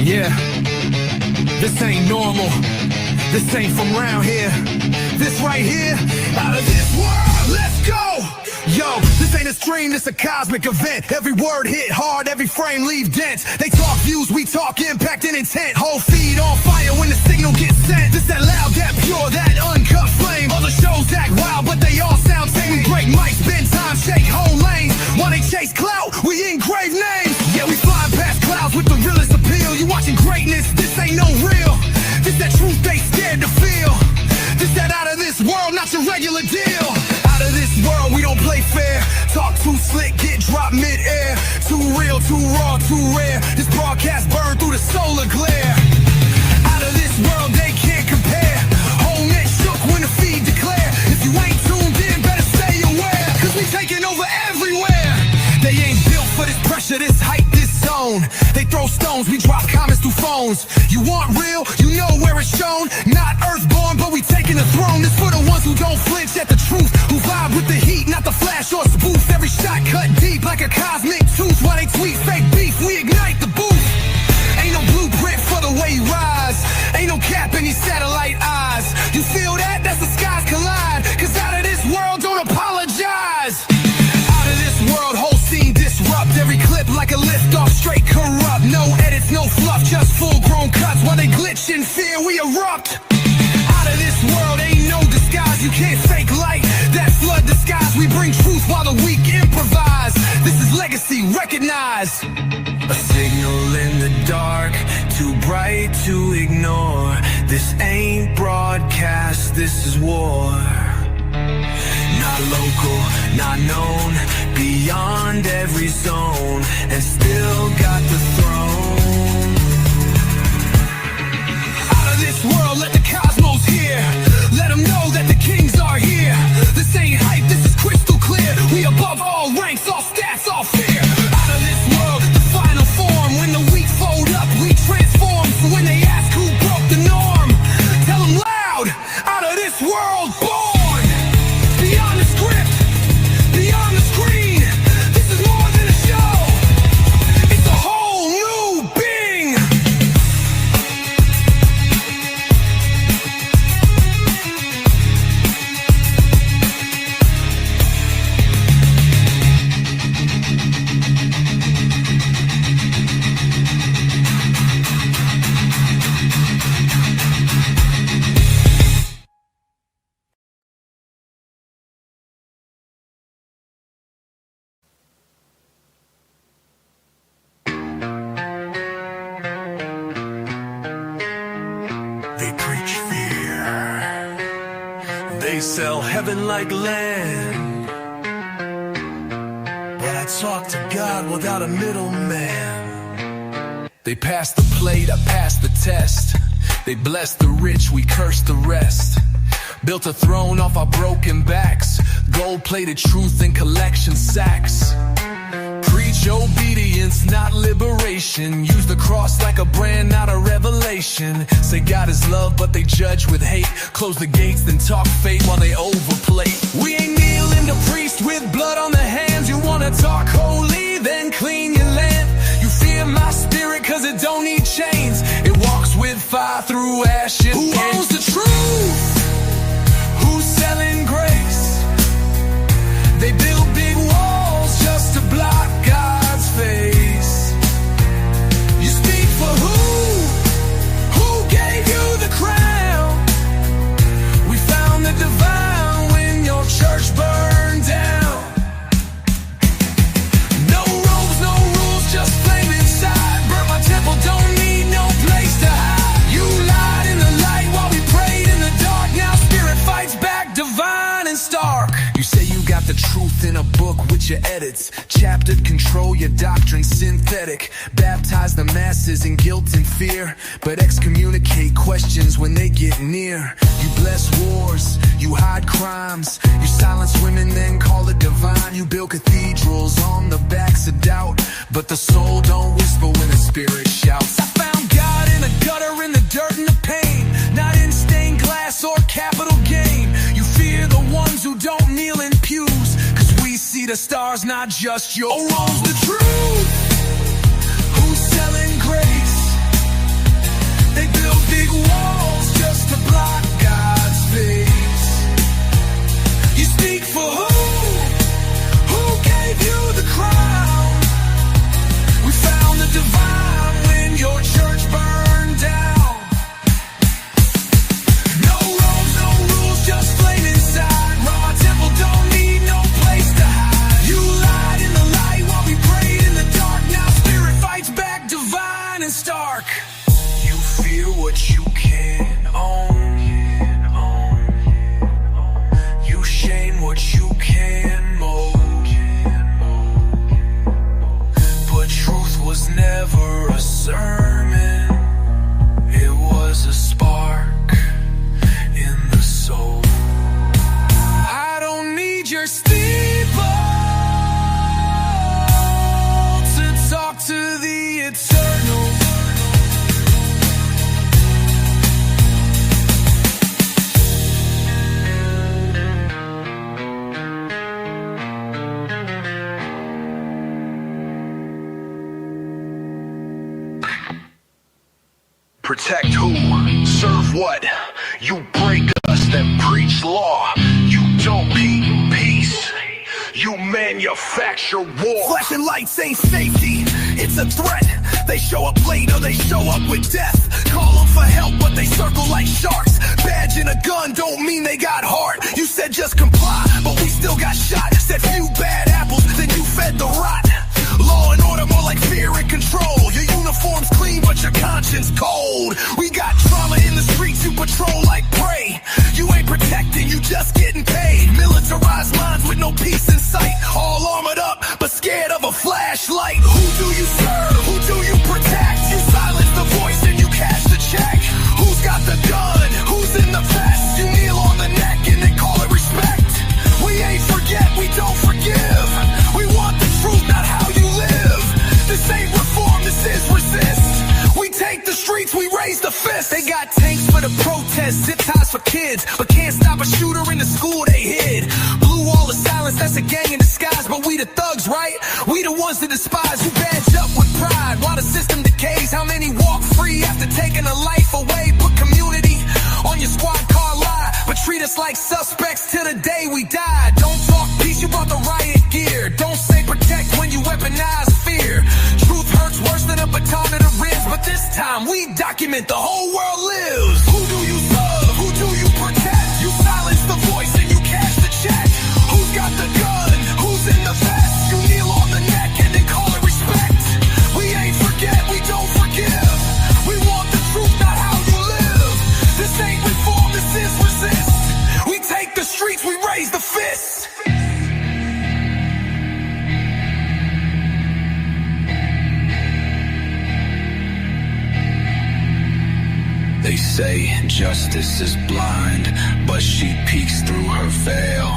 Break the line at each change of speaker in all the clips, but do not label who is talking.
Yeah, this ain't normal. This ain't from round here. This right here, out of this world, let's go! Yo, this ain't a stream, this a cosmic event. Every word hit hard, every frame leave dents. They talk views, we talk impact and intent. Whole feed on fire when the signal gets sent. This that loud, that pure, that uncut flame. All the shows act wild, but they all sound same. We break mics, bend time, shake whole lanes. While they chase clout, we engrave names. Yeah, we flying past clouds with the realest appeal. You watching greatness, this ain't no real. This that truth they scared to feel. This that out of this world, not your regular deal. Out of this world, we don't play fair. Talk too slick, get dropped mid-air. Too real, too raw, too rare. This broadcast burned through the solar glare. Out of this world, they can't compare. Whole net shook when the feed declare. If you ain't tuned in, better stay aware. Cause we taking over everywhere. They ain't built for this pressure, this height, this zone. They throw stones, we drop comments through phones. You want real, you know where it's shown. Not earthborn, but we taking the throne. This for the ones who don't flinch at the truth, who vibe with the heat, not the flash or spoof. Every shot cut deep like a cosmic tooth. While they tweet fake beef, we ignite the booth. Ain't no blueprint for the way you rise. Ain't no cap in these satellite eyes. You feel that? That's the skies collide. Cause out of this world, don't apologize. Out of this world, whole scene disrupt. Every clip like a lift off, straight corrupt. No edits, no fluff, just full grown cuts. While they glitch in fear, we erupt. Out of this world, ain't no disguise. You can't fake light, that flood the skies. We bring truth while the weak improvise. This is legacy, recognize. A signal in the dark, too bright to ignore. This ain't broadcast, this is war. Not local, not known, beyond every zone, and still got the throne. Out of this world, let the cosmos hear. Let them know that the kings are here. This ain't hype, this is crystal clear. We above all ranks, all stats, all fear. Out of this world, the final form. When the weak fold up, we transform. So when they ask who broke the norm, tell them loud, out of this world, born. Beyond the script, beyond the screen. This is more than a show. It's a whole new being.
Sell heaven like land, but I talk to God without a middleman. They pass the plate, I pass the test. They bless the rich, we curse the rest. Built a throne off our broken backs. Gold-plated truth in collection sacks. Preach obedience, not liberation. Use the cross like a brand, not a revelation. Say God is love, but they judge with hate. Close the gates, then talk fate while they overplay. We ain't kneeling to priest with blood on the hands. You wanna talk holy, then clean your land. You fear my spirit cause it don't need chains. It walks with fire through ashes. Who owns the truth? Who's selling grace? They build big walls just to block God's face. You speak for who? Who gave you the crown? We found the divine when your church burned down. No robes, no rules, just flame inside. Burnt my temple, don't need no place to hide. You lied in the light while we prayed in the dark. Now spirit fights back, divine and stark. You say you got the truth in a book with your edits. Chaptered, control your doctrine, synthetic. Baptize the masses in guilt and fear, but excommunicate questions when they get near. You bless wars, you hide crimes. You silence women, then call it divine. You build cathedrals on the backs of doubt, but the soul don't whisper when the spirit shouts. I found God in the gutter, in the dirt and the pain, not in stained glass or capital gain. You fear the ones who don't kneel in pews, cause we see the stars, not just your rules. The truth, who's selling grace?
spark.
You fear what you can't own. You shame what you can mold. But truth was never a sermon. It was a spark in the soul. I don't need your steeple to talk to the eternal.
Protect who? Serve what? You break us, then preach law. You don't keep peace. You manufacture war. Flashing lights ain't safety, it's a threat. They show up late or they show up with death. Call them for help, but they circle like sharks. Badge and a gun don't mean they got heart. You said just comply, but we still got shot. Said few bad apples, then you fed the rot. Law and order more like fear and control. Your uniform's clean, but your conscience cold. We got trauma in the streets, you patrol like prey. You ain't protecting, you just getting paid. Militarized minds with no peace in sight. All armored up, but scared of a flashlight. Who do you serve? Who do you protect? You silence the voice and you cash the check. Who's got the gun? Who's in the vest? You kneel on the neck and they call it respect. We ain't forget, we don't forgive. We want the truth, not how you live. This ain't reform, this is resist. We take the streets, we raise the fist. They got tanks for the protests, zip ties for kids, but can't stop a shooter in the school they hid. Blue wall of silence, that's a gang in disguise. But we the thugs, right? We the ones that despise, who badge up with pride while the system decays. How many walk free after taking a life away? Put community on your squad car lie, but treat us like suspects till the day we die. Don't talk peace, you brought the riot gear. Don't say protect when you weaponize fear. Truth hurts worse than a baton to the ribs, but this time we document the whole world lives. Who do you serve? Who do you protect? You silence the voice and you cash the check. Who's got the gun? Who's in the vest? You kneel on the neck and then call it respect. We ain't forget, we don't forgive. We want the truth, not how you live. This ain't reform, this is resist. We take the streets, we raise the fists.
They say justice is blind, but she peeks through her veil.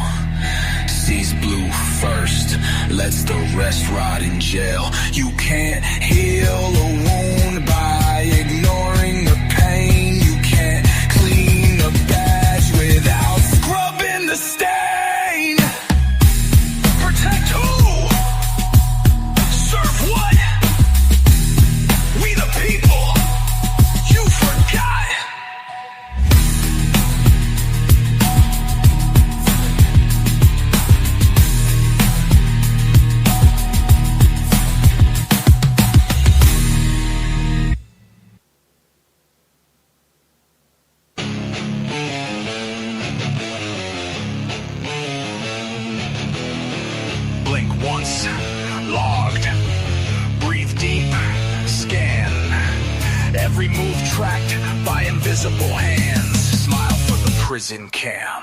Sees blue first, lets the rest rot in jail. You can't heal a wound by ignoring the pain. You can't clean a badge without scrubbing the stain.
Protect who? Serve what? We the people. You forgot. Blink once, logged. Breathe deep, scan. Every move tracked by invisible hands. Smile for the prison cam.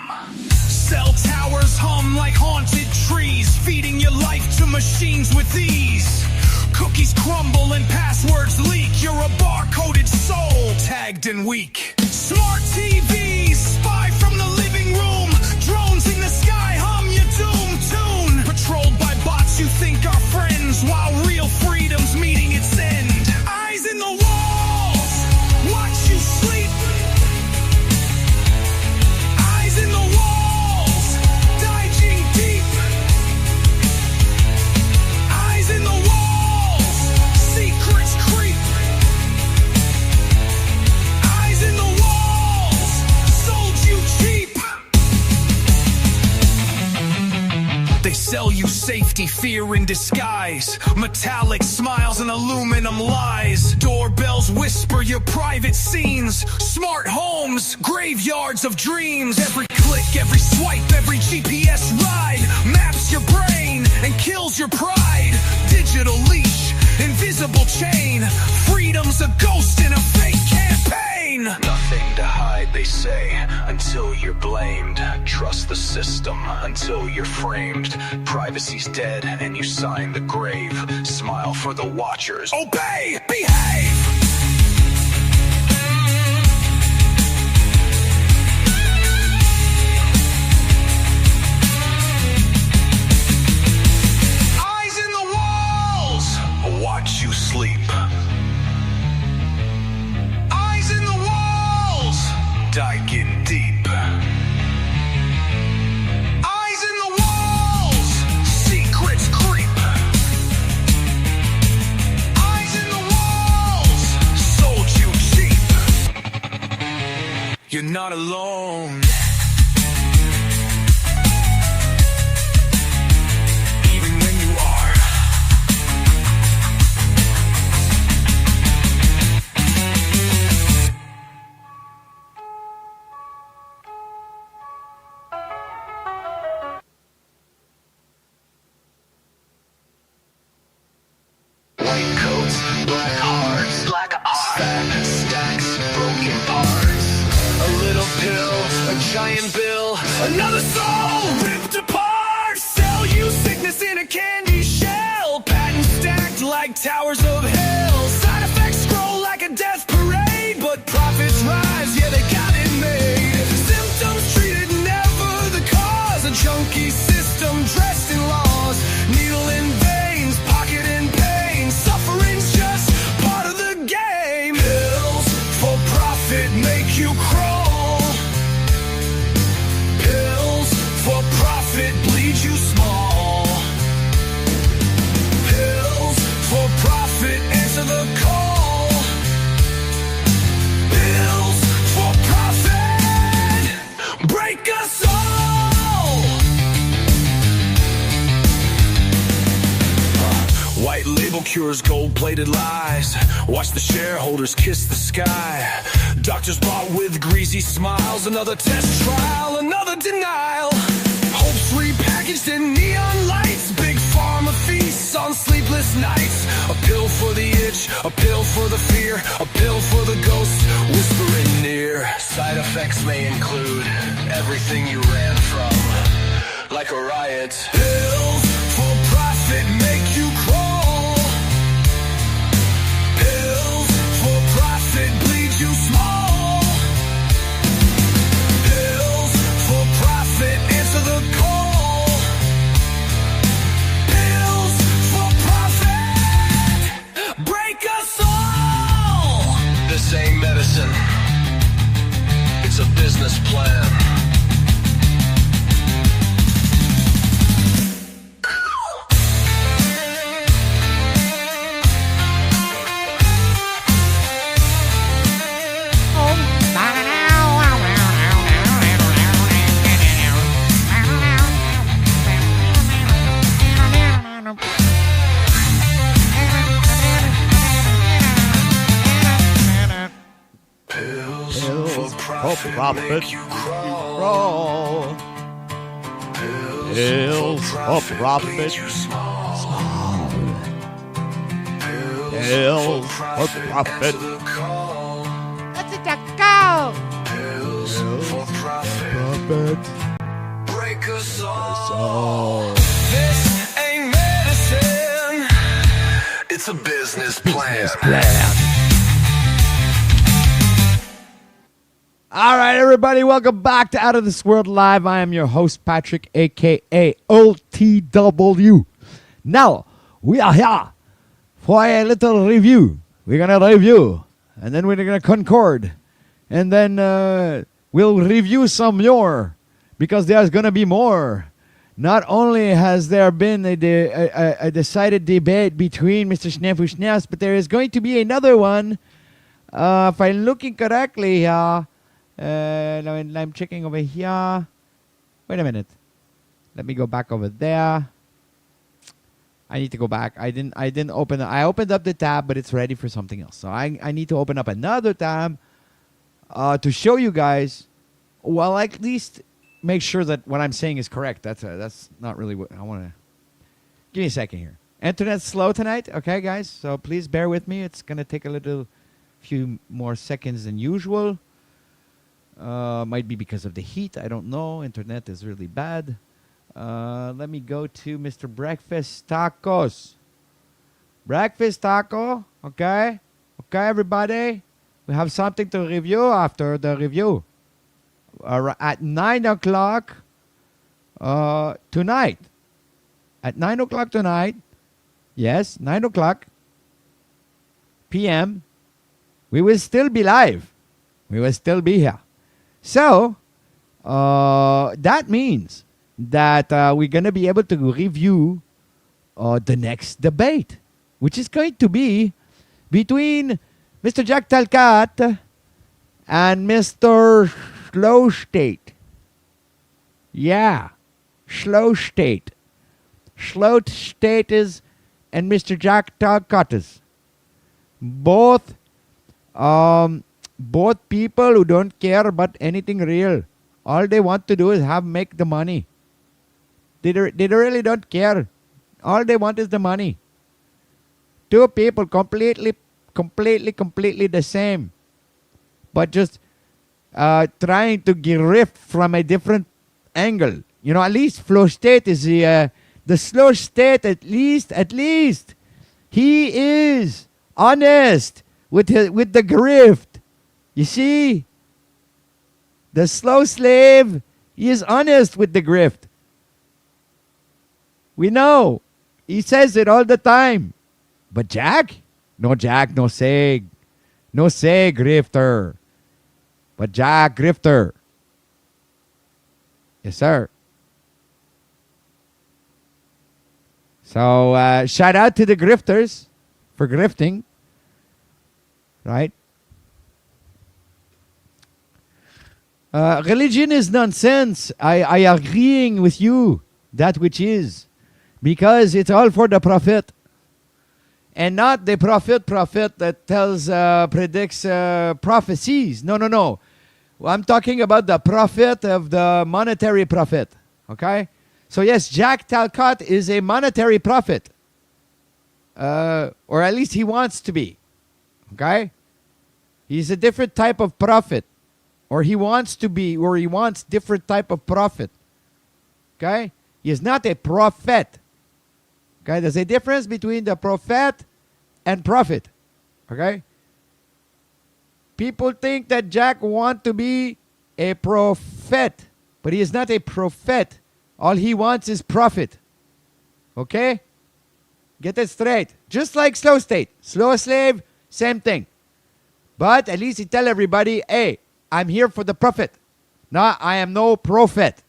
Cell towers hum like haunted trees, feeding your life to machines with ease. Cookies crumble and passwords leak. You're a barcoded soul, tagged and weak. Smart TVs spy from the living room. Drones in the sky hum your doom tune. Patrolled by bots you think are friends, while real freedom's meeting its end. Eyes in the walls, watch you sleep. Eyes in the walls, diving deep. Eyes in the walls, secrets creep. Eyes in the walls, sold you cheap. They sell you safety, fear in disguise. Metallic smiles and aluminum lies. Doorbells whisper your private scenes. Smart homes, graveyards of dreams. Every click, every swipe, every GPS ride maps your brain and kills your pride. Digital leash, invisible chain. Freedom's a ghost in a fake campaign.
Nothing to hide, they say, until you're blamed. Trust the system until you're framed. Privacy's dead and you sign the grave. Smile for the watchers.
Obey, behave. Eyes in the walls,
Watch you sleep.
eyes in the walls,
Digging deep.
eyes in the walls, secrets creep. Eyes in the walls,
Sold you cheap.
you're not alone. Even when you are.
White coats, black hearts. Stacks, broken parts.
A little pill, a giant bill, another soul ripped apart. Sell you sickness in a candy shell. Patents stacked like towers of hell. Side effects scroll like a death parade, but profits rise, yeah, they got it made. Symptoms treated, never the cause. A junkie system dressed in laws. Needle in veins, pocket in pain. Suffering's just part of the game. Pills for profit make you crawl. Pills for profit bleed you small. Pills for profit answer the call. Pills for profit break us all. White label cures, gold-plated lies. Watch the shareholders kiss the sky. Doctors bought with greasy smiles. Another test trial, another denial. Hopes repackaged in neon lights. Big pharma feasts on sleepless nights. A pill for the itch, a pill for the fear, a pill for the ghost whispering near.
Side effects may include everything you ran from, like a riot.
Pills for profit make you crawl. Pills for profit bleed you small. Pills for profit answer the call. Pills for profit break us all.
This ain't medicine, it's a business plan.
Profit
make you
crawl. Pills for profit
bleed you small.
Pills for profit.
answer the call.
That's it, go.
Pills for profit
Profit.
break us all.
So
This ain't medicine.
It's a business plan.
All right, everybody, welcome back to Out of This World Live. I am your host, Patrick, a.k.a. OTW. Now, we are here for a little review. We're going to review, and then we're going to concord, and then we'll review some more, because there's going to be more. Not only has there been a decided debate between Mr. Schnefu Schneers, but there is going to be another one. If I'm looking correctly here, I'm checking over here. Wait a minute. Let me go back over there. I need to go back. I didn't open it. I opened up the tab, but it's ready for something else. So I need to open up another tab to show you guys. Well, at least make sure that what I'm saying is correct. That's not really what I want to. Give me a second here. Internet's slow tonight, okay, guys? So please bear with me. It's going to take a few more seconds than usual. Might be because of the heat. I don't know. Internet is really bad. Let me go to Mr. Breakfast Tacos. Breakfast Taco, okay? Okay, everybody? We have something to review after the review. At 9 o'clock tonight. At 9 o'clock tonight, yes, 9 o'clock p.m., we will still be live. We will still be here. So, that means that we're going to be able to review the next debate, which is going to be between Mr. Jack Talcott and Mr. Slow State. Yeah, Slow State. Slow State is and Mr. Jack Talcott is. Both people who don't care about anything real. All they want to do is make the money. They really don't care. All they want is the money. Two people completely the same, but just trying to get rift from a different angle. You know, at least Flow State is the Slow State. At least he is honest with the grift. You see, the slow slave, he is honest with the grift. We know. He says it all the time. But Jack, no say, grifter. But Jack, grifter. Yes, sir. So, shout out to the grifters for grifting. Right? Religion is nonsense. I agreeing with you, that which is. Because it's all for the profit. And not the prophet that predicts prophecies. No. I'm talking about the prophet of the monetary prophet. Okay? So yes, Jack Talcott is a monetary prophet. Or at least he wants to be. Okay? He's a different type of prophet. Or he wants to be, or he wants different type of prophet. Okay? He is not a prophet. Okay? There's a difference between the prophet and prophet. Okay? People think that Jack wants to be a prophet, but he is not a prophet. All he wants is profit. Okay? Get it straight. Just like Slow State. Slow Slave, same thing. But at least he tell everybody, hey, I'm here for the profit. No, I am no prophet.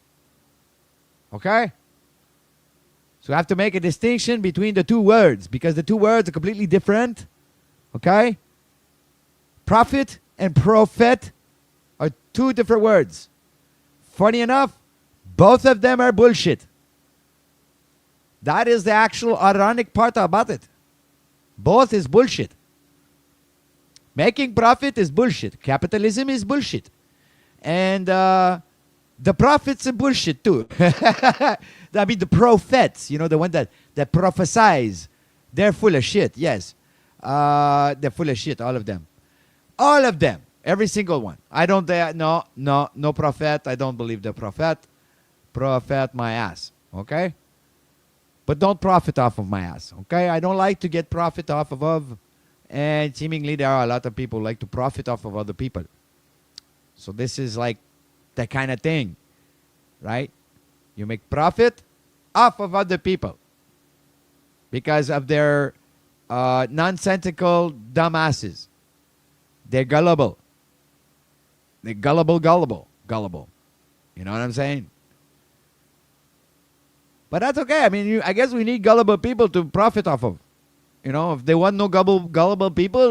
Okay? So I have to make a distinction between the two words because the two words are completely different. Okay? Prophet and prophet are two different words. Funny enough, both of them are bullshit. That is the actual ironic part about it. Both is bullshit. Making profit is bullshit. Capitalism is bullshit. And the prophets are bullshit too. I mean, the prophets, you know, the one that prophesize, they're full of shit, yes. They're full of shit, all of them. All of them. Every single one. I don't, no prophet. I don't believe the prophet. Prophet my ass, okay? But don't profit off of my ass, okay? I don't like to get profit off of, and seemingly there are a lot of people who like to profit off of other people. So this is like that kind of thing, right? You make profit off of other people because of their nonsensical dumbasses. They're gullible. They're gullible. You know what I'm saying? But that's okay. I mean, I guess we need gullible people to profit off of. You know, if they want no gullible people,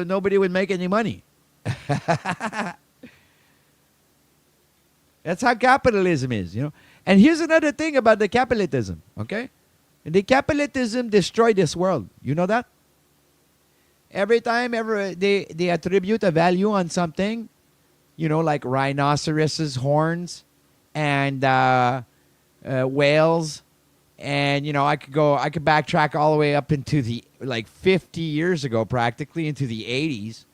nobody would make any money. That's how capitalism is, you know. And here's another thing about the capitalism, okay? The capitalism destroyed this world. You know that? Every time they attribute a value on something, you know, like rhinoceroses' horns and whales And I could backtrack all the way up into the 50 years ago, practically into the 80s,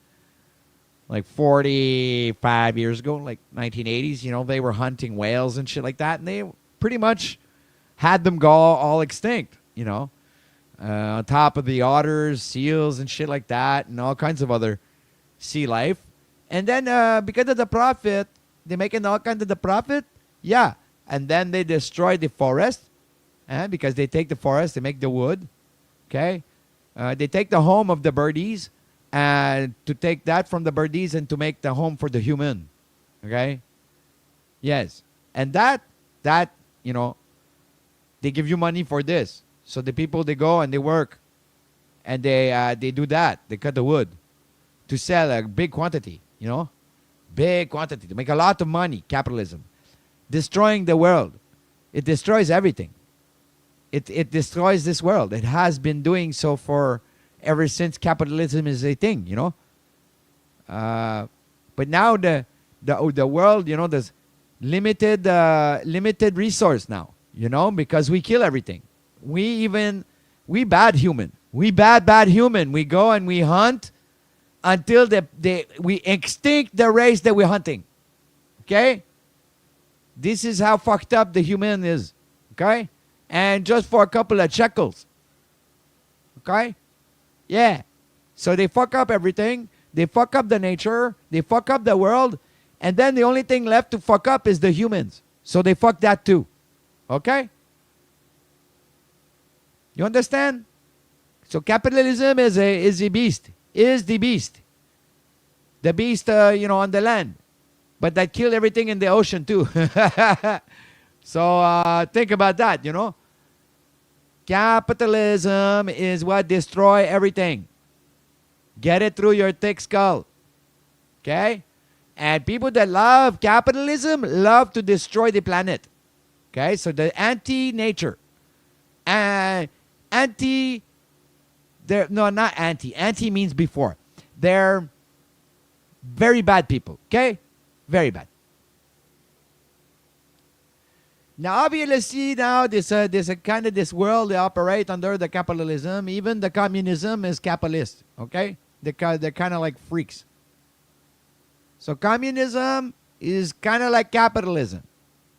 like 45 years ago, like 1980s. They were hunting whales and shit like that, and they pretty much had them go all extinct. On top of the otters, seals, and shit like that, and all kinds of other sea life. And then because of the profit, they're making all kinds of the profit. Yeah, and then they destroy the forest. Because they take the forest, they make the wood. Okay? They take the home of the birdies and to take that from the birdies and to make the home for the human. Okay? Yes. And that they give you money for this. So the people, they go and they work. And they do that. They cut the wood to sell a big quantity, Big quantity. To make a lot of money. Capitalism. Destroying the world. It destroys everything. It destroys this world. It has been doing so for ever since capitalism is a thing, But now the world, there's limited resource now, because we kill everything. We bad human. We bad human. We go and we hunt until we extinct the race that we're hunting. Okay? This is how fucked up the human is. Okay? And just for a couple of shekels. Okay? Yeah. So they fuck up everything. They fuck up the nature. They fuck up the world. And then the only thing left to fuck up is the humans. So they fuck that too. Okay? You understand? So capitalism is a beast. Is the beast. The beast, on the land. But that killed everything in the ocean too. So think about that, Capitalism is what destroy everything. Get it through your thick skull. Okay? And people that love capitalism love to destroy the planet. Okay? So the anti-nature. And anti... No, not anti. Anti means before. They're very bad people. Okay? Very bad. Now, obviously, there's a kind of this world they operate under the capitalism. Even the communism is capitalist. Okay, they're kind of like freaks. So communism is kind of like capitalism.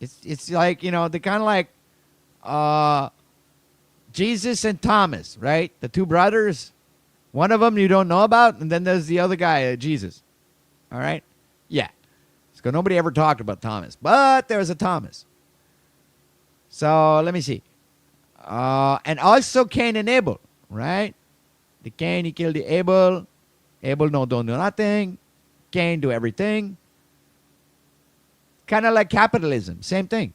It's like they're kind of like Jesus and Thomas, right? The two brothers. One of them you don't know about, and then there's the other guy, Jesus. All right, yeah. So nobody ever talked about Thomas, but there's a Thomas. So let me see. And also Cain and Abel, right? The Cain, he killed the Abel. Abel don't do nothing. Cain do everything. Kind of like capitalism. Same thing.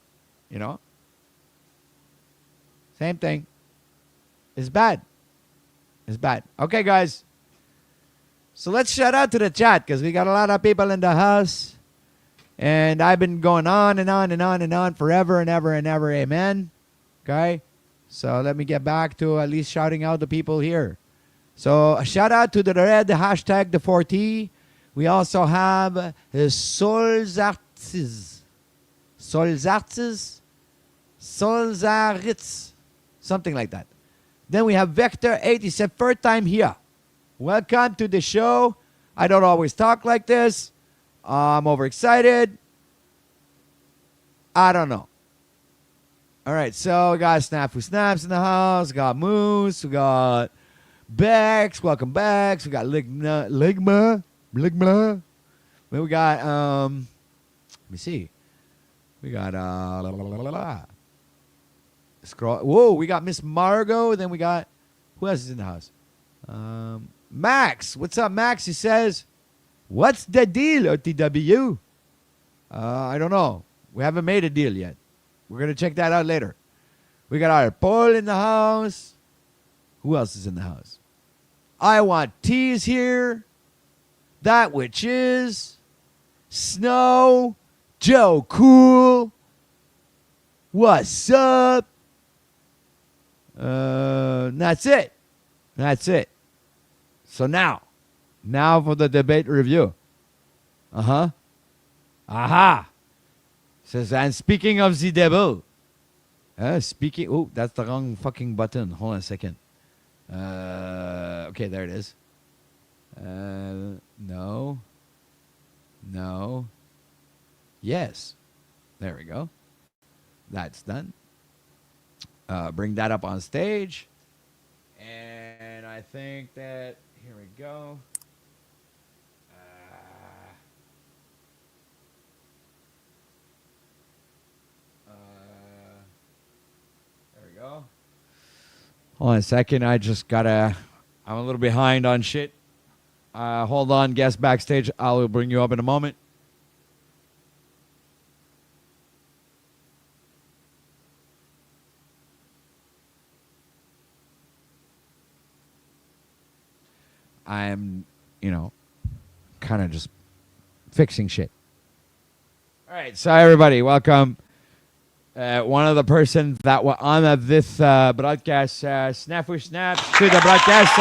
Same thing. It's bad. It's bad. Okay, guys. So let's shout out to the chat because we got a lot of people in the house. And I've been going on and on and on and on forever and ever and ever. Amen. Okay. So let me get back to at least shouting out the people here. So a shout out to the red hashtag, the 4T. We also have Solzartz. Something like that. Then we have Vector 8. He said, first time here. Welcome to the show. I don't always talk like this. I'm overexcited. I don't know. All right, so we got Snafu Snaps in the house. We got Moose. We got Bexx. Welcome, Bexx. We got Ligma. Then we got, let me see. We got, scroll. Whoa, we got Miss Margot. Then we got, who else is in the house? Max. What's up, Max? He says, what's the deal, OTW? I don't know. We haven't made a deal yet. We're going to check that out later. We got our Paul in the house. Who else is in the house? I Want Tea is here. That which is. Snow. Joe Cool. What's up? That's it. That's it. So now for the debate review. Aha. Says, and speaking of the devil, Speaking. Oh, that's the wrong fucking button. Hold on a second. Okay, there it is. No. No. Yes. There we go. That's done. Bring that up on stage. And I think that, here we go. There we go. Hold on a second. I'm a little behind on shit. Hold on, guest backstage. I'll bring you up in a moment. I'm, kind of just fixing shit. All right, so everybody, welcome. One of the persons that were on this broadcast, Snafu Snaps, to the broadcast.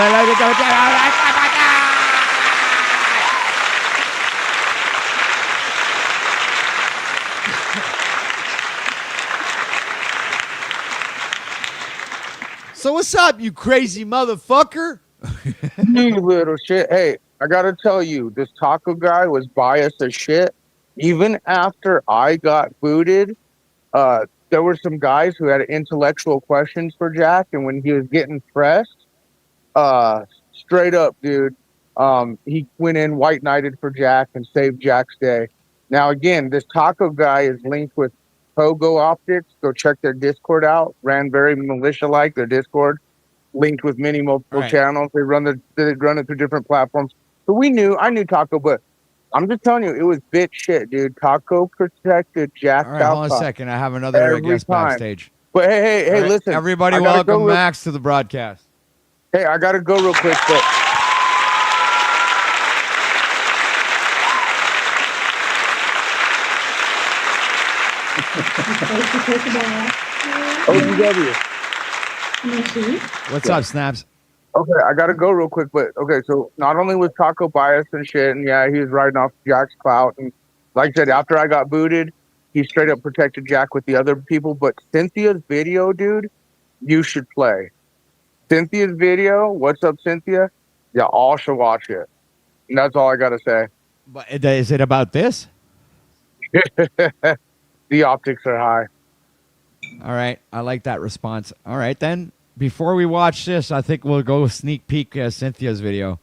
So what's up, you crazy motherfucker?
You little shit. Hey, I gotta tell you, this taco guy was biased as shit. Even after I got booted, there were some guys who had intellectual questions for Jack, and when he was getting pressed, straight up, dude, he went in white knighted for Jack and saved Jack's day. Now, again, this taco guy is linked with Pogo Optics. Go check their Discord out. Ran very militia-like, their Discord. Linked with many multiple channels. They run it through different platforms. So I knew Taco, but I'm just telling you, it was bitch shit, dude. Taco protected Jack.
All right, hold on a second. I have another guest backstage.
But hey, right, listen.
Everybody welcome Max to the broadcast.
Hey, I gotta go real quick, but OGW.
What's up, Snaps?
Okay, I gotta go real quick, but okay, so not only was Taco biased and shit, and yeah, he was riding off Jack's clout, and like I said, after I got booted, he straight up protected Jack with the other people, but Cynthia's video, dude, you should play. Cynthia's video, what's up, Cynthia? Yeah, all should watch it. And that's all I gotta say.
But is it about this?
The optics are high.
All right, I like that response. All right, then, before we watch this, I think we'll go sneak peek Cynthia's video.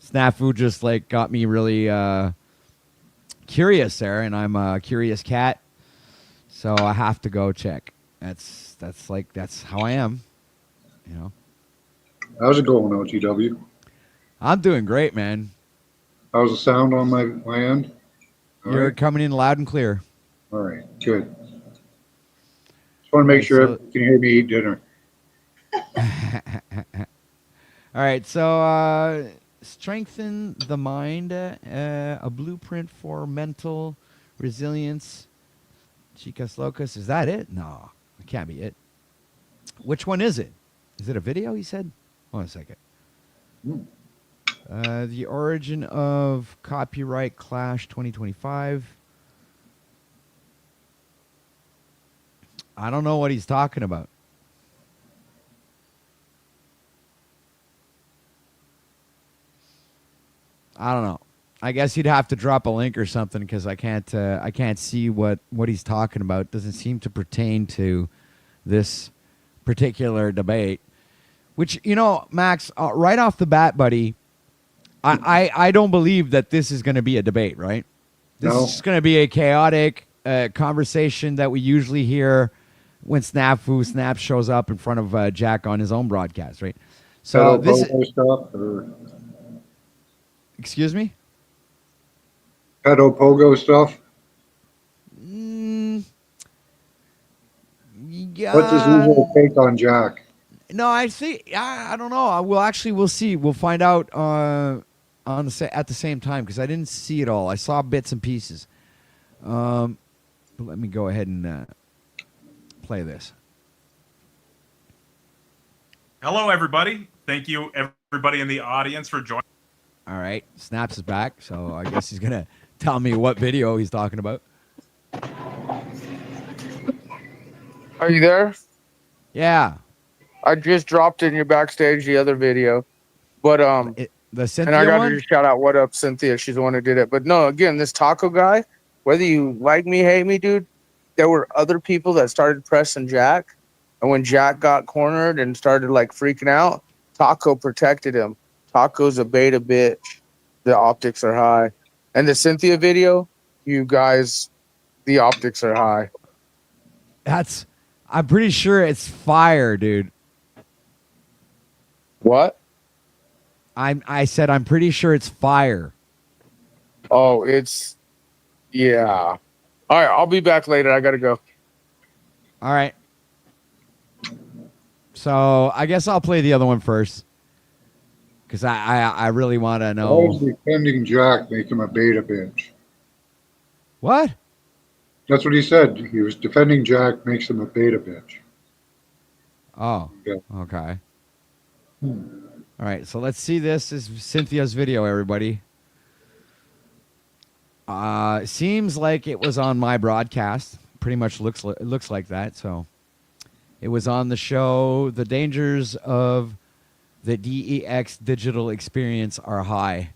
Snafu just got me really curious there, and I'm a curious cat, so I have to go check. That's how I am,
How's it going, OTW?
I'm doing great, man.
How's the sound on my end?
You're coming in loud and clear.
All right, good. Just want to make sure you can hear me eat dinner.
All right, so strengthen the mind, a blueprint for mental resilience. Chicas Locas, is that it? No, it can't be it. Which one is it? Is it a video, he said? Hold on a second. The origin of copyright clash 2025. I don't know what he's talking about. I don't know. I guess you'd have to drop a link or something because I can't see what he's talking about. It doesn't seem to pertain to this particular debate. Which, Max, right off the bat, buddy, I don't believe that this is going to be a debate, right? This is going to be a chaotic conversation that we usually hear when Snap shows up in front of Jack on his own broadcast, right? So this
stuff or...
Excuse me?
Pedo Pogo stuff?
Yeah.
What's his usual take on Jack?
No, I don't know. We'll see. We'll find out at the same time because I didn't see it all. I saw bits and pieces. But let me go ahead and play this.
Hello, everybody. Thank you, everybody in the audience, for joining.
All right. Snaps is back, so I guess he's going to tell me what video he's talking about.
Are you there?
Yeah.
I just dropped in your backstage the other video, but
The Cynthia
and I got to
one?
just shout out what up Cynthia. She's the one who did it. But no, again, this taco guy, whether you like me, hate me, dude, there were other people that started pressing Jack, and when Jack got cornered and started like freaking out, Taco protected him. Taco's a beta bitch. The optics are high, and the Cynthia video, you guys, the optics are high.
I'm pretty sure it's fire, dude.
What?
I said I'm pretty sure it's fire.
Oh, it's yeah. All right, I'll be back later. I gotta go.
All right. So I guess I'll play the other one first, because I really want to
Why
know.
is defending Jack make him a beta bitch?
What?
That's what he said. He was defending Jack makes him a beta bitch.
Oh,
Yeah.
okay. All right, so let's see. This is Cynthia's video, everybody. Seems like it was on my broadcast. Pretty much looks like that. So it was on the show. The dangers of the DEX digital experience are high.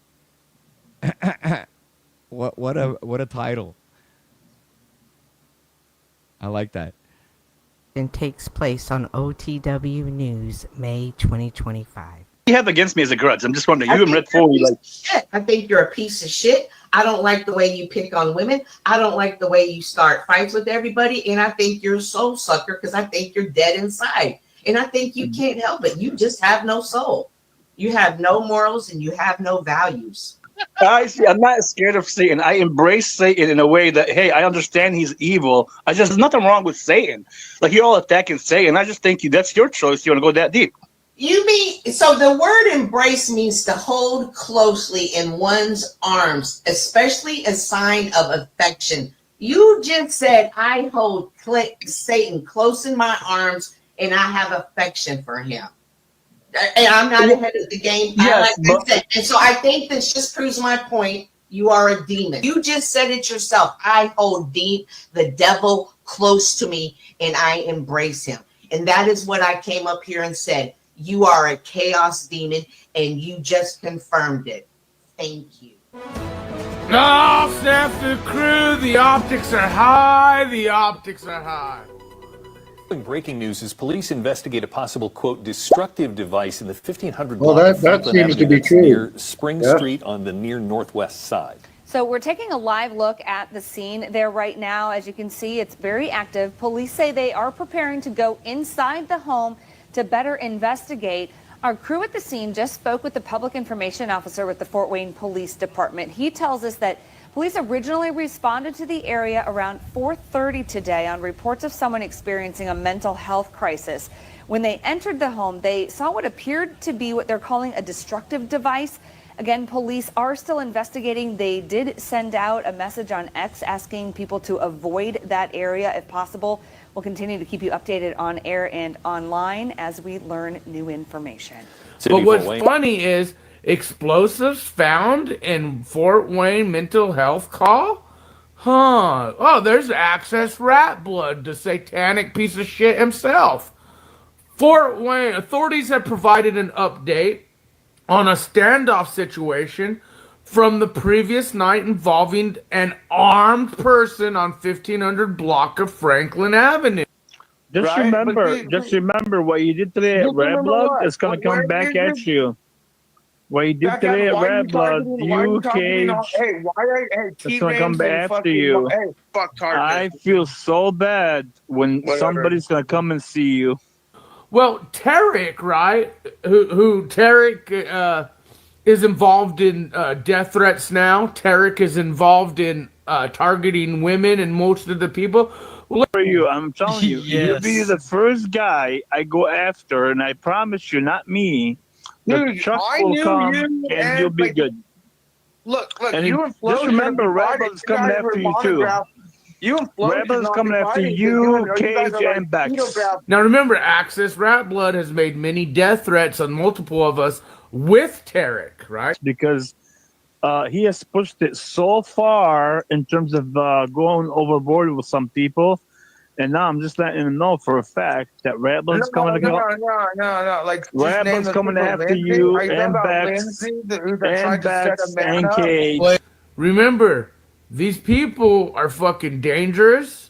What a title. I like that.
And takes place on OTW News, May 2025.
You have against me as a grudge? I'm just wondering. You and Red
you're a
Fool,
piece
like,
of shit. I think you're a piece of shit. I don't like the way you pick on women. I don't like the way you start fights with everybody. And I think you're a soul sucker because I think you're dead inside. And I think you can't help it. You just have no soul. You have no morals and you have no values.
I see. I'm not scared of Satan. I embrace Satan in a way that, hey, I understand he's evil. There's nothing wrong with Satan. Like, you're all attacking Satan. I just think that's your choice. You want to go that deep.
You mean, so the word embrace means to hold closely in one's arms, especially a sign of affection. You just said, I hold Satan close in my arms and I have affection for him. And I'm not ahead of the game.
Yes,
I said. And so I think this just proves my point. You are a demon. You just said it yourself. I hold the devil close to me and I embrace him. And that is what I came up here and said. You are a chaos demon and you just confirmed it. Thank you.
No, snap the crew. The optics are high. The optics are high.
Breaking news as police investigate a possible, quote, destructive device in the 1500
Well,
block of
that
Franklin
seems to
Avenue
be
that's
true.
near Spring
Yeah.
Street on the near northwest side.
So we're taking a live look at the scene there right now. As you can see, it's very active. Police say they are preparing to go inside the home to better investigate. Our crew at the scene just spoke with the public information officer with the Fort Wayne Police Department. He tells us that police originally responded to the area around 4:30 today on reports of someone experiencing a mental health crisis. When they entered the home, they saw what appeared to be what they're calling a destructive device. Again, police are still investigating. They did send out a message on X asking people to avoid that area if possible. We'll continue to keep you updated on air and online as we learn new information.
But what's funny is explosives found in Fort Wayne mental health call? Huh. Oh, there's Access Rat Blood, the satanic piece of shit himself. Fort Wayne authorities have provided an update on a standoff situation from the previous night involving an armed person on 1500 block of Franklin Avenue.
Just remember what you did today at Red Blood is going to come back at you. What you did today at Red Blood, you cage, it's going to come back after you.
Hey, fuck target.
I feel so bad when somebody's going to come and see you.
Well, Tarek, right? Who Tarek is involved in death threats now. Tarek is involved in targeting women and most of the people.
For you, I'm telling you, you'll be the first guy I go after, and I promise you, not me.
Dude,
Chuck
I
will
knew
come,
you
and you'll be good.
Look,
And
you and Flo
just remember, Rebel's coming after you too.
You and Flo
Rebel's coming after you, Cage, and Bex.
Now remember, Access Rat Blood has made many death threats on multiple of us with Tarek, right?
Because he has pushed it so far in terms of going overboard with some people And now I'm just letting them know for a fact that Red Blood's coming to go.
No. Like,
Red Blood's coming after you and Bex and Cage.
Remember, these people are fucking dangerous.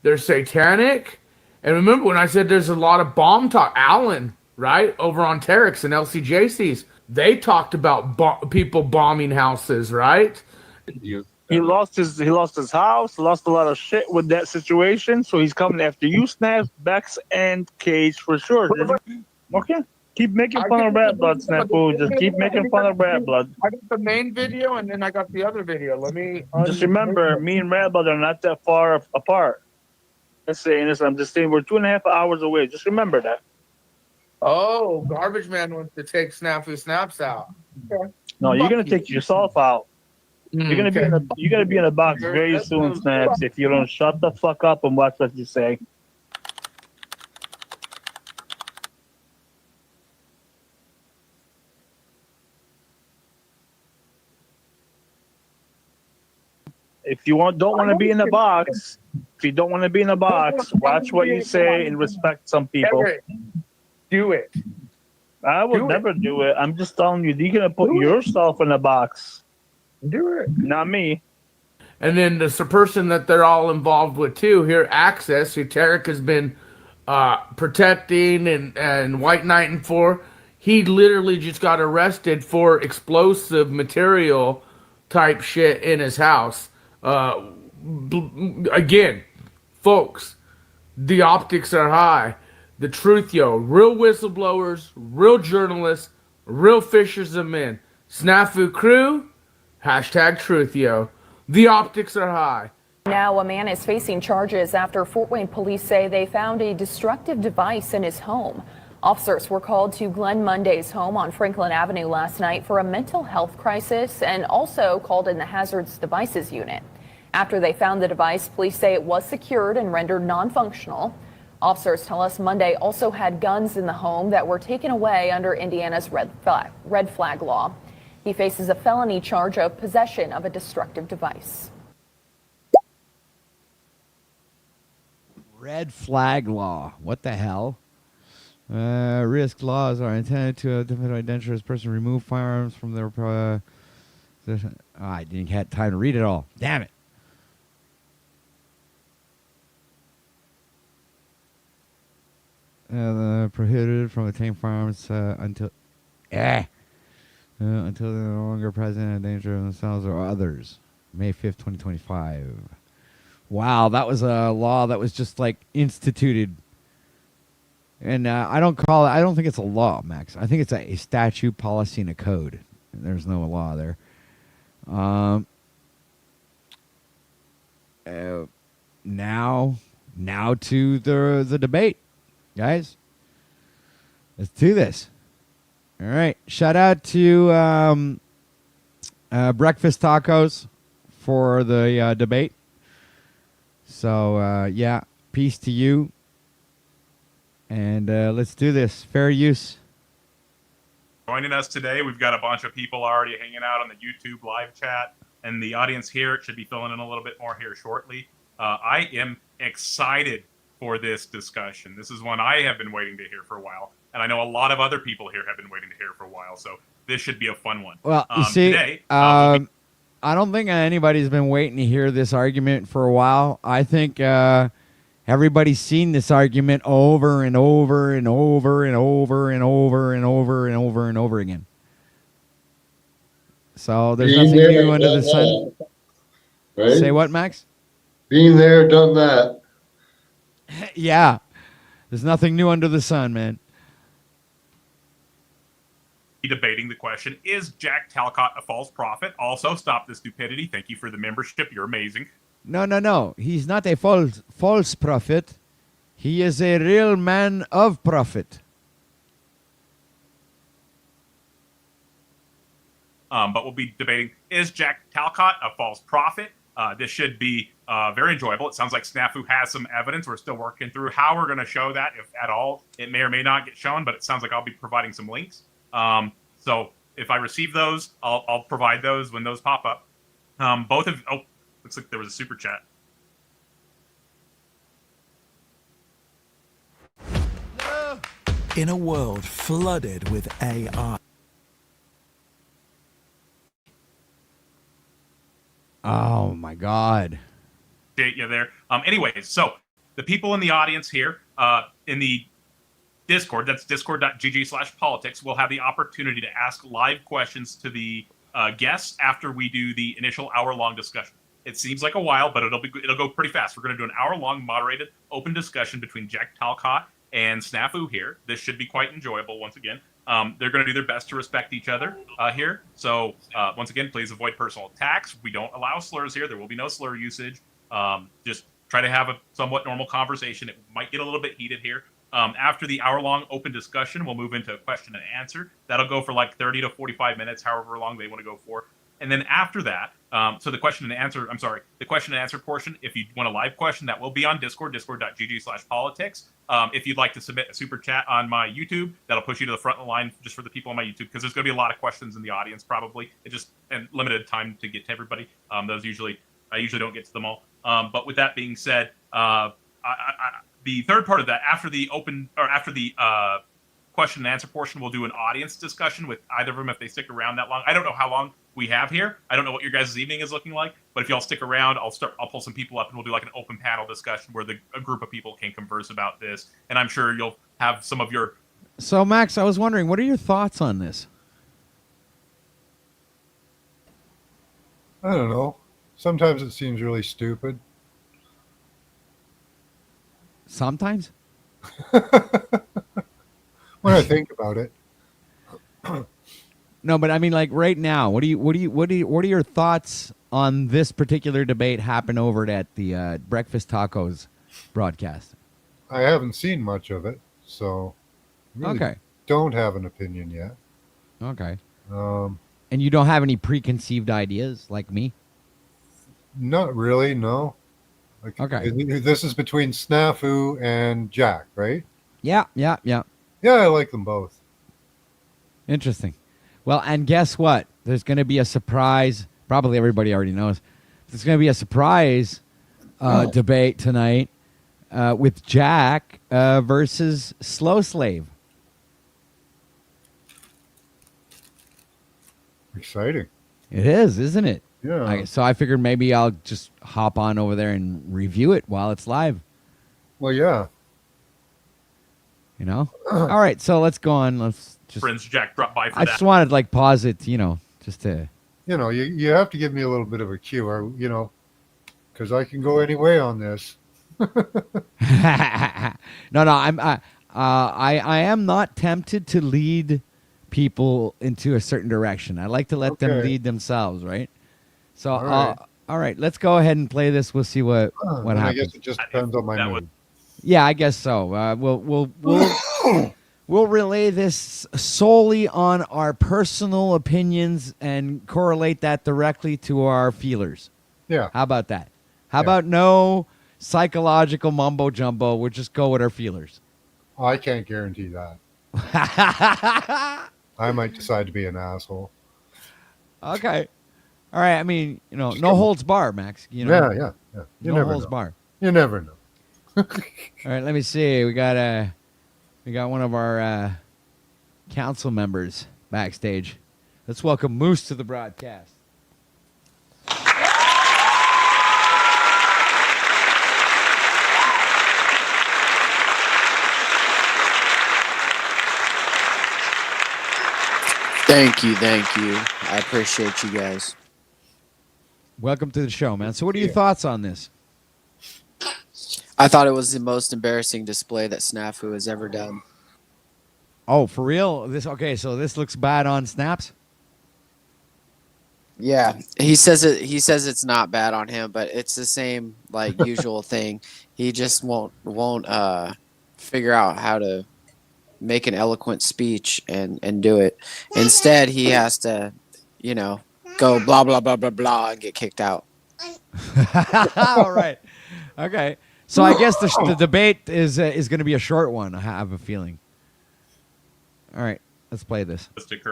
They're satanic. And remember when I said there's a lot of bomb talk, Alan, right? Over on Terex and LCJC's, they talked about people bombing houses, right?
He lost his house, lost a lot of shit with that situation, so he's coming after you, Snaps, Bex, and Cage for sure. Okay. Keep making fun of Red Blood, Snapu. Just keep making fun of Red Blood.
I got the main video and then I got the other video. Let me
just remember, me and Red Blood are not that far apart. I'm just saying we're 2.5 hours away. Just remember that.
Oh, Garbage Man wants to take Snafu Snaps out. Okay.
No, you're gonna take yourself out. You're gonna be in a box very soon, Snaps, if you don't shut the fuck up and watch what you say. If you don't want to be in the box, watch what you say and respect some people.
Do it.
I would never do it. I'm just telling you, you're gonna put yourself in a box.
Do it.
Not me.
And then the person that they're all involved with too here, Access, who Tarek has been protecting and white knighting for, he literally just got arrested for explosive material type shit in his house. Again, folks, the optics are high. The truth, real whistleblowers, real journalists, real fishers of men. Snafu crew, #truth, The optics are high.
Now a man is facing charges after Fort Wayne police say they found a destructive device in his home. Officers were called to Glenn Monday's home on Franklin Avenue last night for a mental health crisis and also called in the hazardous devices unit. After they found the device, police say it was secured and rendered non-functional. Officers tell us Monday also had guns in the home that were taken away under Indiana's red flag law. He faces a felony charge of possession of a destructive device.
Red flag law. What the hell? Risk laws are intended to identify a dangerous person, remove firearms from their possession. I didn't have time to read it all. Damn it. Prohibited from obtaining firearms until they're no longer present in danger of themselves or others. May 5th, 2025. Wow, that was a law that was just like instituted. And I don't think it's a law, Max. I think it's a statute, policy, and a code. There's no law there. Now to the debate, guys. Let's do this. All right. Shout out to Breakfast Tacos for the debate. So, yeah, peace to you. And let's do this. Fair use.
Joining us today, we've got a bunch of people already hanging out on the YouTube live chat. And the audience here should be filling in a little bit more here shortly. I am excited for this discussion. This is one I have been waiting to hear for a while. And I know a lot of other people here have been waiting to hear for a while. So this should be a fun one.
Well, you see,
today,
I don't think anybody's been waiting to hear this argument for a while. I think everybody's seen this argument over and over and over and over and over and over and over and over again. So there's nothing new under the sun.
Right?
Say what, Max?
Been there, done that.
Yeah. There's nothing new under the sun, man.
Debating the question, is Jack Talcott a false prophet? Also, stop the stupidity. Thank you for the membership. You're amazing.
No. He's not a false prophet. He is a real man of prophet.
But we'll be debating, is Jack Talcott a false prophet? This should be very enjoyable. It sounds like Snafu has some evidence. We're still working through how we're going to show that, if at all. It may or may not get shown, but it sounds like I'll be providing some links. So if I receive those, I'll provide those when those pop up. Looks like there was a super chat.
In a world flooded with AI.
Oh my God.
You there. Anyways, so the people in the audience here, in the Discord, that's discord.gg/politics, will have the opportunity to ask live questions to the guests after we do the initial hour-long discussion. It seems like a while, but it'll go pretty fast. We're going to do an hour-long moderated open discussion between Jack Talcott and Snafu here. This should be quite enjoyable once again. They're going to do their best to respect each other here. So once again, please avoid personal attacks. We don't allow slurs here. There will be no slur usage. Just try to have a somewhat normal conversation. It might get a little bit heated here. After the hour-long open discussion, we'll move into a question and answer. That'll go for like 30 to 45 minutes, however long they want to go for. And then after that, so the question and answer portion, if you want a live question, that will be on Discord, discord.gg/politics. If you'd like to submit a super chat on my YouTube, that'll push you to the front of the line just for the people on my YouTube, because there's going to be a lot of questions in the audience probably. And limited time to get to everybody. I usually don't get to them all. But with that being said, the third part of that, after the question and answer portion, we'll do an audience discussion with either of them if they stick around that long. I don't know how long we have here. I don't know what your guys' evening is looking like, but if y'all stick around, I'll pull some people up and we'll do like an open panel discussion where a group of people can converse about this. And I'm sure you'll have some of your...
So, Max, I was wondering, what are your thoughts on this?
I don't know. Sometimes it seems really stupid.
Sometimes?
When I think about it.
No, but I mean, like right now, what are your thoughts on this particular debate happen over at the Breakfast Tacos broadcast?
I haven't seen much of it, so really
okay,
don't have an opinion yet.
Okay. And you don't have any preconceived ideas like me?
Not really, no.
Okay.
This is between Snafu and Jack, right?
Yeah.
Yeah, I like them both.
Interesting. Well, and guess what? There's going to be a surprise. Probably everybody already knows. There's going to be a surprise debate tonight with Jack versus Slow Slave.
Exciting.
It is, isn't it?
Yeah.
So I figured maybe I'll just hop on over there and review it while it's live.
Well, yeah.
You know? All right, so let's go on. Let's just...
Friends Jack dropped by for
I
that.
just wanted to, like, pause it, just to...
You have to give me a little bit of a cue, or, because I can go any way on this.
No, I am not tempted to lead people into a certain direction. I like to let them lead themselves, right? So, all right, let's go ahead and play this. We'll see what happens.
I guess it just depends on my mood.
Yeah, I guess so. We'll relay this solely on our personal opinions and correlate that directly to our feelers.
Yeah.
How about that? How about no psychological mumbo jumbo? We'll just go with our feelers.
I can't guarantee that. I might decide to be an asshole.
Okay. All right. I mean, no holds bar, Max.
Yeah. You
no
never
holds
know.
bar.
You never know.
All right. Let me see. We got one of our council members backstage. Let's welcome Moose to the broadcast.
Thank you. I appreciate you guys.
Welcome to the show, man. So what are your thoughts on this?
I thought it was the most embarrassing display that Snafu has ever done.
Oh, for real? So this looks bad on snaps?
Yeah, he says it's not bad on him, but it's the same usual thing. He just won't figure out how to make an eloquent speech and do it. Instead, he has to, go blah blah blah blah blah and get kicked out.
All right. Okay. So I guess the debate is going to be a short one. I have a feeling. All right, let's play this.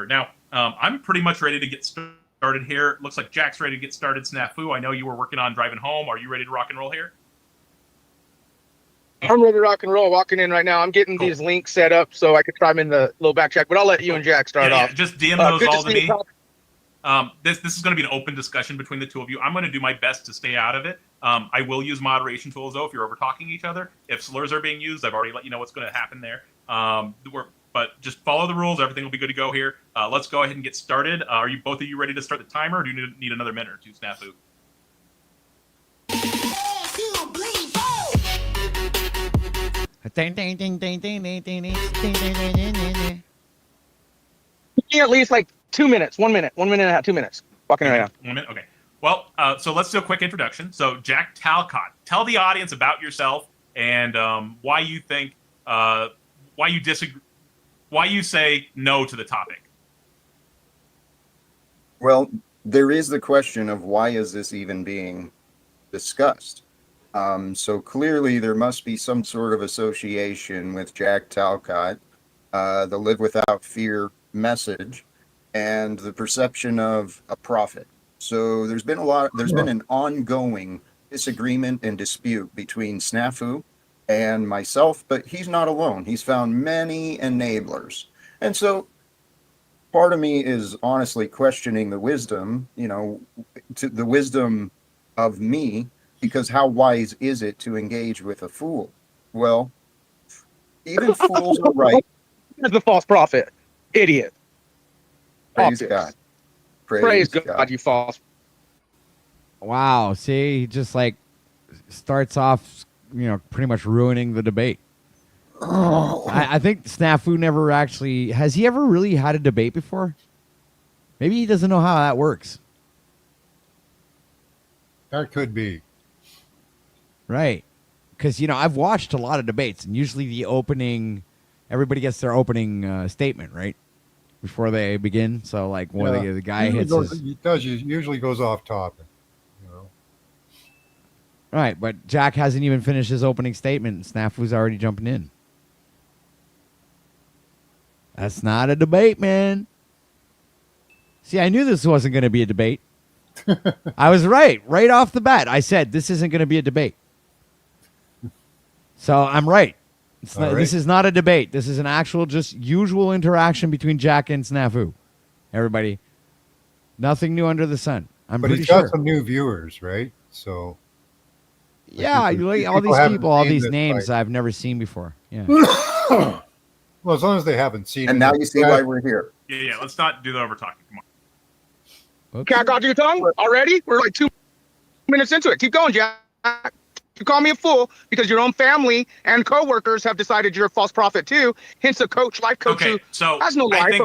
Now, I'm pretty much ready to get started here. Looks like Jack's ready to get started. Snafu, I know you were working on driving home. Are you ready to rock and roll here?
I'm ready to rock and roll. Walking in right now. I'm getting these links set up so I could try them in the little back check. But I'll let you and Jack start off.
Just DM those
good
all
to
to
see
me.
you.
This is going to be an open discussion between the two of you. I'm going to do my best to stay out of it. I will use moderation tools, though, if you're over talking each other. If slurs are being used, I've already let you know what's going to happen there. But just follow the rules. Everything will be good to go here. Let's go ahead and get started. Are you both of you ready to start the timer, or do you need another minute or two, Snafu?
At least like 2 minutes, 1 minute, 1 minute and a half, 2 minutes. Walking in right now.
1 minute, okay. Well, so let's do a quick introduction. So, Jack Talcott, tell the audience about yourself and why you think, why you disagree, why you say no to the topic.
Well, there is the question of why is this even being discussed? So clearly there must be some sort of association with Jack Talcott, the Live Without Fear message, and the perception of a prophet. So there's been an ongoing disagreement and dispute between Snafu and myself, but he's not alone. He's found many enablers. And so part of me is honestly questioning the wisdom, the wisdom of me, because how wise is it to engage with a fool? Well, even fools are right.
Here's the false prophet. Idiot.
Praise God.
Praise God, you false.
Wow. See, he just like starts off, pretty much ruining the debate. I think Snafu never actually, has he ever really had a debate before? Maybe he doesn't know how that works.
That could be.
Right. Because, I've watched a lot of debates, and usually everybody gets their opening statement, right? Before they begin. So, like, when the guy hits
usually goes off topic.
Right, but Jack hasn't even finished his opening statement, and Snafu's already jumping in. That's not a debate, man. See, I knew this wasn't going to be a debate. I was right off the bat. I said, this isn't going to be a debate. So I'm right. This is not a debate. This is an actual, just usual interaction between Jack and Snafu. Everybody. Nothing new under the sun. But
he's got some new viewers, right? So...
Yeah, all these people, all these names I've never seen before. Yeah.
Well, as long as they haven't seen it.
And now you see why we're here.
Yeah, let's not do the over talking. Come on.
Okay. Cat got your tongue already? We're like 2 minutes into it. Keep going, Jack. You call me a fool because your own family and coworkers have decided you're a false prophet too. Hence a life coach who has no life.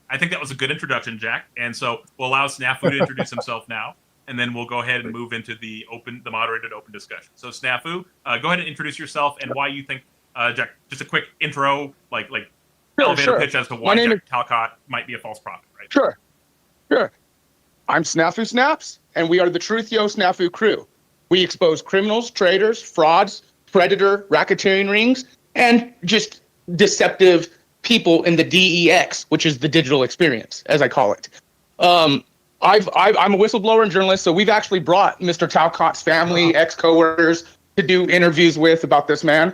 I think that was a good introduction, Jack. And so we'll allow Snafu to introduce himself now. And then we'll go ahead and move into the moderated open discussion. So Snafu, go ahead and introduce yourself and why you think, Jack, just a quick intro, like elevator pitch as to why Jack Talcott might be a false prophet, right?
Sure. I'm Snafu Snaps, and we are the Truth Yo Snafu crew. We expose criminals, traitors, frauds, predator, racketeering rings, and just deceptive people in the DEX, which is the digital experience, as I call it. I'm a whistleblower and journalist, so we've actually brought Mr. Talcott's family, ex-coworkers, to do interviews with about this man.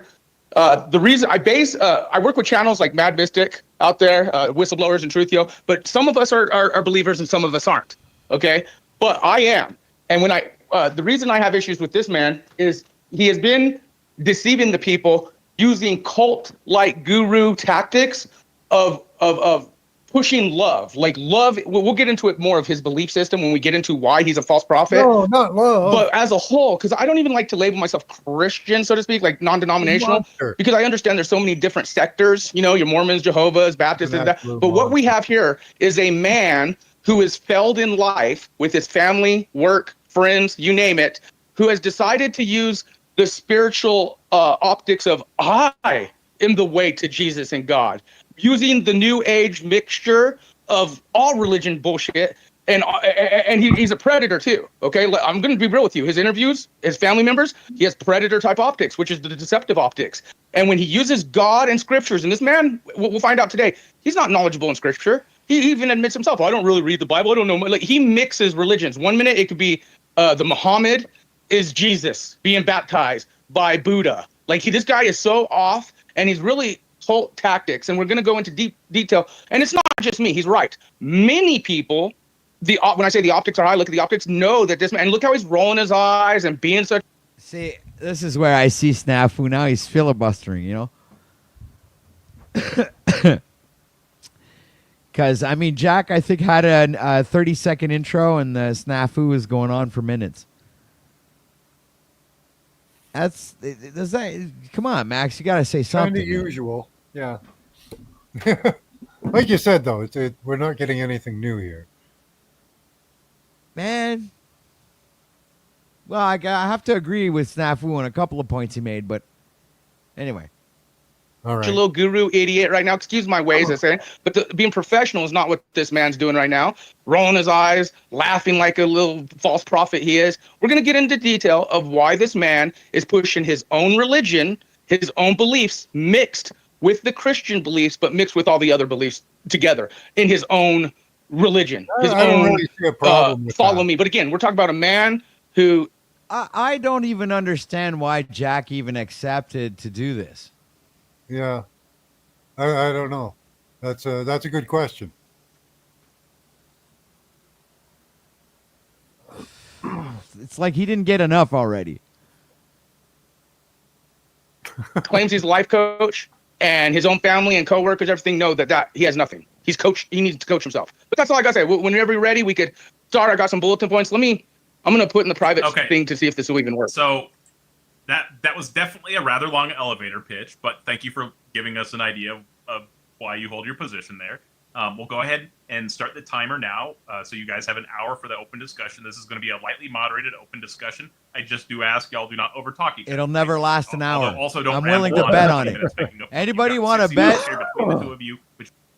The reason I work with channels like Mad Mystic out there, Whistleblowers and Truth Yo, but some of us are believers and some of us aren't. Okay, but I am, and the reason I have issues with this man is he has been deceiving the people using cult-like guru tactics of pushing love. Like love, we'll get into it more of his belief system when we get into why he's a false prophet.
No, not love.
But as a whole, because I don't even like to label myself Christian, so to speak, like non-denominational, because I understand there's so many different sectors, your Mormons, Jehovah's, Baptists, and that. But what we have here is a man who is failed in life with his family, work, friends, you name it, who has decided to use the spiritual optics of I am the way to Jesus and God, using the new age mixture of all religion bullshit. And he's a predator too. Okay, I'm going to be real with you. His interviews, his family members, he has predator type optics, which is the deceptive optics. And when he uses God and scriptures, and this man, we'll find out today, he's not knowledgeable in scripture. He even admits himself, I don't really read the Bible. I don't know. Like, he mixes religions. 1 minute it could be the Muhammad is Jesus being baptized by Buddha. Like this guy is so off, and he's really cult tactics. And we're going to go into deep detail. And it's not just me. He's right. Many people, when I say the optics are high, look at the optics, know that this man. And look how he's rolling his eyes and being such.
See, this is where I see Snafu now. He's filibustering, you know. Because, I mean, Jack, I think, had a 30-second intro, and the Snafu is going on for minutes. Come on, Max, you got to say something.
Kind of usual, yeah. Like you said, though, we're not getting anything new here.
Man. Well, I have to agree with Snafu on a couple of points he made, but anyway.
All right.
A little guru idiot right now. Excuse my ways, I say, but being professional is not what this man's doing right now. Rolling his eyes, laughing like a little false prophet he is. We're going to get into detail of why this man is pushing his own religion, his own beliefs, mixed with the Christian beliefs, but mixed with all the other beliefs together in his own religion, his
I don't
own
really see a problem with
follow
that.
me. But again, we're talking about a man who.
I don't even understand why Jack even accepted to do this.
Yeah, I don't know. That's a good question.
It's like he didn't get enough already.
Claims he's a life coach, and his own family and coworkers, everything know that he has nothing. He's coached. He needs to coach himself. But that's all I gotta say. Whenever you're ready, we could start. I got some bulletin points. I'm gonna put in the private thing to see if this will even work.
So that was definitely a rather long elevator pitch, but thank you for giving us an idea of why you hold your position there. We'll go ahead and start the timer now, so you guys have an hour for the open discussion. This is going to be a lightly moderated open discussion. I just do ask y'all do not overtalk each other.
It'll never last an hour.
Also, don't
I'm willing to
ramble
bet
on
on it.
it.
Anybody want to bet?
Between the two of you,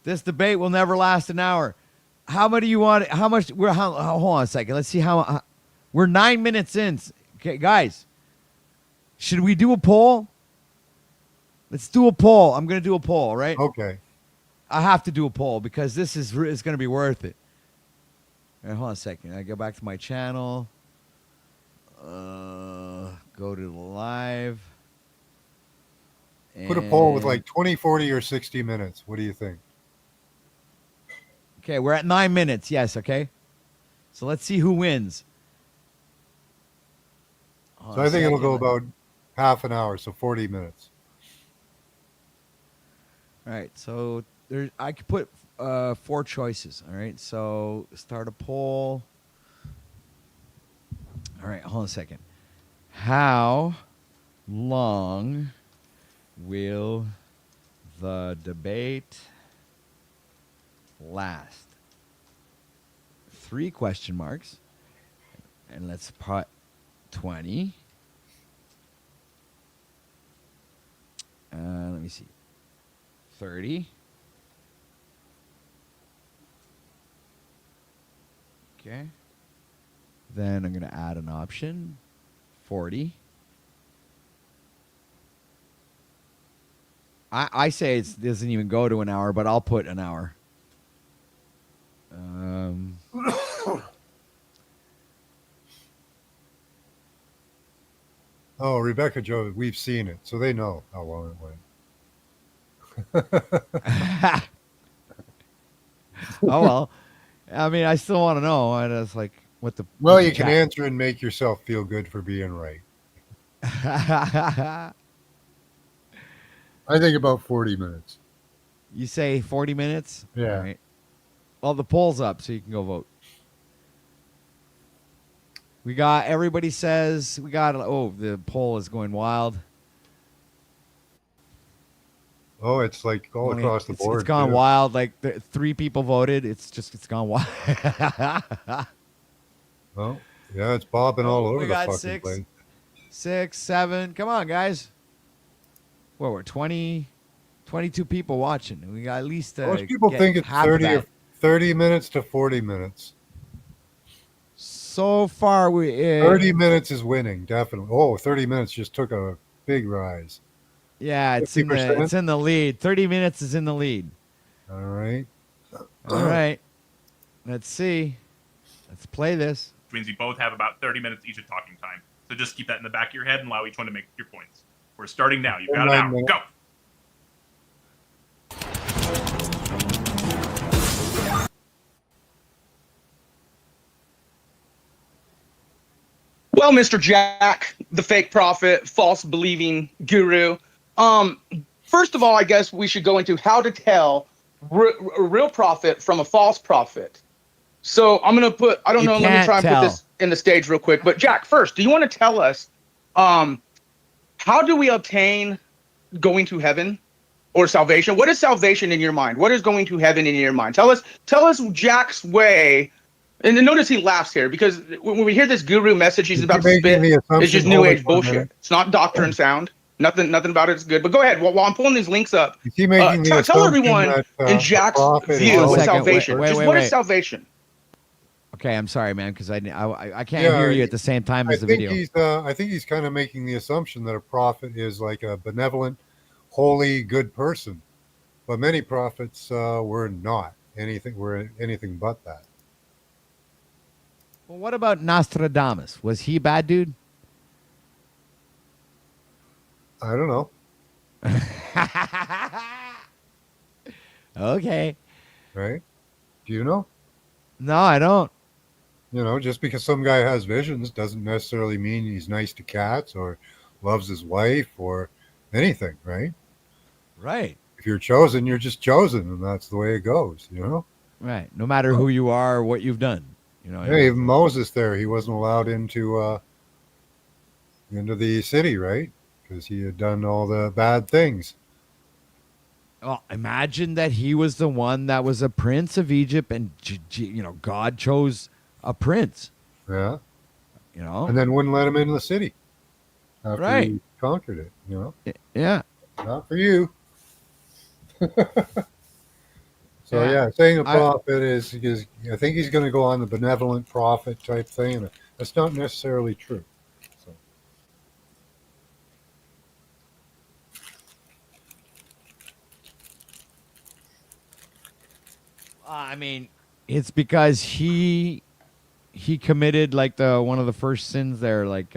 This debate will never last an hour. How many do you want? How much? Hold on a second. Let's see how. We're 9 minutes in. Okay, guys. Should we do a poll? Let's do a poll. I'm going to do a poll, right?
Okay.
I have to do a poll because this is going to be worth it. All right, hold on a second. I go back to my channel. Go to the live.
Put a poll with like 20, 40, or 60 minutes. What do you think?
Okay, we're at 9 minutes. Yes, okay. So let's see who wins.
So I think it'll go about half an hour, so 40 minutes.
All right, so I could put 4 choices. All right, so start a poll. All right, hold on a second. How long will the debate last? 3 question marks. And let's put 20. Let me see. 30. Okay. Then I'm going to add an option. 40. I say it doesn't even go to an hour, but I'll put an hour.
Oh, Rebecca Joe, we've seen it, so they know how long it went.
Oh, well. I mean, I still want to know. And it's like, what the...
Well,
what
you
the
can
chat-
answer and make yourself feel good for being right. I think about 40 minutes.
You say 40 minutes?
Yeah.
All right. Well, the poll's up, so you can go vote. We got, everybody says, we got, oh, the poll is going wild.
Oh, it's like all across the board.
It's gone
too.
wild. Like 3 people voted. It's gone wild.
Well, yeah, it's bobbing all over
we
the
got
fucking
6,
place.
6, 7. Come on, guys. Well, we're 22 people watching. We got at least
Most people think it's
half of
30
that.
minutes to 40 minutes.
So far,
30 minutes is winning, definitely. Oh, 30 minutes just took a big rise.
Yeah, it's
50%?
it's in the lead. 30 minutes is in the lead.
All right.
All right. Let's see. Let's play this.
Which means you both have about 30 minutes each of talking time. So just keep that in the back of your head and allow each one to make your points. We're starting now. You've got an
9
hour.
minutes.
Go.
Well, Mr. Jack, the fake prophet, false believing guru. First of all, I guess we should go into how to tell a real prophet from a false prophet. So I'm going to put, I don't know, let me try and put this in the stage real quick. But Jack, first, do you want to tell us how do we obtain going to heaven or salvation? What is salvation in your mind? What is going to heaven in your mind? Tell us Jack's way. And notice he laughs here because when we hear this guru message he's about to spit, it's just new age bullshit. It's not doctrine sound. Nothing about it is good. But go ahead. While I'm pulling these links up, tell everyone in Jack's view what salvation. What is salvation?
Okay, I'm sorry, man, because I can't hear you at the same time as the video.
I think he's kind of making the assumption that a prophet is like a benevolent, holy, good person, but many prophets were not anything. Were anything but that.
Well, what about Nostradamus? Was he a bad dude?
I don't know.
Okay.
Right? Do you know?
No, I don't.
You know, just because some guy has visions doesn't necessarily mean he's nice to cats or loves his wife or anything, right?
Right.
If you're chosen, you're just chosen, and that's the way it goes, you know?
Right. No matter who you are or what you've done. You know,
yeah, even Moses there, he wasn't allowed into the city, right? Because he had done all the bad things.
Well, imagine that he was the one that was a prince of Egypt, and God chose a prince.
Yeah.
You know,
and then wouldn't let him into the city after he conquered it. You know.
Yeah.
Not for you. So saying a prophet is I think he's going to go on the benevolent prophet type thing, and that's not necessarily true. So.
I mean, it's because he committed like one of the first sins there, like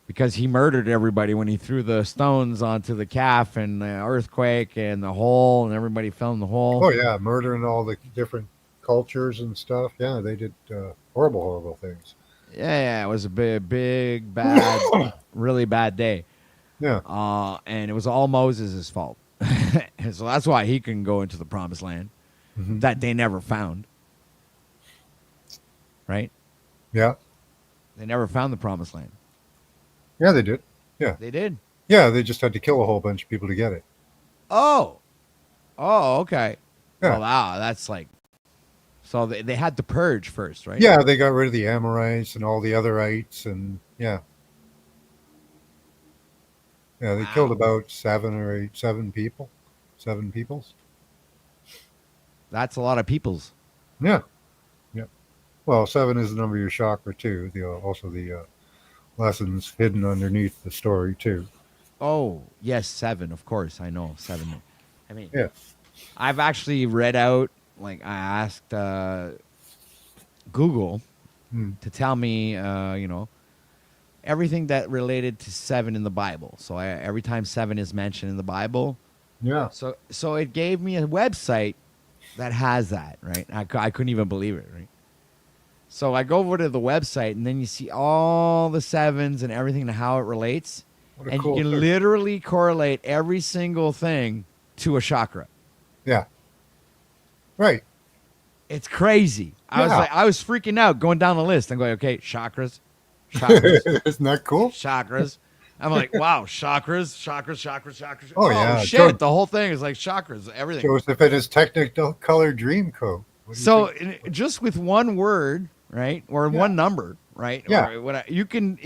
because he murdered everybody when he threw the stones onto the calf and the earthquake and the hole, and everybody fell in the hole.
Oh yeah, murdering all the different cultures and stuff. Yeah, they did horrible things.
Yeah, it was a big bad, really bad day.
Yeah.
And it was all Moses' fault. So that's why he can go into the promised land that they never found. Right?
Yeah.
They never found the promised land.
Yeah, they did. Yeah.
They did?
Yeah, they just had to kill a whole bunch of people to get it.
Oh, okay.
Yeah.
Well, that's like... So they had to purge first, right?
Yeah, they got rid of the Amorites and all the otherites, and yeah. Yeah, they killed about 7 people. 7 peoples.
That's a lot of peoples.
Yeah. Yeah. Well, 7 is the number of your chakra, too. Also the lessons hidden underneath the story, too.
Oh, yes, 7, of course. I know, 7. I mean,
yeah.
I've actually read out, like, I asked Google to tell me, everything that related to 7 in the Bible. So every time 7 is mentioned in the Bible.
Yeah.
So it gave me a website that has that, right? I couldn't even believe it, right? So I go over to the website, and then you see all the 7s and everything and how it relates. And
cool
you can literally correlate every single thing to a chakra.
Yeah. Right.
It's crazy.
Yeah.
I was freaking out going down the list. I'm going, okay, chakras.
Isn't that cool?
Chakras. I'm like, wow, chakras.
Oh, yeah.
Shit, the whole thing is like chakras, everything.
Joseph in his Technicolor dream coat.
So just with one word, right, or one number, right?
Yeah.
Or you can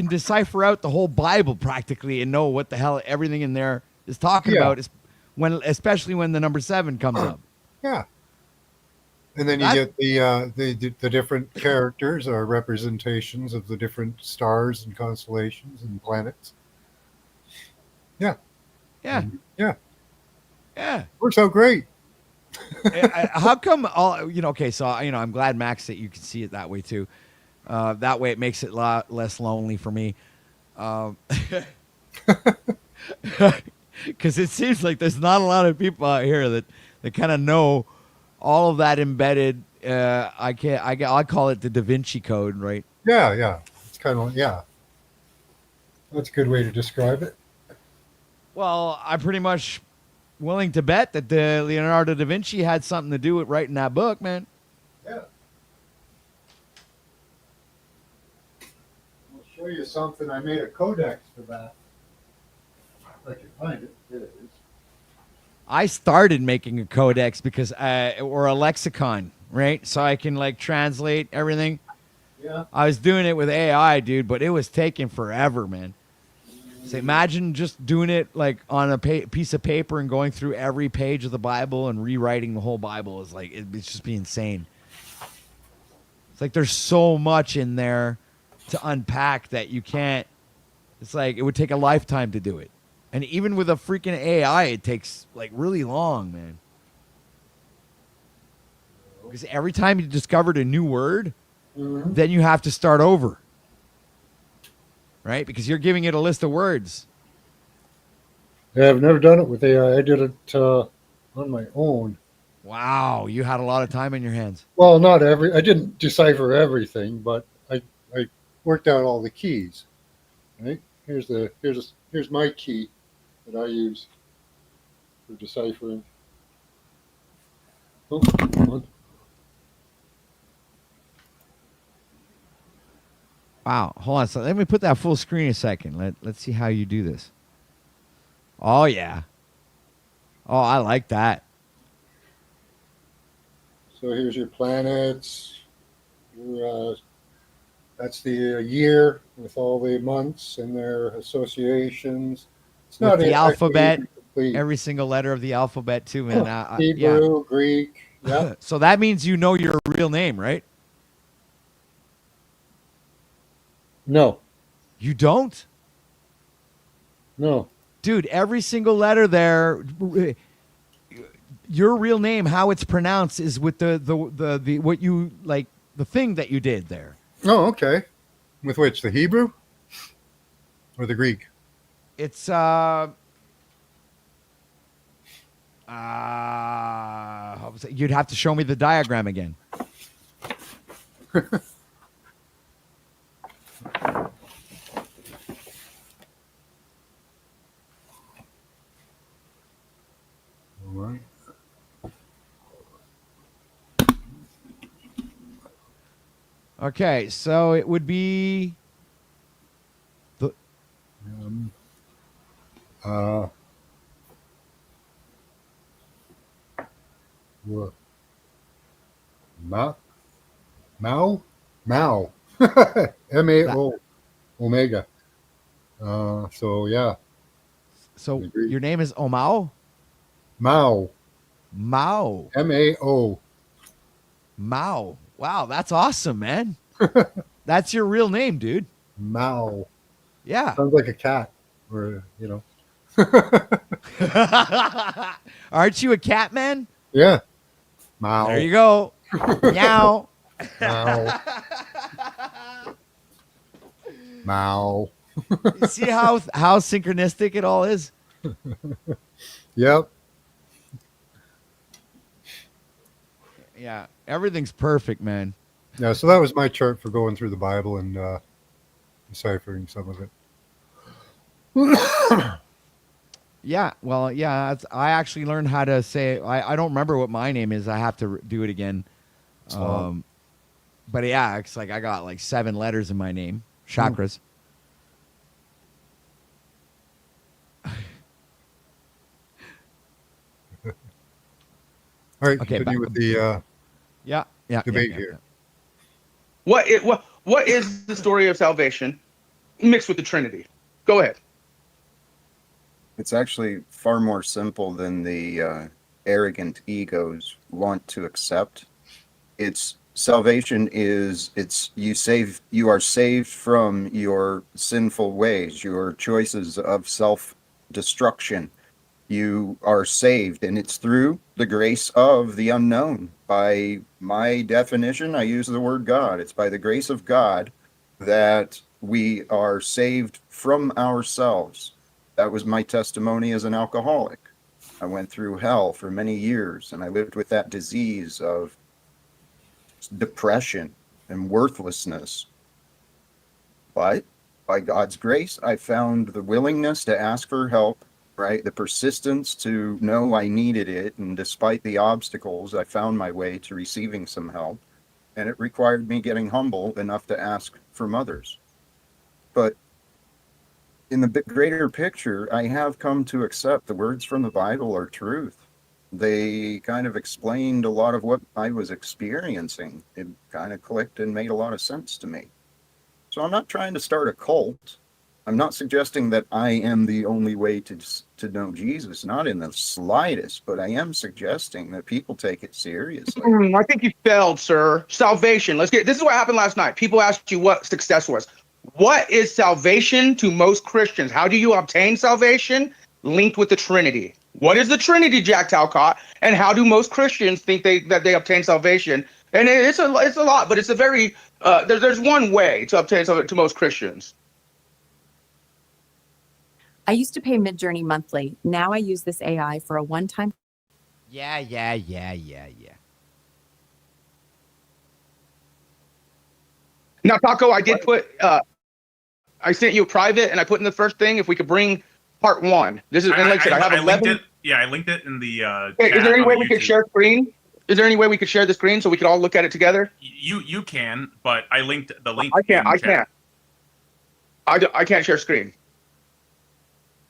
decipher out the whole Bible practically and know what the hell everything in there is talking about, especially when the number 7 comes up.
Yeah. And then you get the different characters or representations of the different stars and constellations and planets. Yeah.
Yeah. Yeah.
Works out great.
How come okay, so I'm glad, Max, that you can see it that way too. That way it makes it a lot less lonely for me. Because it seems like there's not a lot of people out here that kind of know all of that embedded. I call it the Da Vinci Code, right?
Yeah. It's kind of, yeah. That's a good way to describe it.
Well, I'm pretty much willing to bet that the Leonardo da Vinci had something to do with writing that book, man.
Yeah. I'll show you something. I made a codex for that. If I can find it. There it is.
I started making a codex because or a lexicon, right? So I can like translate everything.
Yeah.
I was doing it with AI, dude, but it was taking forever, man. So imagine just doing it like on a piece of paper and going through every page of the Bible and rewriting the whole Bible is like it's just be insane. It's like there's so much in there to unpack that you can't. It's like it would take a lifetime to do it. And even with a freaking AI, it takes like really long, man. Because every time you discovered a new word, then you have to start over. Right? Because you're giving it a list of words.
Yeah, I've never done it with AI. I did it on my own.
Wow, you had a lot of time in your hands.
Well, I didn't decipher everything, but I worked out all the keys. Right? Here's my key that I use for deciphering. Oh, come on.
Wow, hold on. So let me put that full screen a second. Let's see how you do this. Oh yeah. Oh, I like that.
So here's your planets. That's the year with all the months and their associations. It's
With
not
the alphabet,
complete.
every single letter of the alphabet too, man.
Hebrew,
Yeah.
Greek. Yeah.
So that means you know your real name, right?
No.
You don't?
No.
Dude, every single letter there, your real name, how it's pronounced, is with the what you like, the thing that you did there.
Oh, okay. With which, the Hebrew or the Greek?
It's you'd have to show me the diagram again.
All right.
Okay, so it would be the
what? Mao, MAO, Omega. So yeah.
So your name is Omao?
Mao.
Mao.
MAO.
Mao. Wow, that's awesome, man. That's your real name, dude.
Mao.
Yeah.
Sounds like a cat, or
Aren't you a cat man?
Yeah. Mao.
There you go. Meow.
Mao. Mao.
You see how synchronistic it all is?
Yep.
Yeah, everything's perfect, man.
Yeah, so that was my chart for going through the Bible and deciphering some of it.
Yeah, well, yeah, I actually learned how to say. I don't remember what my name is. I have to do it again. But yeah, it's like I got like 7 letters in my name, chakras.
All right,
Okay,
continue with the debate here.
What is the story of salvation mixed with the Trinity? Go ahead.
It's actually far more simple than the arrogant egos want to accept. It's salvation is you are saved from your sinful ways, your choices of self-destruction. You are saved, and it's through the grace of the unknown. By my definition, I use the word God. It's by the grace of God that we are saved from ourselves. That was my testimony as an alcoholic. I went through hell for many years, and I lived with that disease of depression and worthlessness. But by God's grace, I found the willingness to ask for help, right? The persistence to know I needed it. And despite the obstacles, I found my way to receiving some help. And it required me getting humble enough to ask from others. But in the greater picture, I have come to accept the words from the Bible are truth. They kind of explained a lot of what I was experiencing. It kind of clicked and made a lot of sense to me. So I'm not trying to start a cult. I'm not suggesting that I am the only way to know Jesus, not in the slightest, but I am suggesting that people take it seriously.
I think you failed, sir. Salvation. This is what happened last night. People asked you what success was. What is salvation to most Christians? How do you obtain salvation? Linked with the Trinity. What is the Trinity, Jack Talcott? And how do most Christians think that they obtain salvation? And it's a lot, but it's a very there's one way to obtain salvation to most Christians.
I used to pay Midjourney monthly. Now I use this AI for a one-time.
Yeah.
Now, Taco, I did put I sent you a private, and I put in the first thing if we could bring part 1. This is and like I said, I have 11.
I linked it in the.
Hey,
chat
is there any
on
way
the
we could
YouTube.
share screen? Is there any way we could share the screen so we could all look at it together?
You can, but I linked the link.
I can't.
in
I
chat.
can't. I can't share screen.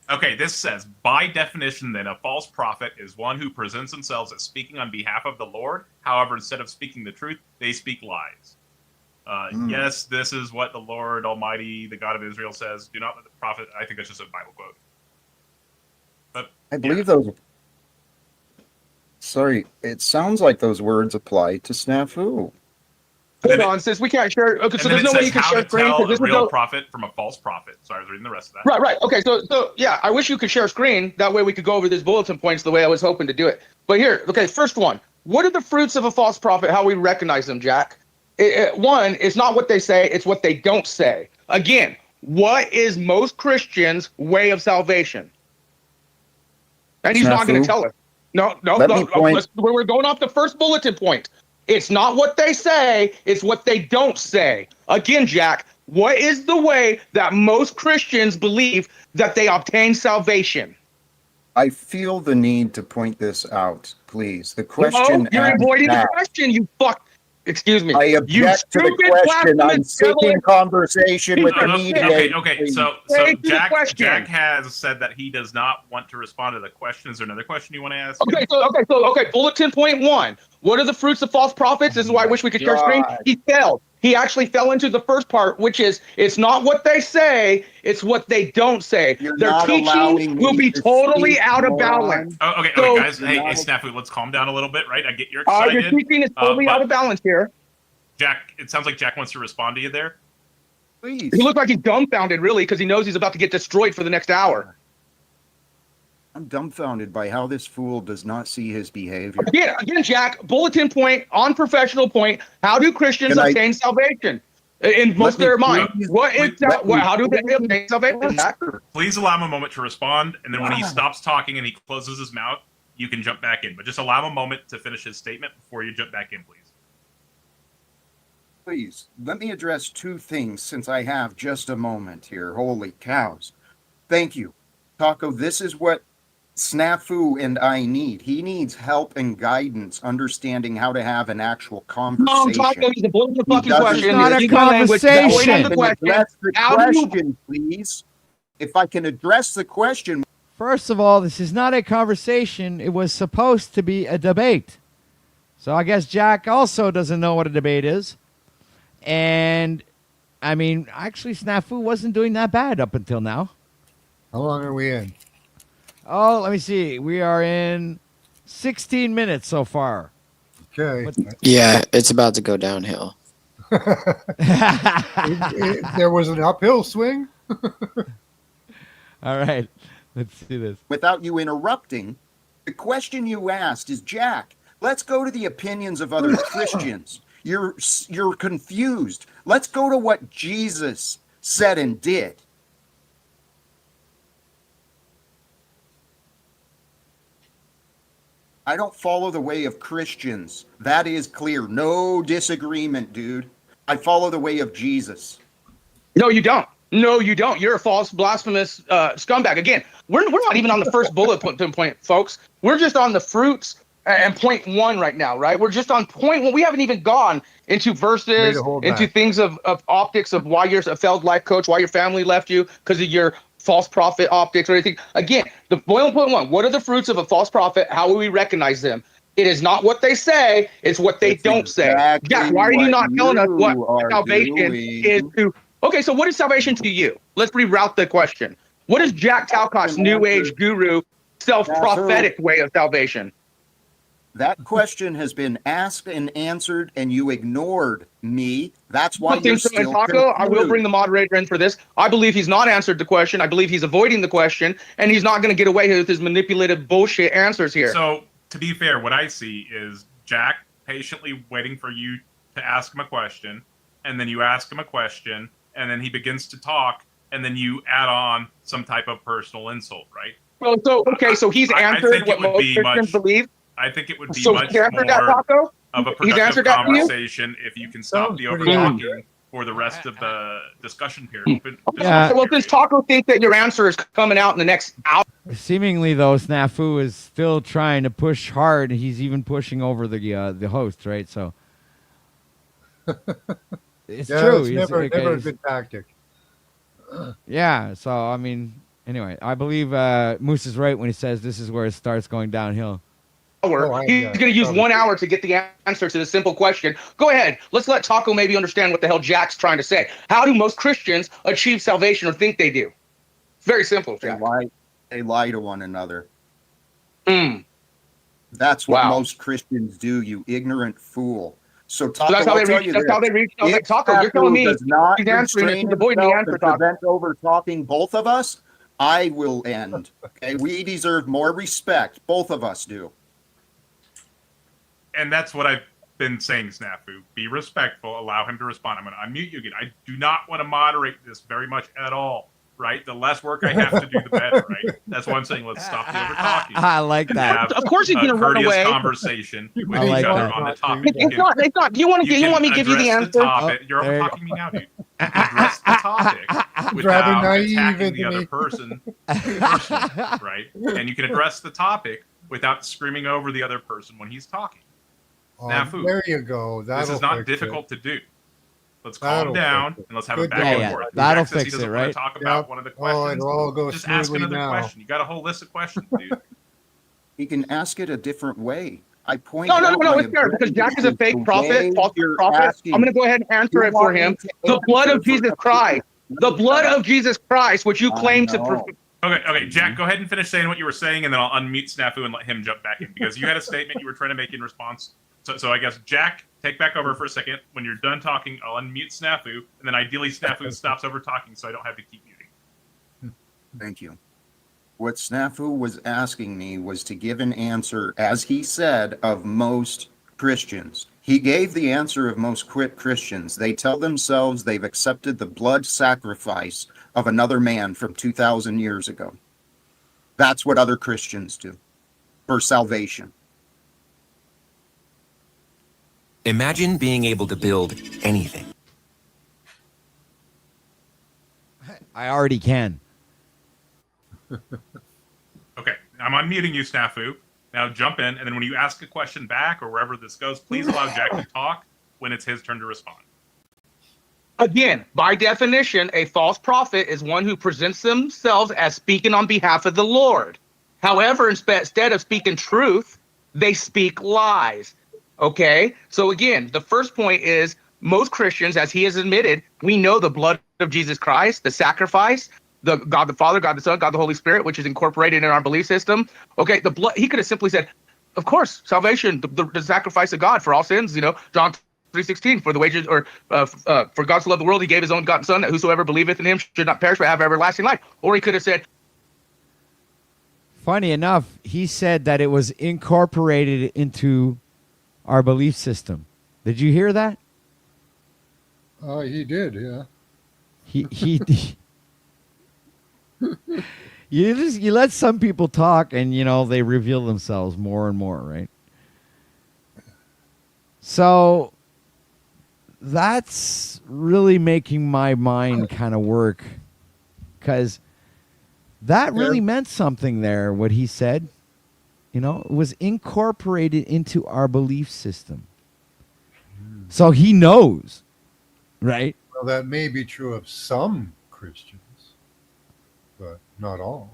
Okay, this says, by definition, then, a false prophet is one who presents themselves as speaking on behalf of the Lord. However, instead of speaking the truth, they speak lies. Yes, this is what the Lord Almighty, the God of Israel, says. Do not let the prophet. I think that's just a Bible quote. But
I believe those. Sorry, it sounds like those words apply to snafu.
Hold on, since we can't share. Okay, so there's no way you can share screen.
Tell
This
a
is
real
no,
prophet from a false prophet. So I was reading the rest of that.
right. Okay, so yeah, I wish you could share screen. That way we could go over these bulletin points the way I was hoping to do it. But here, okay, first one. What are the fruits of a false prophet? How we recognize them, Jack? One, it's not what they say, it's what they don't say. Again, what is most Christians' way of salvation? And he's not going to tell us. No. We're going off the first bulletin point. It's not what they say, it's what they don't say. Again, Jack, what is the way that most Christians believe that they obtain salvation?
I feel the need to point this out, please. The question.
No, you're avoiding the question, you fuck. Excuse me.
I object to the question. I'm seeking conversation with the mediator.
Okay. So Jack has said that he does not want to respond to the question. Is there another question you want to ask?
Okay. Bulletin point 1. What are the fruits of false prophets? This is why I wish we could share screen. He failed. He actually fell into the first part, which is it's not what they say, it's what they don't say. Their teaching will be totally out of balance.
Oh, okay, guys. Hey, Snafu, let's calm down a little bit, right? I get you're excited.
Your teaching is totally out of balance here.
Jack, it sounds like Jack wants to respond to you there.
Please.
He looks like he's dumbfounded, really, because he knows he's about to get destroyed for the next hour.
I'm dumbfounded by how this fool does not see his behavior.
Again, Jack, bulletin point, on professional point, how do Christians obtain salvation? In most of their mind. How do they obtain salvation, Jack?
Please allow him a moment to respond, and then when he stops talking and he closes his mouth, you can jump back in. But just allow him a moment to finish his statement before you jump back in, please.
Please, let me address 2 things since I have just a moment here. Holy cows. Thank you. Taco, this is what Snafu and I need. He needs help and guidance understanding how to have an actual conversation.
No, Taco, he's a bulletin fucking question.
It's not a conversation.
Address the question, please. If I can address the question.
First of all, this is not a conversation. It was supposed to be a debate. So I guess Jack also doesn't know what a debate is. And, I mean, actually, Snafu wasn't doing that bad up until now.
How long are we in?
Oh, let me see. We are in 16 minutes so far.
Okay.
Yeah, it's about to go downhill.
There was an uphill swing.
All right. Let's see this.
Without you interrupting, the question you asked is, Jack, let's go to the opinions of other Christians. You're confused. Let's go to what Jesus said and did. I don't follow the way of Christians. That is clear. No disagreement, dude. I follow the way of Jesus.
No, you don't. No, you don't. You're a false, blasphemous scumbag. Again, we're not even on the first bullet point, folks. We're just on the fruits and point one right now, right? We're just on point one. We haven't even gone into verses, into things of optics of why you're a failed life coach, why your family left you because of your false prophet optics or anything. Again, the boiling point one, what are the fruits of a false prophet? How will we recognize them? It is not what they say, it's what they don't say. Jack, why are you not telling us what salvation is to? Okay, so what is salvation to you? Let's reroute the question. What is Jack Talcott's new age guru self-prophetic way of salvation?
That question has been asked and answered, and you ignored me. That's why you're still
Taco, I will bring the moderator in for this. I believe he's not answered the question. I believe he's avoiding the question, and he's not going to get away with his manipulative bullshit answers here.
So, to be fair, what I see is Jack patiently waiting for you to ask him a question, and then you ask him a question, and then he begins to talk, and then you add on some type of personal insult, right?
Well, so he's answered what most Christians believe.
I think it would be
So
much
he's answered that,
more
Taco?
of a
He's
productive
answered that for you?
conversation if you can stop the over-talking for the rest of the discussion period.
Well, since Taco thinks that your answer is coming out in the next hour.
Seemingly, though, Snafu is still trying to push hard. He's even pushing over the host, right? So it's true.
It's never a good tactic.
Yeah. So I mean, anyway, I believe Moose is right when he says this is where it starts going downhill.
He's going to use 1 hour to get the answer to the simple question. Go ahead. Let's let Taco maybe understand what the hell Jack's trying to say. How do most Christians achieve salvation or think they do? Very simple, Jack.
They lie to one another. That's what most Christians do, you ignorant fool. So Taco,
that's how they reach Taco. You're telling me he's answering, he's avoiding the answer, Taco.
Prevent over talking both of us, I will end. Okay, we deserve more respect. Both of us do.
And that's what I've been saying, Snafu. Be respectful. Allow him to respond. I'm going to unmute you again. I do not want to moderate this very much at all, right? The less work I have to do, the better, right? That's why I'm saying let's stop the over-talking.
I like that.
Of course he's going to run away.
Conversation with each other on the topic.
It's not. Do you want me to give you the answer?
You're over-talking me now, dude. Address the topic without attacking the other person, right? And you can address the topic without screaming over the other person when he's talking.
There you go.
This is not difficult to do. Let's calm down and let's have a back and forth.
That'll
Jack says
fix
he doesn't
it,
want
right?
to talk about one of the questions.
it'll all go
Just ask
smoothly
another
now.
question. You got a whole list of questions, dude.
He can ask it a different way. I point
No,
out my
it's fair because Jack is a fake
the
prophet,
way
false
you're
prophet.
asking.
I'm going to go ahead and answer
You
it for
want
him.
me to
The blood
answer
of Jesus
for-
Christ. The blood of Jesus Christ, which you claim to.
Okay, Jack, go ahead and finish saying what you were saying, and then I'll unmute Snafu and let him jump back in because you had a statement you were trying to make in response. So I guess, Jack, take back over for a second. When you're done talking, I'll unmute Snafu, and then ideally Snafu stops over talking so I don't have to keep muting.
Thank you. What Snafu was asking me was to give an answer, as he said, of most Christians. He gave the answer of most Christians. They tell themselves they've accepted the blood sacrifice of another man from 2,000 years ago. That's what other Christians do for salvation.
Imagine being able to build anything.
I already can.
Okay, I'm unmuting you, Snafu. Now jump in, and then when you ask a question back or wherever this goes, please allow Jack to talk when it's his turn to respond.
Again, by definition, a false prophet is one who presents themselves as speaking on behalf of the Lord. However, instead of speaking truth, they speak lies. Okay? So again, the first point is most Christians, as he has admitted, we know the blood of Jesus Christ, the sacrifice, the God the Father, God the Son, God the Holy Spirit, which is incorporated in our belief system. Okay, the blood, he could have simply said, of course, salvation, the sacrifice of God for all sins, John 3:16, for the wages, or for God so loved the world, he gave his own begotten Son, that whosoever believeth in him should not perish but have everlasting life. Or he could have said,
funny enough, he said that it was incorporated into our belief system. Did you hear that?
He did, yeah.
He you let some people talk, and they reveal themselves more and more, right? So that's really making my mind kind of work, because that really meant something there. What he said, it was incorporated into our belief system. So he knows, right?
Well, that may be true of some Christians, but not all.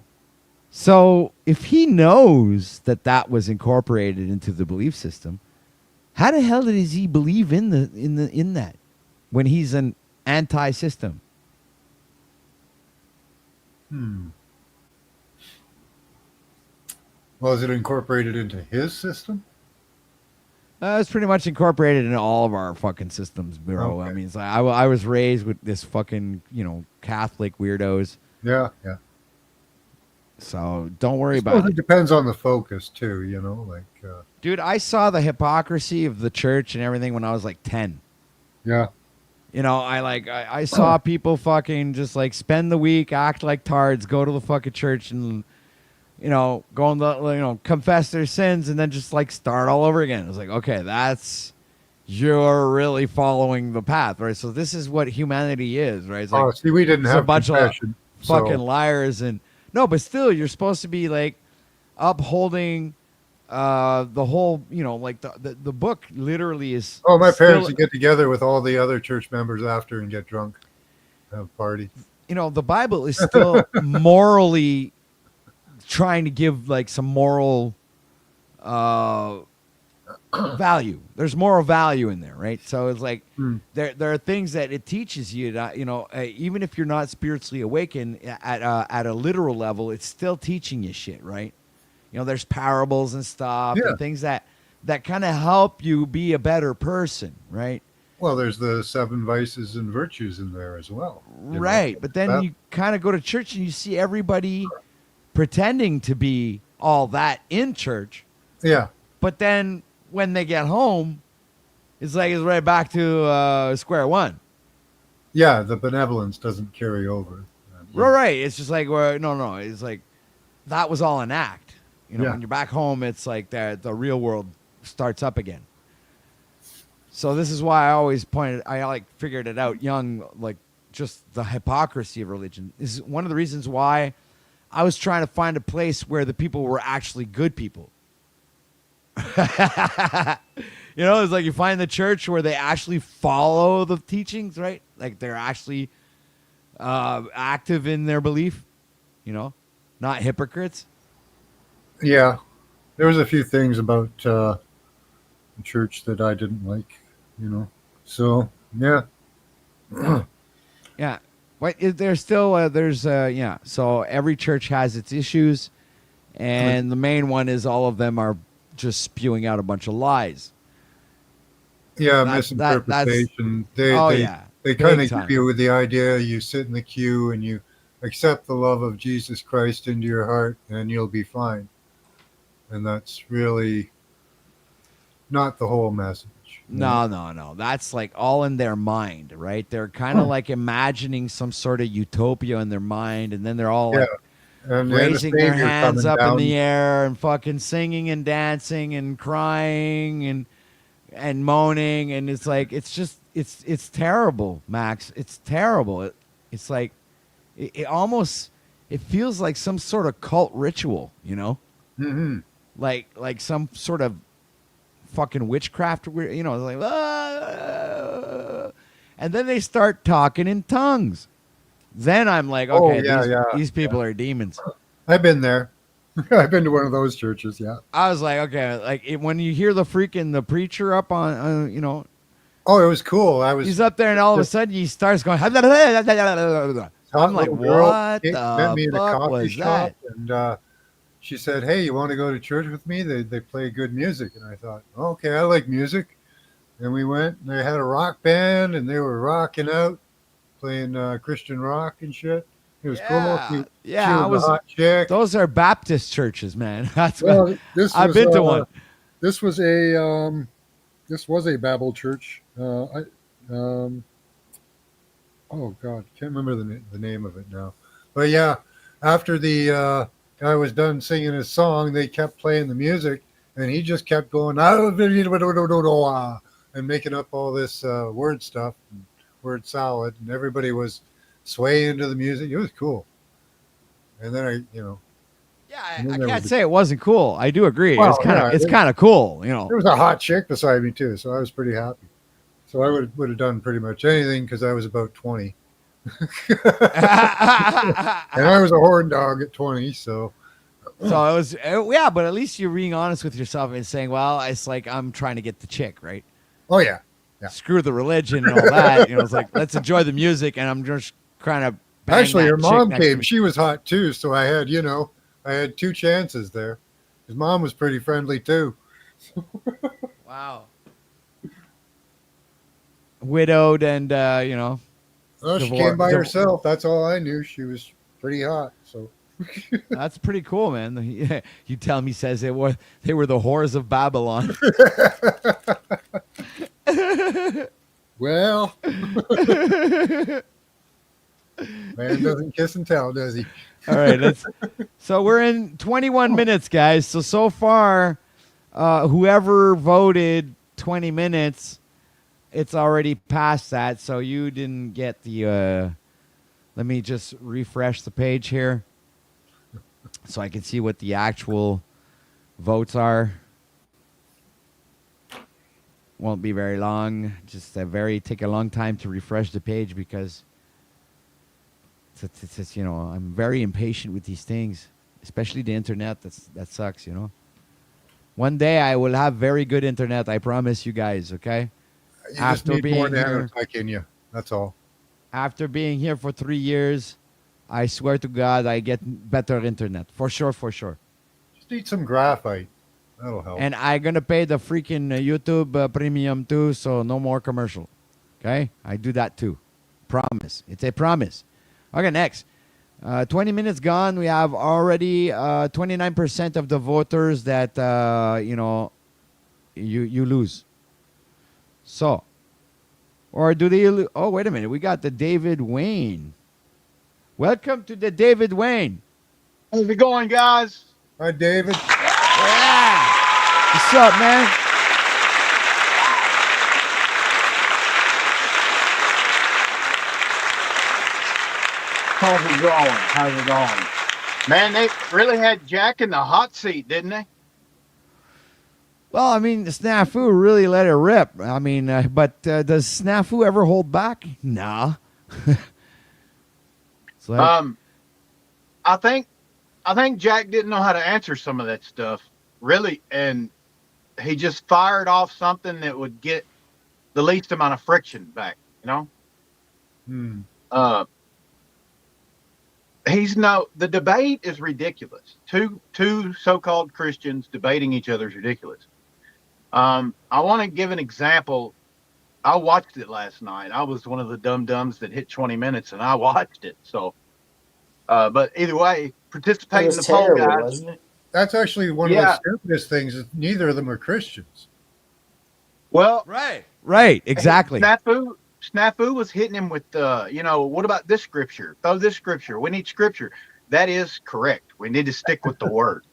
So if he knows that was incorporated into the belief system, how the hell does he believe in that when he's an anti-system?
Well, is it incorporated into his system?
It's pretty much incorporated into all of our fucking systems, bro.
Okay.
I mean, it's like I was raised with this fucking, Catholic weirdos.
Yeah.
So don't worry
I
about
suppose
it.
it depends on the focus too,
Dude, I saw the hypocrisy of the church and everything when I was like 10.
Yeah.
I saw people fucking just like spend the week, act like tards, go to the fucking church and, go on the, confess their sins and then just like start all over again. It was like, okay, you're really following the path, right? So this is what humanity is, right? It's like,
see, we didn't
it's
have
a bunch
confession,
of fucking liars no, but still, you're supposed to be like upholding the whole, like the book literally is.
Oh, my parents
still,
would get together with all the other church members after and get drunk, have a party.
The Bible is still morally trying to give like some moral value. There's moral value in there, right? So it's like there are things that it teaches you that even if you're not spiritually awakened at a literal level, it's still teaching you shit, right? There's parables and stuff and things that kind of help you be a better person, right?
Well, there's the 7 vices and virtues in there as well.
Right, but then you kind of go to church and you see everybody pretending to be all that in church.
Yeah.
But then when they get home, it's right back to square one.
Yeah, the benevolence doesn't carry over.
Right. It's just like, no. It's like that was all an act. When you're back home, it's like the real world starts up again. So this is why I always figured it out young, like just the hypocrisy of religion. This is one of the reasons why I was trying to find a place where the people were actually good people. It's like you find the church where they actually follow the teachings, right? Like they're actually active in their belief, not hypocrites.
Yeah, there was a few things about the church that I didn't like, So yeah,
yeah. But there's still So every church has its issues, and the main one is all of them are just spewing out a bunch of lies.
Yeah, misinterpretation. They kind of give you with the idea you sit in the queue and you accept the love of Jesus Christ into your heart and you'll be fine. And that's really not the whole message.
No. That's like all in their mind, right? They're kind of like imagining some sort of utopia in their mind, and then they're all like raising their hands up in the air and fucking singing and dancing and crying and moaning, and it's like it's terrible, Max. It's terrible. It's like it almost feels like some sort of cult ritual,
Mm-hmm.
like some sort of fucking witchcraft, like and then they start talking in tongues. Then I'm like, okay, these people are demons.
I've been there. I've been to one of those churches. Yeah.
I was like, okay, like when you hear the preacher up on,
Oh, it was cool.
He's up there, and all of a sudden he starts going. I'm like, what
met me at a
the fuck
coffee
was
shop,
that?
and she said, "Hey, you want to go to church with me? They play good music." And I thought, okay, I like music. And we went, and they had a rock band, and they were rocking out, playing Christian rock and shit. It was cool. She was a hot chick.
Those are Baptist churches, man. That's
Well,
I've been to one.
This was a Babel church. Oh God, can't remember the name of it now. But yeah, after the guy was done singing his song, they kept playing the music, and he just kept going and making up all this word stuff, and word salad, and everybody was swaying to the music. It was cool. And then
I can't say it wasn't cool. I do agree.
Well,
It's kind of cool, you know.
There was a hot chick beside me too, so I was pretty happy. So I would have done pretty much anything because I was about 20. And I was a horn dog at 20, so
it was but at least you're being honest with yourself and saying, well, it's like I'm trying to get the chick, right?
Oh yeah.
Screw the religion and all that. It's like, let's enjoy the music, and I'm just kind of
actually her mom came. She was hot too, so I had two chances there. His mom was pretty friendly too.
Wow. Widowed and
Well, she came by herself. That's all I knew. She was pretty hot. So
that's pretty cool, man. You tell me, says they were the whores of Babylon.
Well, man doesn't kiss and tell, does he?
All right, so we're in 21 minutes, guys. So far, whoever voted 20 minutes, it's already past that. So you didn't get the. Let me just refresh the page here, so I can see what the actual votes are. Won't be very long. Just take a long time to refresh the page because it's I'm very impatient with these things, especially the internet. That sucks, One day I will have very good internet. I promise you guys. Okay.
You just need more nanotech in you. That's all.
After being here for 3 years, I swear to God, I get better internet for sure.
Just need some graphite. That'll help.
And I'm going to pay the freaking YouTube premium too, so no more commercial. Okay? I do that too. Promise. It's a promise. Okay, next. 20 minutes gone. We have already 29% of the voters that, you lose. So, or do they? Oh, wait a minute. We got the David Wayne. Welcome to the David Wayne.
How's it going, guys?
Hi, David.
Yeah. What's up, man?
How's it going? Man, they really had Jack in the hot seat, didn't they?
Well, I mean, Snafu really let it rip. I mean, but does Snafu ever hold back? Nah.
I think Jack didn't know how to answer some of that stuff, really, and he just fired off something that would get the least amount of friction back. The debate is ridiculous. Two so-called Christians debating each other is ridiculous. I want to give an example. I watched it last night. I was one of the dum-dums that hit 20 minutes, and I watched it. So, but either way, participate in the poll, guys.
Wasn't it? That's actually one of the stupidest things. Is neither of them are Christians.
Well,
right, exactly.
Snafu was hitting him with, what about this scripture? Throw this scripture. We need scripture. That is correct. We need to stick with the word.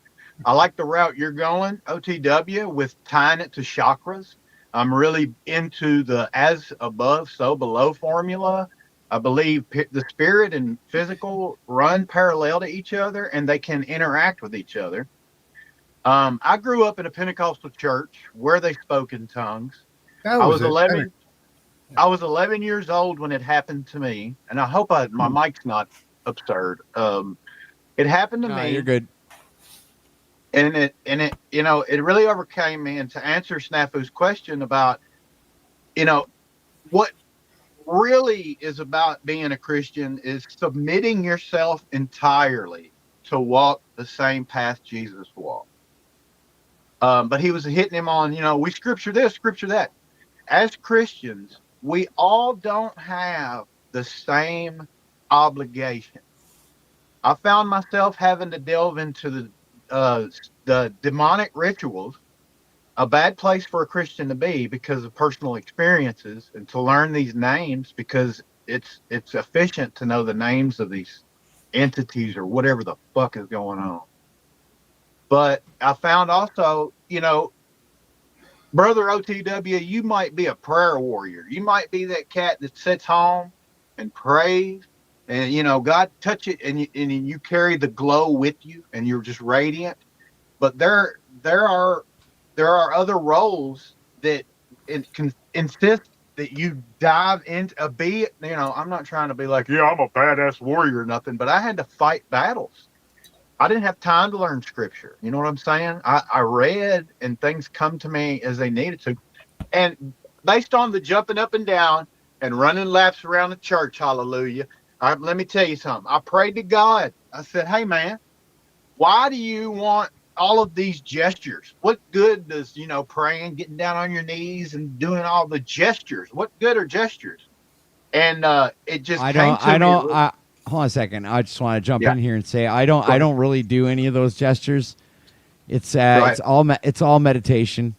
I like the route you're going, OTW, with tying it to chakras. I'm really into the as above, so below formula. I believe the spirit and physical run parallel to each other, and they can interact with each other. I grew up in a Pentecostal church where they spoke in tongues. I was 11 years old when it happened to me, and I hope my mic's not absurd. It happened to me.
You're good.
And it really overcame me. And to answer Snafu's question about, what really is about being a Christian is submitting yourself entirely to walk the same path Jesus walked. But he was hitting him on, we scripture this, scripture that. As Christians, we all don't have the same obligation. I found myself having to delve into the demonic rituals, a bad place for a Christian to be because of personal experiences, and to learn these names because it's efficient to know the names of these entities or whatever the fuck is going on. But I found also, Brother OTW, you might be a prayer warrior. You might be that cat that sits home and prays, and God touch it, and you carry the glow with you, and you're just radiant. But there are other roles that can insist that you dive into a be. I'm not trying to be like, yeah, I'm a badass warrior or nothing, but I had to fight battles. I didn't have time to learn scripture. You know what I'm saying? I read, and things come to me as they needed to. And based on the jumping up and down and running laps around the church, hallelujah, let me tell you something. I prayed to God. I said, hey, man, why do you want all of these gestures? What good does, praying, getting down on your knees and doing all the gestures? What good are gestures? And it just
hold on a second. I just want to jump in here and say I don't really do any of those gestures. It's it's all meditation.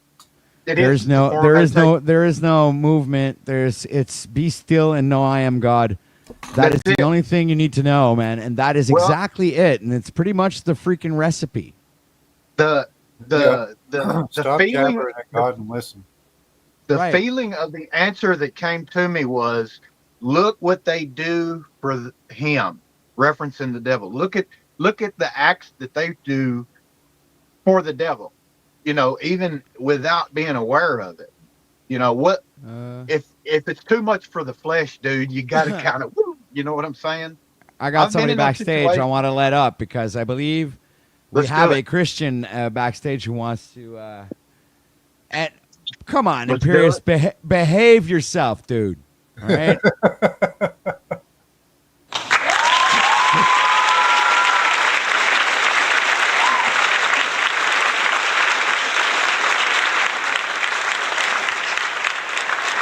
There is no movement. It's be still and know I am God. That is the only thing you need to know, man, and that is exactly it. And it's pretty much the freaking recipe.
The
Stop
feeling
jabbering at God and listen.
The feeling of the answer that came to me was, look what they do for him, referencing the devil. Look at the acts that they do for the devil, even without being aware of it. If it's too much for the flesh, dude, you got to kind of, you know what I'm saying?
I got somebody backstage I want to let up because I believe we have a Christian backstage who wants to. Come on, Imperious, behave yourself, dude. All right.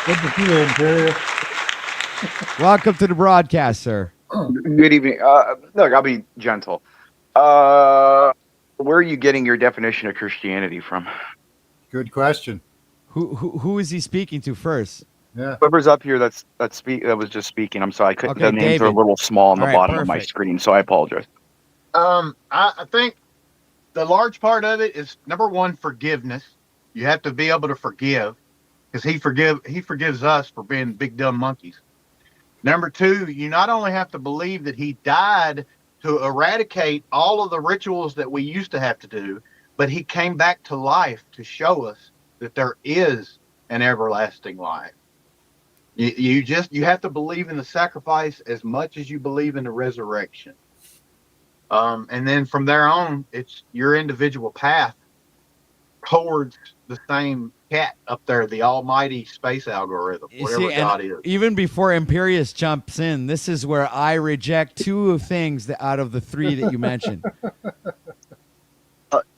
Good to see you, Imperious.
Welcome to the broadcast, sir.
Good evening. Look, I'll be gentle. Where are you getting your definition of Christianity from?
Good question.
Who is he speaking to first?
Yeah.
Whoever's up here that was just speaking. I'm sorry,
Okay,
the names
David.
are a little small on the
All right,
bottom of my
perfect.
screen, so I apologize.
I think the large part of it is, number one, forgiveness. You have to be able to forgive, because he forgives us for being big dumb monkeys. Number two, you not only have to believe that he died to eradicate all of the rituals that we used to have to do, but he came back to life to show us that there is an everlasting life. You have to believe in the sacrifice as much as you believe in the resurrection. And then from there on, it's your individual path towards the same cat up there, the almighty space algorithm, whatever God is.
Even before Imperious jumps in, this is where I reject two things out of the three that you mentioned.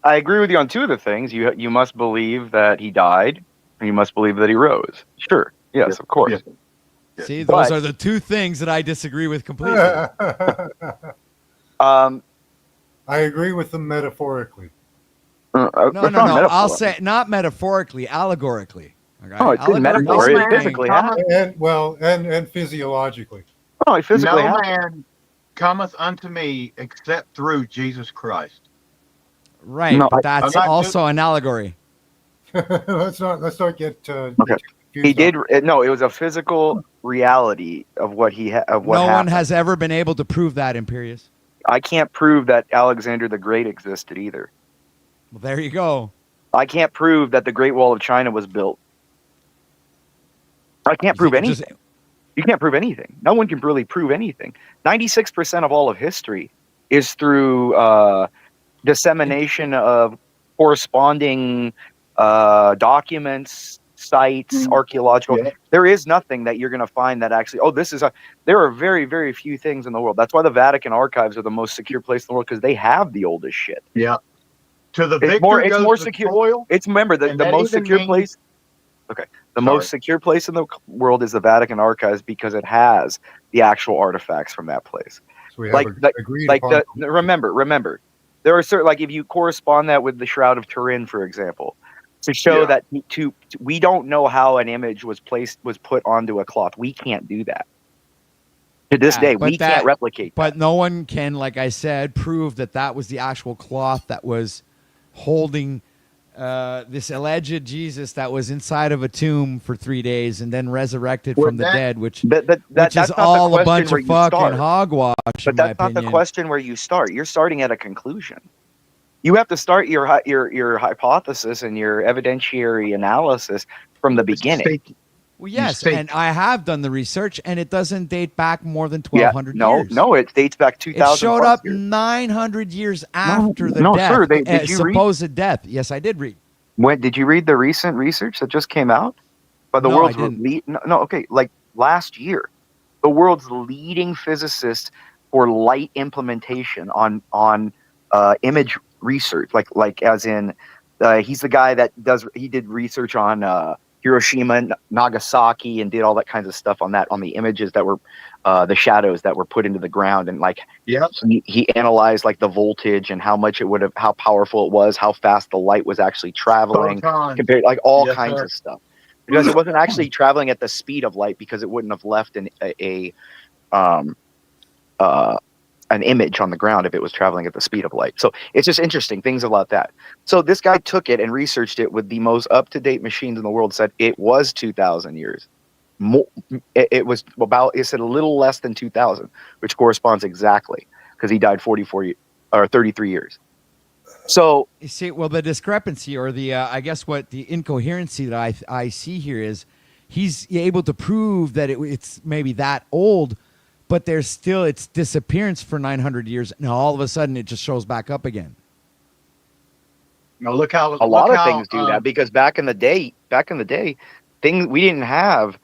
I agree with you on two of the things. You must believe that he died, and you must believe that he rose. Sure. Yes, of course.
Yes.
See, those are the two things that I disagree with completely.
I agree with them metaphorically.
No. I'll say not metaphorically, allegorically. Okay?
Oh, it's in metaphor. It physically happens.
And physiologically.
Oh, it physically
no
happens.
man cometh unto me except through Jesus Christ.
Right,
No,
but that's also an allegory.
let's not get.
Okay. He did. No, it was a physical reality of what he of what
No one
happened.
has ever been able to prove that, Imperious.
I can't prove that Alexander the Great existed either.
Well, there you go.
I can't prove that the Great Wall of China was built. I can't prove anything. You can't prove anything. No one can really prove anything. 96% of all of history is through dissemination of corresponding documents, sites, archaeological. Yeah. There is nothing that you're going to find that actually, there are very, very few things in the world. That's why the Vatican archives are the most secure place in the world, because they have the oldest shit.
Yeah. To the
It's more secure.
Soil,
it's remember the most secure place. Okay. The most secure place in the world is the Vatican archives because it has the actual artifacts from that place.
So we have
remember, there are certain, like if you correspond that with the Shroud of Turin, for example, to show that we don't know how an image was put onto a cloth. We can't do that. To this
Yeah,
day,
but
we can't replicate.
But no one can, like I said, prove that that was the actual cloth that was holding this alleged Jesus that was inside of a tomb for 3 days and then resurrected from the dead, which
That's
is
not
all
the
a bunch
question
of
where you
fucking
start.
hogwash.
But
in my
that's not the
opinion.
question where you start. You're starting at a conclusion. You have to start your hypothesis and your evidentiary analysis from the beginning.
Well, yes, and I have done the research, and it doesn't date back more than
Yeah,
1,200
no,
years.
no, it dates back
It
2,000
showed
plus
up
years.
900 years after the
no,
death,
sir. Did you read?
supposed death. Yes, I did read.
When did you read the recent research that just came out by the
No,
world's
I didn't.
okay, like last year, the world's leading physicist for light implementation on image research, like as in he's the guy that did research on Hiroshima and Nagasaki and did all that kinds of stuff on the images that were the shadows that were put into the ground, and like he analyzed like the voltage and how much how powerful it was, how fast the light was actually traveling, compared like all kinds of stuff, because it wasn't actually traveling at the speed of light, because it wouldn't have left an image on the ground if it was traveling at the speed of light. So it's just interesting things about that. So this guy took it and researched it with the most up-to-date machines in the world, said it was 2,000 years. It said a little less than 2,000, which corresponds exactly, because he died 33 years. So
You see, well, the discrepancy, or the I guess what the incoherency that I see here is, he's able to prove that it's maybe that old, but there's still its disappearance for 900 years, and all of a sudden it just shows back up again.
No, look how
a lot of things do that, because back in the day, things we didn't have.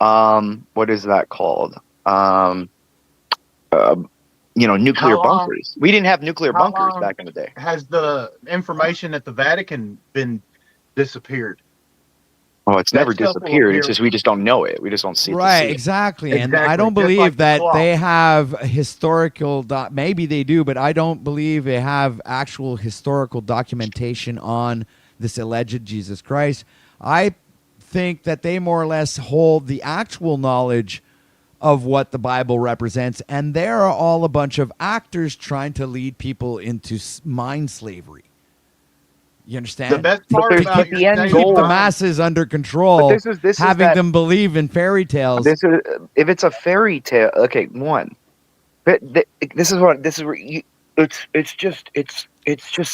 What is that called? Nuclear bunkers. We didn't have nuclear bunkers back in the day.
Has the information at the Vatican been disappeared?
Oh, it's never
That stuff will
disappeared. It's
appear-
just we just don't know it. We just don't see it. to
Right,
see it.
exactly. And
Exactly,
I don't
just
believe
like the
that
clock.
they have historical, maybe they do, but I don't believe they have actual historical documentation on this alleged Jesus Christ. I think that they more or less hold the actual knowledge of what the Bible represents, and they're all a bunch of actors trying to lead people into mind slavery. You understand?
The best part
to
about
keep,
your
to keep
goal-
the masses under control,
But this is
having
that-
them believe in fairy tales.
This is, if it's a fairy tale, okay. One, but this is where you. It's just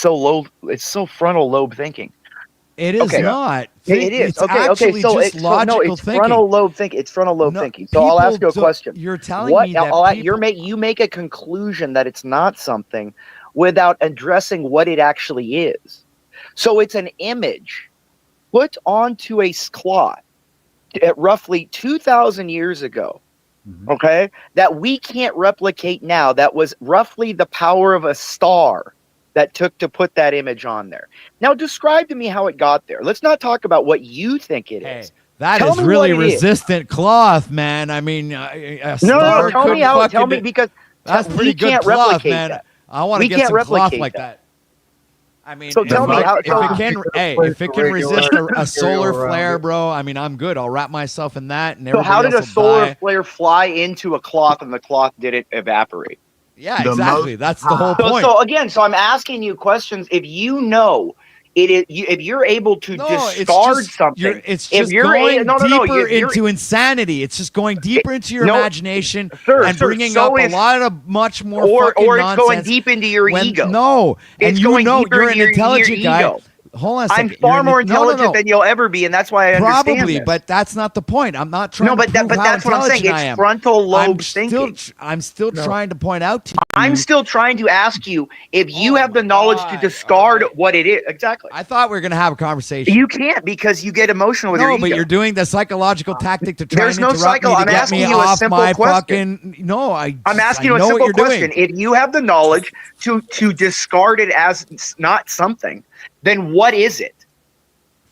so low. It's so frontal lobe thinking.
It is
Okay.
not.
It is.
It's
Okay.
actually
So
just logical
it's
thinking.
frontal lobe thinking. It's frontal lobe
No,
thinking. So I'll ask you a
people
question.
You're telling me that
you make a conclusion that it's not something without addressing what it actually is. So it's an image put onto a cloth at roughly 2,000 years ago, okay, that we can't replicate now. That was roughly the power of a star that took to put that image on there. Now describe to me how it got there. Let's not talk about what you think it is.
That
Tell
is
me
really
what it is.
resistant cloth, man. I mean, a
No,
star
tell
couldn't
me how. Tell
fucking
me,
do-
because
that's
we
pretty good
can't
cloth,
replicate
man.
that.
I want to
We
get
can't
some cloth
replicate
like
that.
that. I mean,
So tell me how.
if it can, if it can resist a solar
around
flare,
it.
bro, I mean, I'm good. I'll wrap myself in that, and
So
everybody
how did a
else will
solar
die.
flare fly into a cloth and the cloth didn't evaporate?
Yeah, exactly. That's the whole
So,
point.
so again, so I'm asking you questions. If you know it is, if you're able to discard something,
It's
if
just
you're
going deeper
you're-
into insanity. It's just going deeper into your
no,
imagination
sir,
and
sir,
bringing
so
up a
is-
lot of much more
or
fucking
it's
nonsense.
going deep into your ego.
No, and
It's
you
going
know
deeper
you're an
into your
intelligent guy.
ego.
Hold on a second.
I'm far
You're
more
no, no, no.
intelligent than you'll ever be, and that's why I understand
Probably,
this.
but that's not the point. I'm not trying
No, but
to
that-
prove
but
how
that's what I'm saying.
intelligent I
It's
am.
frontal lobe
I'm still,
thinking.
I'm still trying to point out to you.
I'm still trying to ask you if you have the knowledge to discard what it is. Exactly.
I thought we were going to have a conversation.
You can't, because you get emotional with your
No,
ego.
but you're doing the psychological tactic to try
There's
and
no
interrupt
cycle.
me to
I'm
get
asking
me
you a
off
simple
my
question.
fucking. No,
I'm asking you
I
a
know
simple
what you're
question.
doing.
If you have the knowledge to discard it as not something, then what is it?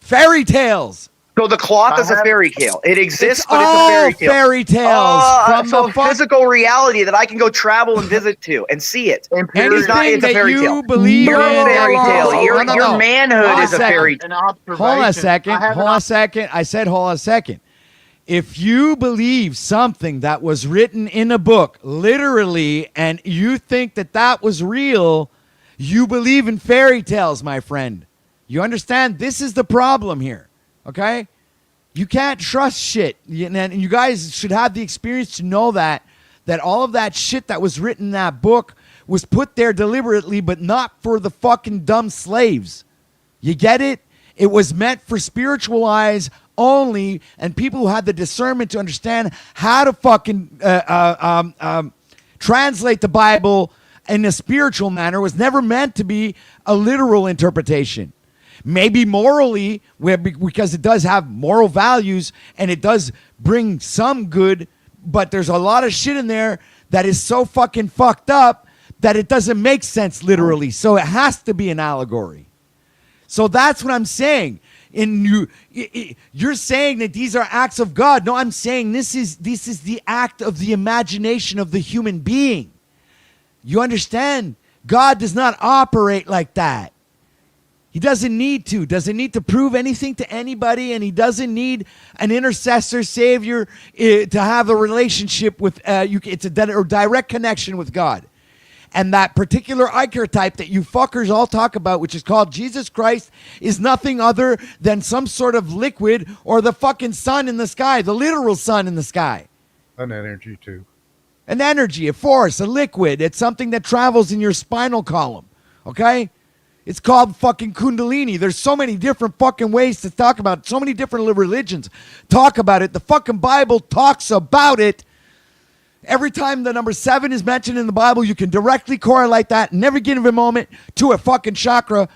Fairy tales.
So the cloth is a fairy tale. It exists,
It's
but it's a
all
fairy tale.
fairy tales from
so
the fuck-
physical reality that I can go travel and visit to and see it. It's not.
Anything
It's a
that
fairy
you
tale.
believe
You're
in,
a fairy tale.
no,
Your
no.
manhood
Hold on
is a
second.
fairy tale.
Hold on a second. Hold on a second. I said hold on a second. If you believe something that was written in a book, literally, and you think that that was real, you believe in fairy tales, my friend. You understand? This is the problem here, okay? You can't trust shit. And you guys should have the experience to know that all of that shit that was written in that book was put there deliberately, but not for the fucking dumb slaves. You get it? It was meant for spiritual eyes only, and people who had the discernment to understand how to fucking translate the Bible in a spiritual manner. Was never meant to be a literal interpretation. Maybe morally, because it does have moral values and it does bring some good, but there's a lot of shit in there that is so fucking fucked up that it doesn't make sense literally. So it has to be an allegory. So that's what I'm saying. You're saying that these are acts of God. No, I'm saying this is the act of the imagination of the human being. You understand? God does not operate like that. He doesn't need to prove anything to anybody, and he doesn't need an intercessor savior to have a relationship with it's a direct connection with God. And that particular archetype that you fuckers all talk about, which is called Jesus Christ, is nothing other than some sort of liquid or the fucking sun in the sky, the literal sun in the sky.
An energy too.
An energy, a force, a liquid. It's something that travels in your spinal column, okay? It's called fucking Kundalini. There's so many different fucking ways to talk about it. So many different religions talk about it. The fucking Bible talks about it. Every time the number 7 is mentioned in the Bible, you can directly correlate that in every given moment to a fucking chakra.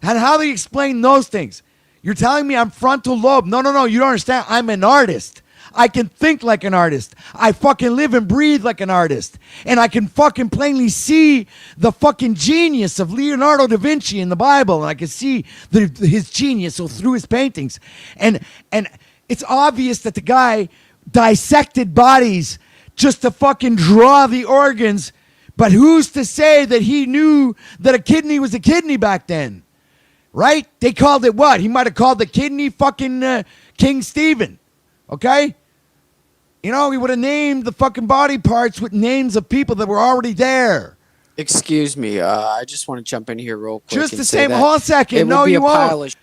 And how they explain those things? You're telling me I'm frontal lobe. No, you don't understand. I'm an artist. I can think like an artist. I fucking live and breathe like an artist. And I can fucking plainly see the fucking genius of Leonardo da Vinci in the Bible. And I can see his genius through his paintings. And it's obvious that the guy dissected bodies just to fucking draw the organs. But who's to say that he knew that a kidney was a kidney back then? Right? They called it what? He might have called the kidney fucking King Stephen. Okay? You know, he would have named the fucking body parts with names of people that were already there.
Excuse me. I just want to jump in here real quick.
Just the same. Hold on a second. No, you won't.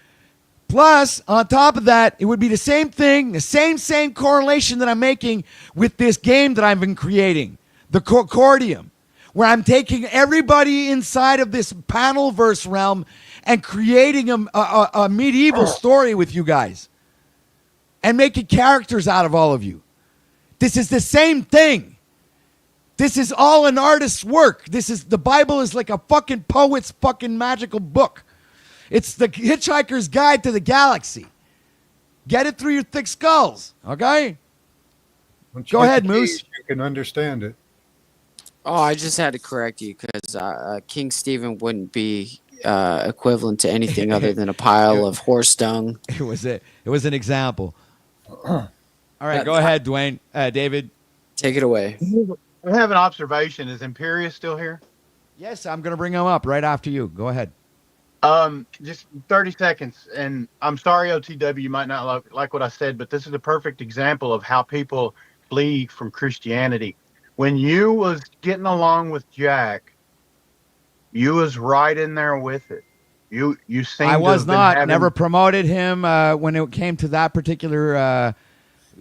Plus, on top of that, it would be the same thing, the same correlation that I'm making with this game that I've been creating, the Concordium, where I'm taking everybody inside of this panel verse realm and creating a medieval story with you guys and making characters out of all of you. This is the same thing. This is all an artist's work. The Bible is like a fucking poet's fucking magical book. It's the Hitchhiker's Guide to the Galaxy. Get it through your thick skulls, okay? Go ahead, Moose.
You can understand it.
Oh, I just had to correct you because King Stephen wouldn't be equivalent to anything other than a pile of horse dung.
It was an example. All right, go ahead, Dwayne. David.
Take it away.
I have an observation. Is Imperius still here?
Yes, I'm going to bring him up right after you. Go ahead.
Just 30 seconds. And I'm sorry, OTW, you might not like what I said, but this is a perfect example of how people flee from Christianity. When you was getting along with Jack, you was right in there with it. You seemed
I was not.
having...
Never promoted him when it came to that particular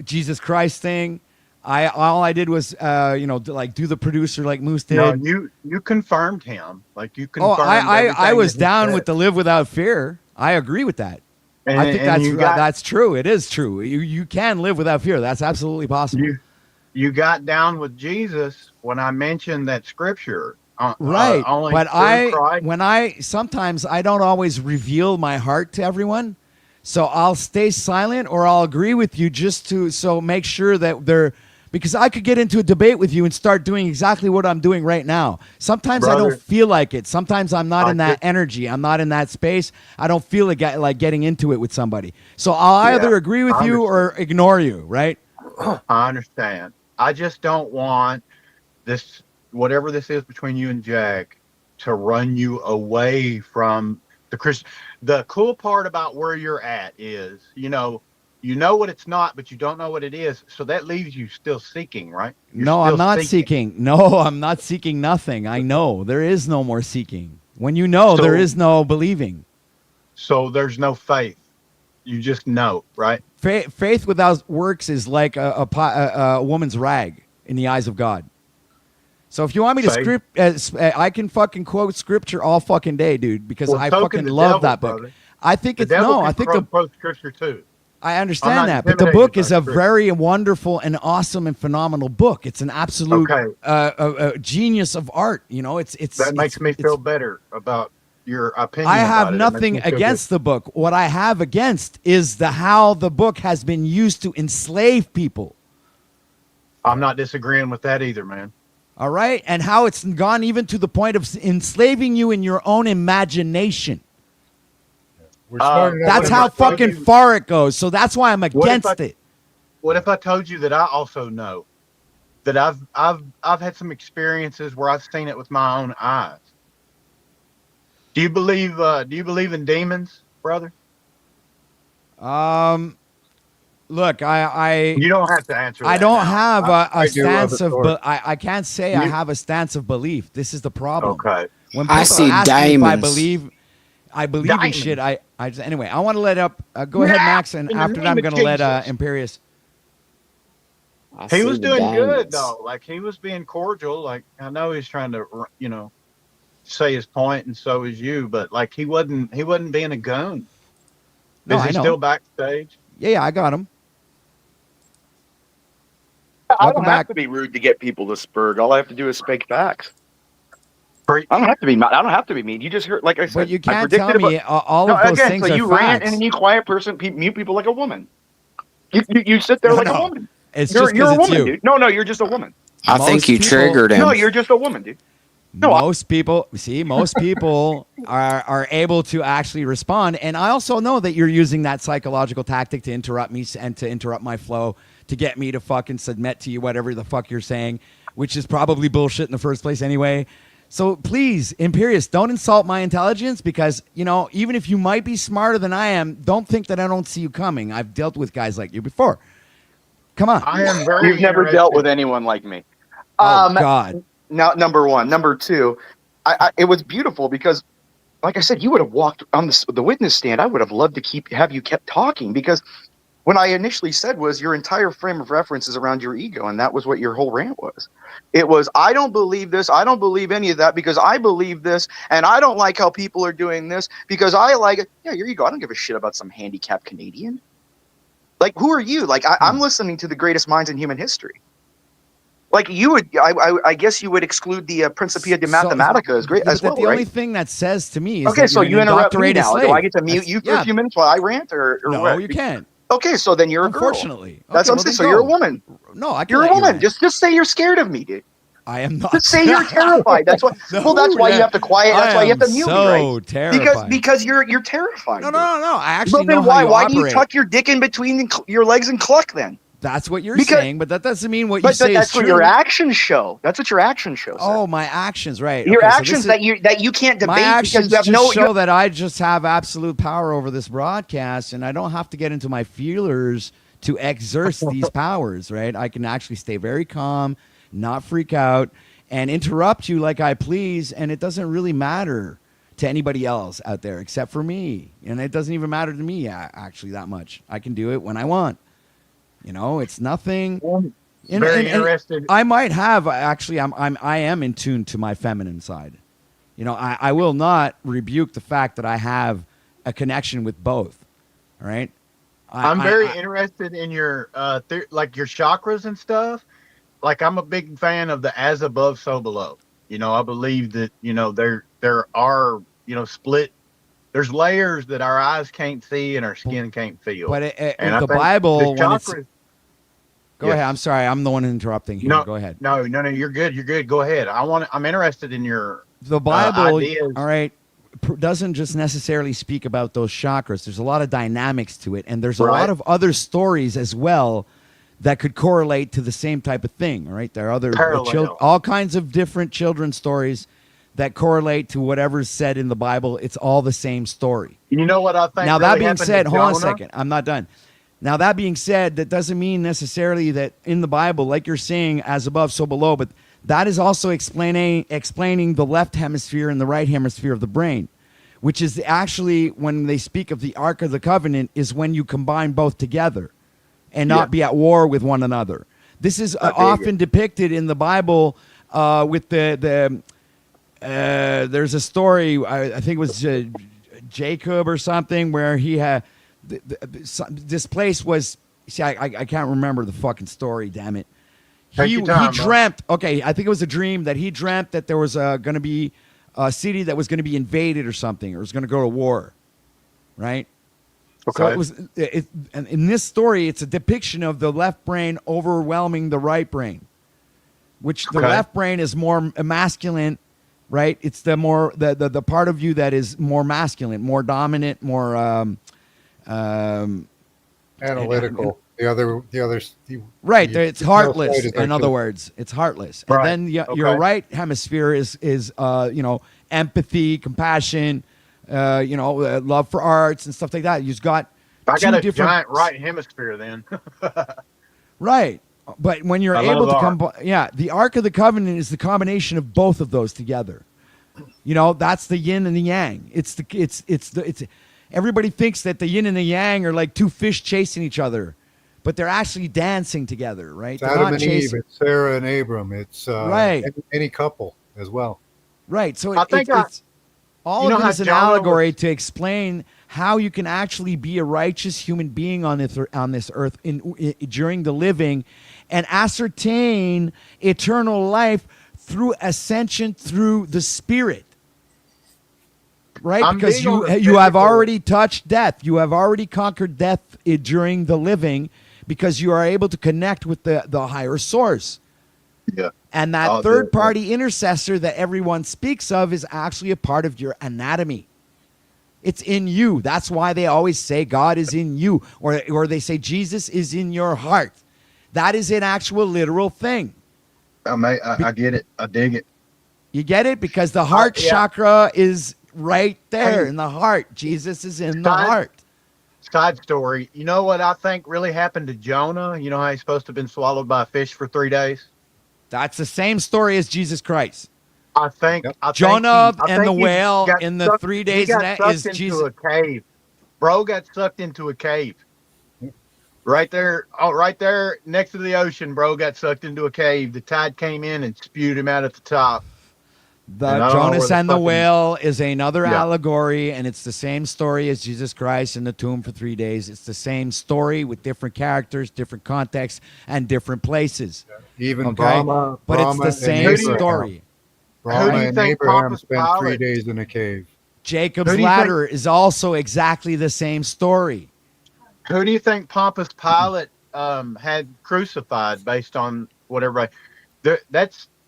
Jesus Christ thing. All I did was do the producer like Moose did.
No, you confirmed him. Like you confirmed.
I was down with the live without fear. I agree with that. I think that's true. It is true. You can live without fear. That's absolutely possible.
You got down with Jesus when I mentioned that scripture.
Right. But sometimes I don't always reveal my heart to everyone. So I'll stay silent or I'll agree with you just to make sure that because I could get into a debate with you and start doing exactly what I'm doing right now. Sometimes I don't feel like it. Sometimes I'm not in that energy. I'm not in that space. I don't feel like getting into it with somebody. So I'll either agree with you or ignore you, right?
I understand. I just don't want this, whatever this is between you and Jack, to run you away from the Christian. The cool part about where you're at is, you You know what it's not, but you don't know what it is. So that leaves you still seeking, right?
No, I'm not seeking. No, I'm not seeking nothing. I know. There is no more seeking. When you know, there is no believing.
So there's no faith. You just know, right?
Faith without works is like a woman's rag in the eyes of God. So if you want me to I can fucking quote scripture all fucking day, dude, because I fucking love that book.
Brother.
I think it's
I think the quote scripture too.
I understand that, but the book is a very wonderful and awesome and phenomenal book. It's an absolute genius of art. You know,
that makes me feel better about your opinion.
I have nothing against the book. What I have against is how the book has been used to enslave people.
I'm not disagreeing with that either, man.
All right, and how it's gone even to the point of enslaving you in your own imagination. That's how fucking far it goes. So that's why I'm against it.
What if I told you that I also know that I've had some experiences where I've seen it with my own eyes? Do you believe in demons, brother?
Look,
you don't have to answer that.
I don't have a stance of I can't say I have a stance of belief. This is the problem.
Okay.
When people ask me if I believe in shit. Anyway, I want to let up. Go ahead, Max, and after that, I'm going to let Imperious.
He was doing good though. Like he was being cordial. Like I know he's trying to, say his point, and so is you. But like he wasn't being a goon. Is he still backstage?
Yeah, I got him.
I don't have to be rude to get people to spurg. All I have to do is speak facts. I don't have to be. I don't have to be mean. You just heard, like I said.
But you can't tell me all of those things
so
are
you
facts.
rant and then you quiet person mute people like a woman. You sit there like a woman.
It's
you're
just
a woman,
you.
dude. No, you're just a woman.
I think you triggered him.
No, you're just a woman, dude. No,
most people are able to actually respond, and I also know that you're using that psychological tactic to interrupt me and to interrupt my flow to get me to fucking submit to you whatever the fuck you're saying, which is probably bullshit in the first place anyway. So please, Imperious, don't insult my intelligence because, even if you might be smarter than I am, don't think that I don't see you coming. I've dealt with guys like you before. Come on.
I am very
You've never dealt with anyone like me.
Oh, God.
Now, number one. Number two, it was beautiful because, like I said, you would have walked on the witness stand. I would have loved to have you kept talking because when I initially said was your entire frame of reference is around your ego, and that was what your whole rant was. It was, I don't believe this. I don't believe any of that because I believe this, and I don't like how people are doing this because I like it. Yeah, your ego. I don't give a shit about some handicapped Canadian. Like, who are you? Like, I'm listening to the greatest minds in human history. Like, you would, I guess you would exclude the Principia de Mathematica as great as well,
the only thing that says to me is
okay,
that
so you interrupt me now.
slave.
Do I get to mute you for a few minutes while I rant, or
no,
what?
you can't.
Okay, so then you're a girl.
Unfortunately.
That's what I'm saying. So you're a woman.
No, I can't.
You're a woman. Just say you're scared of me, dude.
I am not.
Just say you're terrified. That's what.
No,
that's why you have to quiet. That's why you have to mute me, right?
Terrified.
Because you're terrified.
No. I actually
know
how you
why
operate.
do you tuck your dick in between your legs and cluck then?
That's what you're saying, but that doesn't mean what you say
that's
is
what
true.
your actions show. That's what your actions show. Sir.
Oh, my actions, right?
Your
okay,
actions
so
that you can't debate
my actions
because you have
just show that I just have absolute power over this broadcast, and I don't have to get into my feelers to exert these powers, right? I can actually stay very calm, not freak out, and interrupt you like I please, and it doesn't really matter to anybody else out there except for me, and it doesn't even matter to me actually that much. I can do it when I want. It's nothing.
Very interested.
I might have actually. I am in tune to my feminine side. I will not rebuke the fact that I have a connection with both. All right.
I'm very interested in your like your chakras and stuff. Like I'm a big fan of the as above, so below. I believe that there are split. There's layers that our eyes can't see and our skin can't feel.
But the Bible, go ahead. I'm sorry, I'm the one interrupting here.
No,
go ahead.
No, you're good. You're good. Go ahead. I'm interested in your
the Bible.
Ideas.
All right, doesn't just necessarily speak about those chakras. There's a lot of dynamics to it, and there's a lot of other stories as well that could correlate to the same type of thing. All right, there are other all kinds of different children's stories that correlate to whatever's said in the Bible. It's all the same story.
You know what I think?
Now, that being said, hold on a second. I'm not done. Now, that being said, that doesn't mean necessarily that in the Bible, like you're saying, as above, so below, but that is also explaining the left hemisphere and the right hemisphere of the brain, which is actually, when they speak of the Ark of the Covenant, is when you combine both together and not be at war with one another. This is often depicted in the Bible with there's a story, I think it was Jacob or something, where he had, this place was, see, I can't remember the fucking story, damn it. He dreamt, okay, I think it was a dream that he dreamt that there was going to be a city that was going to be invaded or something, or was going to go to war, right? Okay. So it was, and in this story, it's a depiction of the left brain overwhelming the right brain, which the left brain is more masculine, right? It's the more the part of you that is more masculine, more dominant, more
analytical.
Right. It's heartless. In other words, it's heartless. Right. And then your right hemisphere is empathy, compassion, love for arts and stuff like that. You've got
I got a giant right hemisphere then.
Right. But when you're able to combine, the Ark of the Covenant is the combination of both of those together. That's the yin and the yang. It's everybody thinks that the yin and the yang are like two fish chasing each other, but they're actually dancing together, right?
It's Adam and Eve, it's Sarah and Abram, it's
right.
Any couple as well.
Right. So it's all of it is an allegory to explain how you can actually be a righteous human being on this earth during the living, and ascertain eternal life through ascension through the Spirit. Right? Because you have already touched death. You have already conquered death during the living, because you are able to connect with the higher source.
Yeah.
And that third-party intercessor that everyone speaks of is actually a part of your anatomy. It's in you. That's why they always say God is in you, or they say Jesus is in your heart. That is an actual literal thing.
I get it. I dig it.
You get it? Because the heart chakra is right there in the heart. Jesus is in the heart.
Side story. You know what I think really happened to Jonah? You know how he's supposed to have been swallowed by a fish for 3 days?
That's the same story as Jesus Christ.
I think
Jonah and the whale in the 3 days is Jesus.
A cave. Bro got sucked into a cave. Right there, right there next to the ocean, bro got sucked into a cave. The tide came in and spewed him out at the top.
The Jonas and the whale is another allegory, and it's the same story as Jesus Christ in the tomb for 3 days. It's the same story with different characters, different contexts, and different places.
Even Brahma,
but it's the same story.
Brahma and Abraham spent 3 days in a cave.
Jacob's ladder is also exactly the same story.
Who do you think Pontius Pilate had crucified based on what everybody?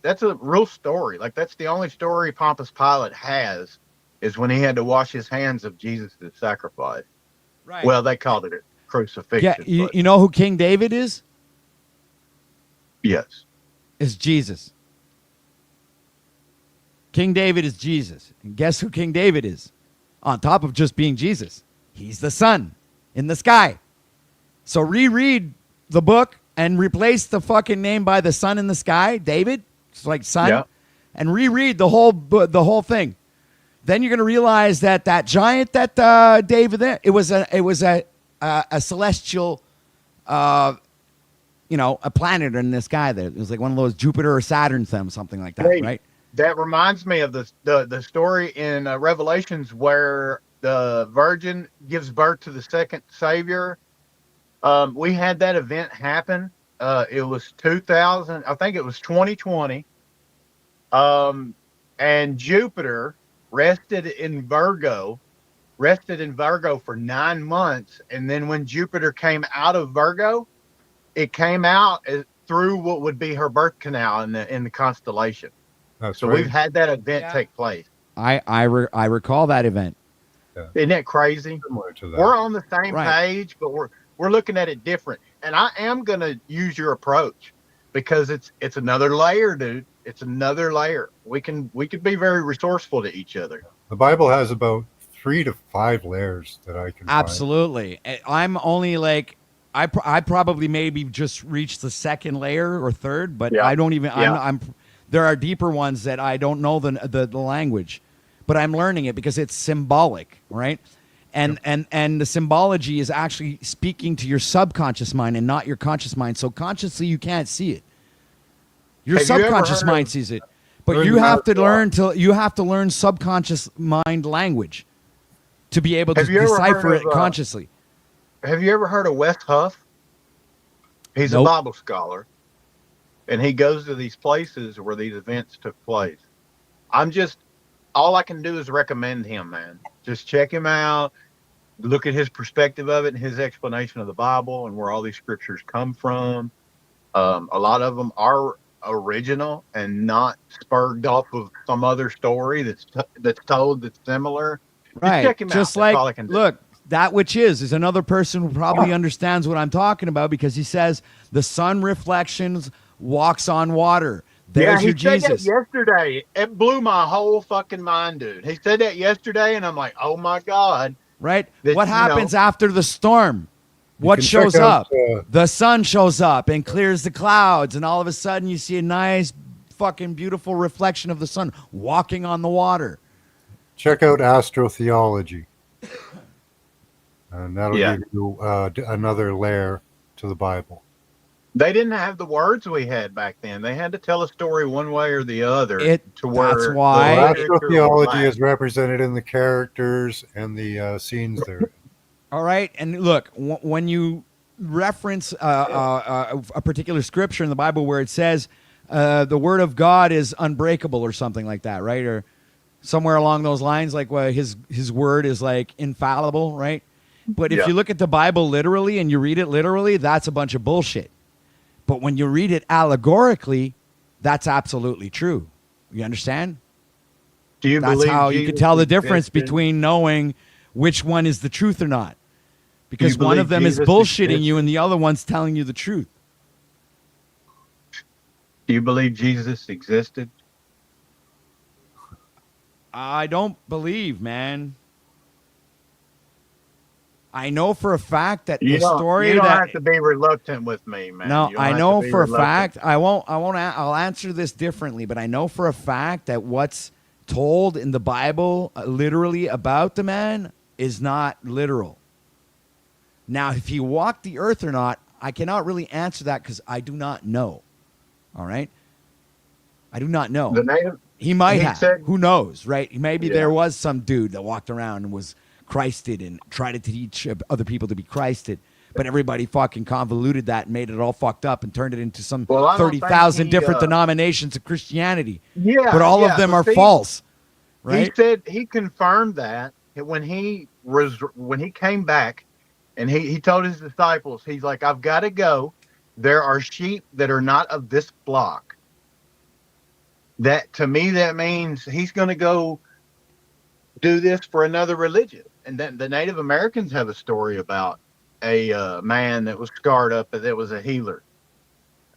That's a real story. Like, that's the only story Pontius Pilate has, is when he had to wash his hands of Jesus' sacrifice. Right. Well, they called it a crucifixion.
Yeah, you know who King David is?
Yes.
It's Jesus. King David is Jesus. And guess who King David is? On top of just being Jesus, he's the sun in the sky. So reread the book and replace the fucking name by the sun in the sky, David. It's like sun, and reread the whole thing. Then you're going to realize that giant that David there, it was a celestial, a planet in the sky. There, it was like one of those Jupiter or Saturn things, something like that, right?
That reminds me of the story in Revelations where the Virgin gives birth to the second Savior. We had that event happen. It was 2000. I think it was 2020. And Jupiter rested in Virgo for 9 months. And then when Jupiter came out of Virgo, it came out through what would be her birth canal in the constellation.
That's
so
right.
We've had that event take place.
I recall that event.
Yeah.
Isn't that crazy?
Similar to that.
We're on the same page, but we're looking at it different. And I am going to use your approach because it's another layer, dude. It's another layer. We could be very resourceful to each other.
The Bible has about 3 to 5 layers that I can
Absolutely. I'm only like I probably maybe just reached the second layer or third, but
Yeah.
I don't even.
Yeah.
I'm. There are deeper ones that I don't know the language, but I'm learning it because it's symbolic, right? And the symbology is actually speaking to your subconscious mind and not your conscious mind. So consciously you can't see it. Your
Have you ever
subconscious
heard
mind
of-
sees it, but
Learn
you
the
have to
mouth
learn subconscious mind language to be able to
Have you ever heard
decipher it
of,
consciously.
Have you ever heard of Wes Huff? He's
Nope.
a Bible scholar, and he goes to these places where these events took place. All I can do is recommend him, man. Just check him out, look at his perspective of it and his explanation of the Bible and where all these scriptures come from. A lot of them are original and not spurred off of some other story that's told that's similar.
Right.
Just check him
Just
out. That's all I
like,
can do.
look, that which is another person who probably understands what I'm talking about because he says the sun reflections walks on water. There's your
he said
Jesus.
that yesterday. It blew my whole fucking mind, dude. He said that yesterday, and I'm like, oh my God.
Right?
That,
What
you
happens
know-
after the storm? What
can
shows
check out,
up? The sun shows up and clears the clouds, and all of a sudden you see a nice, fucking beautiful reflection of the sun walking on the water.
Check out astrotheology, and that'll
Yeah.
give you another layer to the Bible.
They didn't have the words we had back then. They had to tell a story one way or the other.
That's
where
why-
the literature was
Astrotheology
lacking.
is represented in the characters and the scenes there.
All right, and look, when you reference a particular scripture in the Bible where it says the word of God is unbreakable or something like that, right? Or somewhere along those lines, like his word is like infallible, right? But if
Yeah.
you look at the Bible literally and you read it literally, that's a bunch of bullshit. But when you read it allegorically, that's absolutely true. You understand?
Do you
That's
believe
how you
Jesus
can tell the difference
existed?
between knowing which one is the truth or not. Because
Do you
one of
believe
them is
Jesus
bullshitting
existed?
you and the other one's telling you the truth.
Do you believe Jesus existed?
I don't believe, man. I know for a fact that
You
the
don't,
story
you don't
that
have to be reluctant with me, man.
no,
You don't
I
have
know
to be
for a
reluctant.
fact. I'll answer this differently, but I know for a fact that what's told in the Bible literally about the man is not literal. Now, if he walked the earth or not, I cannot really answer that because I do not know. All right, I do not know.
The native,
He might
he
have.
said-
Who knows, right? Maybe
Yeah.
there was some dude that walked around and was Christed and tried to teach other people to be Christed. But everybody fucking convoluted that and made it all fucked up and turned it into some
Well, I don't
30,000
think he,
different denominations of Christianity.
Yeah,
But all
yeah,
of them
but
are
see,
false, right?
He said he confirmed that when he came back, and he told his disciples, he's like, I've got to go. There are sheep that are not of this flock. That to me, that means he's going to go do this for another religion. And then the Native Americans have a story about a man that was scarred up that was a healer.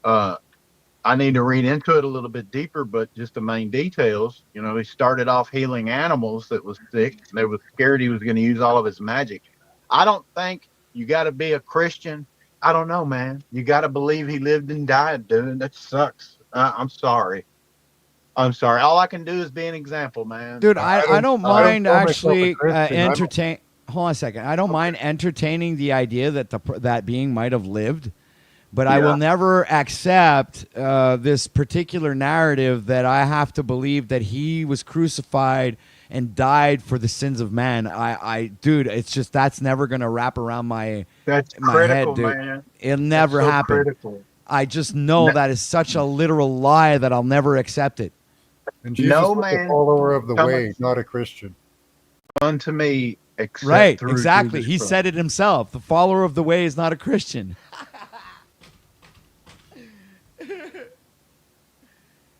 I need to read into it a little bit deeper, but just the main details. You know, he started off healing animals that was sick. They were scared he was going to use all of his magic. I don't think you got to be a Christian. I don't know, man. You got to believe he lived and died, dude. That sucks. I'm sorry. I'm sorry. All I can do is be an example, man.
Dude, I don't mind
call myself a
actually
Christian.
entertain. Hold on a second. I don't mind entertaining the idea that that being might have lived, but I
Yeah.
will never accept this particular narrative that I have to believe that he was crucified and died for the sins of man. Dude, it's just that's never gonna wrap around my
That's
my
critical,
head, dude.
man.
It'll never
That's so
happen.
critical.
I just know that is such a literal lie that I'll never accept it.
And Jesus
No,
was
man.
a follower of the
Come
way,
on.
not a Christian.
Unto me, except
Right,
through
exactly.
Jesus
He
Christ.
said it himself. The follower of the way is not a Christian.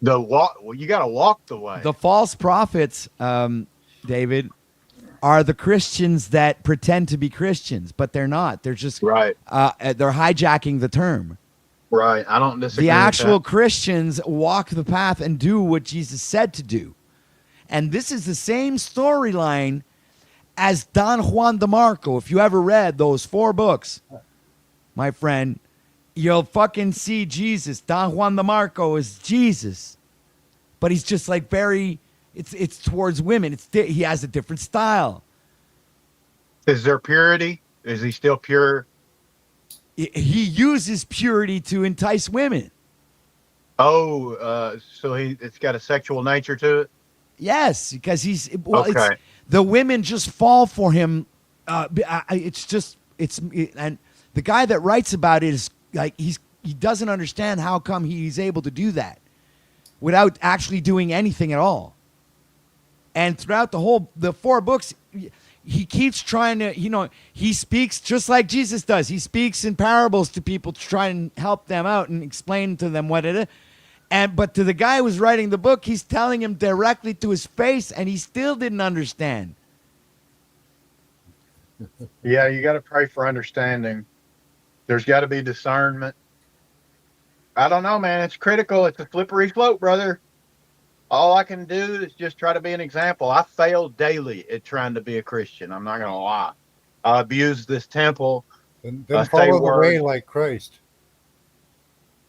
The walk. Well, you got to walk the way.
The false prophets, David, are the Christians that pretend to be Christians, but they're not. They're just
right.
They're hijacking the term.
Right. I don't disagree.
The actual
with that.
Christians walk the path and do what Jesus said to do. And this is the same storyline as Don Juan de Marco. If you ever read those 4 books, my friend, you'll fucking see Jesus. Don Juan de Marco is Jesus, but he's just like very. It's towards women. He has a different style.
Is there purity? Is he still pure?
He uses purity to entice women.
Oh, so it's got a sexual nature to it?
Yes, because
Okay.
The women just fall for him. And the guy that writes about it is like he doesn't understand how come he's able to do that without actually doing anything at all. And throughout the 4 books, he keeps trying to, he speaks just like Jesus does. He speaks in parables to people to try and help them out and explain to them what it is. But to the guy who's writing the book, he's telling him directly to his face, and he still didn't understand.
Yeah, you got to pray for understanding. There's got to be discernment. I don't know, man. It's critical. It's a slippery slope, brother. All I can do is just try to be an example. I fail daily at trying to be a Christian. I'm not going to lie. I abuse this temple.
Then follow the way like Christ.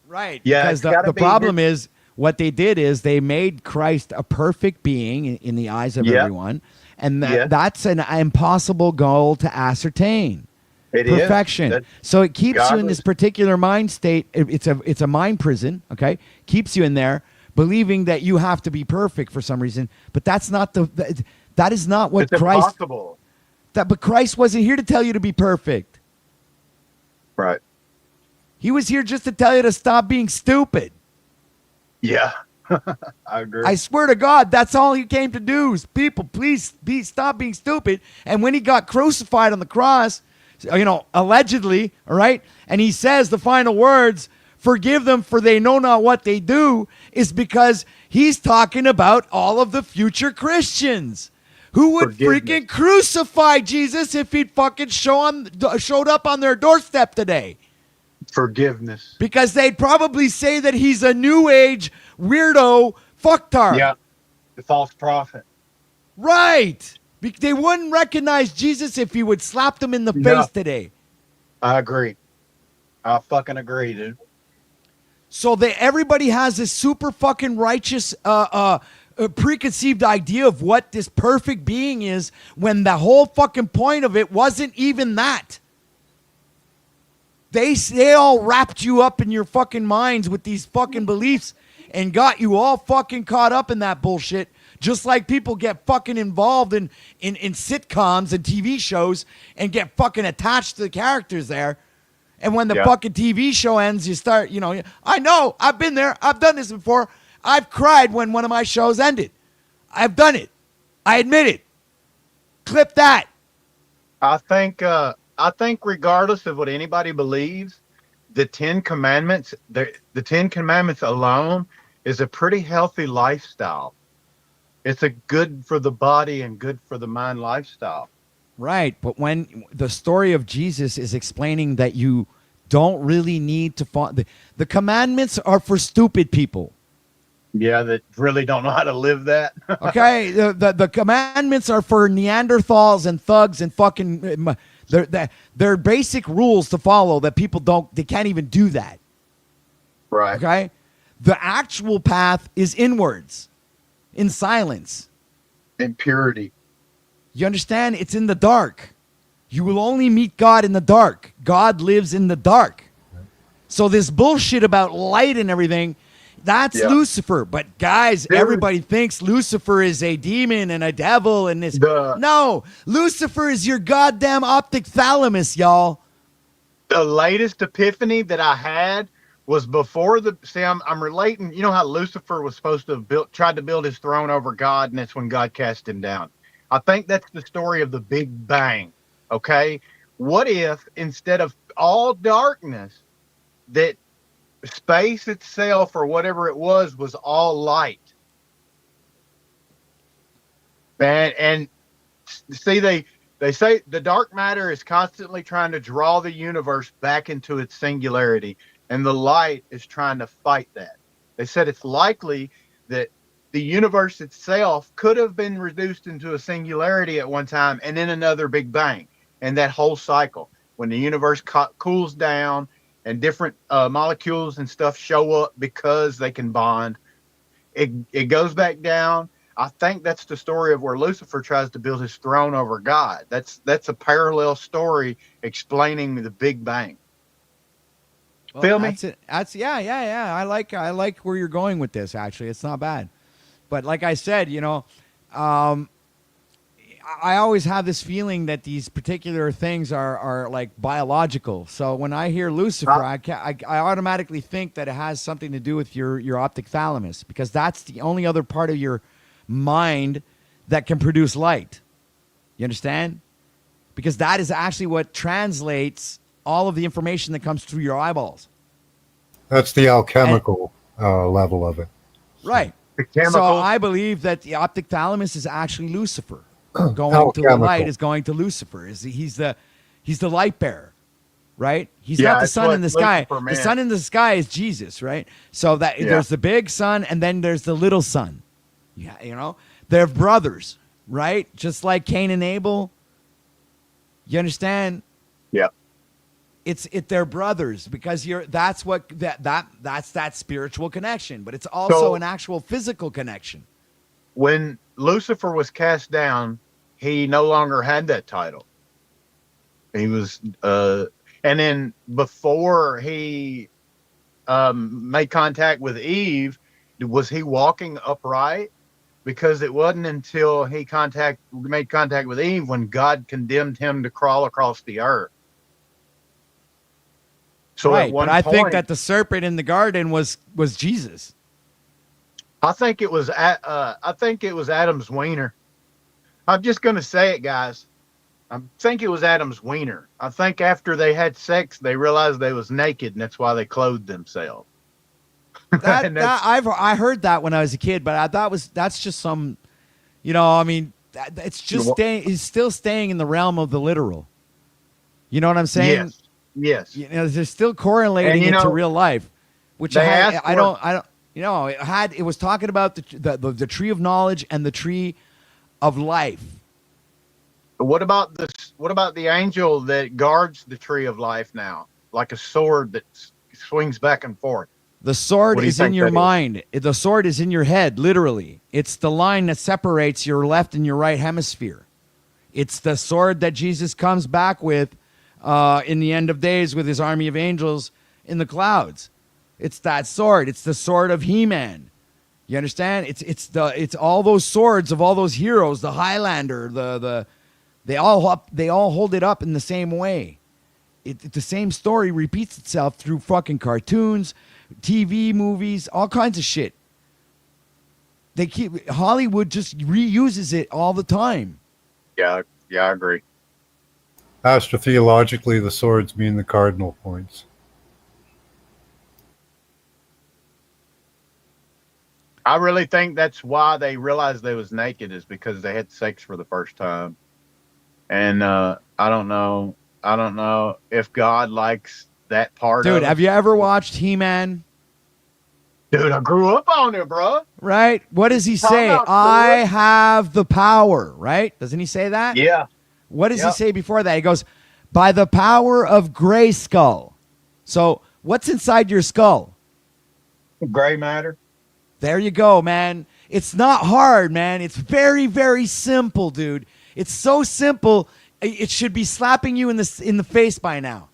Right.
Yeah,
because the problem is what they did is they made Christ a perfect being in the eyes of everyone. And that's an impossible goal to ascertain.
It is.
Perfection. So it keeps you in this particular mind state. It's a mind prison, okay? Keeps you in there, believing that you have to be perfect for some reason. But that's not that is not what
It's
Christ.
impossible.
But Christ wasn't here to tell you to be perfect.
Right.
He was here just to tell you to stop being stupid.
Yeah. I agree.
I swear to God, that's all he came to do. Is people, please stop being stupid. And when he got crucified on the cross, allegedly, all right, and he says the final words, "Forgive them, for they know not what they do," is because he's talking about all of the future Christians who would freaking crucify Jesus if he'd fucking showed up on their doorstep today.
Forgiveness.
Because they'd probably say that he's a new age weirdo fucktard.
Yeah. The false prophet.
Right. They wouldn't recognize Jesus if he would slap them in the face today.
I agree. I fucking agree, dude.
So everybody has this super fucking righteous preconceived idea of what this perfect being is, when the whole fucking point of it wasn't even that. They all wrapped you up in your fucking minds with these fucking beliefs and got you all fucking caught up in that bullshit. Just like people get fucking involved in sitcoms and TV shows and get fucking attached to the characters there. And when the fucking TV show ends, you start, I know, I've been there. I've done this before. I've cried when one of my shows ended. I've done it. I admit it. Clip that.
I think regardless of what anybody believes, the 10 Commandments, the 10 Commandments alone is a pretty healthy lifestyle. It's a good for the body and good for the mind lifestyle.
Right, but when the story of Jesus is explaining that you don't really need to follow, the commandments are for stupid people.
Yeah, that really don't know how to live that.
Okay, the commandments are for Neanderthals and thugs and fucking. They're basic rules to follow that people they can't even do that.
Right.
Okay, the actual path is inwards, in silence,
in purity.
You understand? It's in the dark. You will only meet God in the dark. God lives in the dark. So this bullshit about light and everything, that's Lucifer. But guys, everybody thinks Lucifer is a demon and a devil and this. No, Lucifer is your goddamn optic thalamus, y'all.
The latest epiphany that I had was before I'm relating. You know how Lucifer was supposed to have tried to build his throne over God, and that's when God cast him down. I think that's the story of the Big Bang. Okay. What if instead of all darkness, that space itself or whatever it was all light? And see, they say the dark matter is constantly trying to draw the universe back into its singularity, and the light is trying to fight that. They said it's likely that the universe itself could have been reduced into a singularity at one time and then another Big Bang, and that whole cycle. when the universe cools down and different molecules and stuff show up because they can bond, it goes back down. I think that's the story of where Lucifer tries to build his throne over God. That's a parallel story explaining the Big Bang.
Well,
Feel me?
That's it. Yeah. I like where you're going with this. Actually, it's not bad. But like I said, I always have this feeling that these particular things are like biological. So when I hear Lucifer, I automatically think that it has something to do with your optic thalamus, because that's the only other part of your mind that can produce light. You understand? Because that is actually what translates all of the information that comes through your eyeballs.
That's the alchemical level of it.
Right. So I believe that the optic thalamus is actually Lucifer. Going to the light is going to Lucifer. He's the light bearer, right? He's not the sun in the sky. The sun in the sky is Jesus, right? So that there's the big sun and then there's the little sun. Yeah, they're brothers, right? Just like Cain and Abel. You understand?
Yeah.
They're brothers because that's that spiritual connection, but it's also an actual physical connection.
When Lucifer was cast down, he no longer had that title. He was, and then before he made contact with Eve, was he walking upright? Because it wasn't until he made contact with Eve when God condemned him to crawl across the earth. So
right,
at one
but I
point,
think that the serpent in the garden was Jesus.
I think it was Adam's wiener. I'm just going to say it, guys. I think it was Adam's wiener. I think after they had sex, they realized they was naked, and that's why they clothed themselves.
I heard that when I was a kid, but that's just some, it's just it's still staying in the realm of the literal. You know what I'm saying?
Yes.
They're still correlating it to real life, which it was talking about the tree of knowledge and the tree of life.
What about this? What about the angel that guards the tree of life now, like a sword that swings back and forth?
The sword is in your mind. The sword is in your head, literally. It's the line that separates your left and your right hemisphere. It's the sword that Jesus comes back with in the end of days with his army of angels in the clouds. It's that sword. It's the sword of He-Man. You understand? It's all those swords of all those heroes. The Highlander. They all hold it up in the same way. The same story repeats itself through fucking cartoons, TV, movies, all kinds of shit. Hollywood just reuses it all the time.
Yeah, I agree.
Astrotheologically, the swords mean the cardinal points.
I really think that's why they realized they was naked, is because they had sex for the first time. And I don't know if God likes that part of it.
Dude, have you ever watched He-Man?
Dude, I grew up on it, bro.
Right? What does he say? I have the power, right? Doesn't he say that?
Yeah.
What does he say before that? He goes, by the power of gray skull. So what's inside your skull?
Gray matter.
There you go, man. It's not hard, man. It's very, very simple, dude. It's so simple. It should be slapping you in the face by now.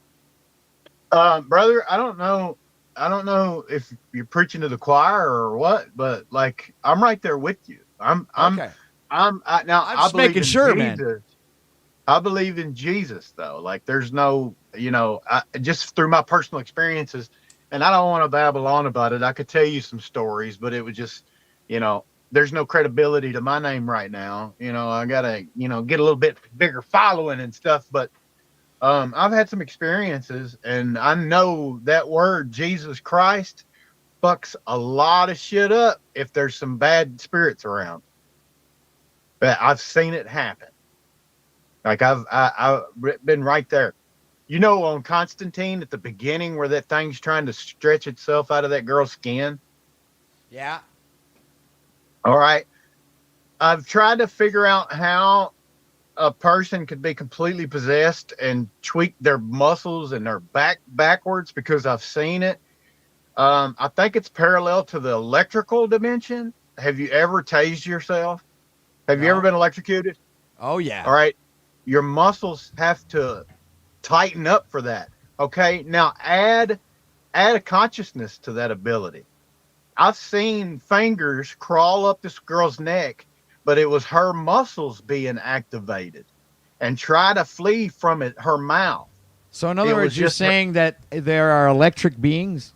Brother, I don't know if you're preaching to the choir or what, but like I'm right there with you. I'm just making sure, man. I believe in Jesus, though. Like there's no, just through my personal experiences, and I don't want to babble on about it. I could tell you some stories, but it would just, there's no credibility to my name right now. I gotta, get a little bit bigger following and stuff, but I've had some experiences, and I know that word Jesus Christ fucks a lot of shit up if there's some bad spirits around. But I've seen it happen. Like I've been right there. On Constantine at the beginning where that thing's trying to stretch itself out of that girl's skin.
Yeah.
All right. I've tried to figure out how a person could be completely possessed and tweak their muscles and their backwards, because I've seen it. I think it's parallel to the electrical dimension. Have you ever tased yourself? Have you ever been electrocuted?
Oh yeah.
All right. Your muscles have to tighten up for that. Okay. Now add a consciousness to that ability. I've seen fingers crawl up this girl's neck, but it was her muscles being activated and try to flee from her mouth.
So in other words, you're saying that there are electric beings?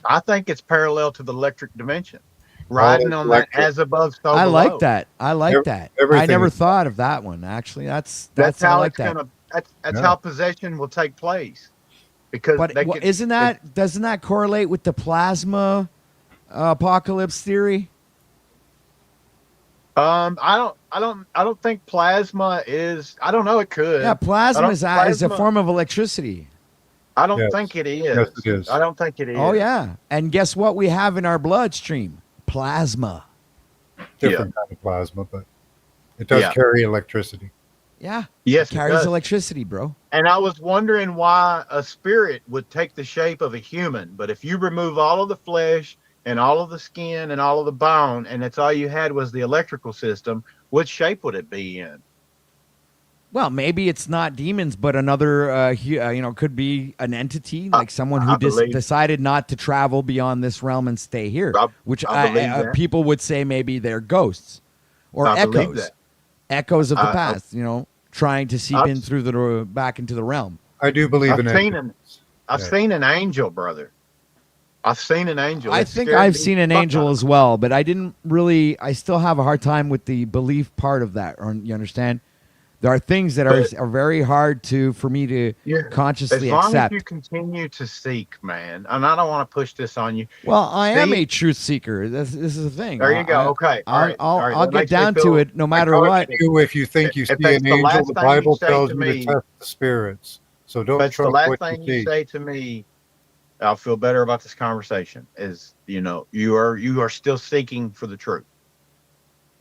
I think it's parallel to the electric dimension. Riding on that as above, so
I
below.
like that. I like that. I never thought of that one, actually. That's
how
I like
it's
that.
gonna. That's how possession will take place. Because
But doesn't that correlate with the plasma apocalypse theory?
I don't think plasma is. I don't know. It could.
Yeah, plasma is a form of electricity.
I don't think it is.
Yes, it is.
I don't think it is.
Oh yeah, and guess what we have in our bloodstream? Plasma.
Different kind of plasma, but it does carry electricity.
Yeah.
Yes,
it carries
does.
electricity, bro.
And I was wondering why a spirit would take the shape of a human, but if you remove all of the flesh and all of the skin and all of the bone, and that's all you had was the electrical system, what shape would it be in?
Well, maybe it's not demons, but another, could be an entity, like someone who decided not to travel beyond this realm and stay here, which people would say maybe they're ghosts or echoes of the past, trying to seep in through back into the realm.
I do believe in it.
I've seen an angel, brother. I've seen an angel.
I think I've seen an angel as well, but I still have a hard time with the belief part of that. Or you understand? There are things that are very hard for me to consciously
accept. As long as you continue to seek, man, and I don't want to push this on you.
Well, I am a truth seeker. This is the thing.
There you go. Okay.
I'll get down to it no matter what.
If you think you see an angel, the Bible tells you to test the spirits. So don't trust
the last
what
thing
you
you say to me, I'll feel better about this conversation, is, you are still seeking for the truth.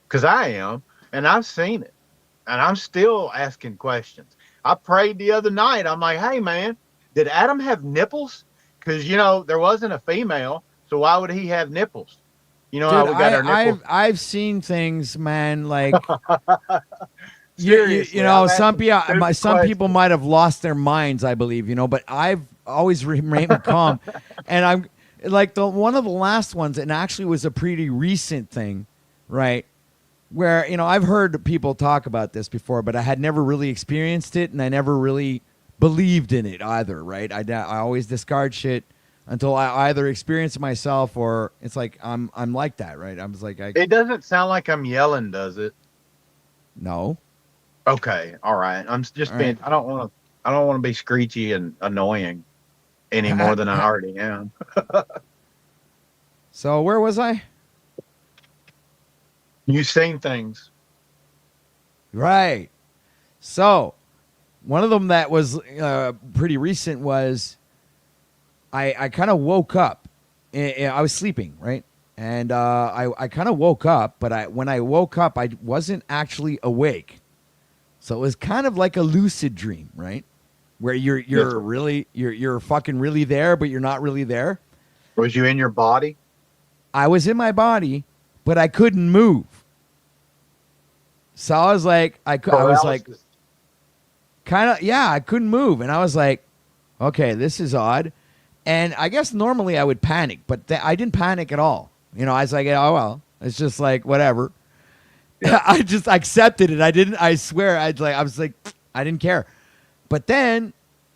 Because I am, and I've seen it. And I'm still asking questions. I prayed the other night. I'm like, hey, man, did Adam have nipples? Because, there wasn't a female. So why would he have nipples? You know,
Dude,
how we got our nipples.
I've seen things, man, like,
Seriously,
some people might have lost their minds, I believe, but I've always remained calm. And I'm like one of the last ones, and actually was a pretty recent thing, right? Where, I've heard people talk about this before, but I had never really experienced it, and I never really believed in it either, right? I always discard shit until I either experience it myself, or it's like I'm like that, right? I was like,
it doesn't sound like I'm yelling, does it?
No.
Okay, all right. I'm just being. Right. I don't want to be screechy and annoying any more than I already am.
So where was I?
You've seen things.
Right. So one of them that was pretty recent was I kind of woke up. I was sleeping, right? And I kind of woke up, but when I woke up, I wasn't actually awake. So it was kind of like a lucid dream, right? Where you're fucking really there, but you're not really there.
Was you in your body?
I was in my body, but I couldn't move. So I was like, I couldn't move. And I was like, okay, this is odd. And I guess normally I would panic, but I didn't panic at all. I was like, oh, well, it's just like, whatever. Yeah. I just accepted it. I swear, I was like, I didn't care. But then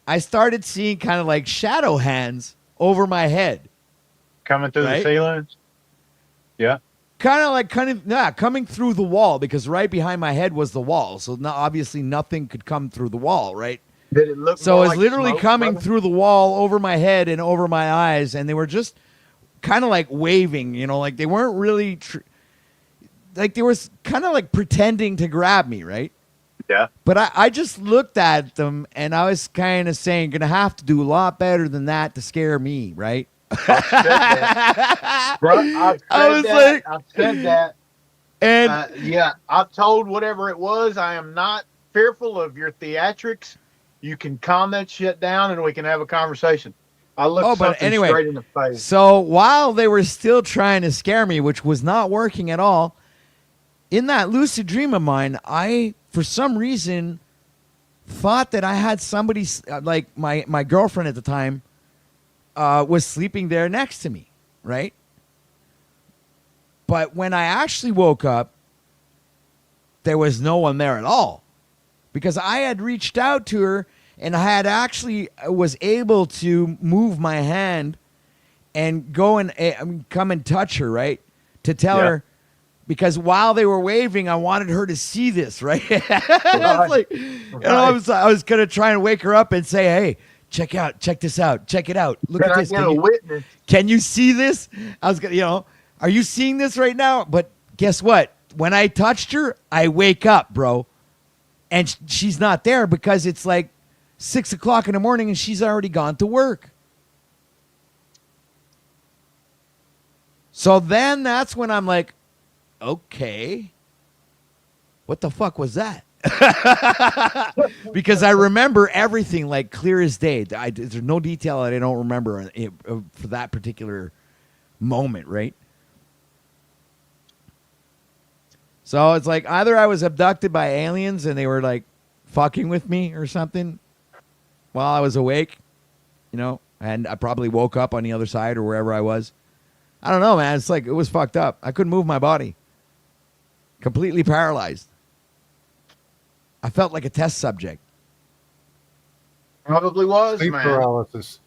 I started seeing kind of like shadow hands over my head.
Coming through the ceilings? Yeah.
Coming through the wall, because right behind my head was the wall. So obviously nothing could come through the wall, right?
Did it look
so
more
it was
like
literally
smoke,
coming
brother?
through the wall over my head and over my eyes, and they were just kind of like waving, like they weren't really like they were kind of like pretending to grab me, right?
Yeah.
But I just looked at them, and I was kind of saying, gonna have to do a lot better than that to scare me, right?
I've said that.
And
I've told whatever it was, I am not fearful of your theatrics, you can calm that shit down and we can have a conversation. I looked something straight in the face.
So while they were still trying to scare me, which was not working at all, in that lucid dream of mine, I, for some reason, thought that I had somebody, like my girlfriend at the time, was sleeping there next to me, right? But when I actually woke up, there was no one there at all, because I had reached out to her and I had actually was able to move my hand and go and come and touch her, right? To tell her, because while they were waving, I wanted her to see this, right? I was like, I was gonna try and wake her up and say, "Hey, check this out, check it out. Look at this. Can you see this?" I was gonna, are you seeing this right now? But guess what? When I touched her, I wake up, bro, and she's not there because it's like 6 o'clock in the morning and she's already gone to work. So then that's when I'm like, okay, what the fuck was that? Because I remember everything like clear as day. There's no detail that I don't remember for that particular moment, right? So it's like either I was abducted by aliens and they were like fucking with me or something while I was awake, and I probably woke up on the other side or wherever I was. I don't know, man. It's like, it was fucked up. I couldn't move my body. Completely paralyzed. I felt like a test subject.
Probably was,
Sleep
man.
paralysis.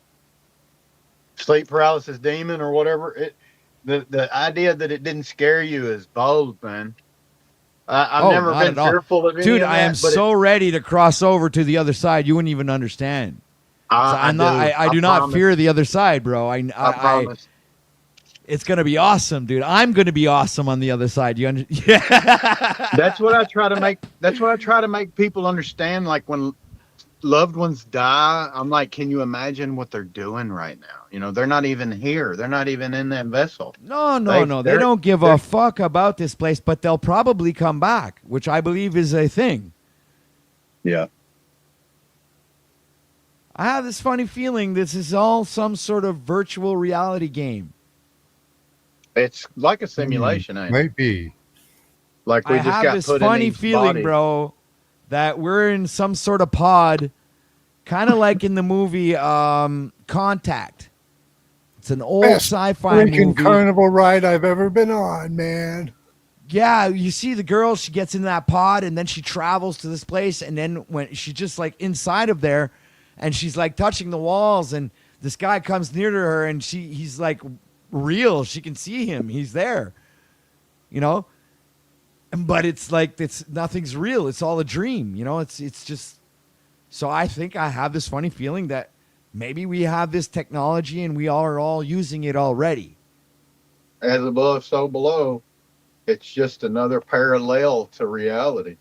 Sleep paralysis demon or whatever. The idea that it didn't scare you is bold, man. I've never been fearful of any
Dude,
of that,
I am so ready to cross over to the other side. You wouldn't even understand. I do not fear the other side, bro. I promise. It's gonna be awesome, dude. I'm gonna be awesome on the other side. You understand?
That's what I try to make. That's what I try to make people understand. Like when loved ones die, I'm like, can you imagine what they're doing right now? They're not even here. They're not even in that vessel.
No. They don't give a fuck about this place, but they'll probably come back, which I believe is a thing.
Yeah.
I have this funny feeling this is all some sort of virtual reality game.
It's like a simulation, ain't it?
Might be.
Like we
I
just
have
got
this
put
funny
in these
feeling,
bodies.
bro, that we're in some sort of pod, kind of like in the movie Contact. It's an old sci-fi
freaking
movie.
carnival ride I've ever been on, man.
Yeah, you see the girl, she gets in that pod and then she travels to this place, and then when she's just like inside of there and she's like touching the walls, and this guy comes near to her and he's like real. She can see him. He's there. But it's like nothing's real. It's all a dream. It's just, so I think I have this funny feeling that maybe we have this technology and we are all using it already.
As above, so below. It's just another parallel to reality.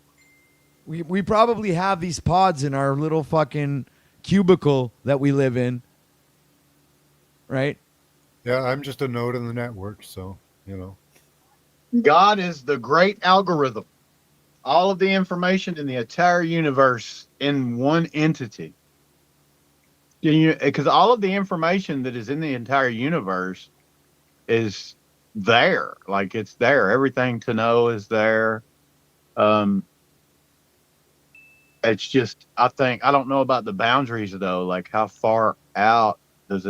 We probably have these pods in our little fucking cubicle that we live in. Right?
Yeah, I'm just a node in the network, so,
God is the great algorithm. All of the information in the entire universe in one entity. Because all of the information that is in the entire universe is there. Like, it's there. Everything to know is there. It's just, I don't know about the boundaries, though. Like, how far out does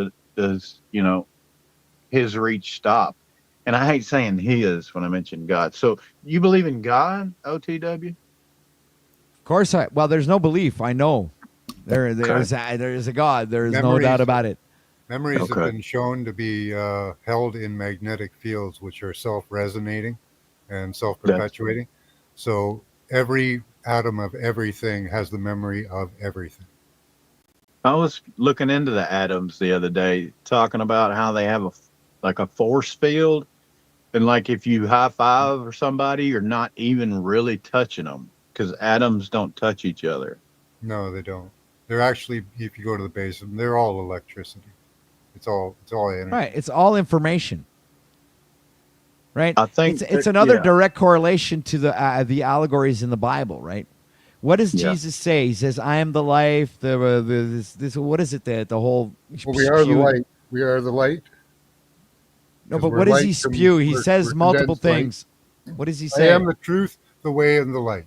his reach stop? And I hate saying his when I mention God. So you believe in God, OTW?
Of course, there's no belief. I know there is a God. There is no doubt about it.
Memories have been shown to be held in magnetic fields, which are self-resonating and self-perpetuating. So every atom of everything has the memory of everything.
I was looking into the atoms the other day, talking about how they have a force field. And like if you high five or somebody, you're not even really touching them because atoms don't touch each other.
No, they don't. They're actually, if you go to the base of them, they're all electricity. It's all energy.
Right. It's all information. Right.
I think
it's another direct correlation to the allegories in the Bible. Right. What does
Yeah.
Jesus say? He says, "I am the life." This what is it? The whole.
Well, we are the
spew-
light. We are the light.
No,
'Cause
but
we're
what does
light
he
from-
spew? He
we're-
says
we're
multiple
condensed light.
things. What does he
I
say?
am the truth, the way, and the light.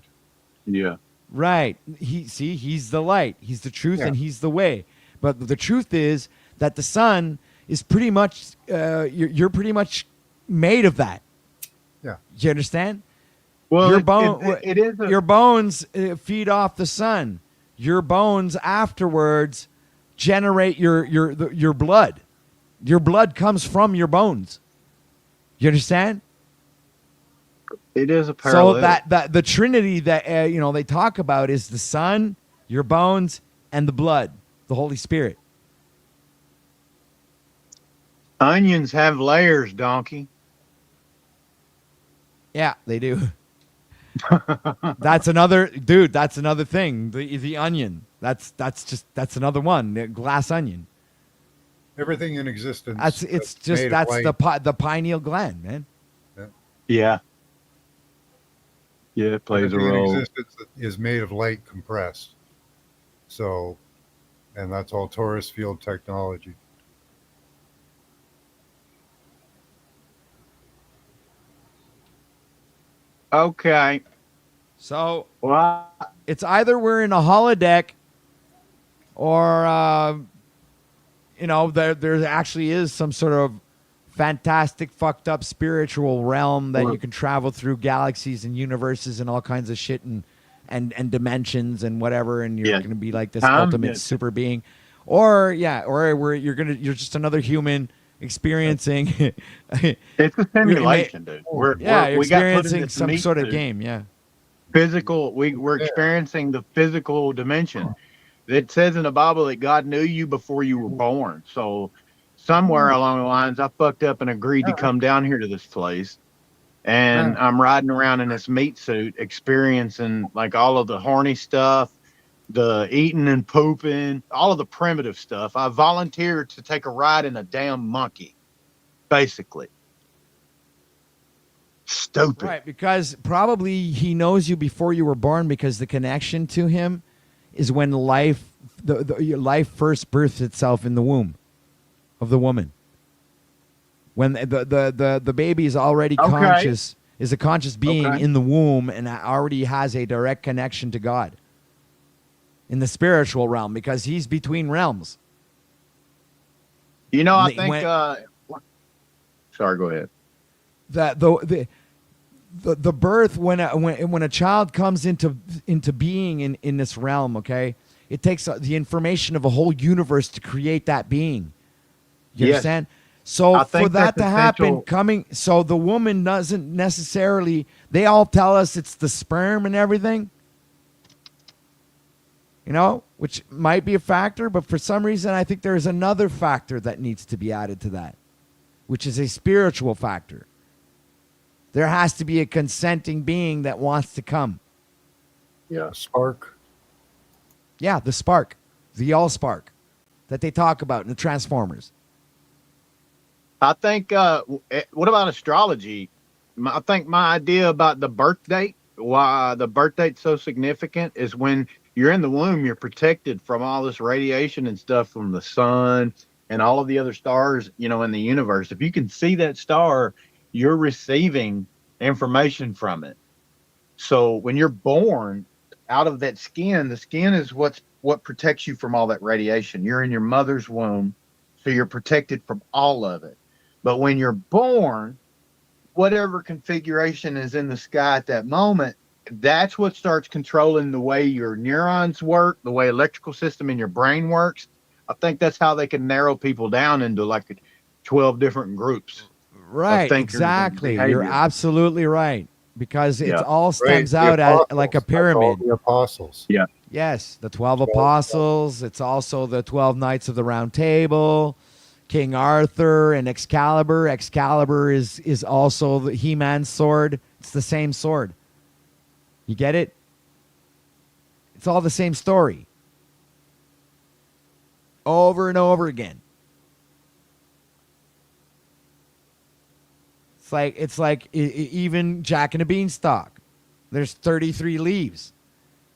Yeah.
Right. He's the light. He's the truth,
Yeah.
and he's the way. But the truth is that the Son is pretty much you're pretty much made of that.
Yeah.
Do you understand?
Well,
Your
it is.
your bones feed off the sun. Your bones afterwards generate your blood. Your blood comes from your bones. You understand?
It is a parallel.
So that the Trinity that they talk about is the Son, your bones, and the blood, the Holy Spirit.
Onions have layers, donkey.
Yeah, they do. That's another dude. That's another thing. The onion. That's another one. The glass onion.
Everything in existence.
That's the pineal gland, man.
Yeah. Yeah, it plays a
Everything in
role.
existence is made of light compressed. So, and that's all torus field technology.
Okay.
So
well,
it's either we're in a holodeck, or there actually is some sort of fantastic, fucked up spiritual realm that you can travel through galaxies and universes and all kinds of shit and dimensions and whatever, and you're going to be like this ultimate super being, or you're just another human experiencing.
It's a simulation, dude.
You're experiencing some sort of game. Yeah.
Physical. We're experiencing the physical dimension. It says in the Bible that God knew you before you were born. So somewhere along the lines, I fucked up and agreed to come down here to this place. And I'm riding around in this meat suit, experiencing like all of the horny stuff, the eating and pooping, all of the primitive stuff. I volunteered to take a ride in a damn monkey, basically. Stupid.
Right, because probably he knows you before you were born, because the connection to him is when life, your life first births itself in the womb of the woman. When the baby is already conscious, is a conscious being in the womb, and already has a direct connection to God in the spiritual realm, because he's between realms.
You know, I think. Sorry, go ahead.
That the birth, when a child comes into being in this realm, okay, it takes the information of a whole universe to create that being. You understand? So for that to happen, so the woman doesn't necessarily. They all tell us it's the sperm and everything, which might be a factor, but for some reason I think there's another factor that needs to be added to that, which is a spiritual factor. There has to be a consenting being that wants to come.
Yeah, spark.
Yeah, the spark, the all spark that they talk about in the Transformers.
I think, what about astrology? I think my idea about the birth date, why the birth date's so significant, is when you're in the womb, you're protected from all this radiation and stuff from the sun and all of the other stars, in the universe. If you can see that star, you're receiving information from it. So when you're born out of that skin, the skin is what protects you from all that radiation. You're in your mother's womb, so you're protected from all of it. But when you're born, whatever configuration is in the sky at that moment, that's what starts controlling the way your neurons work, the way electrical system in your brain works. I think that's how they can narrow people down into like 12 different groups.
Right, exactly. You're absolutely right, because it all stems out as like a pyramid.
The apostles.
Yeah.
Yes, the 12 apostles. It's also the 12 Knights of the Round Table, King Arthur, and Excalibur. Excalibur is also the He-Man's sword. It's the same sword. You get it? It's all the same story. Over and over again. It's like even Jack and the Beanstalk. There's 33 leaves.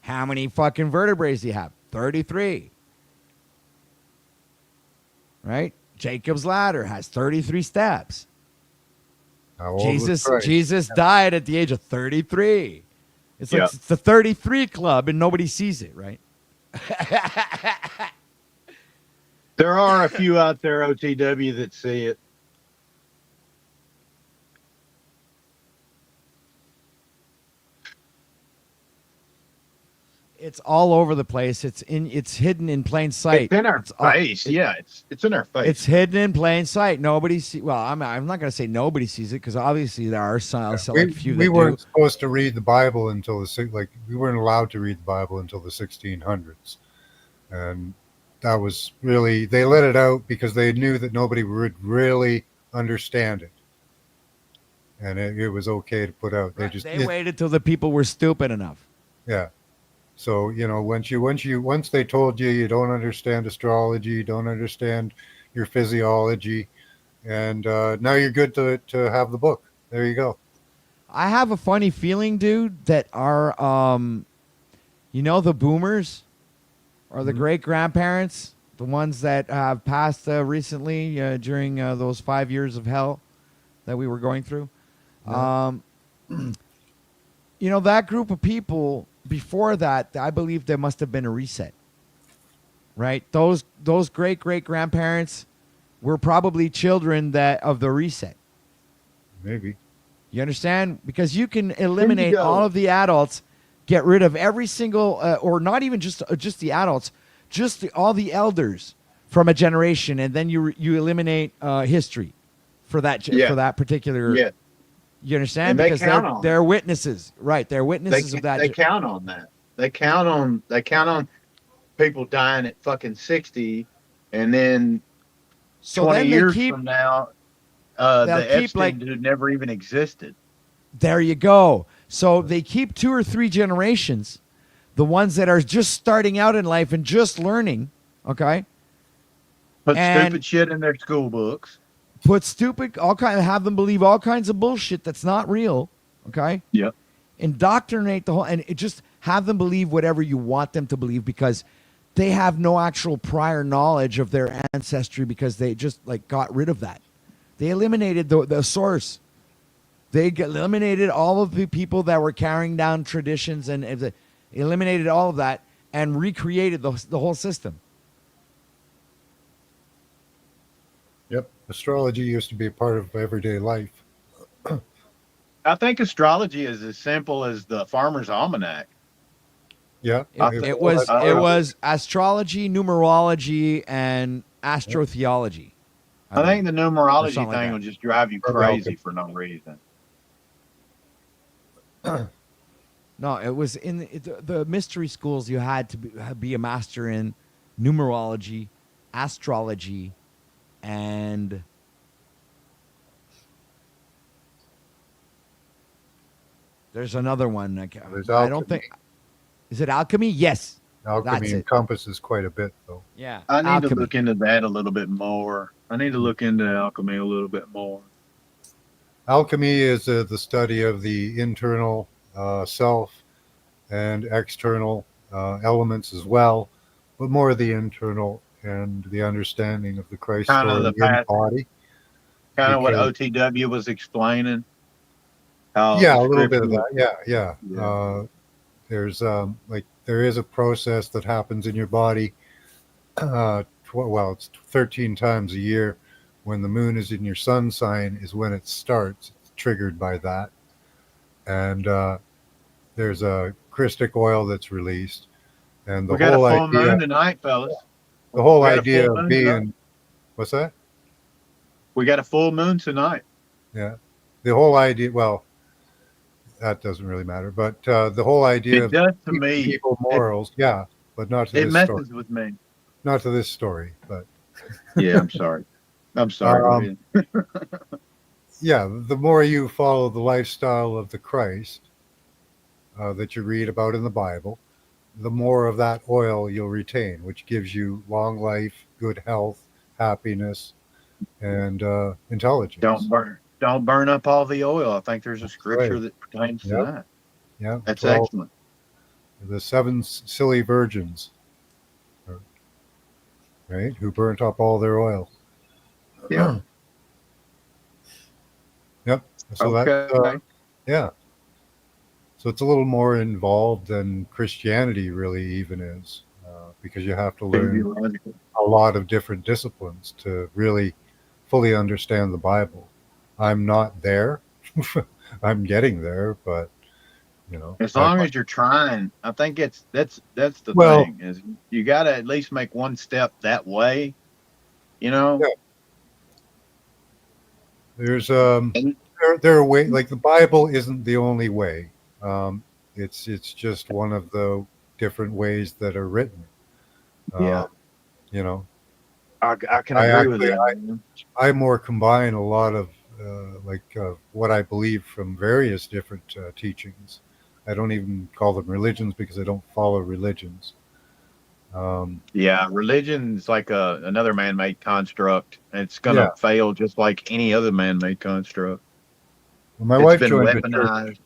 How many fucking vertebrae do you have? 33. Right? Jacob's ladder has 33 steps.
How old was
Jesus
Christ?
died at the age of 33. It's like
Yeah.
it's the 33 club and nobody sees it, right?
There are a few out there, OTW, that see it.
It's all over the place. It's hidden in plain sight.
It's in our
all-
face. Yeah, it's in our face.
It's hidden in plain sight. Nobody see. Well, I'm not going to say nobody sees it because obviously there are some like a few
We
that
weren't
do.
supposed to read the Bible until we weren't allowed to read the Bible until the 1600s, and that was really, they let it out because they knew that nobody would really understand it, and it was okay to put out.
They waited till the people were stupid enough.
Yeah. So, once they told you you don't understand astrology, you don't understand your physiology, and now you're good to have the book. There you go.
I have a funny feeling, dude, that our the boomers or the great grandparents, the ones that have passed recently during those 5 years of hell that we were going through. That group of people before that, I believe there must have been a reset. Right? Those great grandparents were probably children of the reset.
Maybe.
You understand? Because you can eliminate all of the adults, get rid of every single, or not even just the adults, all the elders from a generation, and then you eliminate history for that for that particular.
Yeah.
You understand?
And they
because
count on
they're witnesses, right? They're witnesses of that.
They count on that. They count on people dying at fucking 60, and then 20 years from now, the Epstein dude never even existed.
There you go. So they keep 2 or 3 generations, the ones that are just starting out in life and just learning, okay?
Put stupid shit in their school books.
Have them believe all kinds of bullshit that's not real, okay?
Yep.
Indoctrinate the whole, and just have them believe whatever you want them to believe because they have no actual prior knowledge of their ancestry because they just got rid of that. They eliminated the source. They eliminated all of the people that were carrying down traditions and eliminated all of that and recreated the whole system.
Yep. Astrology used to be a part of everyday life.
I think astrology is as simple as the Farmer's Almanac.
Yeah.
It was astrology, numerology, and astrotheology.
I think the numerology
something like
thing
that.
will just drive you crazy for no reason.
No, it was in the mystery schools. You had to be a master in numerology, astrology, and there's another one. I don't think. Is it alchemy? Yes.
Alchemy encompasses quite a bit, though.
Yeah.
I need
alchemy.
to look into that a little bit more. I need to look into alchemy a little bit more.
Alchemy is the study of the internal self and external elements as well, but more of the internal and the understanding of the Christ
Kind of
story
the
in
path.
body.
Kind of what
Because-
OTW was explaining. How
Yeah, a
the
little bit of
scripture-
that. Yeah. There's there is a process that happens in your body. It's 13 times a year. When the moon is in your sun sign is when it starts. It's triggered by that. And there's a Christic oil that's released. And the
We got a
whole
full
idea,
moon tonight, fellas.
the whole
We got a
idea
full
of
moon
being,
tonight.
what's that?
We got a full moon tonight.
Yeah. The whole idea, well, that doesn't really matter, but the whole idea
It
of
does to
teaching
me.
people morals, yeah, but not to
It
this
messes
story.
with me.
Not to this story, but
Yeah, I'm sorry. I'm sorry. Go ahead.
yeah, the more you follow the lifestyle of the Christ that you read about in the Bible, the more of that oil you'll retain, which gives you long life, good health, happiness, and intelligence.
Don't burn up all the oil. I think there's a scripture
Right.
that pertains to
Yep.
that.
Yeah,
That's
12
excellent.
the seven silly virgins, right? Who burnt up all their oil.
Yeah.
Yep. So
Okay.
yeah. So it's a little more involved than Christianity really even is, because you have to learn a lot of different disciplines to really fully understand the Bible. I'm not there. I'm getting there, but you know,
As long as you're trying, I think that's the
Well-
thing is you got to at least make one step that way. You know.
Yeah. There's there are ways, like the Bible isn't the only way. It's just one of the different ways that are written.
Yeah.
You know,
I can agree with that.
I more combine a lot of what I believe from various different teachings. I don't even call them religions because I don't follow religions.
Yeah, religion's like another man-made construct, and it's going to
Yeah.
fail just like any other man-made construct.
My
It's
wife
been
joined
weaponized.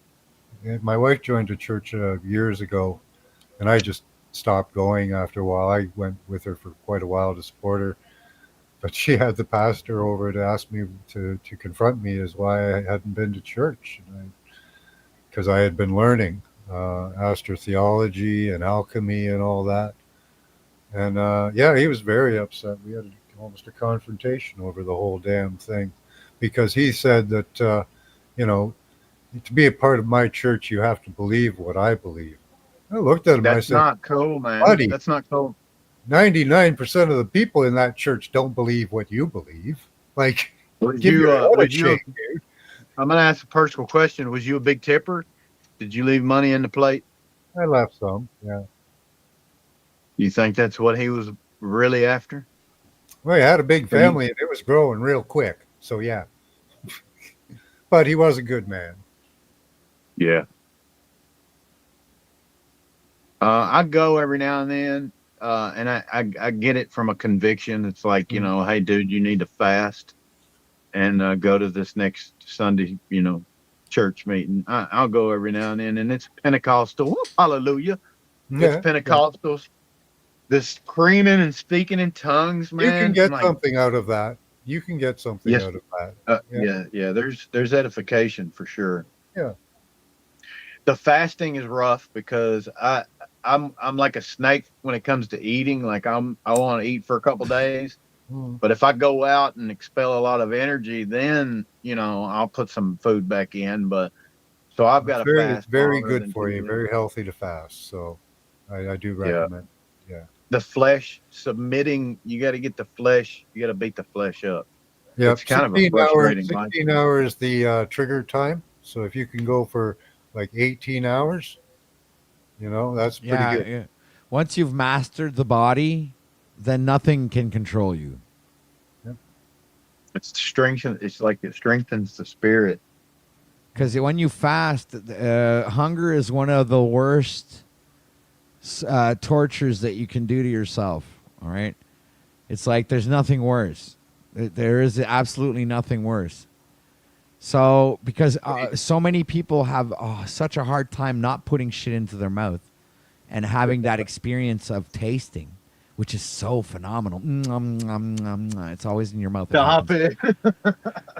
a church. My wife joined a church years ago, and I just stopped going after a while. I went with her for quite a while to support her, but she had the pastor over to ask me to confront me as why I hadn't been to church, because I had been learning, asked her theology and alchemy and all that, and yeah, he was very upset. We had almost a confrontation over the whole damn thing, because he said that you know, to be a part of my church, you have to believe what I believe. I looked at him. I
That's
said,
not cool, man.
buddy,
That's not cool.
99% of the people in that church don't believe what you believe. Like,
Was
give
you,
your head a
was you,
shake, dude.
I'm going to ask a personal question. Was you a big tipper? Did you leave money in the plate?
I left some, yeah.
You think that's what he was really after?
Well, he had a big family and it was growing real quick. So, yeah. But he was a good man.
Yeah. I go every now and then, and I get it from a conviction. It's like, you know, hey, dude, you need to fast and go to this next Sunday, you know, church meeting. I'll go every now and then, and it's Pentecostal. Woo, hallelujah.
Yeah,
It's Pentecostals. This screaming and speaking in tongues, man.
You can get
like,
something out of that. You can get something
Yes.
out of that.
yeah. There's edification for sure.
Yeah.
The fasting is rough because I'm like a snake when it comes to eating. Like I want to eat for a couple days, but if I go out and expel a lot of energy, then you know I'll put some food back in. But so I've got to fast.
It's very
longer
good
than
for you.
people.
Very healthy to fast. So I do recommend. Yeah.
The flesh submitting. You got to get the flesh. You got to beat the flesh up.
Yeah.
It's kind of a frustrating life.
16 hours the trigger time. So if you can go for like 18 hours, you know, that's pretty good.
Yeah. Once you've mastered the body, then nothing can control you.
It's strengthen. It's like it strengthens the spirit.
Because when you fast, hunger is one of the worst tortures that you can do to yourself. All right. It's like there's nothing worse. There is absolutely nothing worse. So, because so many people have such a hard time not putting shit into their mouth and having that experience of tasting, which is so phenomenal. It's always in your mouth.
Stop it.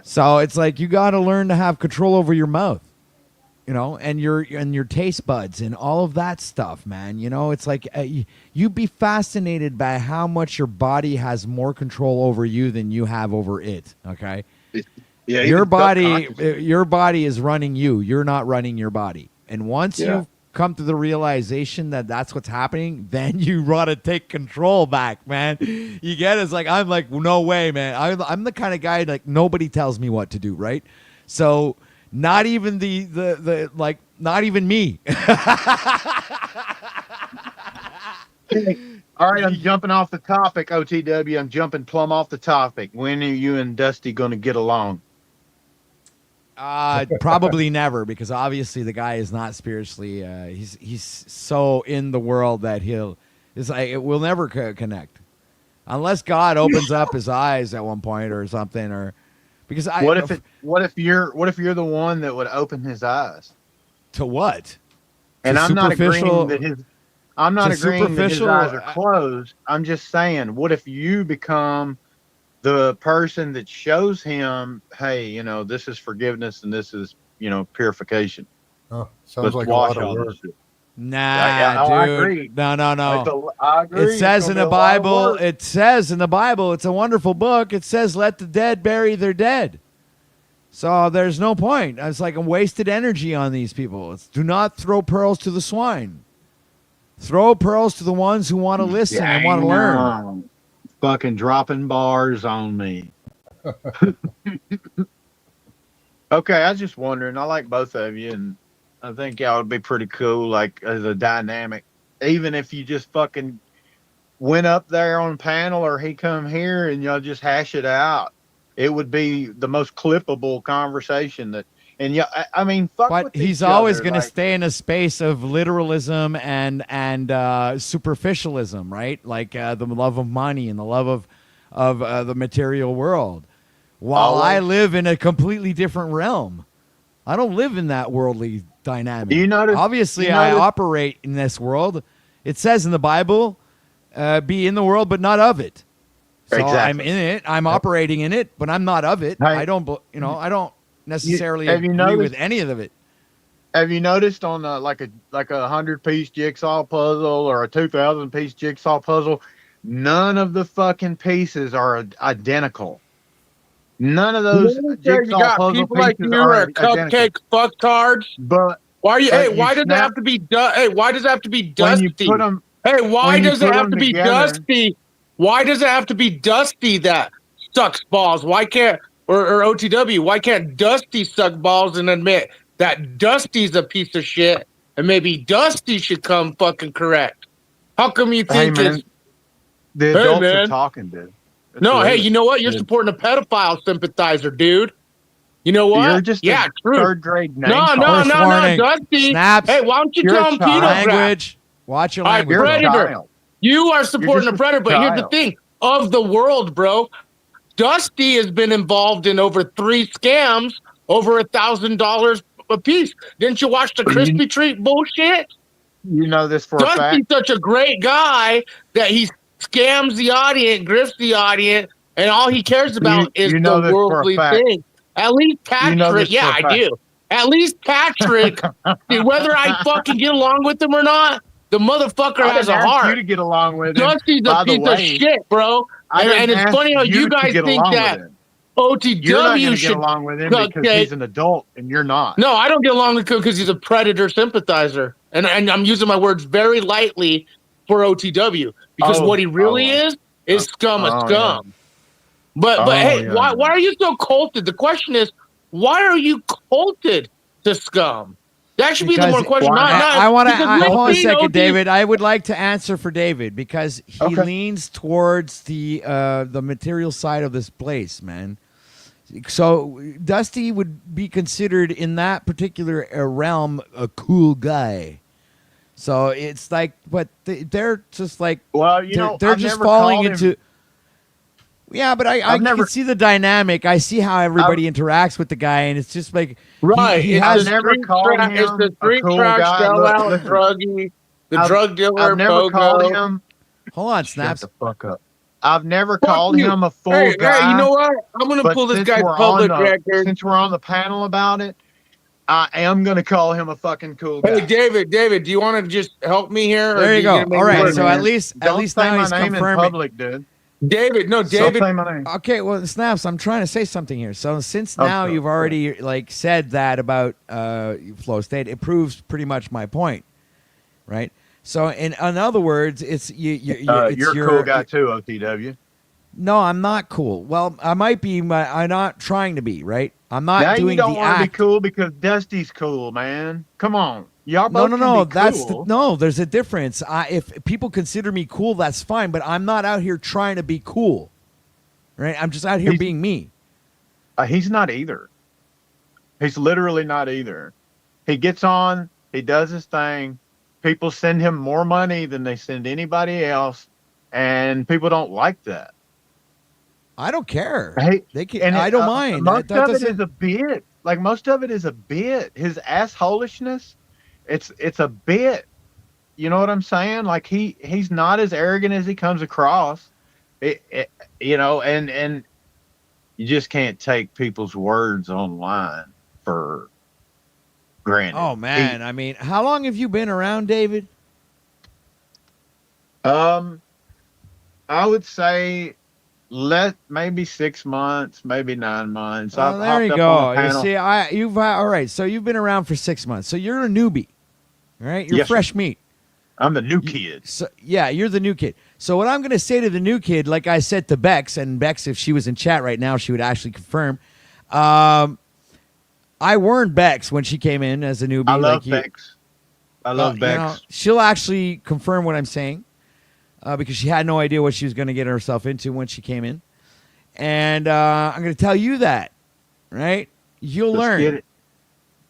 So it's like you got to learn to have control over your mouth, you know, and your taste buds and all of that stuff, man. You know, it's like you'd be fascinated by how much your body has more control over you than you have over it. Okay.
Yeah,
your body is running you. You're not running your body. And once you come to the realization that that's what's happening, then you want to take control back, man. You get it? It's like, I'm like, no way, man. I'm the kind of guy like nobody tells me what to do, right? So not even the like, not even me.
All right, I'm jumping off the topic, OTW. I'm jumping plumb off the topic. When are you and Dusty going to get along?
Probably never, because obviously the guy is not spiritually. He's so in the world that it's like we'll never connect unless God opens up his eyes at one point or something. Or because
what if you're the one that would open his eyes
to what?
And I'm not agreeing
superficial-
that I'm not
it's a
agreeing that his
superficial-
eyes are closed. I'm just saying, what if you become the person that shows him, hey, you know, this is forgiveness and this is, you know, purification.
Oh, sounds
Let's
like a
wash
lot of
all
work.
this shit.
Nah,
I
dude.
agree.
No.
I agree.
It says
It's
in
gonna
the
be a lot of
Bible,
work.
it says in the Bible, it's a wonderful book. It says, let the dead bury their dead. So there's no point. It's like a wasted energy on these people. It's do not throw pearls to the swine. Throw pearls to the ones who want to listen and want to learn.
Damn. Fucking dropping bars on me. Okay, I was just wondering. I like both of you, and I think y'all would be pretty cool, like as a dynamic. Even if you just fucking went up there on panel, or he come here, and y'all just hash it out, it would be the most clippable conversation. That, and yeah, I mean, fuck.
But
with
he's
each
always
other,
going to
like,
stay in a space of literalism and superficialism, right? Like the love of money and the love of the material world. While I live in a completely different realm. I don't live in that worldly dynamic.
Do you notice?
Obviously,
you
I
notice-
operate in this world. It says in the Bible, be in the world, but not of it. So
Exactly.
I'm in it. I'm operating in it, but I'm not of it.
Hey,
I don't necessarily
have you
agree
noticed-
with any of it.
Have you noticed on like a 100-piece jigsaw puzzle or a 2,000-piece jigsaw puzzle, none of the fucking pieces are identical. None of those
You
jigsaw
got
puzzle
people like
pieces
you
are
are
identical.
cupcake fucktards.
But
Why are you?
but
Hey,
you
why does it
snap-
have to be? Hey, why does it have to be
when you
dusty?
put 'em-
Hey, why
when you
does it
put
have
'em
to be
together-
dusty? Why does it have to be Dusty that sucks balls? Why can't or OTW? Why can't Dusty suck balls and admit that Dusty's a piece of shit and maybe Dusty should come fucking correct? How come you
Hey,
think
man,
it's
the
Hey,
adults are
man.
talking, dude. That's
no? Hey,
rude.
you know what? You're
Yeah.
supporting a pedophile sympathizer, dude. You know what?
You're just
yeah,
a
true.
third-grade name
No,
caller.
First warning.
Dusty.
Snaps.
Hey, why don't you
You're
tell
a
him
child.
pedo crap?
Language. Watch your
All right,
language.
You're a
bro.
predator.
child.
You are supporting
just
a
a
predator, but here's the
child.
thing: of the world, bro. Dusty has been involved in over 3 scams, over $1,000 a piece. Didn't you watch the Crispy Treat bullshit?
You know this for a
Dusty's
fact.
such a great guy that he scams the audience, grifts the audience, and all he cares about is
you know
the
this for a
worldly
fact.
thing. At least Patrick,
You know this
yeah,
for a
I
fact.
do. At least Patrick, whether I fucking get along with him or not, the motherfucker
I
has
didn't
a
ask
heart.
you to get along with him.
Dusty's
By
a
the
piece of
way,
shit, bro.
I
And
didn't
it's
ask
funny how you
to
guys
get
think
along
that
with him.
OTW
You're not going to
should
get along with him because
okay.
he's an adult and you're not.
No, I don't get along with him because he's a predator sympathizer, and I'm using my words very lightly for OTW because what he really is scum of scum.
Yeah.
But hey,
yeah,
why are you so culted? The question is, why are you culted to scum? That should be the more question.
I want to
because
hold on a
we've seen
second,
OT
David. I would like to answer for David because he
Okay.
leans towards the material side of this place, man. So Dusty would be considered in that particular realm a cool guy. So it's like, but they're just like,
Well, you know,
they're
I've
just
never
falling
called him-
into. Yeah, but I
I've never-
can see the dynamic. I see how everybody interacts with the guy, and it's just like
Right,
He
it's
has
the
never
street
called
tra- it's
him
the
a
street
cool
trash
guy. Look,
sellout,
listen.
druggie, the
I've-
drug dealer,
I've never called
pogo.
him.
Hold on,
Shut
Snaps.
the fuck up. I've never
Fuck
called
you.
him a full
Hey,
guy.
hey, you know what? I'm gonna
but
pull this
since
guy's
we're
public
on the,
record.
Since we're on the panel about it, I am going to call him a fucking cool guy.
Hey, David, do you want to just help me here? or
There
do
you go.
gonna make
All
me
right,
work?
so at least
Don't say
now
my
he's
name in
confirming.
public, dude.
David, no,
Don't
David.
say my name.
Okay, well, Snaps, I'm trying to say something here. So since now
Okay.
you've already like said that about flow state, it proves pretty much my point, right? So in other words, it's it's
You're a cool guy too, OTW.
No, I'm not cool. Well, I might be. I'm not trying to be. Right? I'm not
Now
doing
you don't
the
want to be
act.
cool because Dusty's cool, man. Come on, y'all
No,
both
no.
can be
That's
cool.
no. There's a difference. If people consider me cool, that's fine. But I'm not out here trying to be cool. Right? I'm just out here being me.
He's not either. He's literally not either. He gets on, he does his thing. People send him more money than they send anybody else, and people don't like that.
I don't care.
Hey,
They can. I don't mind.
Most
That
of it
doesn't-
is a bit. Like most of it is a bit. His assholishness it's a bit. You know what I'm saying? Like he's not as arrogant as he comes across. You know, and you just can't take people's words online for granted.
Oh man, I mean, how long have you been around, David?
I would say maybe 6 months, maybe 9 months.
Oh, there you go. You see, all right. So you've been around for 6 months. So you're a newbie, right? You're
Yes, sir.
fresh meat.
I'm the new kid.
So yeah, you're the new kid. So what I'm going to say to the new kid, like I said to Bexx, and Bexx, if she was in chat right now, she would actually confirm. I warned Bexx when she came in as a newbie.
I love
like
Bexx. I love
you
Bexx.
know, she'll actually confirm what I'm saying because she had no idea what she was going to get herself into when she came in. And I'm going to tell you that, right? You'll
Let's
learn.
get it.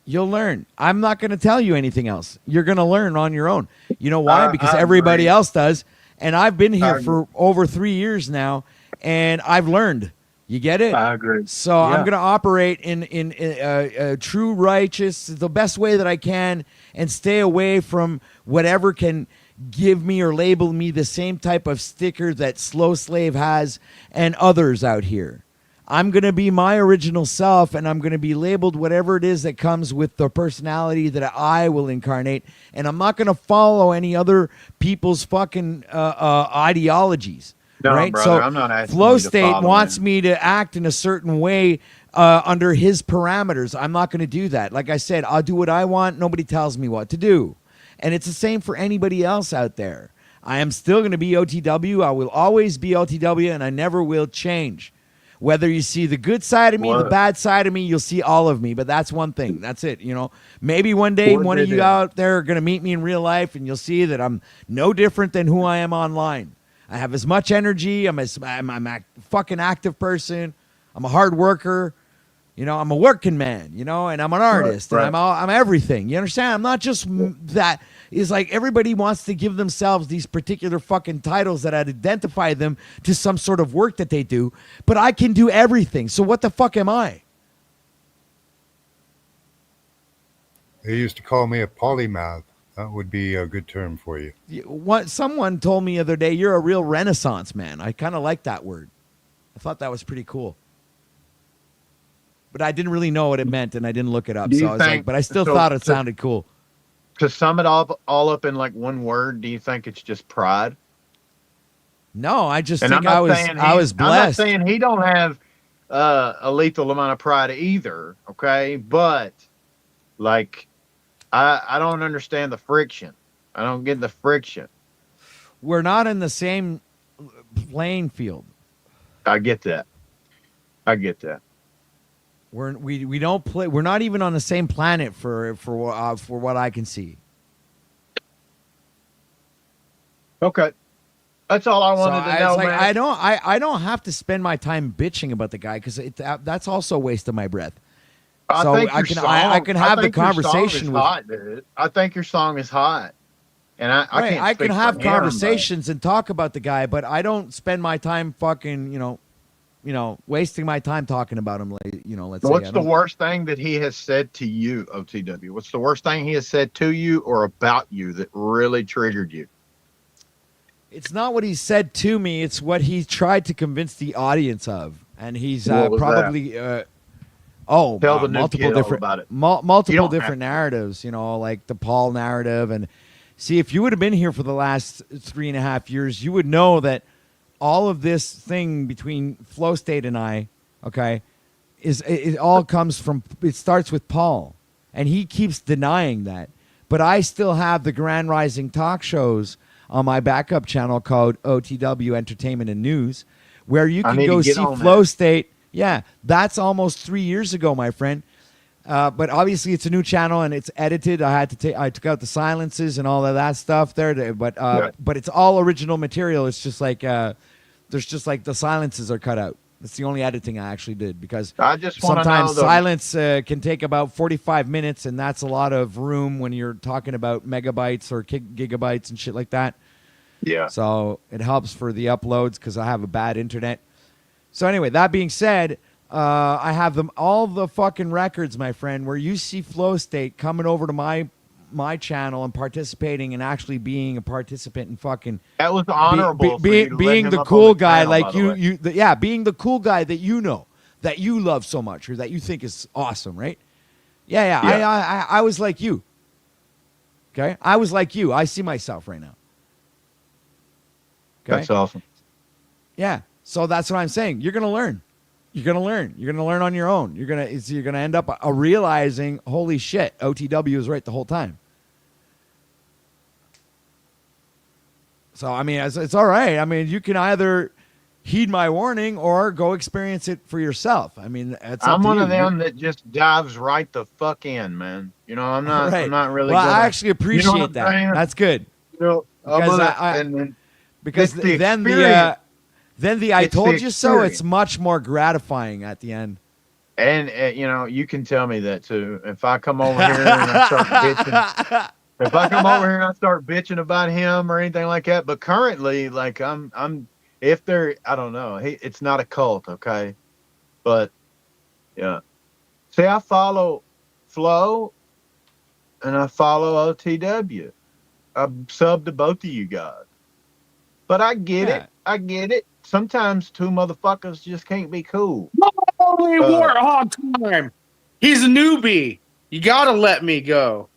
You'll learn. I'm not going to tell you anything else. You're going to learn on your own. You know why? Because
I
everybody
agree.
else does. And I've been here for over 3 years now, and I've learned. You get it?
I agree.
So I'm going to operate in true righteous, the best way that I can, and stay away from whatever can give me or label me the same type of sticker that Slow Slave has and others out here. I'm going to be my original self, and I'm going to be labeled whatever it is that comes with the personality that I will incarnate, and I'm not going to follow any other people's fucking ideologies.
No,
right?
brother,
So
I'm not asking
Flow
you to
State
follow
wants
him.
me to act in a certain way under his parameters. I'm not going to do that. Like I said, I'll do what I want. Nobody tells me what to do. And it's the same for anybody else out there. I am still going to be OTW. I will always be OTW, and I never will change. Whether you see the good side of me, the bad side of me, you'll see all of me. But that's one thing. That's it. You know, maybe one day one of you out there are going to meet me in real life, and you'll see that I'm no different than who I am online. I have as much energy. I'm a fucking active person. I'm a hard worker. You know, I'm a working man, you know, and I'm an artist, and I'm everything. You understand? I'm not just that. It's like everybody wants to give themselves these particular fucking titles that identify them to some sort of work that they do, but I can do everything. So what the fuck am I?
They used to call me a polymath. That would be a good term for you.
Someone told me the other day, you're a real Renaissance man. I kind of like that word. I thought that was pretty cool. But I didn't really know what it meant, and I didn't look it up. So I was like, but I still thought it sounded cool.
To sum it all up in like one word, do you think it's just pride?
No, I just think I was blessed.
I'm not saying he don't have a lethal amount of pride either, okay? But like I don't understand the friction. I don't get the friction.
We're not in the same playing field.
I get that.
We don't play. We're not even on the same planet for what I can see.
Okay, that's all I wanted to know,
like,
man.
I don't have to spend my time bitching about the guy because that's also a waste of my breath.
I
can have the conversation with.
Hot, dude. I think your song is hot, and I
can have conversations and talk about the guy, but I don't spend my time fucking wasting my time talking about him. Let's say.
What's the worst thing that he has said to you, OTW? What's the worst thing he has said to you or about you that really triggered you?
It's not what he said to me. It's what he tried to convince the audience of, and he's probably
tell the new
multiple
kid
different
all about it.
Multiple different narratives. Like the Paul narrative, and see if you would have been here for the last 3.5 years, you would know that all of this thing between Flow State and I, okay, it all comes from. It starts with Paul, and he keeps denying that. But I still have the Grand Rising talk shows on my backup channel called OTW Entertainment and News, where you can go see Flow State. Yeah, that's almost 3 years ago, my friend. But obviously, it's a new channel and it's edited. I took out the silences and all of that stuff there. But it's all original material. It's just like there's just like the silences are cut out. That's the only editing I actually did because sometimes silence can take about 45 minutes, and that's a lot of room when you're talking about megabytes or gigabytes and shit like that.
Yeah.
So it helps for the uploads because I have a bad internet. So anyway, that being said, I have all the fucking records, my friend, where you see Flow State coming over to my my channel and participating and actually being a participant and fucking
That was honorable.
being the cool guy like you being the cool guy that you know, that you love so much or that you think is awesome, right? Yeah. I was like you. Okay, I was like you. I see myself right now. Okay?
That's awesome.
Yeah. So that's what I'm saying. You're gonna learn. You're gonna learn. You're gonna learn on your own. You're gonna end up realizing, holy shit, OTW is right the whole time. So I mean, it's all right. I mean, you can either heed my warning or go experience it for yourself. I mean,
I'm one of them that just dives right the fuck in, man. You know, I'm not.
Right.
I'm not really.
Well,
gonna,
I actually appreciate
you know
that.
saying?
That's good.
You know,
Because then the I told you so, it's much more gratifying at the end.
And you know, you can tell me that too. If I come over here and I start bitching, if I come over here and I start bitching about him or anything like that, but currently, like I'm, if there, I don't know, it's not a cult, okay, but yeah. See, I follow Flo, and I follow OTW. I'm sub to both of you guys, but I get it. I get it. Sometimes two motherfuckers just can't be cool.
Holy warthog time. He's a newbie. You gotta let me go.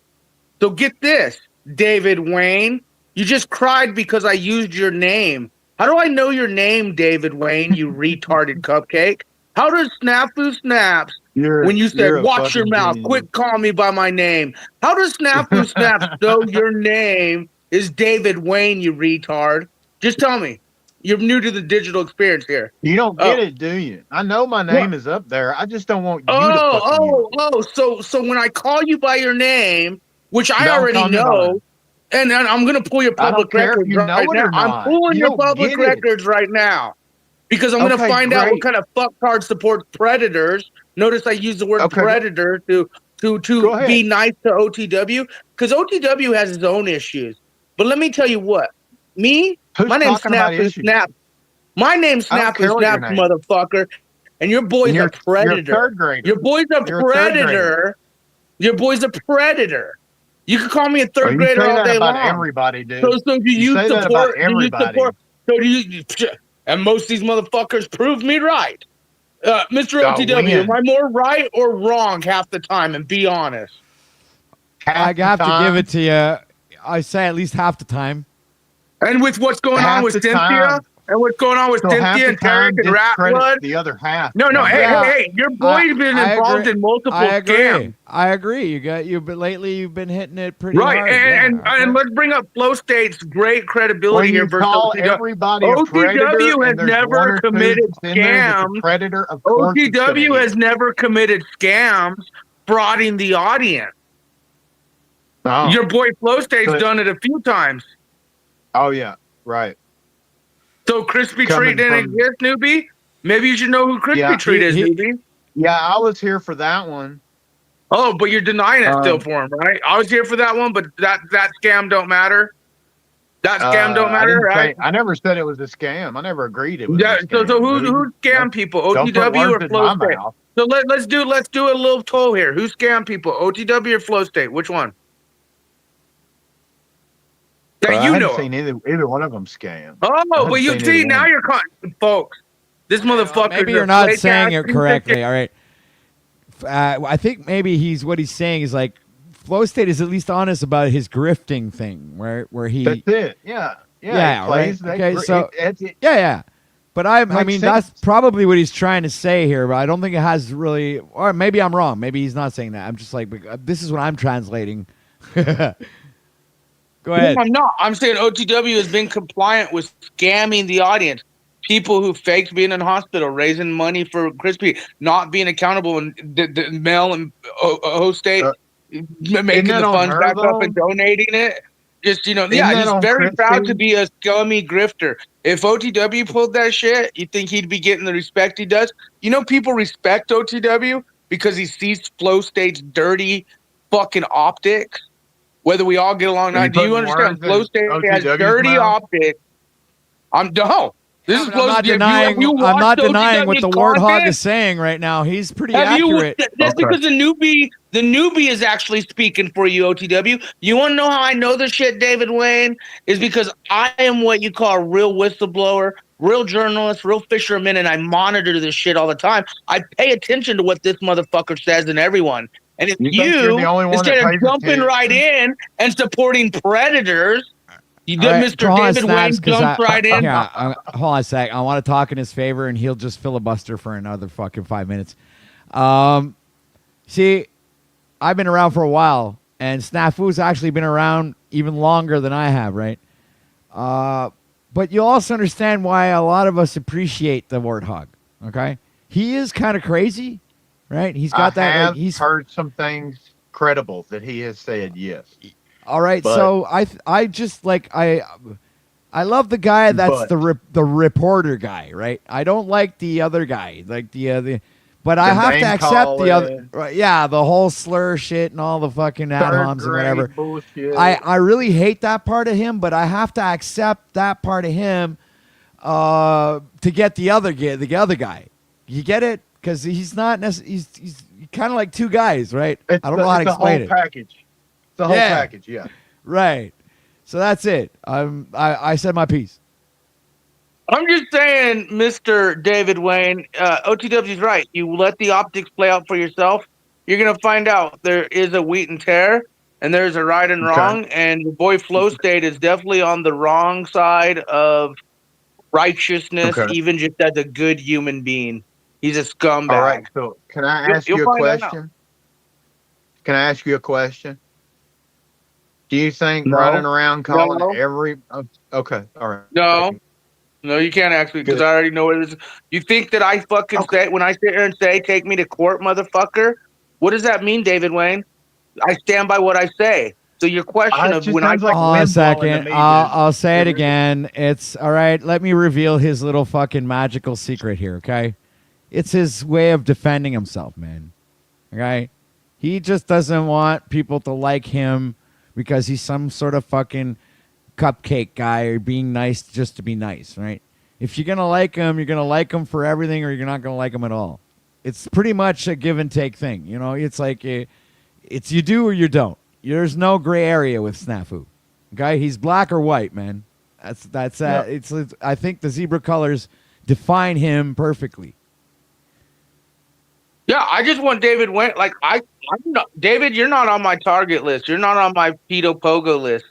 So get this, David Wayne. You just cried because I used your name. How do I know your name, David Wayne, you retarded cupcake? How does Snafu Snaps, when you said, watch your mouth, quit calling me by my name, how does Snafu Snaps know your name is David Wayne, you retard? Just tell me. You're new to the digital experience here.
You don't get it, do you? I know my name is up there. I just don't want you to fucking use it.
So when I call you by your name, which I already know, and I'm going to pull your public records right now. I'm pulling your public records right now because I'm going to find out what kind of fucktard supports predators. Notice I use the word predator to be nice to OTW because OTW has its own issues. But let me tell you what. My name's Snafu Snap. My name's Snafu Snap, motherfucker. And your boy's a predator.
You're a third grader.
Your boy's a predator. Your boy's a predator. You can call me a third grader all day long.
Everybody, dude.
So do you support? And most of these motherfuckers prove me right. Mr. OTW, am I more right or wrong half the time? And be honest.
I have to give it to you. I say at least half the time.
And with what's going on with Cynthia, and what's going on with Cynthia and Tarek and Rat Blood,
the other half.
No, hey, your boy's been involved in multiple scams.
I agree. But lately you've been hitting it pretty hard.
And let's bring up Flow State's great credibility here versus OTW has never committed scams. OTW has never committed scams frauding the audience.
Oh.
Your boy Flow State's done it a few times.
Oh yeah, right.
So Crispy Treat didn't exist, newbie? Maybe you should know who Crispy Treat is, newbie.
Yeah, I was here for that one.
Oh, but you're denying it still for him, right? I was here for that one, but that scam don't matter. That scam don't matter, right?
I never said it was a scam. I never agreed it was.
Yeah. So who scam people? OTW or Flow State? So let's do a little toll here. Who scam people? OTW or Flow State? Which one?
I haven't seen either one of them scam.
Oh, but you see, now you're caught, folks. This motherfucker.
Maybe you're not saying it correctly. All right. I think maybe what he's saying is like Flow State is at least honest about his grifting thing, where he.
That's it. Yeah.
Right. Okay. Yeah. But I mean, that's probably what he's trying to say here, but I don't think it has really. Or maybe I'm wrong. Maybe he's not saying that. I'm just like, this is what I'm translating. Go ahead.
No, I'm not. I'm saying OTW has been compliant with scamming the audience. People who faked being in hospital, raising money for Crispy, not being accountable, and the mail and host state making the funds back up and donating it. Just, he's very proud to be a scummy grifter. If OTW pulled that shit, you think he'd be getting the respect he does? People respect OTW because he sees Flow State's dirty fucking optics. Whether we all get along or not, do you understand? Flow State has dirty optics. This is
I'm
close.
not
Have
denying.
you
I'm not
watched
denying what the
OTW's
Warthog
content?
is saying right now. He's pretty
Have
accurate.
that's because the newbie is actually speaking for you, OTW. You want to know how I know this shit, David Wayne? Is because I am what you call a real whistleblower, real journalist, real fisherman, and I monitor this shit all the time. I pay attention to what this motherfucker says and everyone. And if
You think you're the only one
instead
that
of
pays
jumping
attention?
right in and supporting predators,
All right,
Mr.
hold on,
David
Snaps,
Wayne
'cause
jumps right in.
Yeah, hold on a sec. I want to talk in his favor, and he'll just filibuster for another fucking 5 minutes. See, I've been around for a while, and Snafu's actually been around even longer than I have, right? But you also understand why a lot of us appreciate the Warthog, okay? He is kind of crazy, right? He's got
I
that.
have
Like, he's
heard some things credible that he has said. Yes.
all right.
But-
So I just like I love the guy that's
But-
the reporter guy, right? I don't like the other guy, like but I
The
have to
name
accept the other.
calling.
Right, yeah, the whole slur shit and all the fucking ad
Third
homs and
grade
whatever.
bullshit.
I really hate that part of him, but I have to accept that part of him to get the other guy. You get it? Because he's not necessarily. He's kind of like two guys, right? I don't know how to explain it.
The whole package. The whole
Yeah.
package. Yeah.
Right. So that's it. I said my piece.
I'm just saying, Mr. David Wayne, OTW's right. You let the optics play out for yourself. You're going to find out there is a wheat and tear, and there's a right and wrong. And your boy Flow State is definitely on the wrong side of righteousness,
Okay.
even just as a good human being. He's a scumbag.
All right. So can I ask
You'll
you a
find out.
question? Can I ask you a question? Do you think
No.
running around calling
No.
every? Okay. All right.
No, you can't ask me because
Good.
I already know what it is. You think that I fucking say, when I sit here and say, take me to court, motherfucker? What does that mean, David Wayne? I stand by what I say. So your question of when I
Hold on a second. I'll say it again. It's all right. Let me reveal his little fucking magical secret here, okay? It's his way of defending himself, man. Okay? He just doesn't want people to like him because he's some sort of fucking cupcake guy or being nice just to be nice, right? If you're going to like him, you're going to like him for everything or you're not going to like him at all. It's pretty much a give and take thing. You know, it's like it's you do or you don't. There's no gray area with Snafu. Okay? He's black or white, man. That's
Yeah.
it's I think the zebra colors define him perfectly.
Yeah, I just want David Wayne. Like I'm not, David, you're not on my target list. You're not on my pedo pogo list.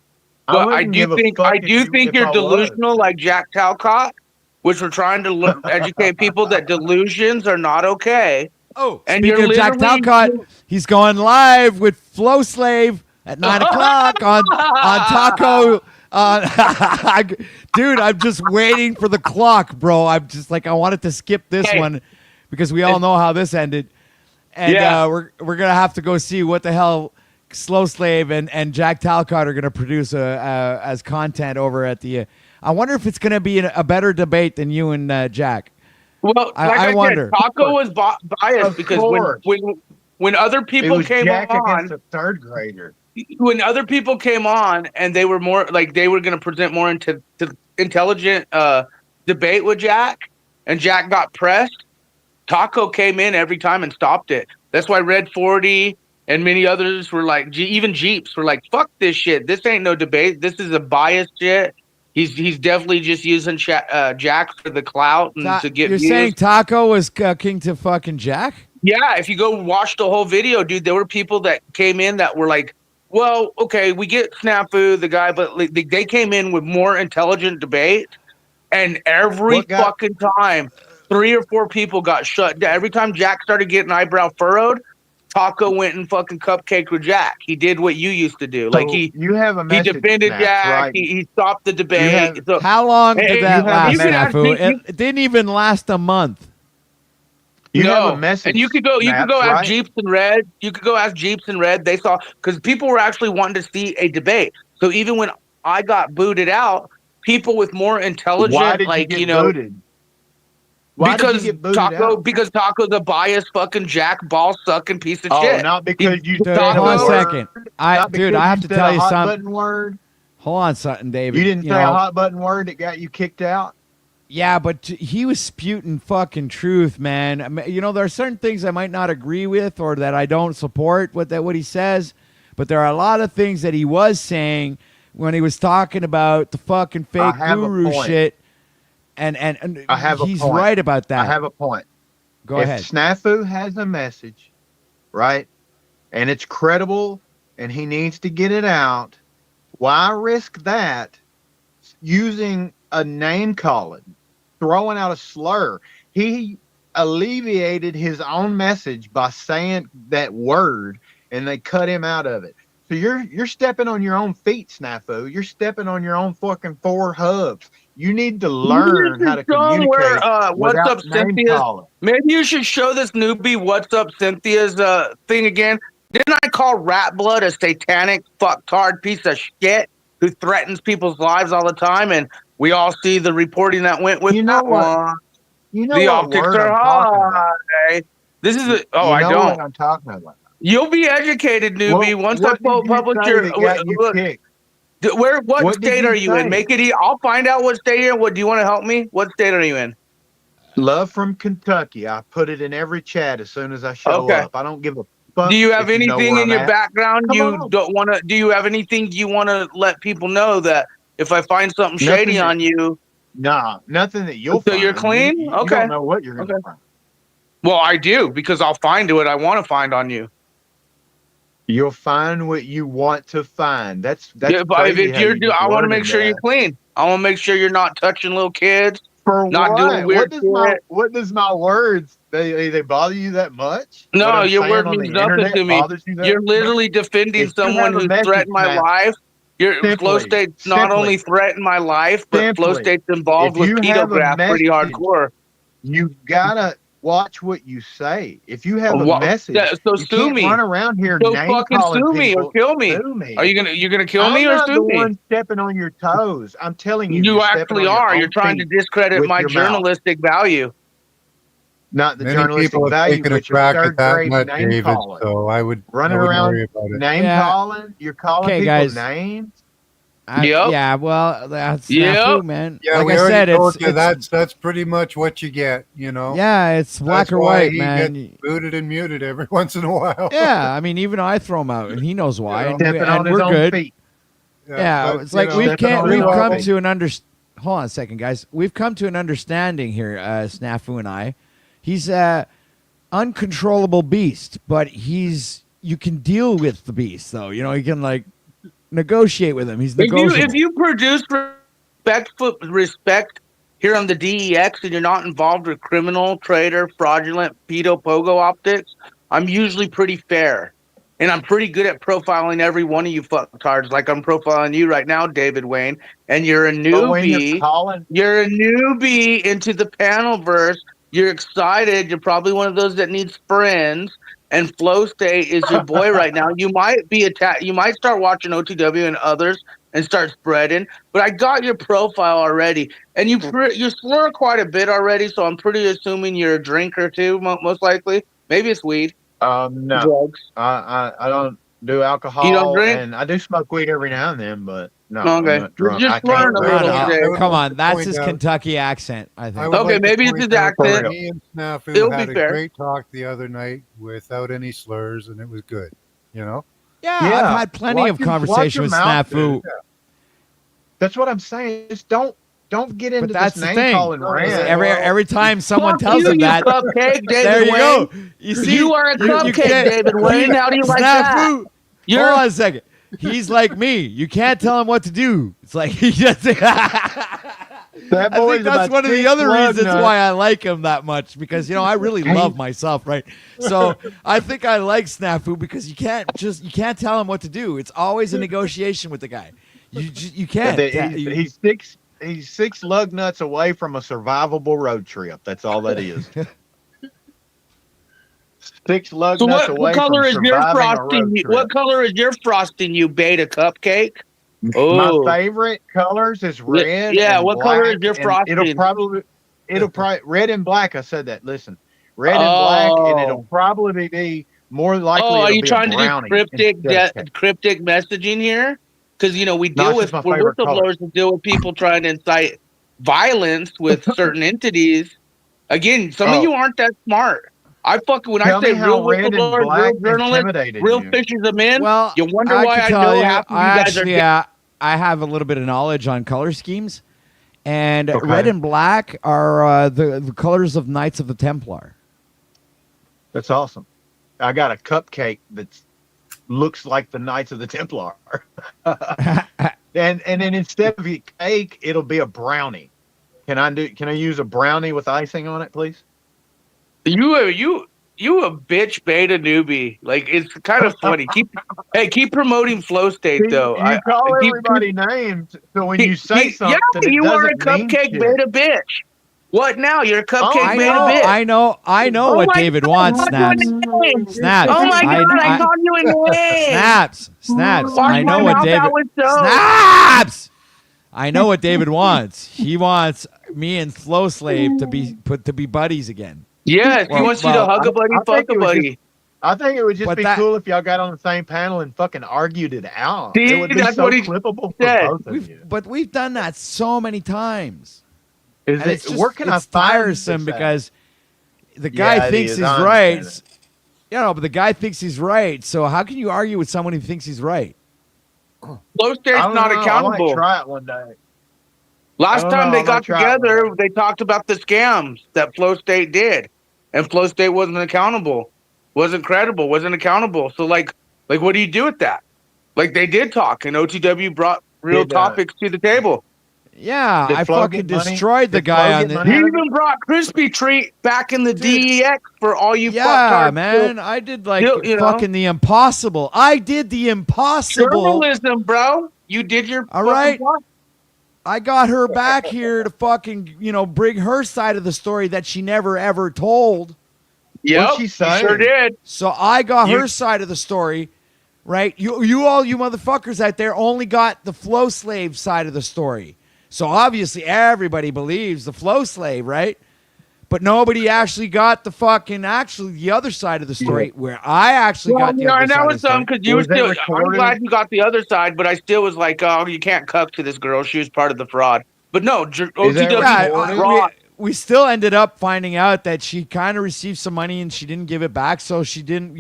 But I
wouldn't give
do
a
think
fuck if
you're
I was.
delusional, like Jack Talcott, which we're trying to educate people that delusions are not okay.
Oh,
and
speaking
you're
of Jack
literally-
Talcott, he's going live with Flow Slave at 9 o'clock on Taco. Dude, I'm just waiting for the clock, bro. I'm just like I wanted to skip this
Hey.
one because we all know how this ended, and
Yeah.
we're gonna have to go see what the hell Slow Slave and Jack Talcott are gonna produce as content over at the. I wonder if it's gonna be a better debate than you and Jack.
Well, like
I
I
wonder.
said, Taco was biased
Of
because
course.
when other
It
people
was
came
Jack
on,
against a third grader.
when other people came on and they were more like they were going to present more into intelligent debate with Jack, and Jack got pressed, Taco came in every time and stopped it. That's why Red 40 and many others were like, even Jeeps were like, fuck this shit. This ain't no debate. This is a biased shit. He's definitely just using Jack for the clout and to get
You're
views.
saying Taco was king to fucking Jack?
Yeah, if you go watch the whole video, dude, there were people that came in that were like, well, okay, we get Snafu, the guy, but like, they came in with more intelligent debate, and every fucking time, 3 or 4 people got shut down. Every time Jack started getting eyebrow furrowed, Taco went and fucking cupcaked with Jack. He did what you used to do. Like
you have a
he
message,
defended
Snaps,
Jack.
right?
He stopped the debate. So-
How long
Hey,
did that last,
you can ask
Snafu?
me-
It didn't even last a month.
You
no,
have a message,
and you could go
Snaps,
ask
right?
Jeeps and Red. You could go ask Jeeps and Red. They saw because people were actually wanting to see a debate. So even when I got booted out, people with more intelligent,
Why did
like
you get booted? Why did you
because
get booted
Taco,
out?
because Taco's a biased fucking Jack ball sucking piece of
Oh,
shit.
not because you
Dude,
said
hold on a
a word.
second.
Not
Dude,
because
I have to
said
tell
a
you
hot
something.
button word.
Hold on, something, David.
You didn't say
know,
a hot button word that got you kicked out.
Yeah, but he was spewing fucking truth, man. You know, there are certain things I might not agree with or that I don't support what he says, but there are a lot of things that he was saying when he was talking about the fucking fake guru shit. And
I have
he's
a point.
right about that.
I have a point.
Go
if
ahead.
Snafu has a message, right, and it's credible and he needs to get it out, why risk that using a name calling, throwing out a slur? He alleviated his own message by saying that word, and they cut him out of it. So you're stepping on your own feet, Snafu. You're stepping on your own fucking 4 hubs. You need to learn how to communicate
What's Up
without name
Cynthia's.
calling.
Maybe you should show this newbie What's Up Cynthia's thing again. Didn't I call Rat Blood a satanic fucktard piece of shit who threatens people's lives all the time? And we all see the reporting that went with that one.
You know
the
what
optics
word
are
I'm talking about.
high. This is a, oh,
you
I
know
don't.
what I'm talking about.
You'll be educated, newbie. Once I publish your what state are you in? Make it. I'll find out what state you're in. What do you want to help me? What state are you in?
Love from Kentucky. I put it in every chat as soon as I show up. I don't give a fuck.
Do you have
if you know
anything
where
in
I'm
your
at.
background
Come
you
on.
don't want to? Do you have anything you want to let people know that if I find something
Nothing
shady
that-
on you?
Nah, nothing that you'll
So
find.
you're clean?
You
Okay.
don't know what you're going to find.
Well, I do because I'll find what I want to find on you.
You'll find what you want to find. That's
Yeah, but
crazy
if
how
you're,
you just
I want to
worded
make sure
that.
you're clean. I want to make sure you're not touching little kids.
For
not
what?
doing weird
What does my words they bother you that much?
No,
What I'm
your
saying
word
on
means
the
nothing
internet
to me.
bothers you that
You're
much?
literally defending
If you
someone
have a
who
message,
threatened my
Matt,
life. Your Flow State's not only threatened my life, but Flow
simply,
State's involved
if
with
you have a
pedograph pretty
message,
hardcore.
You gotta watch what you say. If you have a
What-
message,
so
you
sue
can't
me.
run around here
So
name
fucking
calling
sue me or
people.
kill me.
Sue me.
Are you gonna kill
I'm
me or
not
sue
the
me?
one stepping on your toes. I'm telling you,
You
you're stepping
actually
on your
are.
own
You're trying to
feet
discredit
with
my
your mouth.
journalistic value.
Not the
Many
journalistic
people have
value,
taken a
but your
crack at
third
that
grade
nut,
name
David.
calling.
So I
Running
wouldn't
around
worry about it.
name calling. You're calling
Okay,
people
guys.
names.
Yeah, well, that's
Yep.
snafu, man.
Yeah,
like
we
I
already
said,
told you
it's
that's pretty much what you get. You know.
yeah, it's black
That's
or
why
white,
he
man.
gets booted and muted every once in a while.
Yeah, I mean, even I throw him out, and he knows why, and,
Stepping on
and
his
we're
own
good.
feet.
Yeah,
but,
it's
you
like
know,
we've
stepping on
we've
his own
come
feet.
to an Hold on a second, guys. We've come to an understanding here, Snafu and I. He's a uncontrollable beast, but you can deal with the beast, though. You know, you can like negotiate with him. He's negotiable.
If you produce respect here on the DEX and you're not involved with criminal, traitor, fraudulent, pedo, pogo optics, I'm usually pretty fair. And I'm pretty good at profiling every one of you fucktards, like I'm profiling you right now, David Wayne. And you're a
But when you're
newbie.
calling,
You're a newbie into the panel verse. You're excited. You're probably one of those that needs friends. And Flow State is your boy right now. You might be attacked. You might start watching OTW and others and start spreading. But I got your profile already, and you slur quite a bit already. So I'm pretty assuming you're a drinker too, most likely. Maybe it's weed.
no,
Drugs.
I don't do alcohol.
You don't drink?
And I do smoke weed every now and then, but no,
Okay.
I'm not drunk.
Just
I can't
learn a
drink.
little bit.
Come on, that's
point
his
out-
Kentucky accent, I
I
think.
would
Okay,
like to
maybe it's
point
his
out that
accent.
Me and Snafu
It'll
had
be
a
fair.
great talk the other night without any slurs, and it was good. You know.
Yeah,
Yeah,
I've had plenty of
watch
conversation
your
with
mouth,
Snafu.
dude. That's what I'm saying. Just don't get into
But that's
this
the
name
thing.
calling rant.
Every time someone
Fuck
tells
you,
him
you
that,
cupcake, David
there you
Wayne.
go. You see,
You are a cupcake,
can't-
David Wayne. How do you like that?
Snafu, hold on a second. He's like me. You can't tell him what to do. It's like he just.
That
I
boy's
think that's
about
one of the
6
other
lug
reasons
nuts.
why I like him that much, because I really love myself, right? So I think I like Snafu because you can't tell him what to do. It's always a negotiation with the guy. You can't.
He's 6 lug nuts away from a survivable road trip. That's all that is. 6 lug
So
nuts
what
away
color
from
is your
surviving a
frosting?
road trip.
What color is your frosting, you beta cupcake?
My
Oh,
favorite colors is red.
yeah,
and
what color is
black,
your
and
frosting?
It'll probably red and black. I said that. Listen, red and black, and it'll probably be more likely.
Oh, are
it'll
you
be a
trying to do
brownie
cryptic messaging here? Because we
No,
deal
it's
with
just my favorite color.
whistleblowers and deal with people trying to incite
violence with certain entities. Again, some of you aren't that smart. I fucking when
Tell
I say
me how
real
Red and
whistleblowers,
Black
real journalists,
intimidated
real
you.
fishers of men.
Well,
you wonder
I
why
can
I
tell
know
you,
half of you
I
guys are.
actually, I have a little bit of knowledge on color schemes, and
Okay.
red and black are the colors of Knights of the Templar.
That's awesome. I got a cupcake that looks like the Knights of the Templar. and then instead of a cake, it'll be a brownie. Can I use a brownie with icing on it, please?
You a bitch beta newbie. Like it's kind of funny. Keep promoting Flow State though.
You call everybody names, so when you say something,
yeah, you
it
are a
doesn't mean
cupcake
shit.
beta bitch. What now? You're a cupcake beta bitch.
I know
Oh
what
my
David
God,
wants,
I called
Snaps.
you a name.
Snaps.
Oh my God, I called you a name.
Snaps.
Wash
I know
my
what
mouth
David.
out with soap.
Snaps. I know what David wants. He wants me and Flow Slave to be buddies again.
Yes, he wants you to hug a buddy, fuck a buddy.
I think it would just
But
be
that-
cool if y'all got on the same panel and fucking argued it out.
See,
It would be
that's
so
what he
clippable
said.
for both of you.
But we've done that so many times.
Is
And
it?
it's just,
Where can I
it's
find
tiresome
this at?
because the guy
Yeah, it
thinks
is.
he's
I
right.
understand
But the guy thinks he's right. So how can you argue with someone who thinks he's right?
Flow State's
I don't
not
know. I
accountable.
might try it one day.
Last
I don't
time
know,
they
I might
got
try it one
together, they talked about the scams that Flow State did, and Flow State wasn't accountable, wasn't credible, wasn't accountable. So like what do you do with that? Like they did talk, and OTW brought real topics to the table.
Yeah,
Did
I
Flo
fucking
get money?
destroyed the
Did Flo
guy
get
on the.
money?
He even brought Crispy Treat back in the DEX for all you
Yeah,
fucktards.
man, I did like
You know?
fucking the impossible. I did the impossible.
Journalism, bro. You did your
All
fucking
right.
part.
I got her back here to fucking, bring her side of the story that she never ever told.
Yep,
What'd she say?
sure did.
So I got her side of the story, right? You motherfuckers out there only got the Flow Slave side of the story. So obviously everybody believes the Flow Slave, right? But nobody actually got the the other side of the story where I actually got the other
and that
side
was
of the story.
some because you were
Was that
still. I'm
recorded?
glad you got the other side, but I still was like, oh, you can't cuck to this girl. She was part of the fraud. But no, OTW
Yeah,
fraud.
we still ended up finding out that she kind of received some money and she didn't give it back. So she didn't,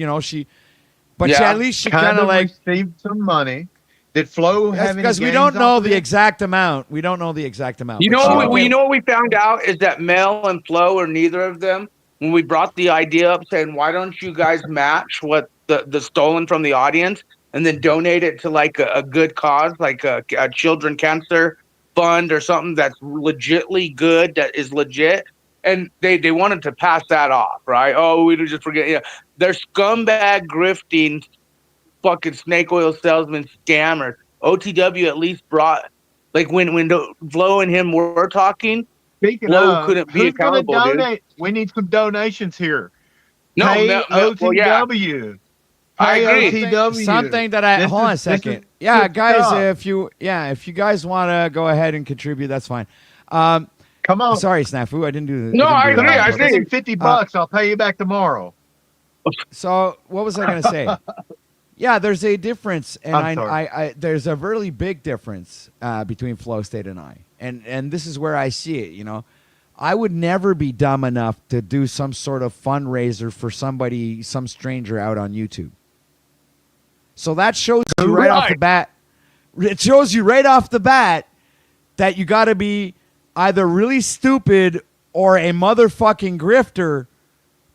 but
Yeah.
at least she kind of like.
received some money. Did Flo have any
Because we
gains
don't
off
know
of
the
it?
exact amount. We don't know the exact amount.
You
but
know,
she-
what we found out is that Mel and Flo, or neither of them, when we brought the idea up, saying, "Why don't you guys match what the stolen from the audience and then donate it to like a good cause, like a children cancer fund or something that's legitly good, that is legit?" And they wanted to pass that off, right? Oh, we just forget. Yeah, they're scumbag grifting, fucking snake oil salesman scammers. OTW at least brought, like when Flo and him were talking,
Speaking
Flo
of,
couldn't be
who's gonna
accountable, dude.
donate? We need some donations here.
No,
Pay
Mel- well, yeah.
OTW.
I
Pay
agree.
OTW.
Something that I
This
hold on a
is-
second.
this is
Yeah,
good
guys,
stuff.
if you guys want to go ahead and contribute, that's fine.
Come on.
Sorry, Snafu, I didn't do.
No, I
didn't do
agree,
that
I
on purpose.
agree.
$50. I'll pay you back tomorrow.
So what was I going to say? Yeah, there's a difference, and
I'm sorry.
I there's a really big difference between Flow State and I, and this is where I see it. I would never be dumb enough to do some sort of fundraiser for somebody, some stranger out on YouTube. So that shows you right off the bat. It shows you right off the bat that you got to be either really stupid or a motherfucking grifter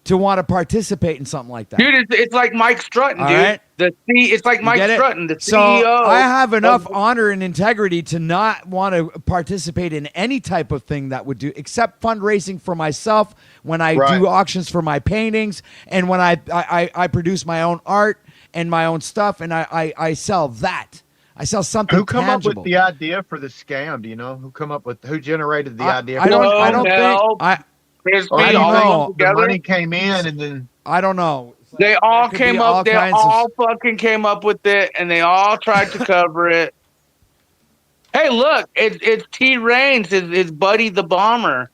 to want to participate in something like that.
Dude, it's like Mike Strutton,
All
dude.
right.
It's like
You
Mike
get it?
Strutton, the
So
CEO.
I have enough
of-
honor and integrity to not want to participate in any type of thing that would do, except fundraising for myself when I
Right.
do auctions for my paintings and when I produce my own art and my own stuff and I sell that. I sell something
Who come
tangible.
up with the idea for the scam? Do you know who generated the idea?
I don't
Mel,
think I
Crispy,
I don't
all
know.
of them
The
together.
money came in and then
I don't know.
They all
could
came
be
up.
all
They
kinds of-
all fucking came up with it, and they all tried to cover it. Hey, look, it's T. Reigns, his buddy, the bomber,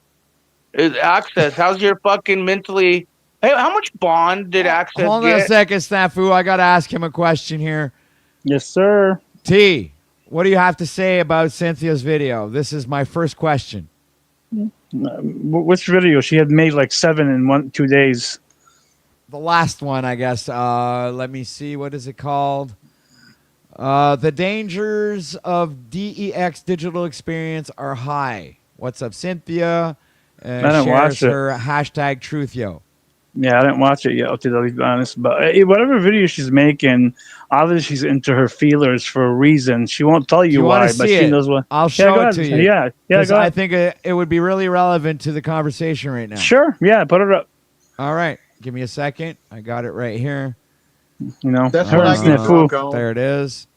is Access. How's your fucking mentally? Hey, how much bond did Access
Hold on a
get?
second, Snafu. I got to ask him a question here.
Yes, sir.
T, what do you have to say about Cynthia's video? This is my first question.
Which video? She had made like 7 in 2 days.
The last one, I guess. Let me see. What is it called? The dangers of DEX digital experience are high. What's up, Cynthia?
I didn't watch it.
Her hashtag truth, yo.
Yeah, I didn't watch it yet, to be honest. But whatever video she's making, obviously she's into her feelers for a reason. She won't tell you why, but she knows what.
I'll show it to you.
Yeah, go ahead.
I think it would be really relevant to the conversation right now.
Sure. Yeah, put it up.
All right. Give me a second. I got it right here.
You know,
That's
her
what I
and
get
Snafu.
drunk on.
There it is.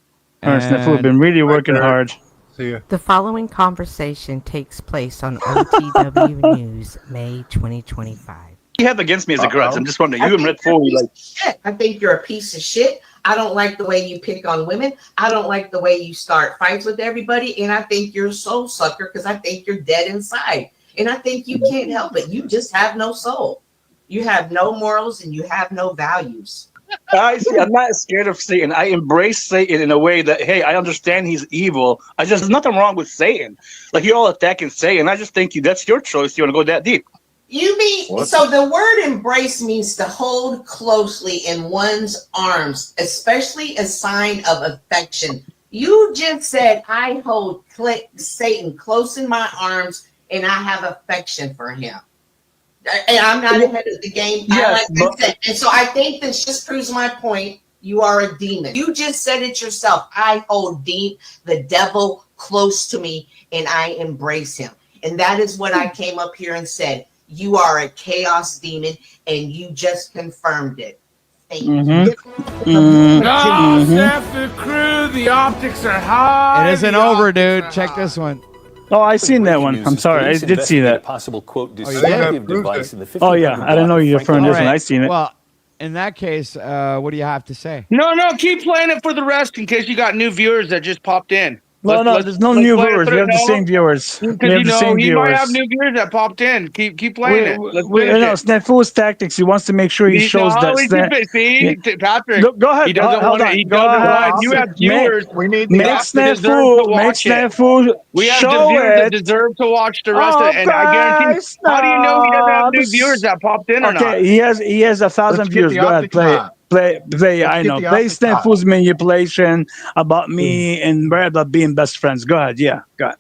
Her and Snafu have been really working hard.
See ya.
The following conversation takes place on OTW News, May 2025.
You have against me as a grudge. I'm just wondering. You and Red Fool, like,
Shit. I think you're a piece of shit. I don't like the way you pick on women. I don't like the way you start fights with everybody. And I think you're a soul sucker because I think you're dead inside. And I think you can't help it. You just have no soul. You have no morals and you have no values.
I see. I'm not scared of Satan. I embrace Satan in a way that, hey, I understand he's evil. There's nothing wrong with Satan. Like, you're all attacking Satan. I just think that's your choice. You want to go that deep.
You mean, so the word embrace means to hold closely in one's arms, especially a sign of affection. You just said, I hold Satan close in my arms and I have affection for him. And I'm not ahead of the game.
Yes,
And so I think this just proves my point. You are a demon. You just said it yourself. I hold the devil close to me and I embrace him. And that is what I came up here and said. You are a chaos demon and you just confirmed it. Thank you.
No, Snap the crew. The optics are high.
It isn't over, dude. Check this one.
Oh, I seen that one. I'm sorry, I did see that.
Possible quote
you
destructive
did?
device in the
Oh yeah, I didn't know you were referring to this one. I seen it.
Well, in that case, what do you have to say?
No, keep playing it for the rest in case you got new viewers that just popped in.
There's no new viewers. We have the same viewers. We have the same
he
viewers.
might have new viewers that popped in. Keep playing it. Let's finish it.
Snafu's tactics. He wants to make sure he shows that.
Patrick.
Go ahead.
He doesn't want to. You have viewers.
We need
make Snafu.
We have
show
viewers that
it.
deserve to watch the rest of it. And I guarantee. How do you know he doesn't have new viewers that popped in or not?
Okay, he has 1,000 viewers. Go ahead, play it. Play. I know. Play Snafu's manipulation about me and Brad being best friends. Go ahead. Yeah, go ahead.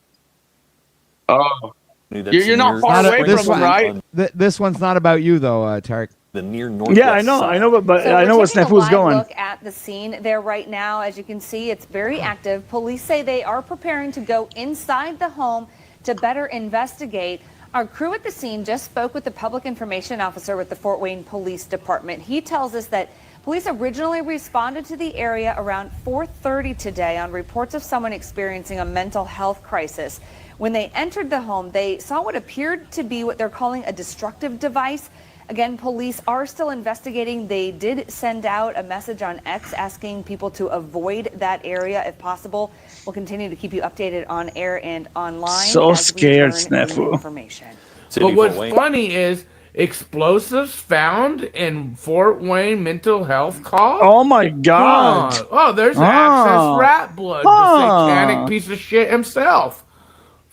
Oh, you're not far away from him, right?
This one's not about you, though, Tarek.
The near northwest.
Yeah, I know, but
So
I know
we're
where
taking a
Snafu's
live
going.
Look at the scene there right now. As you can see, it's very active. Police say they are preparing to go inside the home to better investigate. Our crew at the scene just spoke with the public information officer with the Fort Wayne Police Department. He tells us that police originally responded to the area around 4:30 today on reports of someone experiencing a mental health crisis. When they entered the home, they saw what appeared to be what they're calling a destructive device. Again, police are still investigating. They did send out a message on X asking people to avoid that area if possible. We'll continue to keep you updated on air and online.
So scared,
as we learn new
Snafu.
information.
But what's funny is explosives found in Fort Wayne mental health call.
Oh my God!
Oh, there's Access Rat Blood, the satanic piece of shit himself.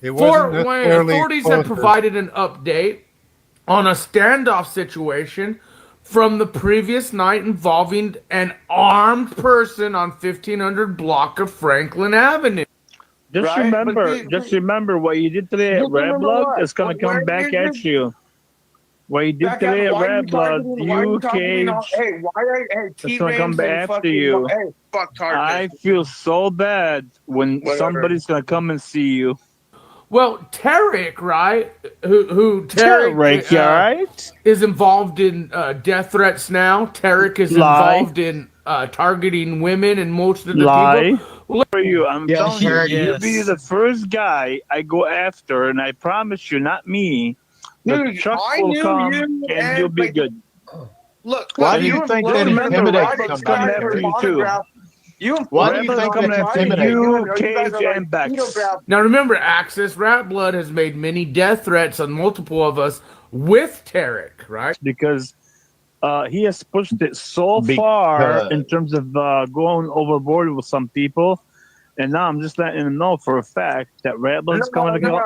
Fort Wayne authorities have provided an update on a standoff situation from the previous night involving an armed person on 1500 block of Franklin Avenue.
Just remember what you did today at Red Blood is going to come back at you. What you did today at Red Blood, you cage. It's going to come back after you. I feel so bad when somebody's going to come and see you.
Well, Tarek, right? Who
Tarek, right?
Is involved in death threats now. Tarek is involved in targeting women and most of the people.
Well, for you, I'm telling you, you'll be the first guy I go after, and I promise you, not me. The truck will come, and you'll be good.
Look, why do you think that Intimidate's coming after you too? Why do you think that Intimidate?
Now remember, Axis Rat Blood has made many death threats on multiple of us with Tarek, right?
Because he has pushed it so far in terms of going overboard with some people. And now I'm just letting them know for a fact that Red Blood's coming to go.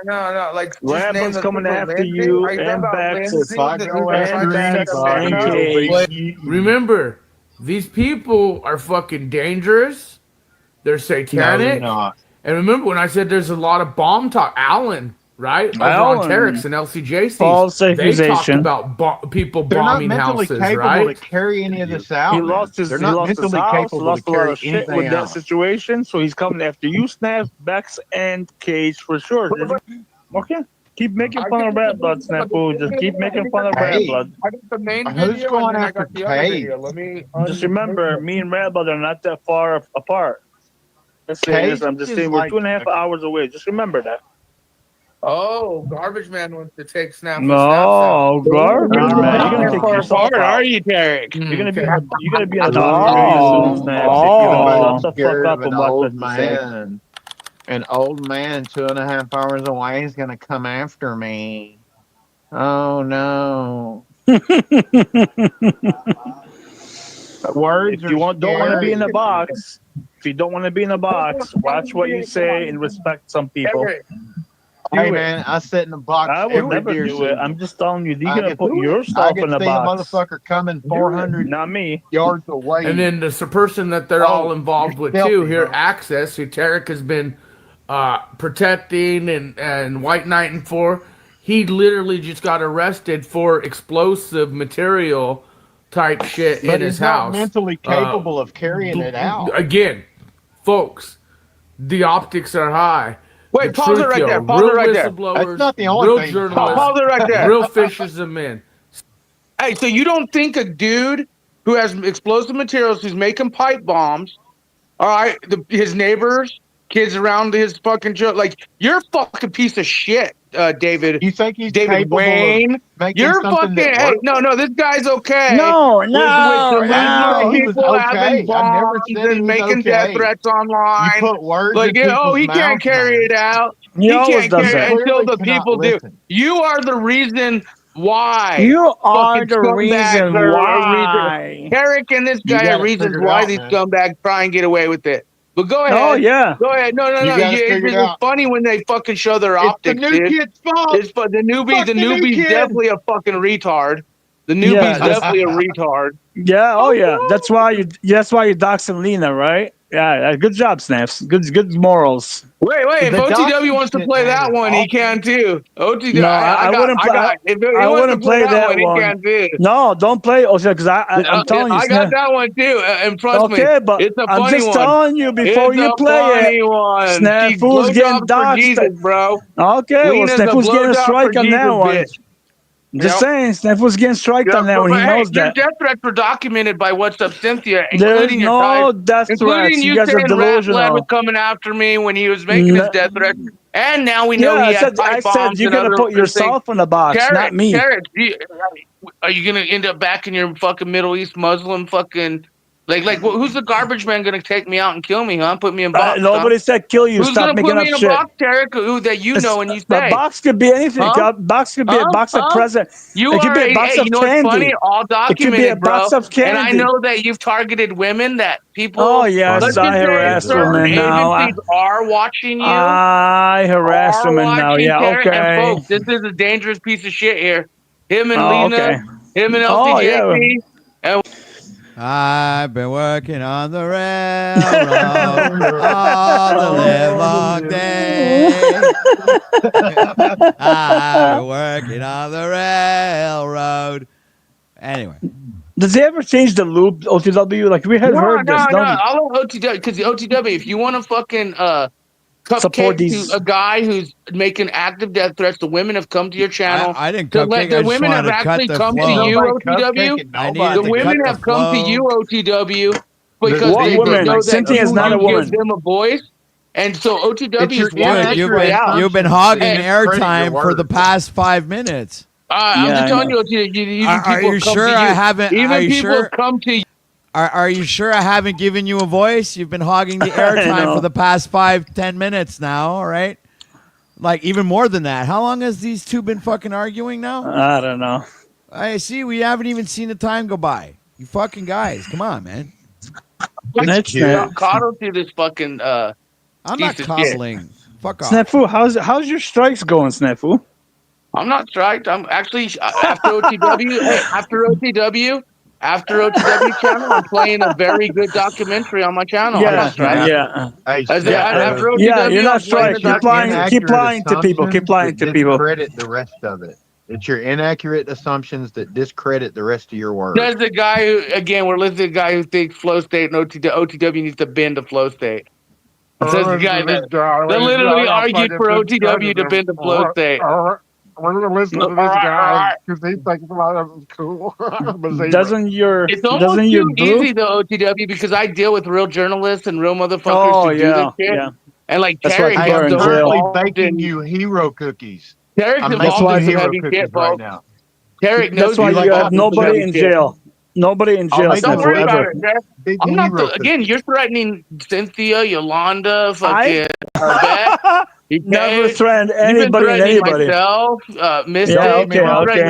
No. Like, just
Red
name
Blood's
the
coming
people,
after
Lindsay.
you
Are you talking
and
about
Bex.
Lindsay?
If I go after anybody, it'll be
Remember, these people are fucking dangerous. They're satanic.
not.
And remember when I said there's a lot of bomb talk, Alan, right? Over on
Alan.
Terex and LCJC.
False
They talked
accusation.
about people
They're not
bombing
mentally
houses,
capable
right?
to carry any of this out.
He
man.
lost his,
They're
he
not
lost his
mentally
house,
capable
lost
to
a lot
carry
of shit
anything
with that
out.
situation, so he's coming after you, Snap, Bex, and Cage for sure. Okay, keep making fun of Red Blood, Snafu. Just keep making fun of Red Blood.
I got the main
Who's
video
going
and then I
after
got the other
Cage?
video. Let me
Just remember, me and Red Blood are not that far apart. Let's say
Cage
this. I'm just
is
saying we're
like
2.5 hours away. Just remember that.
Oh, Garbage Man wants to take Snap.
No, garbage man. You're
Not
gonna
that
take
far
yourself
apart,
out.
are you, Derek?
You're gonna be in a
Oh,
doctor very soon, Snaps. If you don't shut the fuck
scared
up
of
and
an
watch
old
what you say.
man. An old man 2.5 hours away is gonna come after me. Oh no. Words
If you
are
don't want to be in a
scary.
box, if you don't want to be in a box, watch what you say and respect some people.
Hey man, I sit in the box.
I would
every
never
deer
do it.
season.
I'm just telling you, you're
I
gonna
can-
put
I
yourself
can
in a
see
box.
a motherfucker coming 400
Not me.
yards away.
And then the person that they're all involved with
stealthy,
too here,
huh?
Access, who Tarek has been protecting and white knighting for, he literally just got arrested for explosive material type shit
But
in his
he's not
house.
mentally capable of carrying it out.
Again, folks, the optics are high.
Wait,
The
pause it
truth
right
yo,
there. Pause
real
it right there.
whistleblowers,
That's not the only
real
thing.
journalists,
Pause it right there.
real fishers of men.
Hey, so you don't think a dude who has explosive materials, who's making pipe bombs, all right, his neighbors, kids around his fucking like, you're a fucking piece of shit, David.
You think he's
David
capable
Wayne?
of making
You're
something
fucking.
that
Hey,
works?
no, this guy's okay.
No,
with
no,
delusional
no. He was
people
okay.
having
I never
bombs
said he
and
was
making death
okay.
threats
You
online.
put words
Like,
in people's
he can't
mouths,
carry
man.
it out.
He always
can't
does
carry
that.
it until
Clearly
the
cannot
people do.
listen.
You are the reason why.
You are
fucking
the reason
scumbags are a
why.
reason. Eric and this
You
guy
got
are
it
reasons
figured
why
out,
these
man.
scumbags try and get away with it. But go ahead.
Oh yeah.
Go ahead. No.
You got it
It's
figured
just
out.
funny when they fucking show their
It's the
optics,
new
dude.
kid's fault.
It's the newbie.
Fuck
The
the new
newbie's
kid.
definitely a fucking retard. The newbie's
Yeah, that's-
definitely a retard.
Yeah, oh yeah. That's why you doxing Lena, right? Yeah, good job, Snaps. Good morals.
Wait. If
The
OTW wants to
document,
play
man,
that
is
one, he
awesome.
can too. OTW,
No, I wouldn't play.
If he
I
wants
wouldn't
to play that one,
one.
he can too.
No, don't play. Because I'm telling you,
I got
Snap.
that one too. And trust me,
Okay, but
it's a
I'm
funny
just
one.
telling you before
It's
you
a
play
funny
it.
one. She
Snafu's getting
blowjobs for
doxed.
Jesus, bro.
Okay, well,
Lena's a
Snafu's getting a
blowjob
strike
for
on that
Jesus,
one.
bitch.
Just saying, Snafu's getting striked on that one. He
But
knows
hey, your
that.
death threats were documented by What's Up Cynthia,
There's
including your
no
time,
death
including
threats. You
you
guys are
saying Rat Blood was
delusional.
coming after me when he was making his death threats. And now we know
Yeah,
he
I
had
said
pipe bombs
you're
and
gonna
other
put
things.
yourself in the box, not me.
Tarek, are you gonna end up back in your fucking Middle East Muslim fucking who's the garbage man gonna take me out and kill me, huh? Put me in box.
Nobody said kill you.
Who's
Stop
gonna
making
put
up
me in a
shit.
box, Tarek? Who that you know and you
The
say?
box could be anything.
Huh?
Box could be a box of present.
You
It could
are
be a box
hey,
of
you know
candy.
what's funny? All
It could be a
documented, bro.
box of candy.
And I know that you've targeted women that people.
Oh yes,
let's
I
just say
harass
certain
women now.
agencies are watching you.
I harass
are
women now.
watching
Yeah,
Tarek.
okay.
And folks, this is a dangerous piece of shit here. Him and
Oh,
Lena,
okay.
him and
Oh,
LCJC. And
I've been working on the railroad all the livelong day. I've been working on the railroad. Anyway.
Does he ever change the loop, OTW? Like, we had heard this.
No. I love OTW because the OTW, if you want to fucking
Support
cupcake
these-
to a guy who's making active death threats, the women have come to your channel.
I didn't
The
cupcake. I
the
just
women have
wanted to cut
actually
the
come
flow.
to you,
Nobody
OTW.
cupcaking
I
nobody.
needed
The
to
women
cut
have
the
come to
flow.
you, OTW, because
What
they
women?
know that
Cynthia is
you
not a woman.
give them a voice. And so OTW
It's your
is wanting
inaccurate
to
You've
play out.
been hogging
Hey,
airtime
your
for the
words.
past 5 minutes.
I'm
Yeah,
just
I
telling
know.
you, even
Are
people
you
come
sure
to you.
I haven't?
Even
Are you
people
sure?
have come to you.
Are you sure I haven't given you a voice? You've been hogging the
I
airtime
know.
for the past 5-10 minutes now. All right, like even more than that. How long has these two been fucking arguing now?
I don't know.
I see. We haven't even seen the time go by. You fucking guys, come on, man.
Coddle to this fucking
I'm not
piece of shit.
coddling. Fuck off.
Snafu, how's your strikes going, Snafu?
I'm not striked. I'm actually after OTW. Hey, after OTW channel, I'm playing a very good documentary on my channel. I'm not striked.
Hey,
After OTW,
you're not
I'm playing
striked. Keep lying to people. Keep lying to people.
Discredit the rest of it. It's your inaccurate assumptions that discredit the rest of your words.
There's the guy who, again, we're listening to the guy who thinks flow state and OTW needs to bend to flow state. Says the guy that literally argued for OTW to bend to flow state.
We're gonna listen to this guy because he thinks it's cool.
It's almost too easy though, OTW, because I deal with real journalists and real motherfuckers who do this shit. And like Terry
I'm
goes
currently baking you hero cookies.
Tarek's
I'm
involved
making
in some
hero
heavy
cookies
shit,
right
folks.
now.
Tarek knows
That's why you have nobody in jail. Nobody in jail.
Don't worry about
ever.
it, Tarek. I'm not again, you're threatening Cynthia, Yolanda, fucking Beth.
Never threatened anybody and anybody.
Myself, Mystic.
Yeah, okay.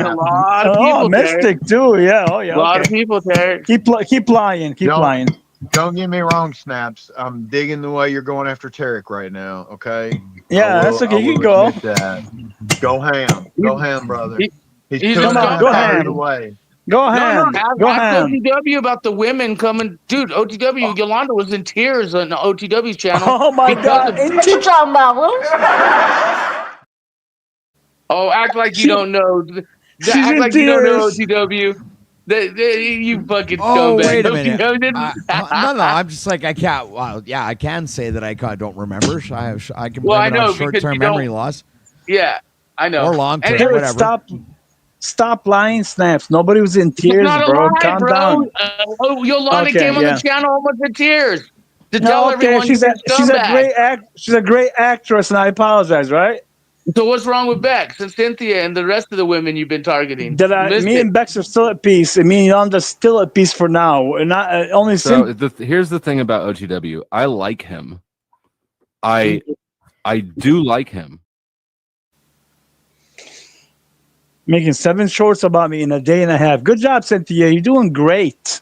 A lot of people.
Oh, Mystic too. Yeah. Oh, yeah.
A lot of people, Tarek.
Keep lying. Keep lying.
Don't get me wrong, Snaps. I'm digging the way you're going after Tarek right now. Okay.
Yeah, that's okay. You can go.
Go ham. Go ham, brother.
He's
come on. Go ham.
Away.
Go ham. Go ham.
OTW about the women coming. Dude, OTW, Yolanda was in tears on OTW's channel.
Oh, my God.
What you talking about, Will?
Oh, act like you don't know. Act like you don't know OTW. You fucking
Oh,
scumbag.
wait a minute.
OTW.
No. I'm just like, I can't. Well, yeah, I can say that I don't remember. I can blame
Well, I
it
know,
on
because
short-term
you don't-
memory loss
Yeah, I know.
or long-term,
And-
whatever.
Stop lying, Snaps. Nobody was in tears,
It's not
bro.
a lie,
Calm
bro.
down.
Yolanda
Okay,
came on
yeah.
the channel almost in tears to
No,
tell
okay,
everyone
she's
you're
a
scumbag.
she's a great actress, and I apologize, right?
So what's wrong with Bex and Cynthia and the rest of the women you've been targeting?
Me and Bex are still at peace. I mean, Yolanda's still at peace for now. And not only
So here's the thing about OTW. I like him. I do like him.
making 7 shorts about me in a day and a half. Good job, Cynthia. You're doing great.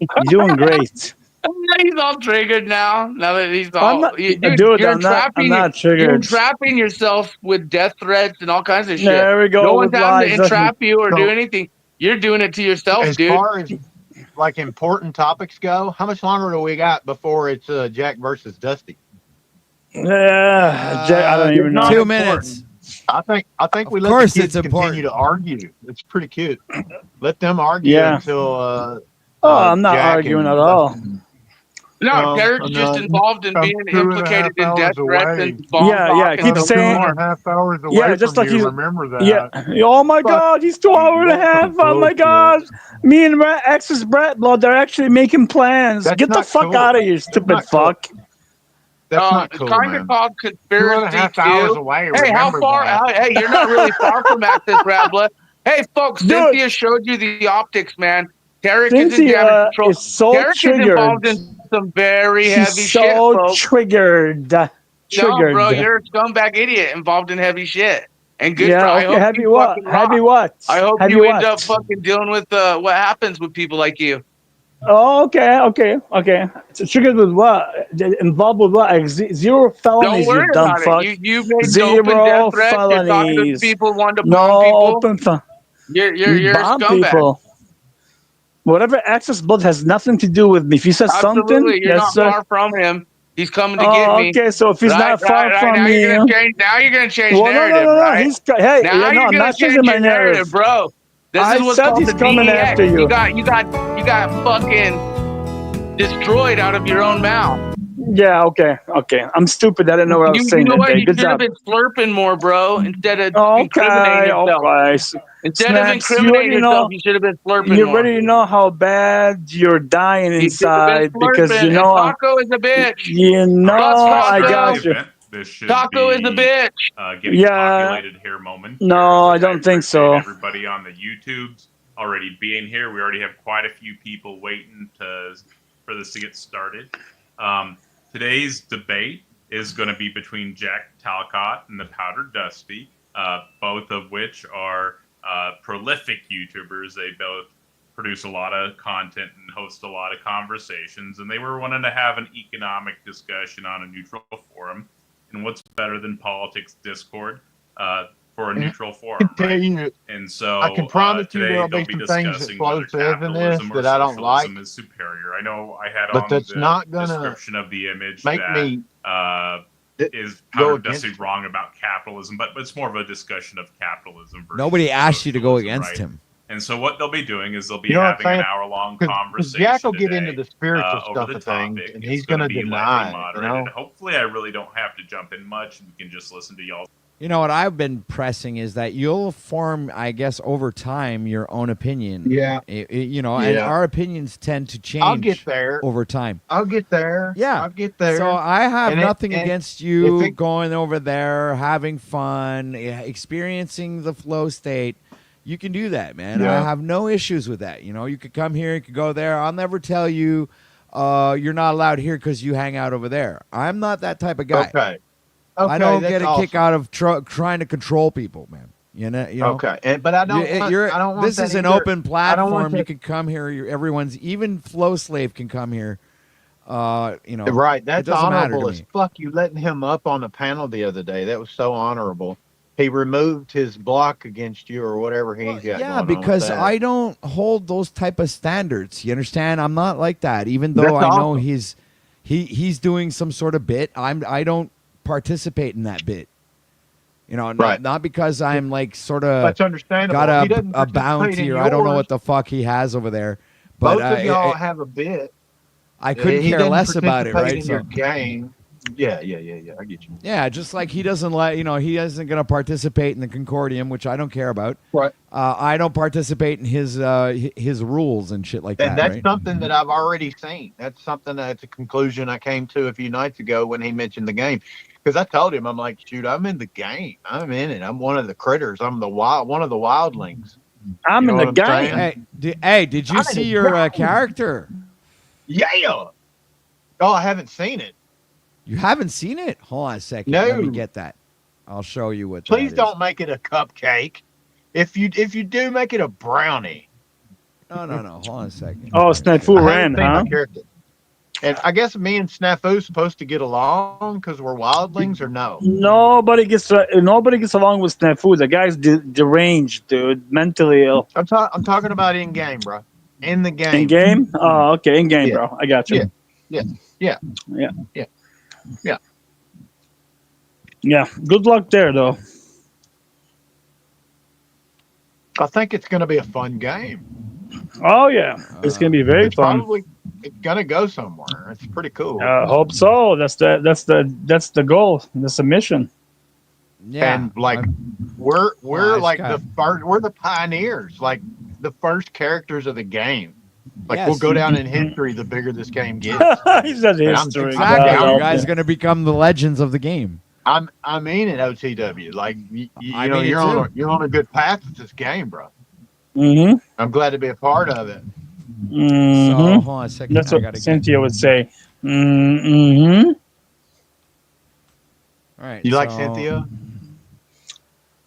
You're doing great.
He's all triggered now. Now that he's all,
I'm not,
dude,
dude,
you're
I'm not triggered.
You're trapping yourself with death threats and all kinds of shit.
There we go.
No one's
with
having to
lies.
entrap you or
So-
do anything. You're doing it to yourself,
As
dude.
far as like important topics go, how much longer do we got before it's Jack versus Dusty?
Yeah, I don't even know.
2 minutes.
I think we
Of
let
course
the kids
it's
continue
important.
to argue. It's pretty cute. Let them argue
Yeah.
until.
I'm not
Jack
arguing
and
at all.
No, Derek's just involved in being implicated in death threats and bomb
Yeah,
talk
yeah,
and
keep
stuff
saying-
more.
2.5 hours away
Yeah, just
from
like
you.
you
Remember that.
Yeah. Oh my God, he's 2 hours and a half. Oh my God. Me and my ex's Brett Blood, they're actually making plans.
That's
Get the
not
fuck
cool.
out of here, stupid
not cool.
fuck.
That's not
It's
cool,
kind
man.
of called conspiracy
2.5 hours
too.
away.
Hey, how
Remember
far?
that.
Hey, you're not really far from Access Rabla. Hey, folks,
Dude.
Cynthia showed you the optics, man. Derek is in
Cynthia
damage control.
is so
Derek is
triggered.
involved in some very heavy
She's
shit,
so
folks.
triggered.
No,
Triggered.
bro, you're a scumbag idiot involved in heavy shit. And good.
Yeah,
I
okay,
hope
heavy
you
what?
fucking rock.
Heavy what?
I hope
Heavy
you
what?
end up fucking dealing with what happens with people like you.
Oh, okay. So triggered with what? Involved with what? Like, 0 felonies,
Don't worry
you dumb
about
fuck.
it. You made
0
open death threats. You're talking to
felonies.
people, wanting to bomb
No
people.
open
You're a
bomb
scumbag.
people. Whatever Access Blood has nothing to do with me. If he says
Absolutely,
something,
you're
yes,
not
sir.
far from him. He's coming to
Oh,
get me.
okay, so if he's not far from
now
me,
you're gonna change. Now you're gonna change
well,
narrative,
no.
right?
He's hey,
now
yeah, no,
you're
I'm
gonna
not
change
changing my
your
narrative,
bro. This
I
is what's
said
called
he's
the
coming
DEX.
after you.
You got fucking destroyed out of your own mouth.
Yeah, okay. I'm stupid. I didn't know what I was saying.
You know what?
Today.
You
Good
should have
job.
been slurping more, bro, instead of
Okay,
incriminating yourself.
okay.
Instead of
Snaps, you
incriminating
already
yourself,
know-
you should have been slurping
You
more.
already know how bad you're dying
You should have been
inside because
slurping,
you know
and Taco is a bitch.
you know
Fuck
I
Taco.
got you.
This should
Taco
be,
is a bitch.
getting
Yeah.
populated here momentarily.
No, I don't think so.
Everybody on the YouTubes already being here. We already have quite a few people waiting for this to get started. Today's debate is going to be between Jack Talcott and the Powdered Dusty, both of which are prolific YouTubers. They both produce a lot of content and host a lot of conversations, and they were wanting to have an economic discussion on a neutral forum. And what's better than politics Discord for a neutral forum, right? And so
I can promise you
today
there'll
they'll
be
be
some things
discussing
that
whether
Flo says in this
capitalism or
that I don't like,
socialism is superior. I know I had
but
on
that's
the
not gonna
description of the image
make
that
me
is
go
how
against
necessarily wrong about capitalism, but it's more of a discussion of capitalism versus
Nobody asked you to go against
right?
him.
And so what they'll be doing is they'll be
You know what I'm
having an
saying?
hour-long
'Cause
conversation
Jack will get
today,
into the spiritual
over
stuff
the
of things,
topic.
and
It's
he's
going
gonna
to be
deny
lightly
it, you
moderated.
know?
Hopefully, I really don't have to jump in much, and we can just listen to y'all.
You know what I've been pressing is that you'll form, I guess, over time your own opinion.
Yeah.
You know, and
Yeah.
our opinions tend to change
I'll get there.
over time.
I'll get there.
Yeah.
I'll get there.
So I have
And
nothing
if
against you
it-
going over there, having fun, experiencing the flow state. You can do that, man. I
Yeah.
have no issues with that. You know, you could come here, you could go there. I'll never tell you you're not allowed here because you hang out over there. I'm not that type of guy.
Okay.
I don't
that's
get a kick
awesome.
out of trying to control people, man. You know.
Okay, but I don't. I don't want
This
that
is an
either.
open
I don't want
platform. You
that-
can come here. Everyone's, even Flow Slave can come here. You know,
Right,
it
that's
doesn't matter to
honorable as
me.
fuck. You letting him up on the panel the other day. That was so honorable. He removed his block against you or whatever he's got going
Yeah,
on with
because
that.
I don't hold those type of standards. You understand? I'm not like that. Even though
That's
I know
awesome.
he's doing some sort of bit, I don't participate in that bit. You know,
Right.
not because I'm like sort of
That's understandable.
got
He doesn't
a
participate
bounty
in
or I don't know
yours.
what the fuck he has over there. But
Both of y'all have a bit.
I couldn't
He
care
doesn't
less about it,
participate
right?
In your game. Yeah. I get you.
Yeah, just like he doesn't let, he isn't going to participate in the Concordium, which I don't care about.
Right.
I don't participate in his rules and shit like
And
that.
that's
Right?
something that I've already seen. That's something that's a conclusion I came to a few nights ago when he mentioned the game. Because I told him, I'm like, shoot, I'm in the game. I'm in it. I'm one of the critters. I'm one of the wildlings.
I'm
You know
in the
what I'm
game.
saying?
Hey, did you
I'm in
see
the
your
game.
character?
Yeah. Oh, I haven't seen it.
You haven't seen it? Hold on a second. Let me
No.
get that. I'll show you what.
Please
that is.
don't make it a cupcake. If you do, make it a brownie.
No. Hold on a second.
Oh, Snafu
I
ran,
haven't seen
huh?
my character. And I guess me and Snafu supposed to get along because we're wildlings, or no?
Nobody gets along with Snafu. The guy's deranged, dude, mentally ill.
I'm talking about in game, bro. In the game.
In game? Oh, okay, in game,
Yeah.
bro. I got you.
Yeah.
Yeah. Good luck there, though.
I think it's going to be a fun game.
Oh yeah, it's gonna be very
It's
fun.
probably it's going to go somewhere. It's pretty cool.
Hope so. That's the goal. That's the mission.
Yeah.
And like we're
Well,
like
it's
the first, we're the pioneers, like the first characters of the game. Like
Yes.
we'll go down in history the bigger this game gets.
He said
And I'm-
history.
Exactly.
I'm
You
down
guys
with
are going to become the legends of the game.
I mean it, OTW. Like
I
know,
mean it
you're on a good path with this game, bro.
Mm-hmm.
I'm glad to be a part of it.
Mm-hmm.
So hold on a second.
That's
I
what
gotta
Cynthia would say. Mm-hmm.
All right.
You like
so-
Cynthia?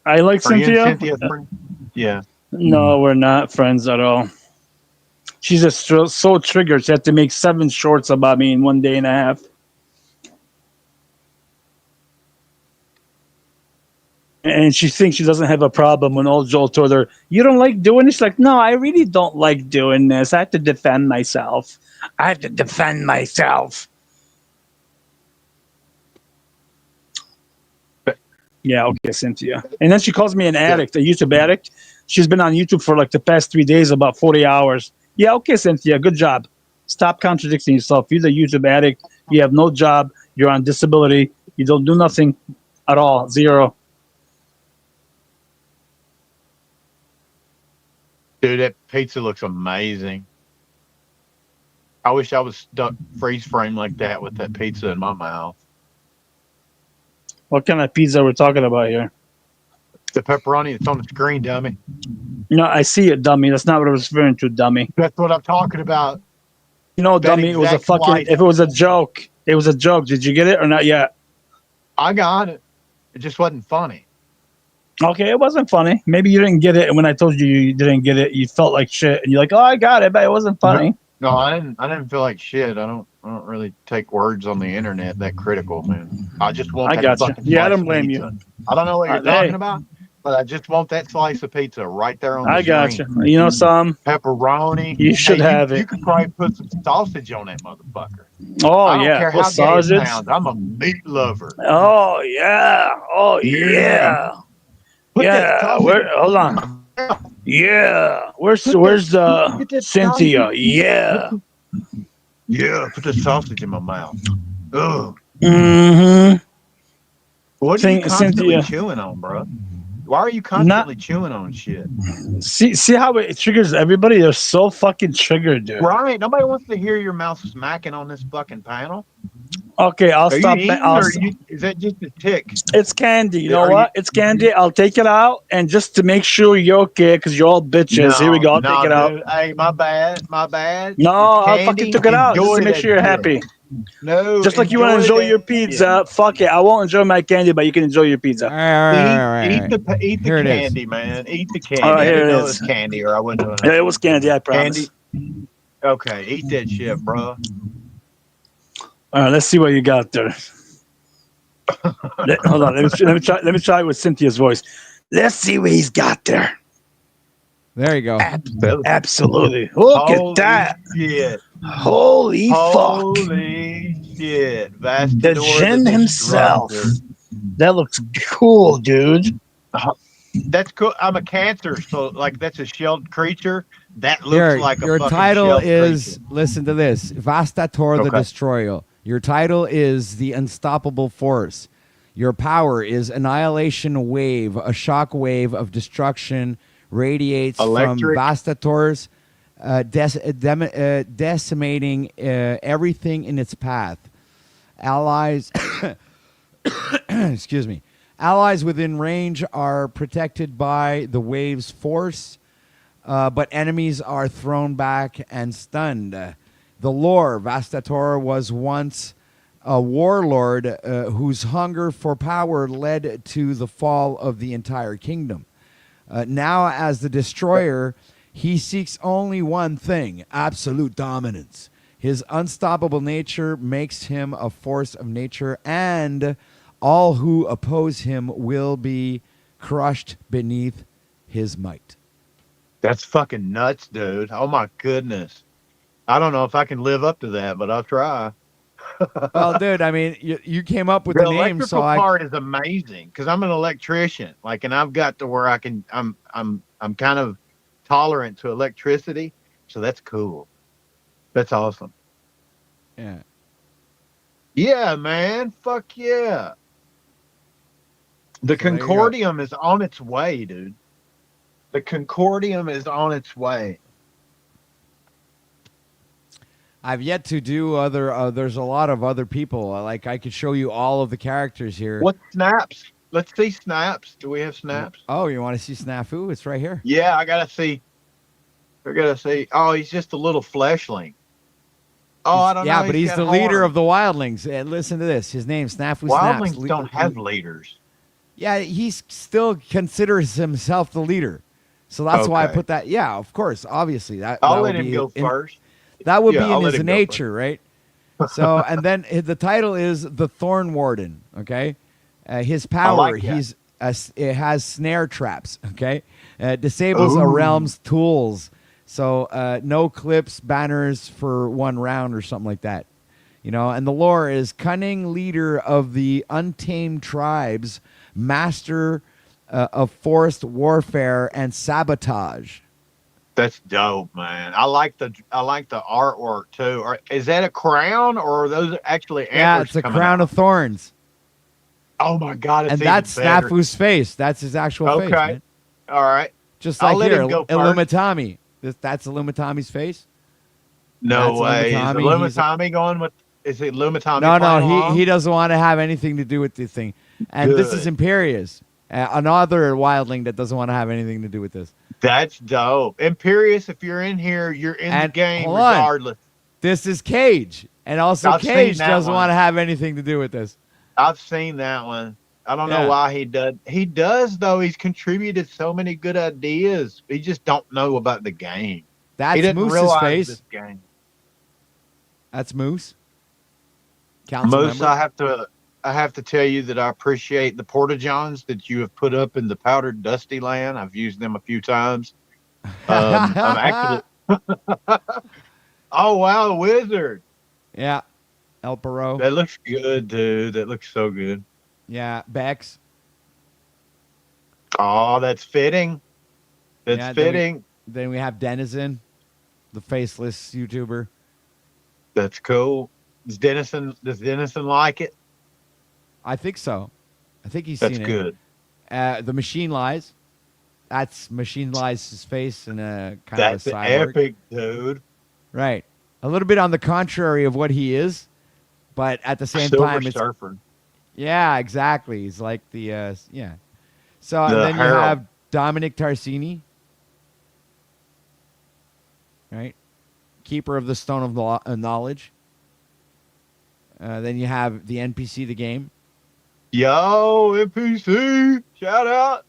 I like
Are you and
Cynthia.
Cynthia's friend? Yeah.
No, we're not friends at all. She's just so triggered. She had to make 7 shorts about me in 1 day and a half. And she thinks she doesn't have a problem when old Joel told her, "You don't like doing this?" She's like, "No, I really don't like doing this. I have to defend myself. I have to defend myself." Yeah, okay, Cynthia. And then she calls me an addict, a YouTube addict. She's been on YouTube for like the past 3 days, about 40 hours. Yeah, okay, Cynthia, good job. Stop contradicting yourself. You're the YouTube addict. You have no job. You're on disability. You don't do nothing at all. Zero.
Dude, that pizza looks amazing. I wish I was stuck freeze frame like that with that pizza in my mouth.
What kind of pizza we're talking about here?
The pepperoni that's on the screen, dummy.
No, I see it, dummy. That's not what I was referring to, dummy.
That's what I'm talking about.
You know,
That
dummy, it was a
exact
fucking,
slice.
if it was a joke, it was a joke. Did you get it or not yet?
I got it. It just wasn't funny.
Okay, it wasn't funny. Maybe you didn't get it, and when I told you didn't get it, you felt like shit, and you're like, "Oh, I got it," but it wasn't funny.
No, I didn't feel like shit. I don't really take words on the internet that critical, man. I just want
I
that
got you.
fucking
Yeah, I
slice
don't
of
blame
pizza.
you.
I don't know what you're
Hey.
talking about, but I just want that slice of pizza right there on the
I got
screen.
you. You know, some
Pepperoni.
you should have
You
it.
could probably put some sausage on that motherfucker.
Oh
I don't
yeah,
care
well,
how gay it
sausage.
sounds. I'm a meat lover.
Oh yeah. Oh yeah.
Put that
Yeah.
sausage
Where? Hold
in
on.
my mouth.
Yeah. Where's
Put that
Cynthia?
sausage.
Yeah.
Yeah, put the sausage in my mouth. Ugh.
Mm-hmm.
What are you constantly
Cynthia.
chewing on, bro? Why are you constantly chewing on shit?
See how it triggers everybody? They're so fucking triggered, dude.
Right? Nobody wants to hear your mouth smacking on this fucking panel.
Okay, I'll
Are you
stop.
eating, or is that just a tick?
It's candy. You know
Are
what? It's candy. I'll take it out, and just to make sure you're okay, because you're all bitches. Here we go. I'll take it out.
Dude. Hey, my bad. My bad.
No,
It's
I fucking
candy.
took it out just to
Enjoy
make
that
sure you're
shit.
happy.
No,
Just like you want to enjoy your pizza. Fuck it. I won't enjoy my candy, but you can enjoy your pizza.
Eat the
Here it is.
candy, man. Eat the candy.
All right,
I
here
didn't
it
know it
is.
was candy, or I wouldn't have.
Yeah, it was candy. I promise.
Candy. Okay, eat that shit, bro.
All right, let's see what you got there. Hold on. Let me try it with Cynthia's voice. Let's see what he's got there.
There you go.
Absolutely. Look at that.
Shit.
Holy fuck.
Holy shit.
The Jinn himself. That looks cool, dude.
That's cool. I'm a Cancer, so like that's a shelled creature. That looks
Your,
like a
your
fucking
title
shelled
is,
creature.
listen to this, Vastator the
Okay.
Destroyer. Your title is the Unstoppable Force. Your power is Annihilation Wave, a shock wave of destruction radiates
Electric.
from Vastator's, decimating everything in its path. Allies, excuse me, allies within range are protected by the wave's force, but enemies are thrown back and stunned. The lore, Vastator was once a warlord whose hunger for power led to the fall of the entire kingdom. Now, as the destroyer, he seeks only one thing: absolute dominance. His unstoppable nature makes him a force of nature, and all who oppose him will be crushed beneath his might.
That's fucking nuts, dude. Oh my goodness. I don't know if I can live up to that, but I'll try.
Well, dude, I mean, you came up with
The
the name,
electrical
so
part is amazing because I'm an electrician. Like, and I've got to where I'm kind of tolerant to electricity, so that's cool. That's awesome.
Yeah.
Yeah, man. Fuck yeah. The
So there you go.
Concordium is on its way, dude. The Concordium is on its way.
I've yet to do other. There's a lot of other people. Like I could show you all of the characters here.
What snaps? Let's see snaps. Do we have snaps?
Oh, you want to see Snafu? It's right here.
Yeah, I gotta see. Oh, he's just a little fleshling. Oh, I don't know.
Yeah, but he's
got
the leader
horns.
of the wildlings. And listen to this. His name's Snafu Snaps.
Wildlings don't have leaders.
Yeah, he still considers himself the leader. So that's why I
Okay.
put that. Yeah, of course, obviously. That
I'll
that
let
would
him
be
go first.
That would
Yeah,
be
I'll
in
let
his
him go
nature, right? So, and then the title is the Thorn Warden. Okay, his power,
like that.
it has snare traps. Okay, disables a
Ooh.
realm's tools. So no clips, banners for one round or something like that. You know, and the lore is cunning leader of the untamed tribes, master of forced warfare and sabotage.
That's dope, man. I like the artwork too. Is that a crown or are those actually antlers?
Yeah, it's a
coming
crown
out?
of thorns.
Oh my god! It's
And
even
that's
better.
Snafu's face. That's his actual face.
Okay.
Man.
All right.
Just
I'll
like
let
here,
him go first.
Illumitami. That's Illumitami's face.
No
That's
way. Is
Illumitami. He's a-
Illumitami going with? Is it Illumitami?
No,
playing
no,
along?
he doesn't want to have anything to do with this thing. And this is
Good.
Imperius, another wildling that doesn't want to have anything to do with this.
That's dope. Imperius, if you're in here, you're in the
And
game
hold on.
regardless.
This is Cage, and also
I've seen
Cage
that
doesn't
one.
want to have anything to do with this.
I've seen that one. I don't know why he does. He does though. He's contributed so many good ideas. He just don't know about the game.
That's
he didn't
Moose's
realize
face.
this game.
That's Moose. Council
Moose,
member.
I have to tell you that I appreciate the porta-johns that you have put up in the powdered dusty land. I've used them a few times. I'm actually. Oh wow, wizard.
Yeah, El Perot.
That looks good, dude. That looks so good.
Yeah, bexx.
Oh, that's fitting. That's
Yeah,
fitting.
Then we have Denizen, the faceless YouTuber.
That's cool. Does Denizen like it?
I think so. I think he's
That's
seen
good.
it. The Machine Lies. That's Machine Lies' face in a kind of a cyborg.
That's epic, dude.
Right. A little bit on the contrary of what he is, but at the same
Silver
time, it's
Surfer.
yeah, exactly. He's like the yeah. So and
The
then
Herald.
you have Dominic Tarsini, right? Keeper of the Stone of Knowledge. Then you have the NPC, the game.
Yo, NPC, shout out.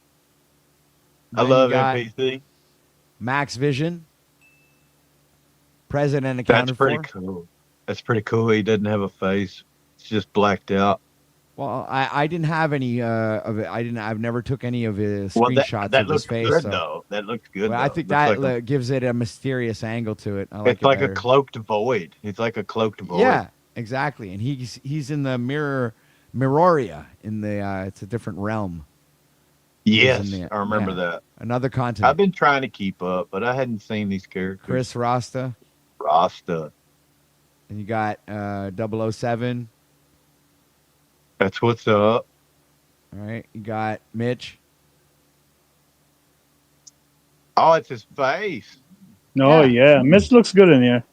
I
Then
love
you got
NPC.
Max Vision. President
That's
accounted
pretty
for.
cool. That's pretty cool. He doesn't have a face. It's just blacked out.
Well, I didn't have any of it. I've never took any of his
Well,
screenshots
that
of his
looks
face.
good
so.
though. That looks good.
Well, I
though.
think
Looks
that
like
gives it a mysterious angle to it. I like
it's like
it
a cloaked void. It's like a cloaked void.
Yeah, exactly. And he's in the Mirroria in the it's a different realm.
Yes,
He's in the-
I remember
yeah,
that.
Another continent.
I've been trying to keep up, but I hadn't seen these characters.
Chris Rasta.
Rasta.
And you got 007.
That's what's up.
All right. You got Mitch.
Oh, it's his face.
Oh yeah, Mitch looks good in here.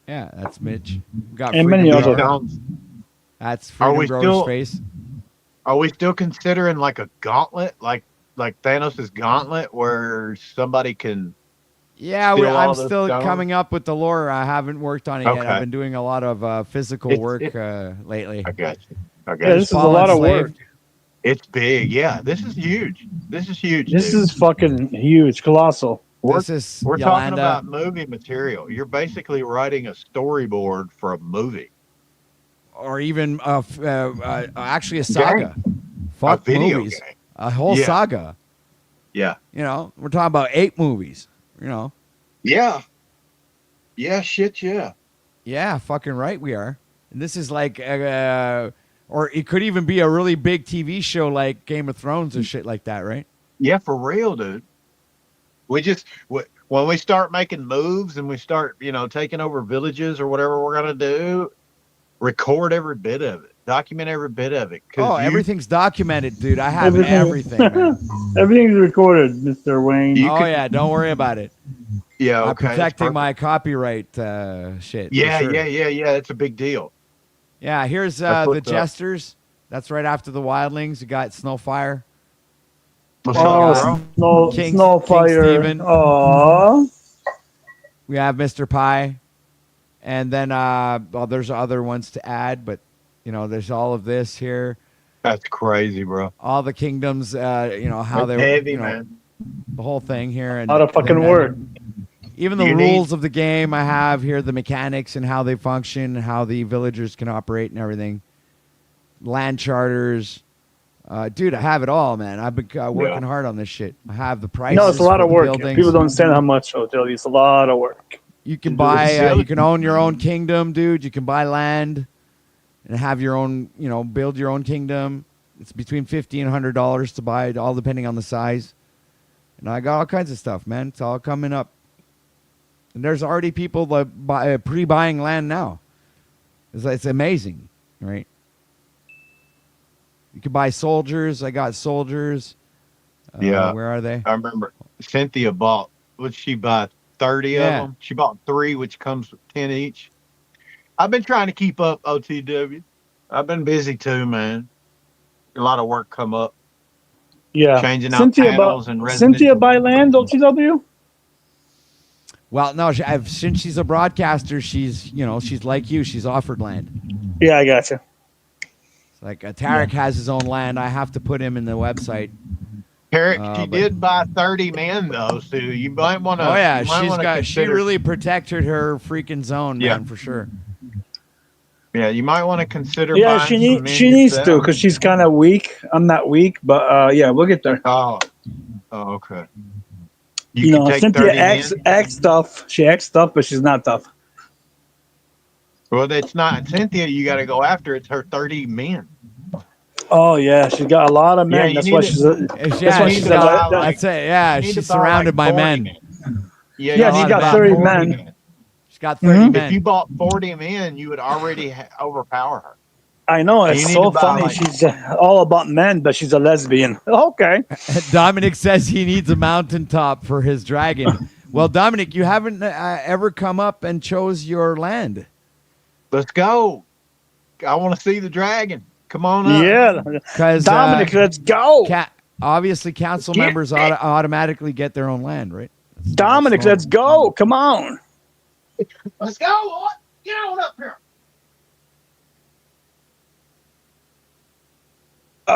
Yeah, that's Mitch. We got
And many
Freedom
other.
Grower. That's
Are
Freedom
we
Grower's
still-
face.
Are we still considering like a gauntlet, like Thanos' gauntlet, where somebody can?
Yeah,
steal all
I'm
the
still
stones?
coming up with the lore. I haven't worked on it yet.
Okay.
I've been doing a lot of physical
It's-
work
it-
lately.
I got you. I got
Yeah,
you.
this is a lot of work.
It's big. Yeah, this is huge. This is huge.
This
dude.
is fucking huge, colossal.
We're,
This is
we're talking
Yolanda.
about movie material. You're basically writing a storyboard for a movie.
Or even actually a saga. Fuck
video
movies.
game.
A whole
Yeah.
saga.
Yeah.
You know, we're talking about 8 movies. You know.
Yeah. Yeah. Shit. Yeah.
Yeah, fucking right we are. And this is like, or it could even be a really big TV show like Game of Thrones or shit like that, right?
Yeah, for real, dude. We just when we start making moves and we start, taking over villages or whatever we're gonna do, record every bit of it, document every bit of it.
Oh, everything's documented, dude. I have
Everything-
everything, man.
Everything's recorded, Mr. Wayne.
Yeah, don't worry about it.
Yeah,
I'm
okay.
protecting my copyright shit. for
Yeah,
sure.
yeah. It's a big deal.
Yeah, here's
That's
the
what's up.
Jesters. That's right after the Wildlings. You got Snowfire.
Oh,
King
Snowfire.
Steven.
Aww.
We have Mr. Pie. And then there's other ones to add, but there's all of this here.
That's crazy, bro.
All the kingdoms, how
That's
they
heavy, man.
the whole thing here. And
Lot of fucking work.
Even the
You
rules of the game I have here, the mechanics and how they function, how the villagers can operate and everything. Land charters. Dude, I have it all, man. I've been working hard on this shit. I have the prices.
No, it's a lot
for
of
the
work.
buildings.
People don't understand how much, I'll tell you. It's a lot of work.
You can buy, you can own your own kingdom, dude. You can buy land and have your own, build your own kingdom. It's between $50 and $100 to buy it, all depending on the size. And I got all kinds of stuff, man. It's all coming up. And there's already people that pre-buying land now. It's amazing, right? You can buy soldiers. I got soldiers.
Yeah.
Where are they?
I remember Cynthia bought, would she buy 30
Yeah.
of them? She bought 3, which comes with 10 each. I've been trying to keep up, OTW. I've been busy too, man. A lot of work come up.
Yeah.
Changing out panels and
Cynthia buy land, OTW?
Well, no, since she's a broadcaster, she's like you. She's offered land.
Yeah, I gotcha.
It's like Tarek has his own land. I have to put him in the website.
Tarek, she did buy 30 men though, so you might want to.
Oh yeah, she
consider,
really protected her freaking zone, man, for sure.
Yeah, you might want to consider.
Yeah,
buying
she
some men
needs to
yourself.
because she's kind of weak. I'm not weak, but yeah, we'll get there.
Oh, okay.
You
can
know,
take
Cynthia
30
acts tough. She acts tough, but she's not tough.
Well, it's not Cynthia. You got to go after. It's her 30 men.
Oh yeah, she's got a lot of men.
you
that's
need
why
to-
she's. That's why she's.
That's it. Yeah,
you need
she's
to buy,
surrounded by
40
men.
Yeah,
she
you
got
buy
30
40
men.
She's got 30 men.
If you bought 40 men, you would already overpower her.
I know,
You
it's
need
so
to buy,
funny.
like-
She's all about men, but she's a lesbian. Okay.
Dominic says he needs a mountaintop for his dragon. Well, Dominic, you haven't ever come up and chose your land.
Let's go. I want to see the dragon. Come on up.
Yeah.
Because
Dominic, let's go.
Obviously, council members automatically get their own land, right?
Dominic, let's go. Come on.
Let's go. Get on up here.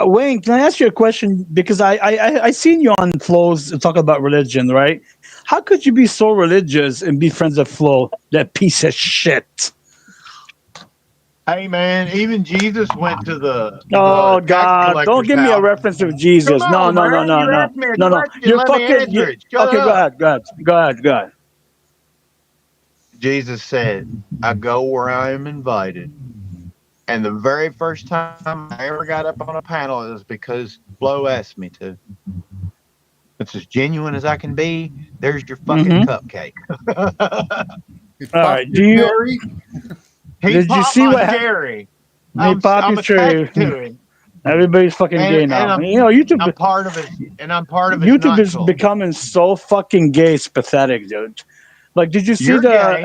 Wayne, can I ask you a question? Because I seen you on Flo's talk about religion, right? How could you be so religious and be friends with Flo, that piece of shit?
Hey man, even Jesus went to the.
Oh
tax
God! Don't
collector's
give me a
house.
reference of Jesus.
Come
No,
on,
no, no,
man.
no,
You
no,
asked me a
no, no.
question,
You're
let me
fucking.
answer it. Shut
Okay,
up.
go ahead.
Jesus said, "I go where I am invited." And the very first time I ever got up on a panel, it was because Flo asked me to. It's as genuine as I can be. There's your fucking cupcake.
All right. Do you? Did you see what
cherry?
happened?
I'm attached to him.
Everybody's fucking gay now.
I'm,
You know, YouTube.
I'm part of it, and I'm part of his
YouTube is
nutshell.
becoming so fucking gay. It's pathetic, dude. Like, did you see
You're gay.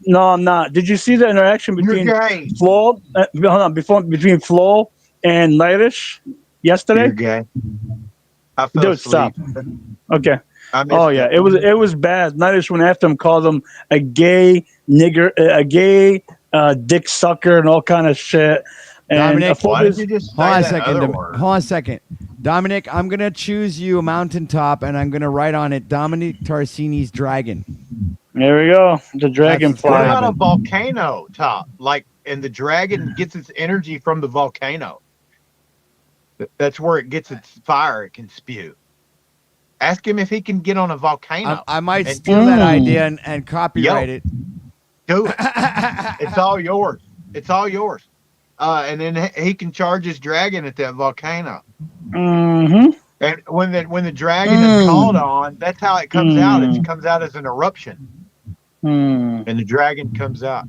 no, I'm not. Did you see the interaction between
You're gay.
Flo? Hold on, between Flo and Lightish yesterday?
You're gay. I fell
Dude,
asleep.
stop. Okay.
I missed
Oh yeah, it was bad. Lightish went after him, called him a gay nigger, a gay dick sucker, and all kind of shit. And
Dominic,
Why did you just say
hold on a
that
second.
other word?
Hold on a second. Dominic, I'm going to choose you a mountaintop, and I'm going to write on it Dominic Tarsini's dragon.
There we go. The dragonfly.
What about a volcano top? Like, and the dragon gets its energy from the volcano. That's where it gets its fire it can spew. Ask him if he can get on a volcano.
I might
and-
steal that idea and copyright it.
Do it. It's all yours. It's all yours. And then he can charge his dragon at that volcano.
Mm-hmm.
And when the dragon is called on, that's how it comes out. It comes out as an eruption, and the dragon comes out.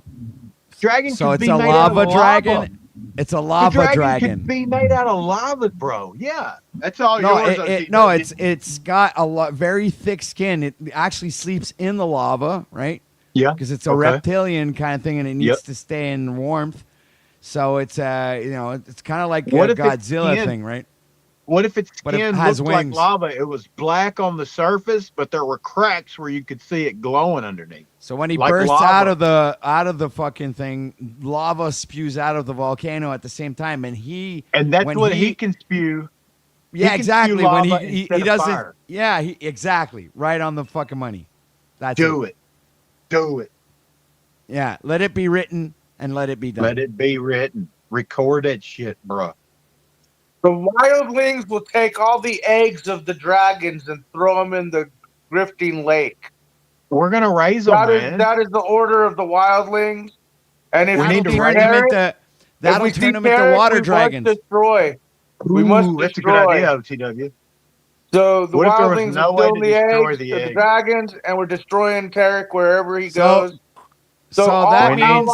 Dragon
So
can
it's
be
a
made out of
lava dragon.
lava.
It's a
The
lava
dragon
dragon.
could be made out of lava, bro. Yeah, that's all
No,
yours.
it's got a very thick skin. It actually sleeps in the lava, right?
Yeah,
because it's a
okay.
reptilian kind of thing, and it needs
Yep.
to stay in warmth. So it's it's kind of like a
What if its
Godzilla
skin-
thing, right?
What if its
But it
skin
has
looked like
wings.
lava? It was black on the surface, but there were cracks where you could see it glowing underneath.
So when he
Like
bursts
lava.
out of the fucking thing, lava spews out of the volcano at the same time, and
that's
when
what he can spew.
Yeah,
can
exactly.
spew
When
lava
he
instead of
doesn't.
fire.
Yeah, exactly. Right on the fucking money. That's
Do it. Do it.
Yeah, let it be written and let it be done.
Let it be written. Record that shit, bro.
The wildlings will take all the eggs of the dragons and throw them in the grifting lake.
We're gonna raise them, man.
That is the order of the wildlings. And if
We
we
need to
see
raise
them
Tarek-
into-
if
that'll
we
turn
see
them into
Tarek,
water
we
dragons.
Must destroy. We must
Ooh, that's a
destroy.
good idea, OTW.
So the
What if there was
wildlings
no
are
way
stealing
to
the
destroy
eggs,
the
the
eggs?
dragons, and we're destroying Tarek wherever he
So-
goes.
so
all
that means-
allies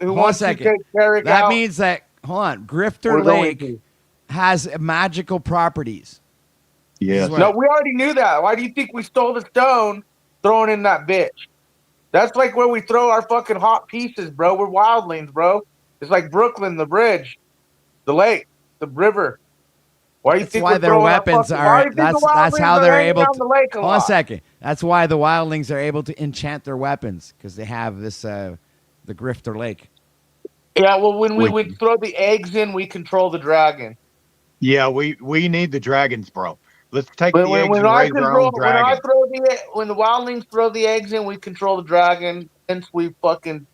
who
Hold on a
want to
second.
take Tarek
That
out,
means that hold on, Grifter
we're going
Lake
to.
has magical properties.
Yes.
No, we already knew that. Why do you think we stole the stone throwing in that bitch? That's like where we throw our fucking hot pieces, bro. We're wildlings, bro. It's like Brooklyn, the bridge, the lake, the river. Why do you
That's
think
why
we're
their
throwing our
weapons
fucking- why do
are.
you think the
That's
wildlings
how
are
they're
hanging
able
out
to.
in the lake a
Hold on a
lot?
second. That's why the wildlings are able to enchant their weapons because they have this the Grifter Lake.
Yeah, well, when we would throw the eggs in, we control the dragon.
Yeah, we need the dragons, bro. Let's take the eggs
When
and
I
raise our own dragon.
when the wildlings throw the eggs in, we control the dragon. Since we fucking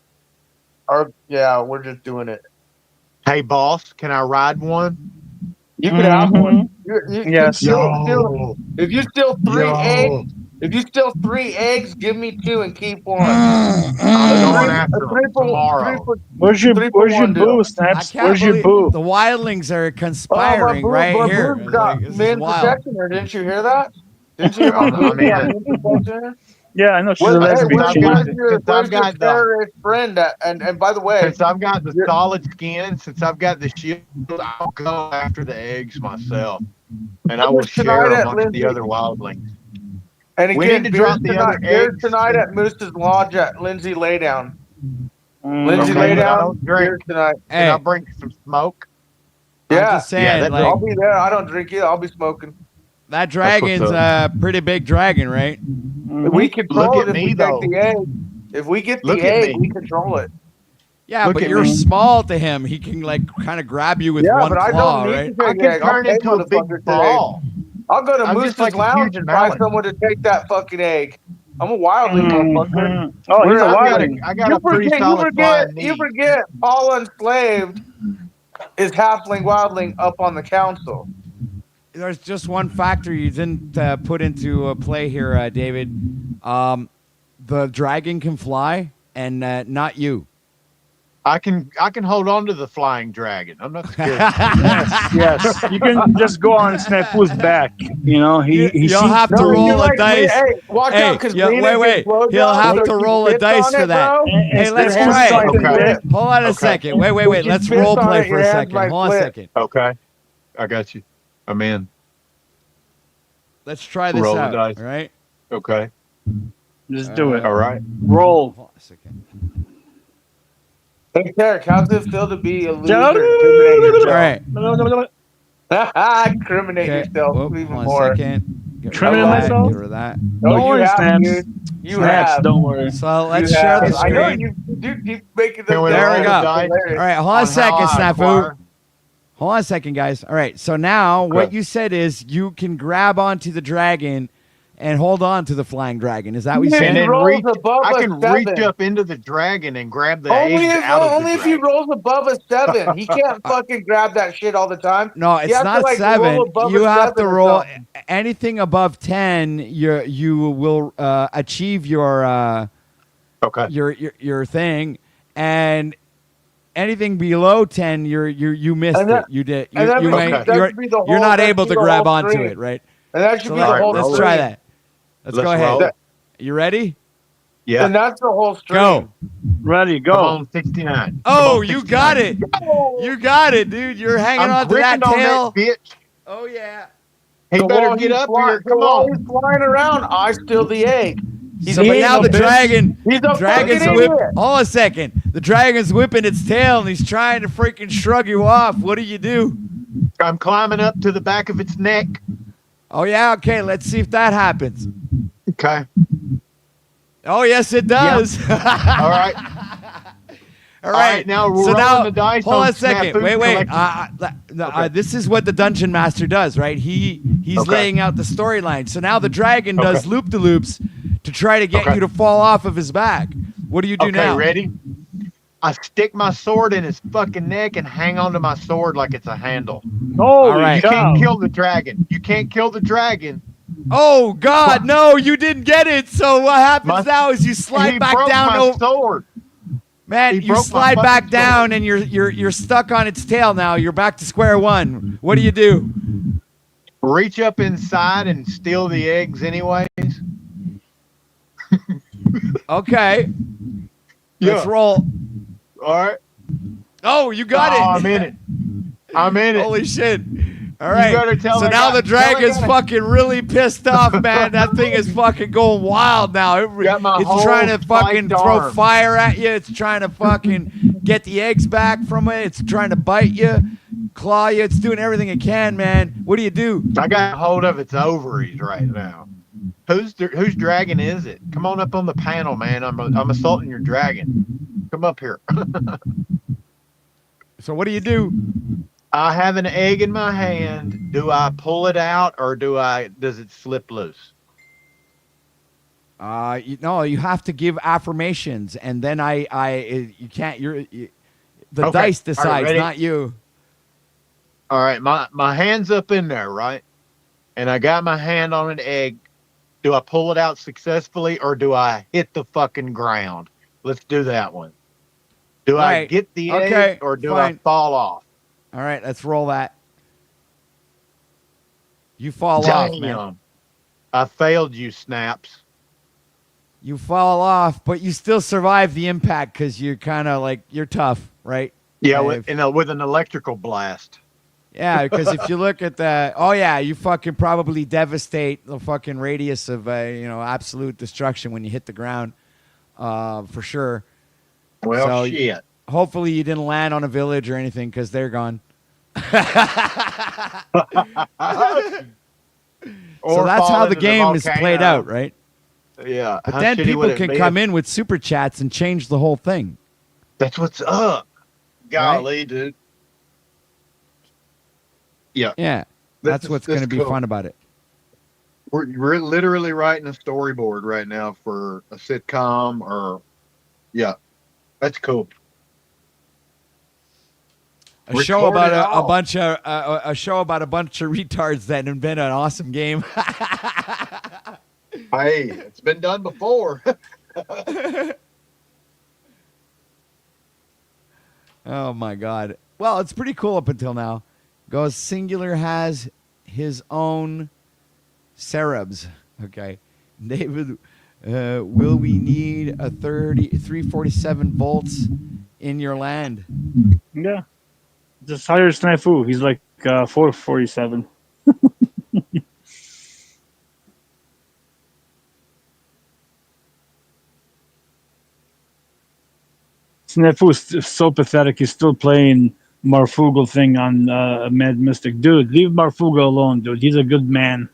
are, yeah, we're just doing it.
Hey, boss, can I ride one?
You could have one.
Yes.
If you steal 3 eggs, give me 2 and keep one.
I'm going after them tomorrow.
Where's your boo, Snaps? Where's your boo?
The wildlings are conspiring right here.
Got
This is
men
wild.
protecting her. Didn't you hear that? Didn't you hear
I'm in.
Yeah, I know she's a lesbian.
Since I've got the
terrorist friend, and by the way,
since I've got the solid skin, since I've got the shield, I'll go after the eggs myself, and I will share amongst the other wildlings.
And again,
we need to drop the other eggs
tonight at Moose's Lodge at Lindsay Laydown.
Lindsay
Laydown.
I don't drink
tonight.
Can I bring some smoke?
Yeah,
just saying, like-
I'll be there. I don't drink either. I'll be smoking.
That dragon's a pretty big dragon, right?
We control it if we take the egg. If we get the egg, we control it.
Yeah, but you're small to him. He can like kind of grab you with one
but I
claw,
don't need
right?
to take the egg. I'll take
into a big ball.
I'll go to
I'm
Moose's
just like a
Lounge
huge
and buy
melon.
someone to take that fucking egg. I'm a wildling, motherfucker.
Oh, he's a wildling.
I got a pretty solid flying knee.
You forget, Paul Enslaved is halfling wildling up on the council.
There's just one factor you didn't put into play here, David. The dragon can fly, and not you.
I can hold on to the flying dragon. I'm not scared.
yes. You can just go on Snafu's back. You know,
You'll have to roll a dice.
Hey, watch out, because
wait. He'll have to roll a dice for that. Hey, let's try it.
Okay.
Hold on a second. Wait. Let's role play for a second. Hold on a second.
Okay. I got you. I'm in.
Let's try this
Roll the
out.
dice.
All right.
Okay.
Just do it.
All right.
Roll.
Hold on a second.
Hey, Derek, how's it feel to be a loser?
All right.
Incriminate yourself
Whoop,
even
one
more.
second. Get
Criminate
rid of that,
myself?
Get rid of that.
Don't
you
worry,
have,
Snaps.
dude. You
Snaps,
have.
don't worry.
So let's
You
share
have.
the
I know
screen.
you do keep making
Can
them.
we
There we
roll
go.
the dice?
All right, hold on a
On
second,
how I
Snafu.
acquire?
Hold on a second, guys. All right, so now what
Okay.
you said is you can grab onto the dragon and hold on to the flying dragon. Is that what you
Yeah,
said?
And then
rolls
reach.
above
I
a
can reach
7.
up into the dragon and grab the
Only
eggs
if,
out of the
only if he
dragon.
rolls above a 7. He can't fucking grab that shit all the time.
No,
You
it's
have to,
not
like,
7.
roll above
You
a
have
7
to
or
roll
something.
anything above 10. You will achieve your
Okay.
your thing, and anything below 10, you missed
And that-
it. You did.
and that
You
should-
ain't,
that
you're
should be the
you're
whole-
not
that
able
should
to
be the
grab
whole
onto
screen.
it, right?
And that should
So
be the whole
let's
screen.
try that. Let's go ahead.
roll.
You ready?
Yeah.
And that's the whole stream.
Go.
Ready,
Come
go.
on, 69.
Oh, you got it. You got it, dude. You're hanging
I'm
on to that
gripping on
tail.
that bitch.
Oh yeah.
He
So
better
while
get
he's
up
fly-
here.
so
Come
while
on.
he's flying around, I steal the egg. He's
So
a
but now the
bitch.
dragon,
He's a
dragon's
fucking
whip.
idiot.
Hold on a second. The dragon's whipping its tail and he's trying to freaking shrug you off. What do?
I'm climbing up to the back of its neck.
Oh yeah. Okay. Let's see if that happens.
Okay.
Oh yes, it does.
All right.
All right.
right, now we're
so
rolling
now,
the dice
hold
on
on a second.
Snafu
Wait.
Collection.
This is what the dungeon master does, right? He's
Okay.
laying out the storyline. So now the dragon does
Okay.
loop-de-loops to try to get
Okay.
you to fall off of his back. What do you do
Okay,
now?
ready? I stick my sword in his fucking neck and hang onto my sword like it's a handle.
Holy
right.
You
cow.
can't kill the dragon. You can't kill the dragon.
Oh God, no! You didn't get it. So what happens
My-
now is you
He
slide back
broke
down.
my sword.
Man,
he
you
broke my
slide
fucking
back
sword.
down, and you're stuck on its tail now. You're back to square one. What do?
Reach up inside and steal the eggs anyways.
Okay. Let's
Yeah.
roll.
All right.
Oh, you got
Oh,
it.
I'm in it. I'm in it.
Holy shit. All right.
better tell
So
I
now
got-
the
tell I
dragon's
got it.
fucking really pissed off, man. That thing is fucking going wild now.
Got my
It's
whole
trying to fucking
spiked
throw
arm.
fire at you. It's trying to fucking get the eggs back from it. It's trying to bite you, claw you. It's doing everything it can, man. What do?
I got hold of its ovaries right now. Whose dragon is it? Come on up on the panel, man. I'm assaulting your dragon. Come up here.
So what do you do?
I have an egg in my hand. Do I pull it out or does it slip loose?
You have to give affirmations, and then you can't. The
Okay.
dice
All right,
decides,
ready?
not you.
All right, my hand's up in there, right? And I got my hand on an egg. Do I pull it out successfully or do I hit the fucking ground? Let's do that one. Do I
Right.
get the
Okay,
egg or do
fine.
I fall off?
All right, let's roll that. You fall off, man.
Damn. I failed you, Snaps.
You fall off, but you still survive the impact because you're kind of like you're tough, right?
Yeah,
If-
with an electrical blast.
Yeah, because if you look at you fucking probably devastate the fucking radius of absolute destruction when you hit the ground, for sure.
Well,
So,
shit.
Hopefully you didn't land on a village or anything because they're gone. So
Or
that's
fall
how the
into
game is
volcano.
played out, right?
Yeah.
But
how
then
shitty
people
would it
can
be
come
if-
in with super chats and change the whole thing.
That's what's up. Golly, dude. Yeah.
Yeah, that's what's going to be
cool.
fun about it.
We're literally writing a storyboard right now for a sitcom or, yeah, that's cool.
A show
Record
about
it
a
all.
bunch of a show about a bunch of retards that invent an awesome game.
Hey, it's been done before.
Oh my god. Well, it's pretty cool up until now. Goes Singular has his own Cerebs. Okay. David, will we need a 347 volts in your land?
Yeah. Just hire Snafu. He's like 447. Snafu is so pathetic. He's still playing Marfugal thing on Mad Mystic. Dude, leave Marfugal alone, dude. He's a good man.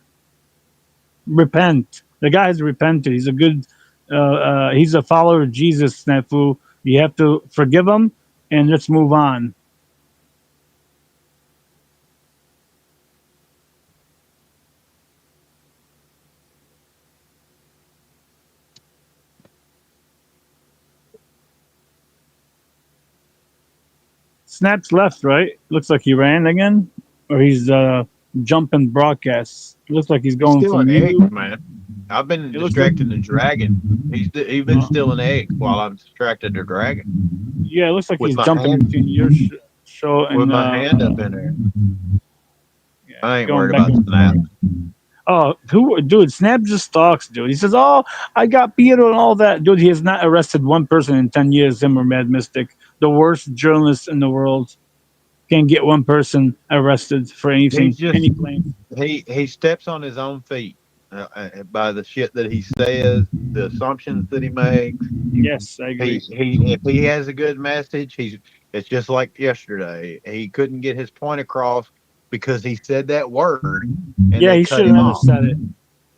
Repent. The guy has repented. He's a good. He's a follower of Jesus, Snafu. You have to forgive him, and let's move on. Snaps left, right? Looks like he ran again, or he's jumping broadcasts. Looks like he's going
Still
from
an
you.
egg, man. I've been
It looks
distracting the dragon. He's been still an egg while I'm distracted the dragon.
Yeah, it looks like
With
he's
my
jumping
hand-
between your show and
With my hand up in there. I ain't
going
worried
back
about
and
Snap.
Oh, dude, Snap just talks, dude. He says, "Oh, I got Peter and all that." Dude, he has not arrested one person in 10 years, him or Mad Mystic. The worst journalist in the world. Can't get one person arrested for anything,
He's just
any claim.
he steps on his own feet by the shit that he says, the assumptions that he makes.
Yes, I agree.
If he has a good message, it's just like yesterday. He couldn't get his point across because he said that word. And
Yeah,
they
he
cut
should
him
have never
off.
said it.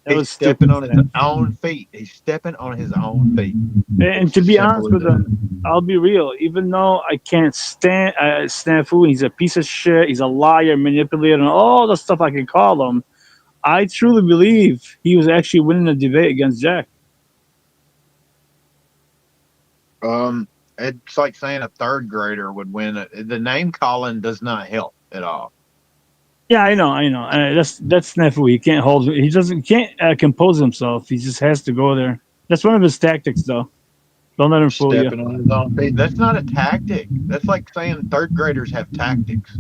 That
He's
was
stepping
stupid,
on his own feet. He's stepping on his own feet.
And to be
Simple
honest
as
with
that.
him, I'll be real. Even though I can't stand Snafu, he's a piece of shit. He's a liar, manipulator, and all the stuff I can call him. I truly believe he was actually winning the debate against Jack.
It's like saying a third grader would win. The name calling does not help at all.
Yeah, I know. That's Snafu. He can't hold. He can't compose himself. He just has to go there. That's one of his tactics, though. Don't let him fool you.
Stepping on his own feet. That's not a tactic. That's like saying third graders have tactics.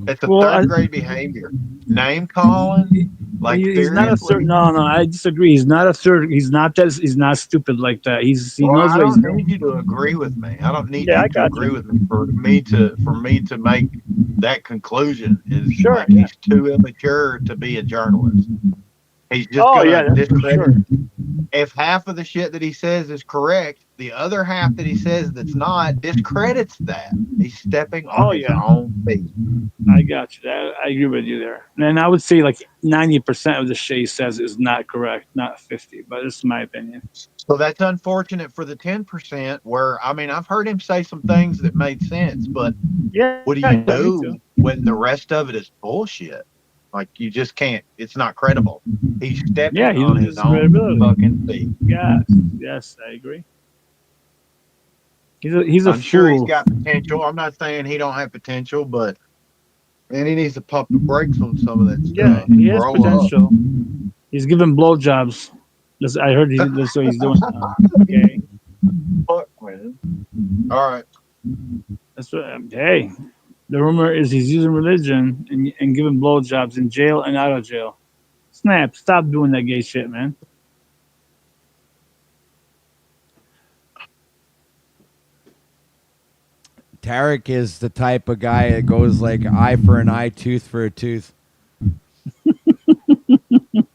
It's a third grade behavior. Name calling, like
He's not a third. No, I disagree. He's not a third. He's not that. He's not stupid like that. He knows
I
what he's
don't
doing.
need you to agree with me. I don't need
Yeah, I
you to
got
agree
you.
with me for me to make that conclusion. Is
Sure,
like he's too immature to be a journalist. He's just gonna
that's for
discredit.
sure.
If half of the shit that he says is correct, the other half that he says that's not discredits that. He's stepping on his own feet.
I got you. I agree with you there. And I would say like 90% of the shit he says is not correct, not 50, but it's my opinion.
So that's unfortunate for the 10%. Where I mean, I've heard him say some things that made sense, but
Yeah.
what do you do when the rest of it is bullshit? Like you just can't. It's not credible. He's stepping
Yeah, he
on his
loses
own
credibility.
fucking feet.
Yes, I agree. He's a
I'm sure he's
fool.
got potential. I'm not saying he don't have potential, but man, he needs to pump the brakes on some of that
Yeah,
stuff.
he has
Grow up.
potential. He's giving blowjobs. I heard that's what he's doing now. Okay.
Fuck, man. All right.
That's what. Hey, the rumor is he's using religion and giving blowjobs in jail and out of jail. Snap! Stop doing that gay shit, man.
Tarek is the type of guy that goes like eye for an eye, tooth for a tooth.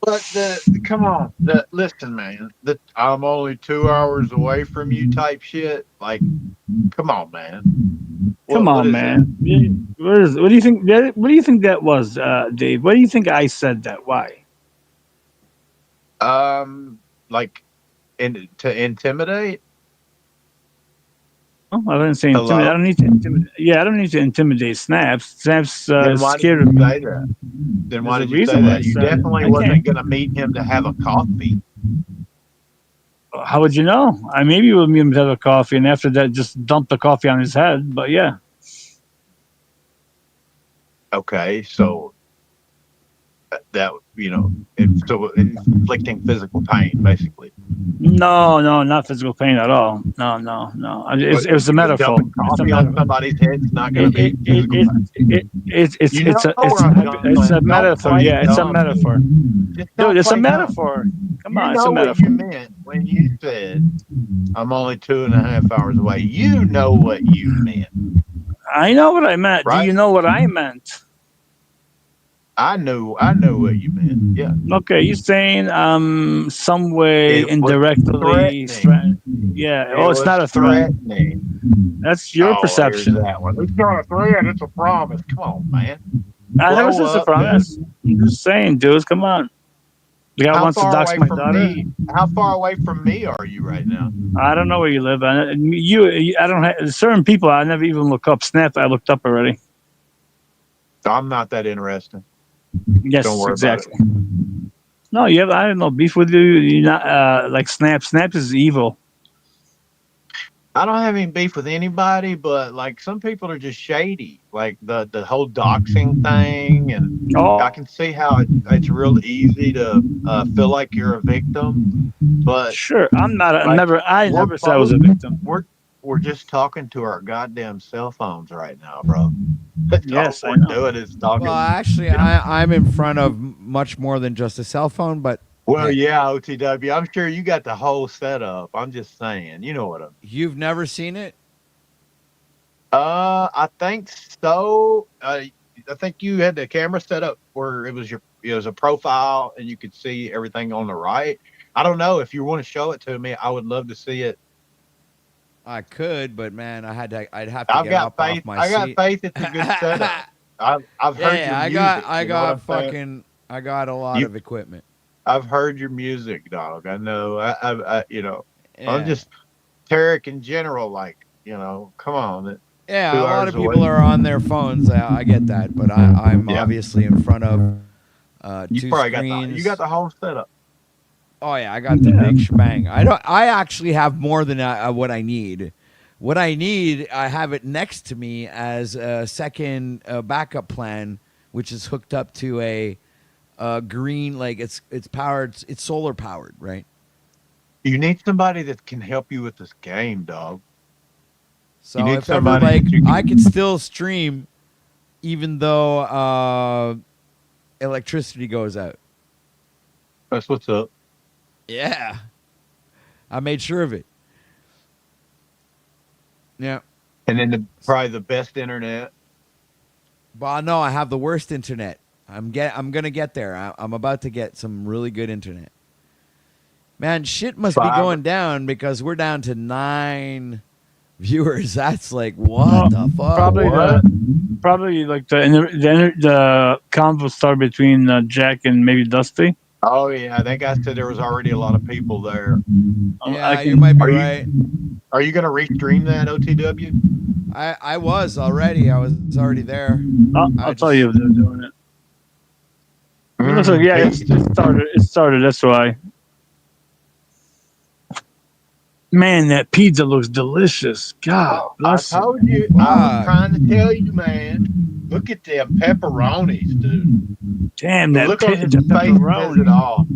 But come on, listen, man. I'm only 2 hours away from you type shit. Like, come on, man.
Come on, man. What do you think? What do you think that was, Dave? What do you think I said that? Why?
Like, to intimidate.
Oh, I didn't say intimidate. I don't need to intimidate. Yeah, I don't need to intimidate Snaps. Snaps
Then why
scared
did
of
you
me.
say that? Then why
There's
did
a
you say
reason why I
that? You
said it.
definitely
I
wasn't
can't.
going to meet him to have a coffee.
How would you know? I maybe would meet him to have a coffee, and after that, just dump the coffee on his head. But yeah.
Okay, so that so inflicting physical pain, basically.
No, not physical pain at all. No. It was a metaphor.
Dumping coffee on somebody's head's not going to be physical pain.
It's a metaphor. Yeah, it's a metaphor. Dude, it's a metaphor. Come on, it's a metaphor.
You meant when you said I'm only 2.5 hours away. You know what you meant.
I know what I meant.
Right?
Do you know what I meant?
I know what you meant. Yeah.
Okay, you're saying some way indirectly. Yeah. Oh, it's not a threat. That's your perception.
That one. It's not a threat. It's a promise. Come on, man.
I never said it's a promise. I'm just saying, dudes. Come on. The guy wants to dox my daughter.
How far away from me are you right now?
I don't know where you live. I don't have certain people. I never even look up. Snap. I looked up already.
I'm not that interesting.
Yes,
Don't worry
exactly.
about it.
No, you have. I don't know beef with you. You're not like Snap. Snap is evil.
I don't have any beef with anybody, but like some people are just shady. Like the whole doxing thing, and I can see how it's real easy to feel like you're a victim. But
sure, I'm not. I never said I was a victim.
We're just talking to our goddamn cell phones right now, bro. That's
yes,
all
I
we're
know.
doing is talking.
Well, actually, I'm in front of much more than just a cell phone, but.
Well, yeah, OTW. I'm sure you got the whole setup. I'm just saying, you know what
You've never seen it?
I think so. I think you had the camera set up where it was a profile and you could see everything on the right. I don't know if you want to show it to me. I would love to see it.
I could, but man, I'd have to get up off my seat.
I got faith it's a good setup. I've heard your music.
I got a lot of equipment.
I've heard your music, dog. I know. I'm just Tarek in general. Like, come on.
Yeah, a lot of people are on their phones. I get that, but I'm obviously in front of
you
two
probably
screens.
You got the whole setup.
Oh yeah, I got the big shebang. I actually have more than what I need. What I need, I have it next to me as a second backup plan, which is hooked up to a green, like it's powered. It's solar powered, right?
You need somebody that can help you with this game, dog.
So if ever, like, I could still stream, even though electricity goes out.
That's what's up.
Yeah, I made sure of it. Yeah,
and then probably the best internet.
But no, I have the worst internet. I'm gonna get there. I'm about to get some really good internet. Man, shit must be going down because we're down to 9 viewers. That's like what the fuck?
Probably like the convo started between Jack and maybe Dusty.
Oh yeah, that guy said there was already a lot of people there.
Yeah, you might be right.
Are you going to restream that OTW?
I was already. I was already there.
I'll tell you if they're doing it. It looks like, yeah, it started. It started. That's why. Man, that pizza looks delicious. God bless
I told you. I was trying to tell you, man. Look at them pepperonis, dude.
Damn, that
look on his
pizza
face says it all.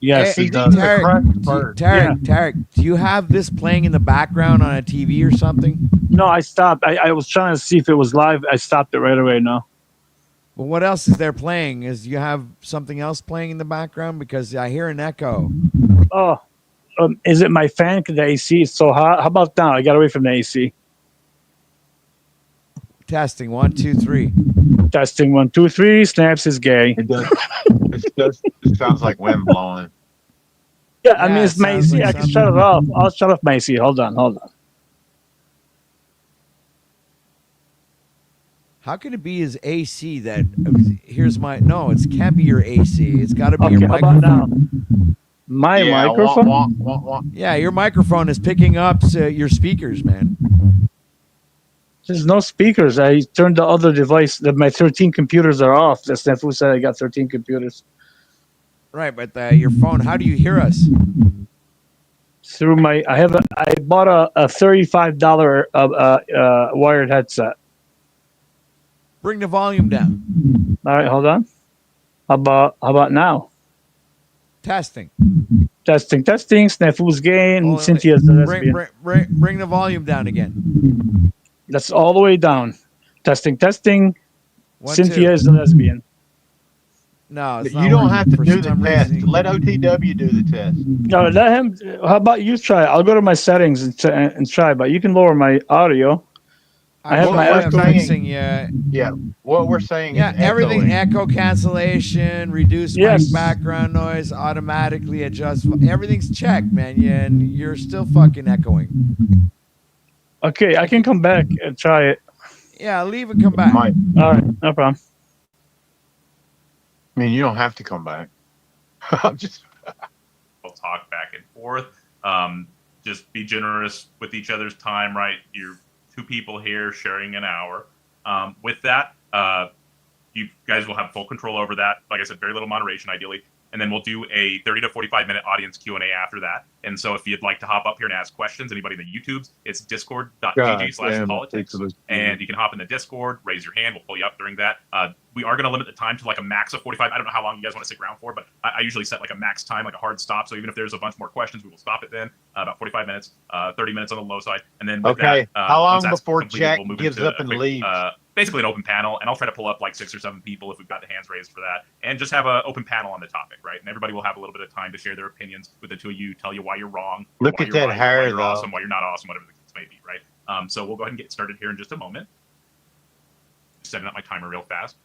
Yes,
Hey,
it does.
Tarek, do you have this playing in the background on a TV or something?
No, I stopped. I was trying to see if it was live. I stopped it right away. No.
Well, what else is there playing? Is you have something else playing in the background? Because I hear an echo.
Oh, is it my fan? Because the AC is so hot. How about now? I got away from the AC.
Testing 1, 2, 3.
Testing 1, 2, 3. Snaps is gay.
It does. It sounds like wind blowing.
Yeah, I mean it's my AC. I can shut it off. I'll shut off my AC. Hold on.
How can it be his AC that here's my no, it can't be your AC. It's got to be your
how about
microphone.
now? My microphone?
Yeah, your microphone is picking up your speakers, man.
There's no speakers. I turned the other device. My 13 computers are off. That's who said I got 13 computers.
Right, but your phone, how do you hear us?
Through my, I bought a $35 wired headset.
Bring the volume down.
All right, hold on. How about now?
Testing.
Snafu's gay and Cynthia's the lesbian.
Bring the volume down again.
That's all the way down. Testing.
1,
Cynthia
2.
is the lesbian.
No, it's
you don't have to do the test. Let OTW do the test.
No, let him. How about you try? I'll go to my settings and try. But you can lower my audio. I have my
fixing. Yeah.
What we're saying is
everything echo cancellation, reduce mic background noise, automatically adjust. Everything's checked, man. Yeah, and you're still fucking echoing.
Okay, I can come back and try it.
Yeah, leave and come back.
All right, no problem.
I mean, you don't have to come back. I'm just.
We'll talk back and forth. Just be generous with each other's time, right? You're two people here sharing an hour. With that, you guys will have full control over that. Like I said, very little moderation, ideally. And then we'll do a 30 to 45-minute audience Q&A after that. And so if you'd like to hop up here and ask questions, anybody in the YouTubes, it's discord.gg/politics. And you can hop in the Discord, raise your hand. We'll pull you up during that. We are going to limit the time to like a max of 45. I don't know how long you guys want to stick around for, but I usually set like a max time, like a hard stop. So even if there's a bunch more questions, we will stop it then. About 45 minutes, 30 minutes on the low side. And then with that,
how long
once that's
before
completed,
Jack
we'll move
gives
into
up and
quick,
leaves?
Basically an open panel, and I'll try to pull up like 6 or 7 people if we've got the hands raised for that, and just have an open panel on the topic, right? And everybody will have a little bit of time to share their opinions with the two of you, tell you why you're wrong.
Look
why
at
you're
that
right,
hair,
why you're
though.
awesome, why you're not awesome, whatever the case may be, right? So we'll go ahead and get started here in just a moment. Setting up my timer real fast.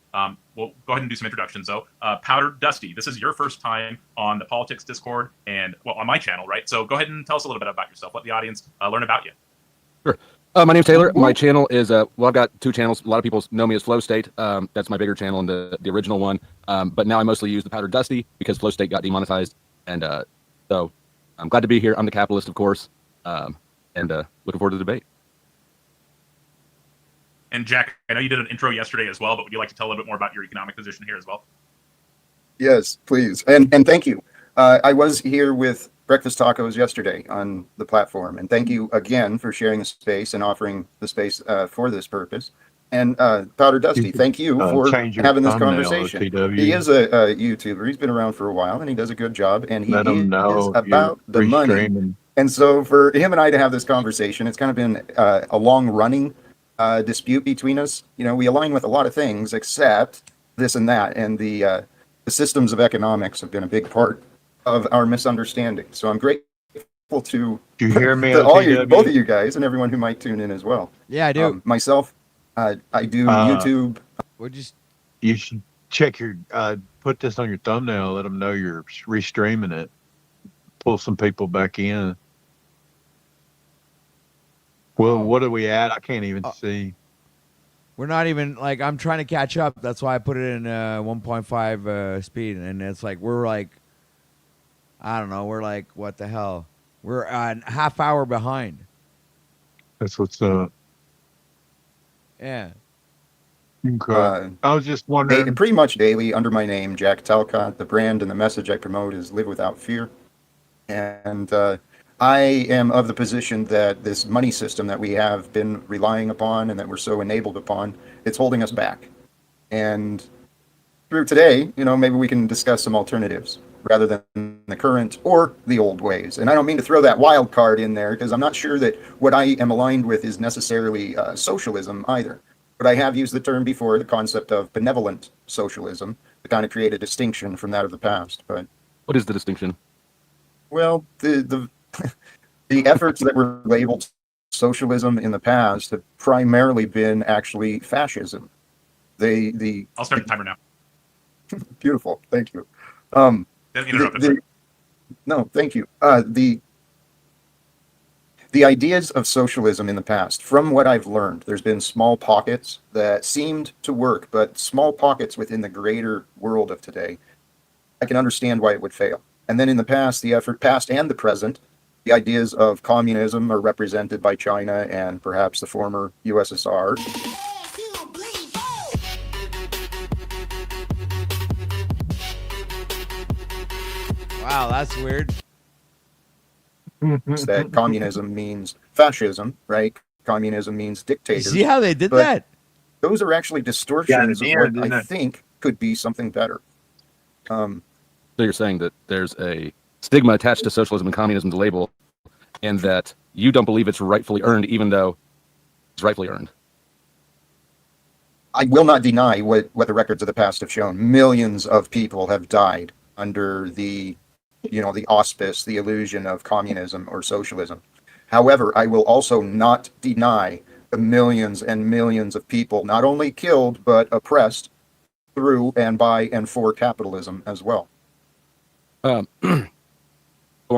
We'll go ahead and do some introductions, though. Powder Dusty, this is your first time on the Politics Discord and, well, on my channel, right? So go ahead and tell us a little bit about yourself. Let the audience learn about you.
Sure. My name's Taylor. My channel is, well, I've got 2 channels. A lot of people know me as Flow State. That's my bigger channel and the original one. But now I mostly use the Powder Dusty because Flow State got demonetized. And so I'm glad to be here. I'm the capitalist, of course. And looking forward to the debate.
And Jack, I know you did an intro yesterday as well, but would you like to tell a little bit more about your economic position here as well?
Yes, please. And thank you. I was here with Breakfast Tacos yesterday on the platform. And thank you again for sharing the space and offering the space for this purpose. And Powder Dusty, thank you for having this conversation. He is a YouTuber. He's been around for a while, and he does a good job. And he is about the money. And so for him and I to have this conversation, it's kind of been a long-running dispute between us. You know, we align with a lot of things except this and that. And the systems of economics have been a big part of our misunderstanding. So I'm grateful to
you hear me,
both of you guys and everyone who might tune in as well.
Yeah, I do.
Myself, I do YouTube.
You should check your put this on your thumbnail. Let them know you're restreaming it. Pull some people back in. Well, what are we at? I can't even see.
We're not even like I'm trying to catch up. That's why I put it in 1.5 speed, and it's like we're like I don't know. We're like, what the hell? We're a half hour behind.
That's what's up.
Yeah.
Okay. I was just wondering.
Pretty much daily under my name, Jack Talcott. The brand and the message I promote is live without fear. And I am of the position that this money system that we have been relying upon and that we're so enabled upon, it's holding us back. And through today, maybe we can discuss some alternatives rather than the current or the old ways. And I don't mean to throw that wild card in there because I'm not sure that what I am aligned with is necessarily socialism either. But I have used the term before, the concept of benevolent socialism, to kind of create a distinction from that of the past. But
what is the distinction?
Well, the efforts that were labeled socialism in the past have primarily been actually fascism.
I'll start the timer now.
Beautiful, thank you.
Didn't interrupt.
No, thank you. The ideas of socialism in the past, from what I've learned, there's been small pockets that seemed to work, but small pockets within the greater world of today, I can understand why it would fail. And then in the past, past and the present, the ideas of communism are represented by China and perhaps the former USSR.
Wow, that's weird.
That communism means fascism, right? Communism means dictators.
See how they did that?
Those are actually distortions of what I think could be something better.
So you're saying that there's a stigma attached to socialism and communism, the label, and that you don't believe it's rightfully earned, even though it's rightfully earned.
I will not deny what the records of the past have shown. Millions of people have died under the auspice, the illusion of communism or socialism. However, I will also not deny the millions and millions of people not only killed, but oppressed through and by and for capitalism as well.
Go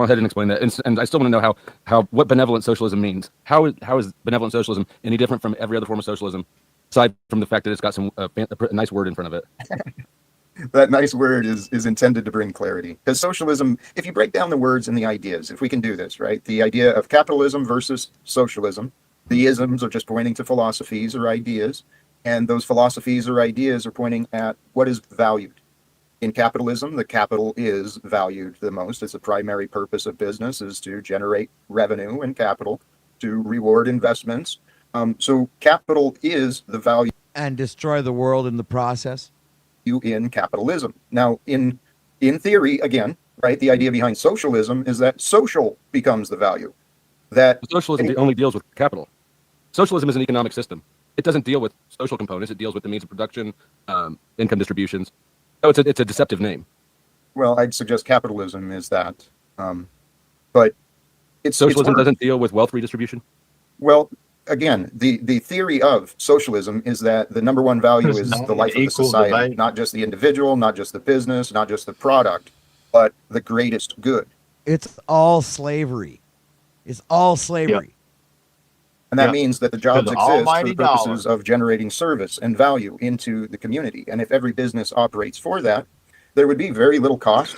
ahead and explain that. And I still want to know what benevolent socialism means. How is benevolent socialism any different from every other form of socialism, aside from the fact that it's got a nice word in front of it?
That nice word is intended to bring clarity. Because socialism, if you break down the words and the ideas, if we can do this, right? The idea of capitalism versus socialism, the isms are just pointing to philosophies or ideas, and those philosophies or ideas are pointing at what is valued. In capitalism, the capital is valued the most. It's the primary purpose of business is to generate revenue and capital to reward investments. So capital is the value.
And destroy the world in the process.
In capitalism. Now, in theory, again, right, the idea behind socialism is that social becomes the value. That
socialism only deals with capital. Socialism is an economic system. It doesn't deal with social components. It deals with the means of production, income distributions. So it's a deceptive name.
Well, I'd suggest capitalism is that, but
socialism doesn't deal with wealth redistribution.
Well, again, the theory of socialism is that the number one value is the life of the society, not just the individual, not just the business, not just the product, but the greatest good.
It's all slavery. It's all slavery.
Yep. And that means that the jobs exist for the purposes of generating service and value into the community. And if every business operates for that, there would be very little cost,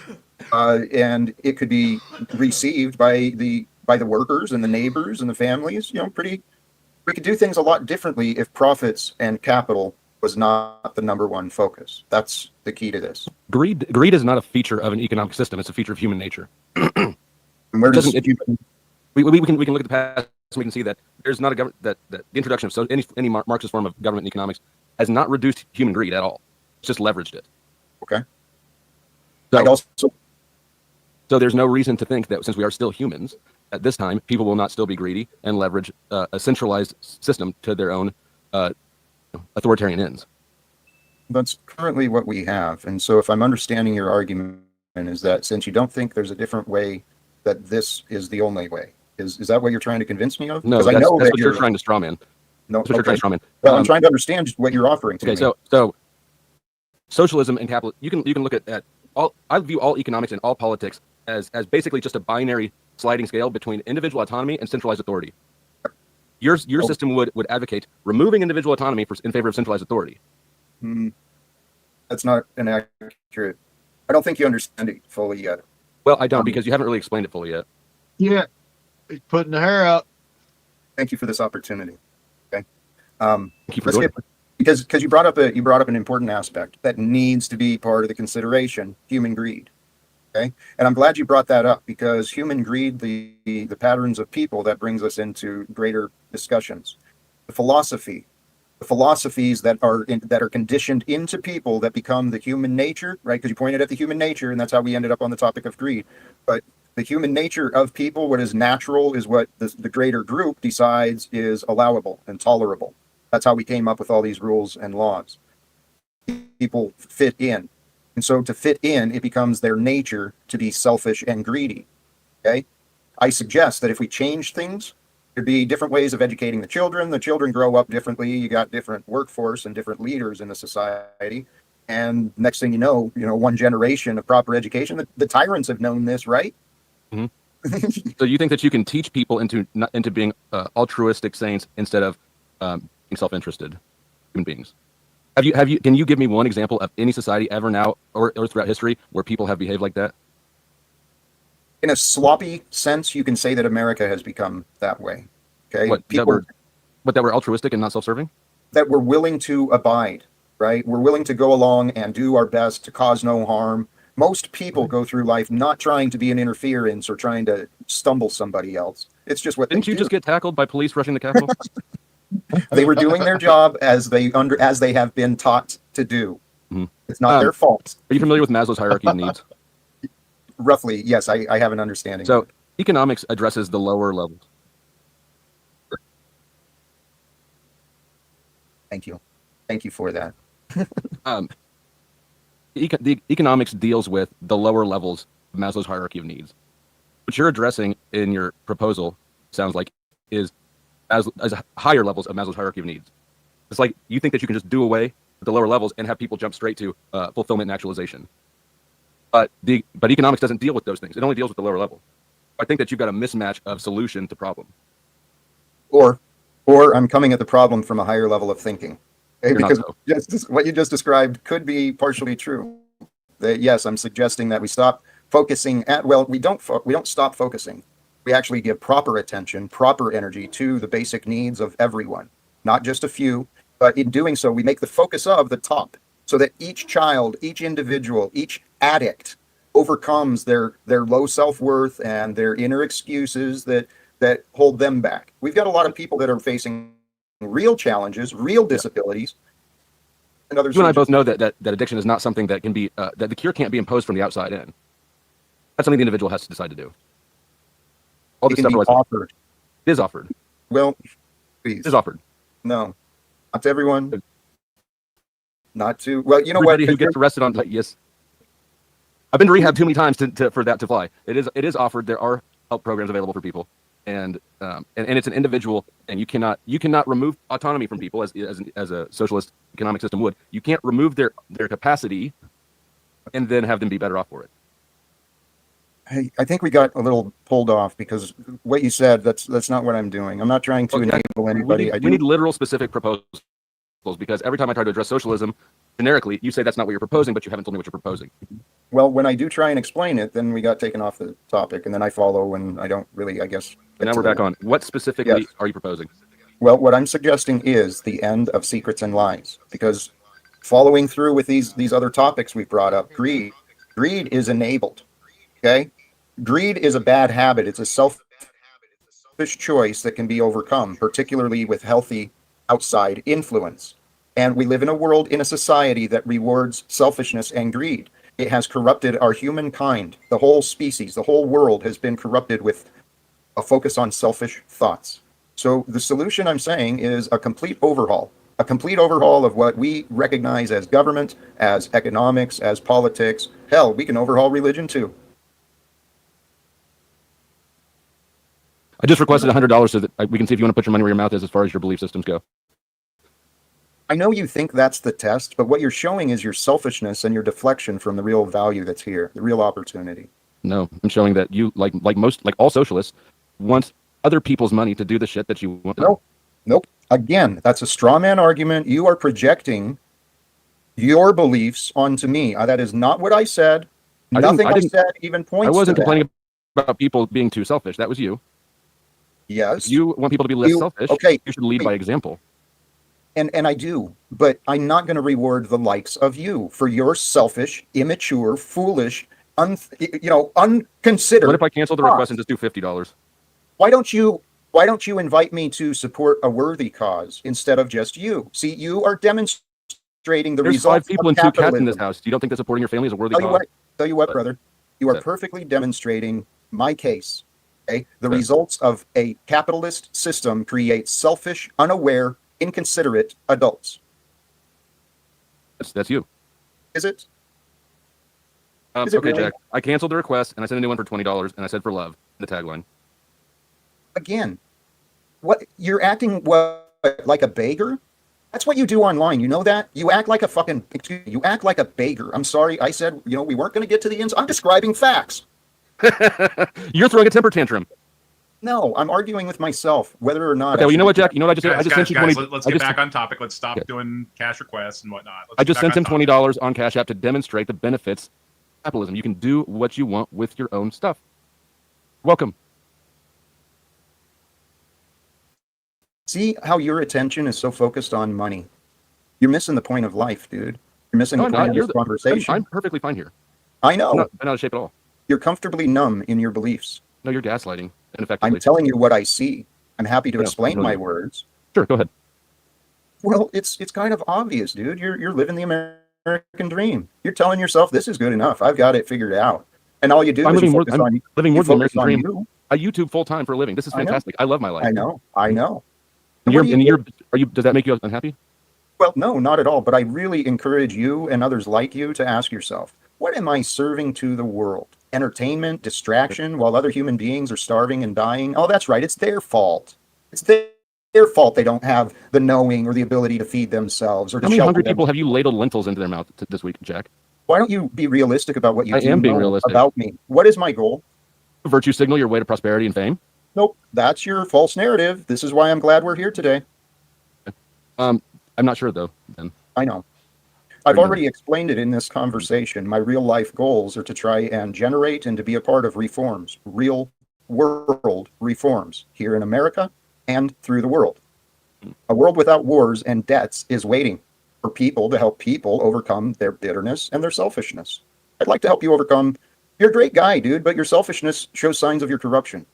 and it could be received by the workers and the neighbors and the families. We could do things a lot differently if profits and capital was not the number one focus. That's the key to this.
Greed is not a feature of an economic system. It's a feature of human nature.
And where does
we can look at the past and we can see that there's not a government that the introduction of any Marxist form of government in economics has not reduced human greed at all. It's just leveraged it.
Okay.
So there's no reason to think that since we are still humans, at this time, people will not still be greedy and leverage a centralized system to their own authoritarian ends.
That's currently what we have. And so if I'm understanding your argument is that since you don't think there's a different way, that this is the only way. Is that what you're trying to convince me of?
No, that's what you're trying to straw man.
No,
that's what you're trying to straw man.
Well, I'm trying to understand what you're offering to me.
So socialism and capital, you can look at all. I view all economics and all politics as basically just a binary sliding scale between individual autonomy and centralized authority. Your system would advocate removing individual autonomy in favor of centralized authority.
That's not an accurate. I don't think you understand it fully yet.
Well, I don't, because you haven't really explained it fully yet.
Yeah, he's putting the hair up.
Thank you for this opportunity. Okay.
Thank you for doing it.
Because you brought up an important aspect that needs to be part of the consideration: human greed. Okay, and I'm glad you brought that up, because human greed, the patterns of people, that brings us into greater discussions. The philosophies that are conditioned into people, that become the human nature, right? Because you pointed at the human nature, and that's how we ended up on the topic of greed. But the human nature of people, what is natural, is what the greater group decides is allowable and tolerable. That's how we came up with all these rules and laws. People fit in. And so to fit in, it becomes their nature to be selfish and greedy. Okay? I suggest that if we change things, there'd be different ways of educating the children. The children grow up differently. You got different workforce and different leaders in the society. And next thing you know, one generation of proper education. The tyrants have known this, right?
Mm-hmm. So you think that you can teach people into being altruistic saints instead of being self-interested human beings? Can you give me one example of any society ever now or throughout history where people have behaved like that?
In a sloppy sense, you can say that America has become that way. Okay,
that we're altruistic and not self-serving?
That we're willing to abide, right? We're willing to go along and do our best to cause no harm. Most people go through life not trying to be an interference or trying to stumble somebody else. It's just what
Didn't you just get tackled by police rushing the Capitol?
They were doing their job as they have been taught to do.
Mm-hmm.
It's not their fault.
Are you familiar with Maslow's hierarchy of needs?
Roughly, yes, I have an understanding.
So economics addresses the lower levels.
Thank you for that.
The economics deals with the lower levels of Maslow's hierarchy of needs. What you're addressing in your proposal sounds like is as higher levels of Maslow's hierarchy of needs. It's like you think that you can just do away with the lower levels and have people jump straight to fulfillment and actualization. But economics doesn't deal with those things. It only deals with the lower level. I think that you've got a mismatch of solution to problem.
Or I'm coming at the problem from a higher level of thinking. Okay? Because what you just described could be partially true. That yes, I'm suggesting that we stop focusing we don't stop focusing. We actually give proper attention, proper energy to the basic needs of everyone, not just a few. But in doing so, we make the focus of the top, so that each child, each individual, each addict overcomes their low self-worth and their inner excuses that hold them back. We've got a lot of people that are facing real challenges, real disabilities. And others.
You and I both know that addiction is not something that can be that the cure can't be imposed from the outside in. That's something the individual has to decide to do. All this stuff
offered.
Is offered.
Well, please.
Is offered.
No, not to everyone. Not to. Well, you know
Everybody
what?
Who gets arrested on yes. I've been to rehab too many times for that to fly. It is offered. There are help programs available for people, and it's an individual, and you cannot remove autonomy from people as a socialist economic system would. You can't remove their capacity, and then have them be better off for it.
I think we got a little pulled off because what you said, that's not what I'm doing. I'm not trying to enable anybody.
We need literal specific proposals, because every time I try to address socialism generically, you say that's not what you're proposing, but you haven't told me what you're proposing.
Well, when I do try and explain it, then we got taken off the topic, and then I follow, and I don't really, I guess.
And now we're back on. What specifically are you proposing?
Well, what I'm suggesting is the end of secrets and lies, because following through with these other topics we've brought up, greed is enabled. Okay? Greed is a bad habit. It's a selfish choice that can be overcome, particularly with healthy outside influence. And we live in a world, in a society that rewards selfishness and greed. It has corrupted our humankind. The whole species, the whole world has been corrupted with a focus on selfish thoughts. So the solution, I'm saying, is a complete overhaul of what we recognize as government, as economics, as politics. Hell, we can overhaul religion too.
I just requested $100 so that we can see if you want to put your money where your mouth is as far as your belief systems go.
I know you think that's the test, but what you're showing is your selfishness and your deflection from the real value that's here, the real opportunity.
No, I'm showing that you, like all socialists, want other people's money to do the shit that you want to.
Nope. Again, that's a straw man argument. You are projecting your beliefs onto me. That is not what I said. Nothing I said even points.
I wasn't
to
complaining about people being too selfish. That was you.
Yes.
If you want people to be less selfish,
okay,
you should lead by example.
And I do, but I'm not going to reward the likes of you for your selfish, immature, foolish, unconsidered.
What if I cancel the request and just do $50?
Why don't you invite me to support a worthy cause instead of just you? See, you are demonstrating the
There's
results
5 people
of
and 2 cats in
capitalism.
this house. You don't think that supporting your family is a worthy cause?
Tell you what, brother, you are perfectly demonstrating my case. Okay, the results of a capitalist system create selfish, unaware, inconsiderate adults.
That's you.
Is it?
Okay, really? Jack. I canceled the request and I sent a new one for $20 and I said for love in the tagline.
Again, what you're acting like a beggar? That's what you do online. You know that? You act like you act like a beggar. I'm sorry. I said, we weren't going to get to the ends. I'm describing facts.
You're throwing a temper tantrum.
No, I'm arguing with myself whether or not.
Okay, well, you know what, Jack? You know what I just did? I just sent you 20.
Let's get back on topic. Let's stop doing cash requests and whatnot.
I just sent him $20 on Cash App to demonstrate the benefits of capitalism. You can do what you want with your own stuff. Welcome.
See how your attention is so focused on money. You're missing the point of life, dude. You're missing the point of this conversation.
I'm perfectly fine here.
I know.
I'm not out of shape at all.
You're comfortably numb in your beliefs.
No, you're gaslighting. Ineffectively.
I'm telling you what I see. I'm happy to explain my words.
Sure, go ahead.
Well, it's kind of obvious, dude. You're living the American dream. You're telling yourself this is good enough. I've got it figured out. And all you do is
living
focus
more than the American dream.
You.
I YouTube full time for a living. This is fantastic. I love my life.
I know.
Does that make you unhappy?
Well, no, not at all. But I really encourage you and others like you to ask yourself, what am I serving to the world? Entertainment, distraction, while other human beings are starving and dying? Oh, that's right. It's their fault. It's their fault they don't have the knowing or the ability to feed themselves or to
How many
shelter
hungry
them.
people have you ladled lentils into their mouth this week, Jack?
Why don't you be realistic about what you
I
do
am being
know
realistic
about me? What is my goal?
Virtue signal your way to prosperity and fame?
Nope, that's your false narrative. This is why I'm glad we're here today.
I'm not sure though. Then
I know. I've already explained it in this conversation. My real life goals are to try and generate and to be a part of reforms, real world reforms here in America and through the world. A world without wars and debts is waiting for people to help people overcome their bitterness and their selfishness. I'd like to help you overcome. You're a great guy, dude, but your selfishness shows signs of your corruption.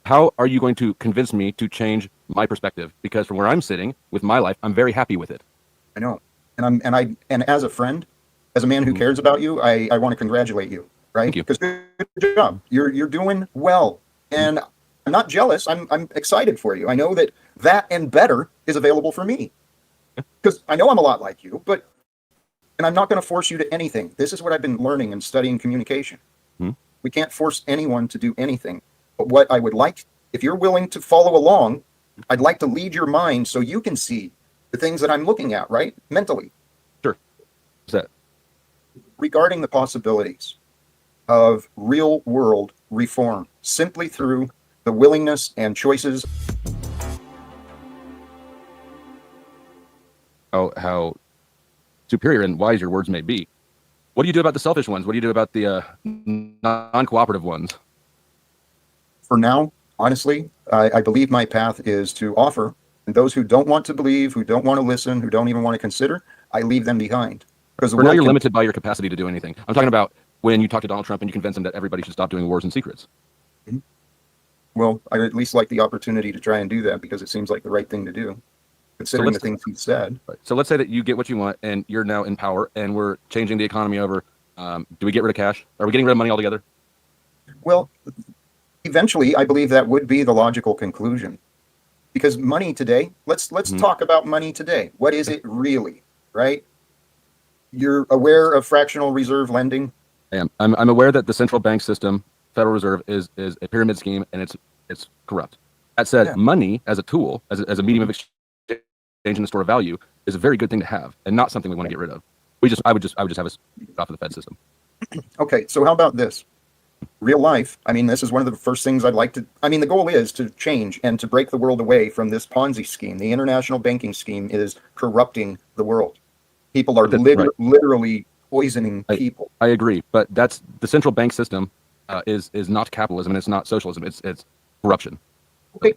how are you going to convince me to change my perspective? Because from where I'm sitting with my life, I'm very happy with it.
I know. And as a friend, as a man who cares about you, I want to congratulate you, right?
Thank you.
Because good job. You're doing well. And I'm not jealous. I'm excited for you. I know that and better is available for me. Because I know I'm a lot like you, and I'm not going to force you to anything. This is what I've been learning and studying communication. We can't force anyone to do anything. But what I would like, if you're willing to follow along, I'd like to lead your mind so you can see the things that I'm looking at, right? Mentally.
Sure. What's that?
Regarding the possibilities of real world reform simply through the willingness and choices.
How superior and wise your words may be. What do you do about the selfish ones? What do you do about the non-cooperative ones?
For now, honestly, I believe my path is to offer, and those who don't want to believe, who don't want to listen, who don't even want to consider, I leave them behind. Because
For now, you're limited by your capacity to do anything. I'm talking about when you talk to Donald Trump and you convince him that everybody should stop doing wars and secrets.
Well, I at least like the opportunity to try and do that because it seems like the right thing to do, considering the things he said.
Right. So let's say that you get what you want and you're now in power and we're changing the economy over. Do we get rid of cash? Are we getting rid of money altogether?
Well, eventually, I believe that would be the logical conclusion. Because money today, let's talk about money today. What is it really, right? You're aware of fractional reserve lending?
I am. I'm aware that the central bank system, Federal Reserve, is a pyramid scheme and it's corrupt. That said, money as a tool, as a medium of exchange and a store of value, is a very good thing to have and not something we want to get rid of. I would just have us off of the Fed system.
Okay, so how about this? Real life, I mean, this is one of the first things I'd like to, the goal is to change and to break the world away from this Ponzi scheme. The international banking scheme is corrupting the world. People are literally poisoning people.
I agree, but that's the central bank system is not capitalism and it's not socialism. It's corruption.
Okay.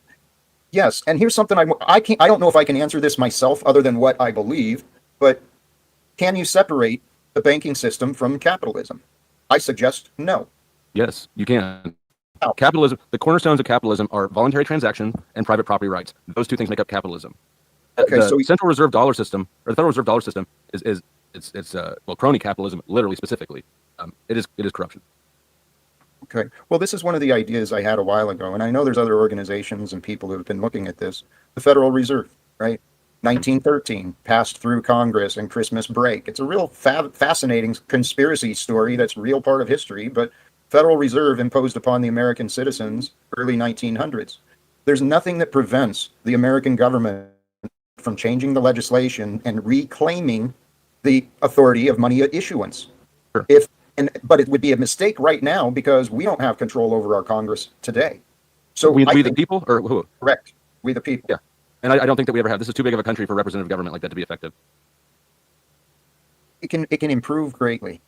Yes, and here's something I don't know if I can answer this myself other than what I believe, but can you separate the banking system from capitalism? I suggest no.
Yes, you can. Capitalism, the cornerstones of capitalism are voluntary transaction and private property rights. Those two things make up capitalism.
Okay,
the
so
central reserve dollar system, or the Federal Reserve dollar system, is crony capitalism, literally specifically. It is corruption.
Okay. Well, this is one of the ideas I had a while ago, and I know there's other organizations and people who have been looking at this. The Federal Reserve, right? 1913, passed through Congress and Christmas break. It's a real fascinating conspiracy story that's a real part of history, but Federal Reserve imposed upon the American citizens early 1900s. There's nothing that prevents the American government from changing the legislation and reclaiming the authority of money issuance.
Sure.
But it would be a mistake right now because we don't have control over our Congress today. So
we the people, or who?
Correct. We the people.
Yeah. And I don't think that we ever have. This is too big of a country for representative government like that to be effective.
It can improve greatly.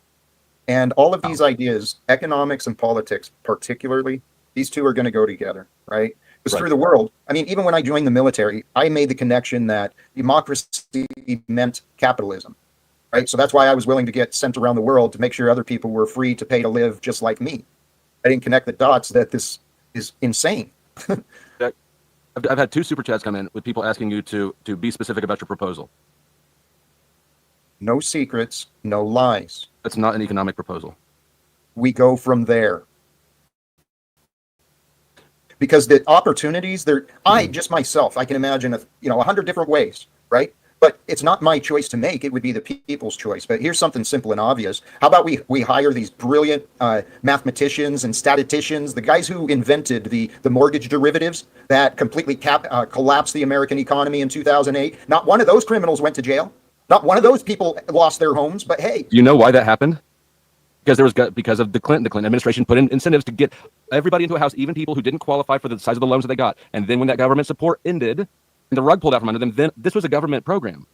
And all of these ideas, economics and politics particularly, these two are going to go together, right? Because through the world, I mean, even when I joined the military, I made the connection that democracy meant capitalism. Right. So that's why I was willing to get sent around the world to make sure other people were free to pay to live just like me. I didn't connect the dots that this is insane.
I've had 2 super chats come in with people asking you to be specific about your proposal.
No secrets, no lies.
That's not an economic proposal.
We go from there. Because the opportunities I can imagine 100 different ways, right? But it's not my choice to make. It would be the people's choice. But here's something simple and obvious. How about we hire these brilliant mathematicians and statisticians, the guys who invented the mortgage derivatives that completely collapsed the American economy in 2008. Not one of those criminals went to jail. Not one of those people lost their homes. But hey.
You know why that happened? Because of the Clinton administration put in incentives to get everybody into a house, even people who didn't qualify for the size of the loans that they got. And then when that government support ended, and the rug pulled out from under them, then this was a government program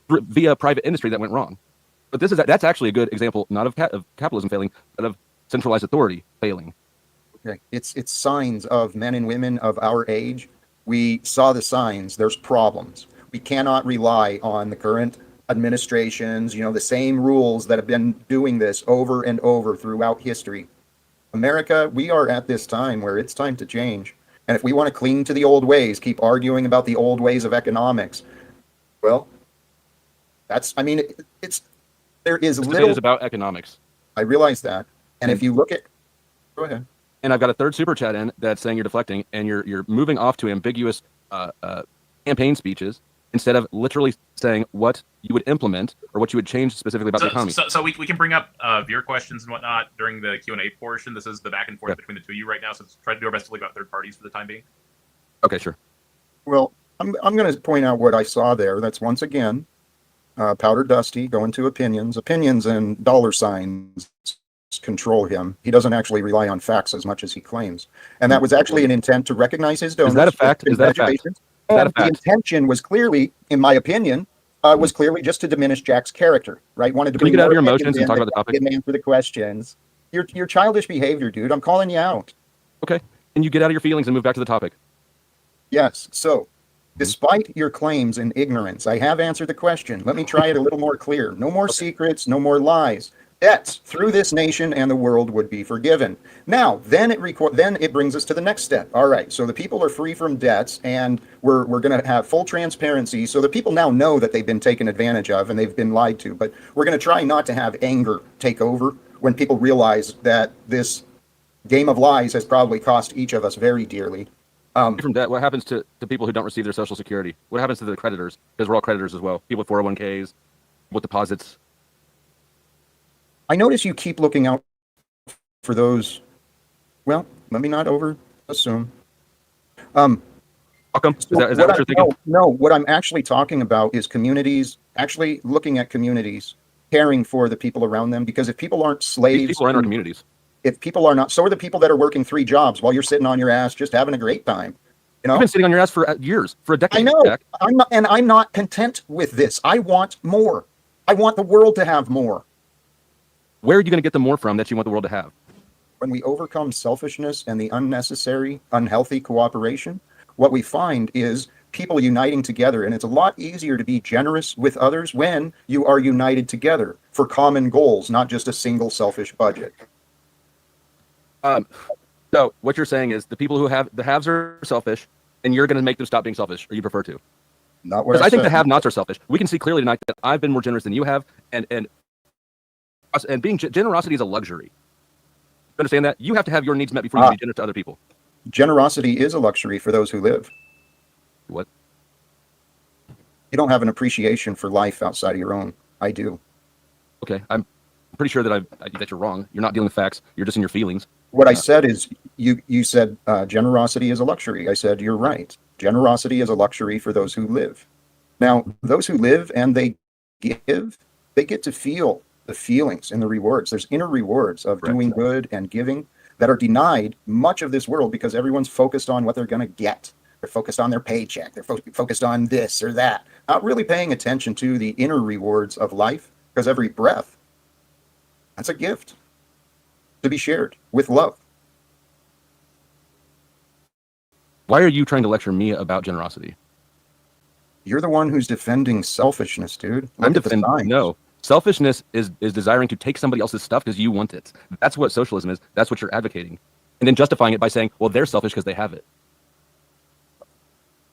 via private industry that went wrong. But that's actually a good example, not of capitalism failing, but of centralized authority failing.
Okay, it's signs of men and women of our age. We saw the signs. There's problems. We cannot rely on the current administrations, the same rules that have been doing this over and over throughout history. America, we are at this time where it's time to change. And if we want to cling to the old ways, keep arguing about the old ways of economics, well, there is little.
It's about economics.
I realize that. And if you look at, go ahead.
And I've got a 3rd super chat in that's saying you're deflecting and you're moving off to ambiguous campaign speeches instead of literally saying what you would implement or what you would change specifically about the economy.
So we can bring up viewer questions and whatnot during the Q&A portion. This is the back and forth between the two of you right now, so let's try to do our best to leave out third parties for the time being.
Okay, sure.
Well, I'm going to point out what I saw there. That's once again, Powder Dusty going to opinions. Opinions and dollar signs control him. He doesn't actually rely on facts as much as he claims. And that was actually an intent to recognize his donors.
Is that a fact? Is that a fact?
The intention was clearly, in my opinion, was clearly just to diminish Jack's character, right? Wanted to
Can you get out of your emotions and talk about the topic?
Didn't answer the questions. Your childish behavior, dude. I'm calling you out.
Okay. Can you get out of your feelings and move back to the topic?
Yes. So, despite your claims and ignorance, I have answered the question. Let me try it a little more clear. No more secrets, no more lies. Debts through this nation and the world would be forgiven. Now, then it brings us to the next step. All right, so the people are free from debts, and we're going to have full transparency. So the people now know that they've been taken advantage of and they've been lied to. But we're going to try not to have anger take over when people realize that this game of lies has probably cost each of us very dearly.
From debt, what happens to people who don't receive their Social Security? What happens to the creditors? Because we're all creditors as well. People with 401ks, with deposits.
I notice you keep looking out for those. Well, let me not over assume.
Welcome. Is that what you're thinking?
No, what I'm actually talking about is communities, actually looking at communities, caring for the people around them. Because if people aren't slaves,
these people are in our communities.
If people are not, so are the people that are working 3 jobs while you're sitting on your ass, just having a great time. You know,
you've been sitting on your ass for years, for a decade.
I know. Jack. I'm not content with this. I want more. I want the world to have more.
Where are you going to get the more from that you want the world to have?
When we overcome selfishness and the unnecessary, unhealthy cooperation, what we find is people uniting together. And it's a lot easier to be generous with others when you are united together for common goals, not just a single selfish budget.
So what you're saying is the people who have the haves are selfish, and you're going to make them stop being selfish, or you prefer to?
Not what
Because I think
said.
the have-nots are selfish. We can see clearly tonight that I've been more generous than you have, and being generosity is a luxury. You understand that? You have to have your needs met before you can be generous to other people.
Generosity is a luxury for those who live.
What?
You don't have an appreciation for life outside of your own. I do.
Okay, I'm pretty sure that that you're wrong. You're not dealing with facts. You're just in your feelings.
What I said is, you said generosity is a luxury. I said, you're right. Generosity is a luxury for those who live. Now, those who live and they give, they get to feel the feelings and the rewards. There's inner rewards of doing good and giving that are denied much of this world because everyone's focused on what they're going to get. They're focused on their paycheck. They're focused on this or that, not really paying attention to the inner rewards of life, because every breath, that's a gift to be shared with love.
Why are you trying to lecture me about generosity?
You're the one who's defending selfishness, dude.
I'm defending no. Selfishness is desiring to take somebody else's stuff because you want it. That's what socialism is. That's what you're advocating. And then justifying it by saying, well, they're selfish because they have it.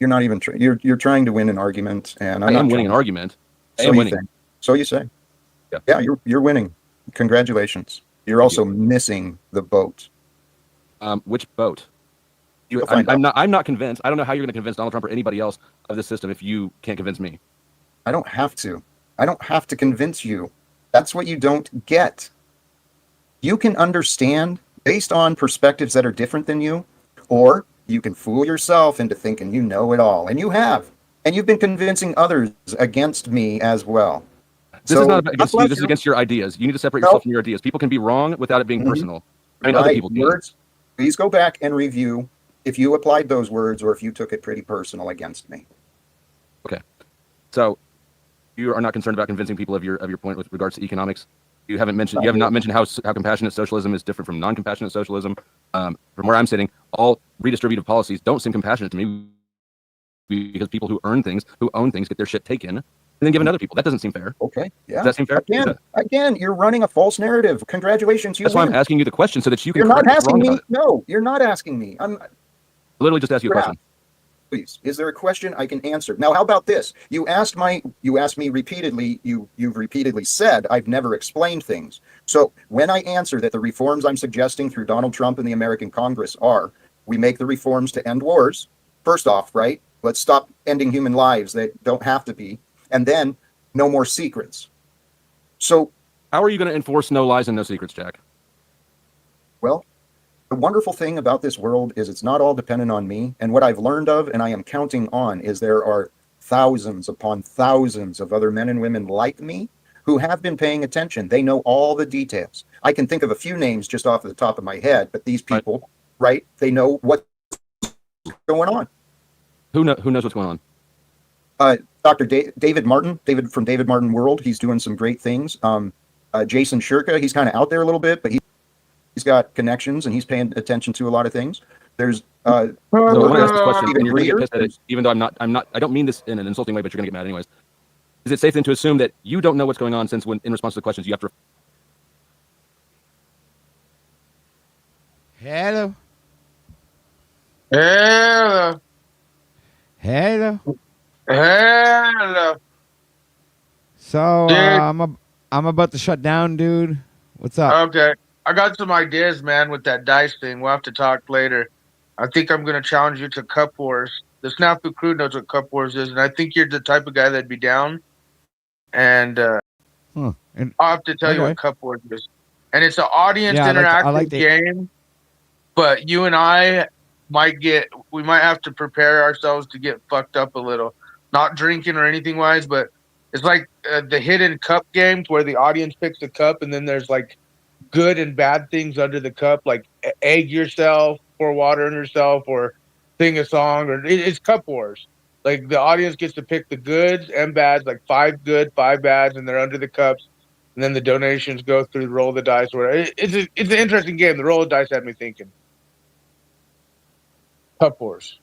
You're not even you're trying to win an argument, and
I am winning an argument. I
So
am
you
winning.
think. So you say.
Yeah,
you're winning. Congratulations. You're also missing the boat.
Which boat?
You'll find out.
I'm not convinced. I don't know how you're going to convince Donald Trump or anybody else of this system if you can't convince me.
I don't have to. I don't have to convince you. That's what you don't get. You can understand based on perspectives that are different than you, or you can fool yourself into thinking you know it all, and you have. And you've been convincing others against me as well.
This is not about against you. This is against your ideas. You need to separate yourself from your ideas. People can be wrong without it being personal. I mean, other people do.
Words. Please go back and review if you applied those words or if you took it pretty personal against me.
Okay. So you are not concerned about convincing people of your point with regards to economics. You have not mentioned how compassionate socialism is different from non-compassionate socialism. From where I'm sitting, all redistributive policies don't seem compassionate to me because people who own things get their shit taken and then given to other people. That doesn't seem fair.
Okay. Yeah.
Does that seem fair?
Again, you're running a false narrative. Congratulations, you
That's why I'm asking you the question so that you can.
You're not
correct
asking
wrong
me.
about it.
No, you're not asking me. I'm
literally just ask you a question.
Please, is there a question I can answer? Now, how about this? You asked me repeatedly. You've repeatedly said I've never explained things. So when I answer that the reforms I'm suggesting through Donald Trump and the American Congress are, we make the reforms to end wars. First off, right? Let's stop ending human lives that don't have to be, and then no more secrets. So,
how are you going to enforce no lies and no secrets, Jack?
Well, the wonderful thing about this world is it's not all dependent on me. And what I've learned of, and I am counting on, is there are thousands upon thousands of other men and women like me who have been paying attention. They know all the details. I can think of a few names just off the top of my head, but these people, right, they know what's going on.
Who knows what's going on?
Dr. David Martin, David from David Martin World, he's doing some great things. Jason Shirka, he's kind of out there a little bit, but he's got connections and he's paying attention to a lot of things. There's
so I want to ask this question, and you're going to get pissed at it, even though I don't mean this in an insulting way, but you're going to get mad anyways. Is it safe then to assume that you don't know what's going on, since when in response to the questions you have to?
Hello.
Hello.
Hello.
Hello.
So
Dude.
I'm about to shut down, dude. What's up?
Okay. I got some ideas, man, with that dice thing. We'll have to talk later. I think I'm going to challenge you to Cup Wars. The Snafu crew knows what Cup Wars is, and I think you're the type of guy that'd be down. And I'll have to tell you what Cup Wars is. And it's an audience interactive game, but you and I might have to prepare ourselves to get fucked up a little. Not drinking or anything wise, but it's like the hidden cup games where the audience picks a cup and then there's like good and bad things under the cup, like egg yourself, pour water on yourself, or sing a song, or it's Cup Wars. Like the audience gets to pick the goods and bads, like 5 good, 5 bads, and they're under the cups. and then the donations go through the roll of the dice. It's an interesting game. The roll of dice had me thinking. Cup Wars.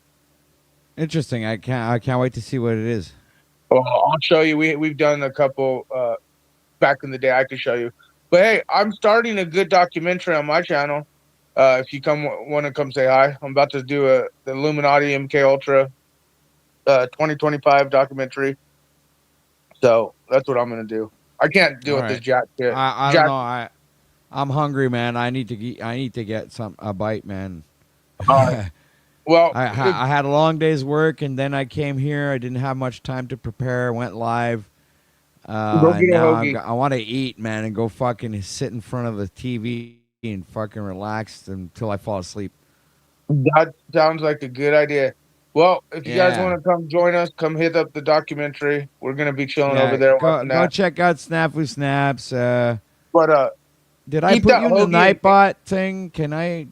Interesting. I can't wait to see what it is.
Well, I'll show you. We've done a couple back in the day. I could show you. But hey, I'm starting a good documentary on my channel. If you want to come say hi, I'm about to do the Illuminati MK Ultra 2025 documentary. So that's what I'm gonna do. I can't deal with this jack shit.
I don't know. I'm hungry, man. I need to get a bite, man.
Well,
I had a long day's work, and then I came here. I didn't have much time to prepare. Went live.
Go get a
now
hoagie.
I want to eat, man, and go fucking sit in front of the TV and fucking relax until I fall asleep.
That sounds like a good idea. Well, if you guys want to come join us, come hit up the documentary. We're gonna be chilling over there.
Go check out Snafu Snaps.
But
did I put you in the Nightbot thing? Can I?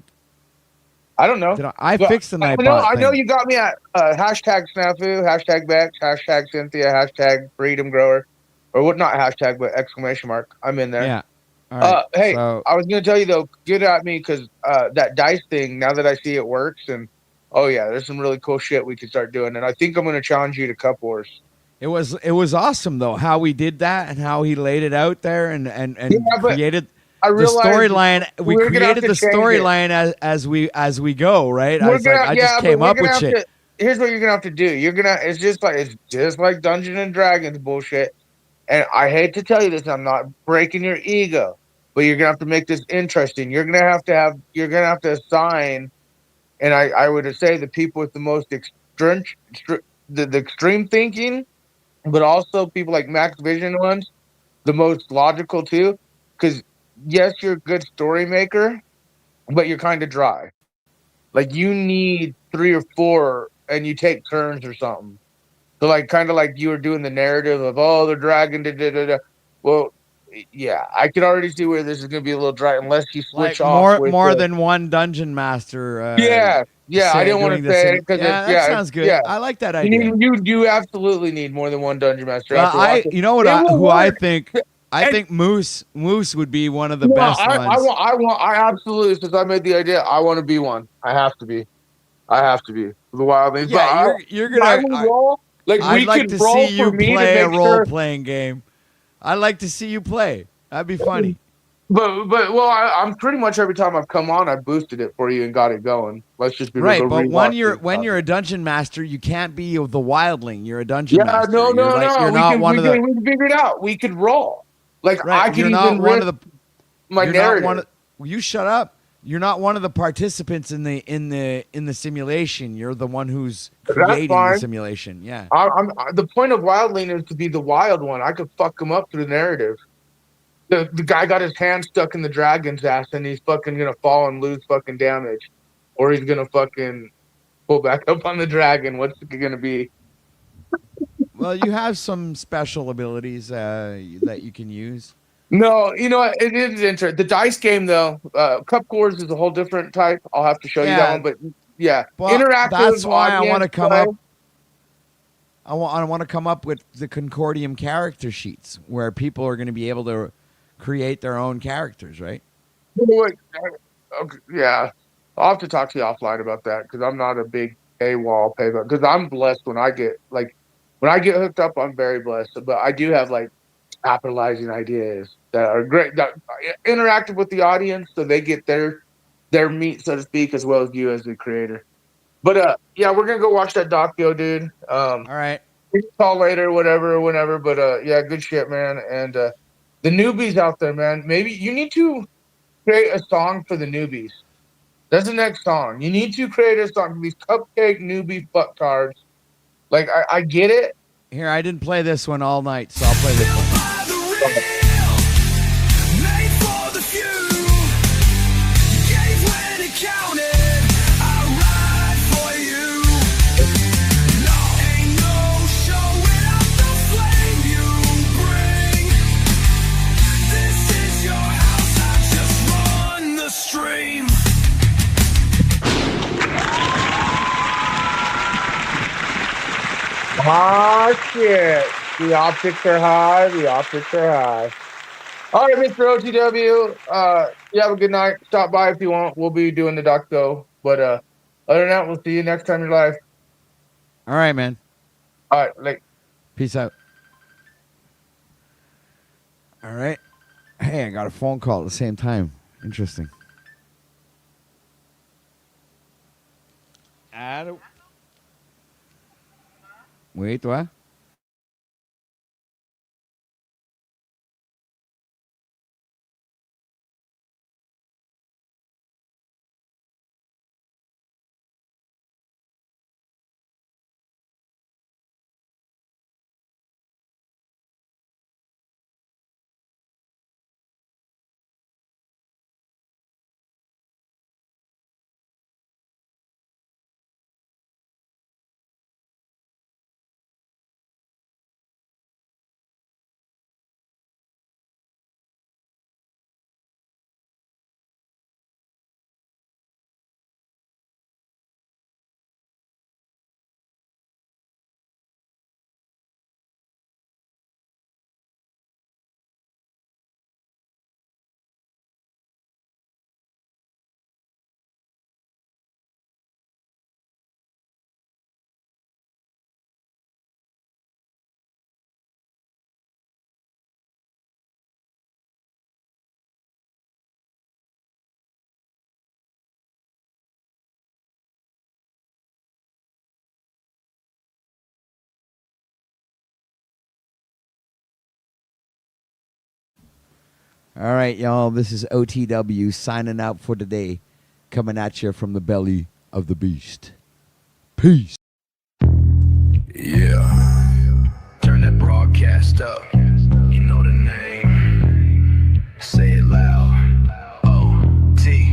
I don't know.
I fixed the Nightbot thing.
I know you got me at hashtag Snafu, hashtag Bex, hashtag Cynthia, hashtag Freedom Grower, or what? Not hashtag, but exclamation mark. I'm in there.
Yeah. All right,
hey, I was gonna tell you though, get at me because that dice thing. Now that I see it works, and oh yeah, there's some really cool shit we could start doing, and I think I'm gonna challenge you to Cup Wars.
It was awesome though how we did that and how he laid it out there and created the storyline. We created the storyline as we go, right? I just came up with shit.
Here's what you're gonna have to do. It's just like Dungeons and Dragons bullshit. And I hate to tell you this, I'm not breaking your ego, but you're gonna have to make this interesting. You're gonna have to assign, and I would say the people with the most extreme thinking, but also people like Max Vision ones, the most logical too. Because yes, you're a good story maker, but you're kind of dry. Like you need 3 or 4, and you take turns or something. So like kind of like you were doing the narrative of the dragon. Well, yeah, I could already see where this is gonna be a little dry unless you switch off
more than one dungeon master.
Yeah. I didn't want to say it because
that sounds good.
Yeah.
I like that idea.
You absolutely need more than one dungeon master.
You know what? I think. I think Moose would be one of the best ones.
I absolutely, since I made the idea, I want to be one. I have to be the wildlings.
Yeah, you're gonna. I'd like to see you play a role-playing game. I'd like to see you play. That'd be funny.
But I'm pretty much every time I've come on, I boosted it for you and got it going. Let's just be
right. But when you're a dungeon master, you can't be the wildling. You're a dungeon master.
No.
You're not one of the.
We can figure it out. We could roll. Like
right.
I can
even not one
of the. My narrative.
You shut up. You're not one of the participants in the simulation. You're the one who's creating the simulation. Yeah.
The point of wildling is to be the wild one. I could fuck him up through the narrative. The guy got his hand stuck in the dragon's ass, and he's fucking gonna fall and lose fucking damage, or he's gonna fucking pull back up on the dragon. What's it gonna be?
Well, you have some special abilities that you can use.
No, you know what? It is interesting. The dice game, though, Cup Wars is a whole different type. I'll have to show you that one, but yeah, interactive.
That's why I want to come up. I want to come up with the Concordium character sheets where people are going to be able to create their own characters, right?
Okay, yeah, I'll have to talk to you offline about that because I'm not a big paywall payment because I'm blessed when I get hooked up. I'm very blessed, but I do have capitalizing ideas that are great, that interactive with the audience, so they get their meat, so to speak, as well as you as the creator. But yeah, we're gonna go watch that doco, dude.
All right.
We can call later, whenever. But yeah, good shit, man. And the newbies out there, man, maybe you need to create a song for the newbies. That's the next song. You need to create a song for these cupcake newbie fucktards. Like I get it.
Here, I didn't play this one all night, so I'll play this one.
Ah, shit. The optics are high. All right, Mr. OTW. You have a good night. Stop by if you want. We'll be doing the doc though. But other than that, we'll see you next time you're live.
All right, man.
All right, like.
Peace out. All right. Hey, I got a phone call at the same time. Interesting. Allô? Oui, toi? All right, y'all. This is OTW signing out for today. Coming at you from the belly of the beast. Peace.
Yeah. Turn that broadcast up. You know the name. Say it loud. OTW.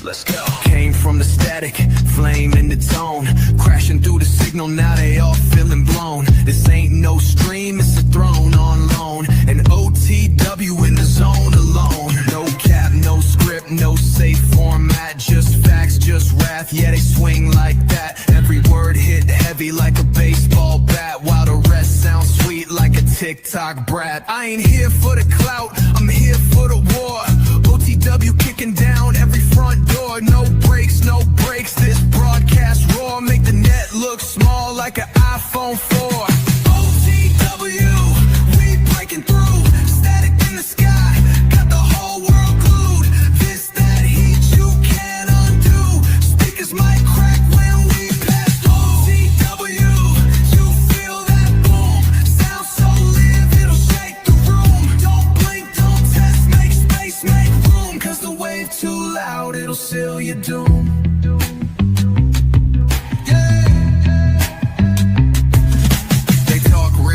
Let's go. Came from the static, flame in the tone. Crashing through the signal, now they all feeling blown. This ain't no stream, it's a throne on loan. An OTW in the zone alone. No cap, no script, no safe format. Just facts, just wrath, yeah they swing like that. Every word hit heavy like a baseball bat, while the rest sounds sweet like a TikTok brat. I ain't here for the clout, I'm here for the war. OTW kicking down every front door. No breaks, no breaks, this broadcast raw. Make the net look small like an iPhone 4. OTW, we breaking through. Static in the sky, got the whole world glued. This, that heat you can't undo. Speakers might crack when we pass through. OTW, you feel that boom. Sound so live, it'll shake the room. Don't blink, don't test, make space, make room. Cause the wave too loud, it'll seal your doom.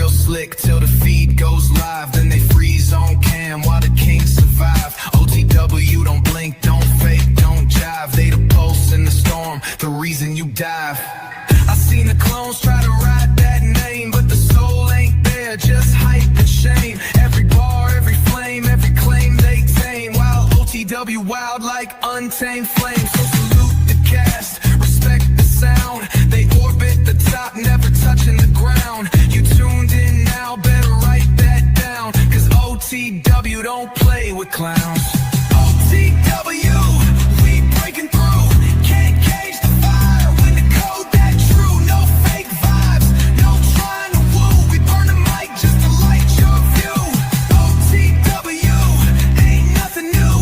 Slick till the feed goes live, then they freeze on cam while the kings survive. OTW, don't blink, don't fake, don't jive. They the pulse in the storm, the reason you dive. I seen the clones try to ride that name, but the soul ain't there, just hype and shame. Every bar, every flame, every claim they tame, while OTW wild like untamed flames. So salute the cast, respect the sound. They orbit the top, never touching the ground. You tuned in now, better write that down. Cause OTW don't play with clowns. OTW, we breaking through. Can't cage the fire when the code that true. No fake vibes, no trying to woo. We burn the mic just to light your view. OTW, ain't nothing new.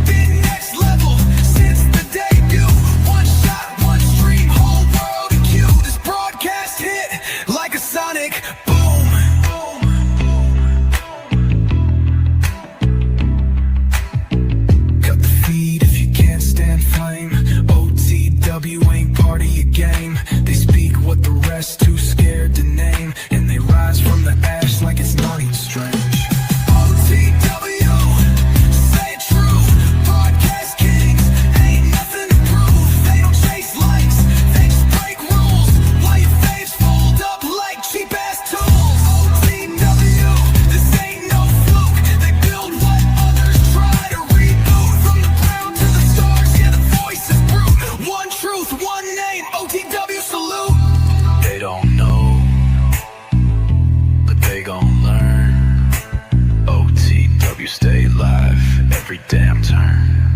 Been next level since the debut. One shot, one stream, whole world in queue. This broadcast hit like a sonic boom. Cut the feed if every damn turn.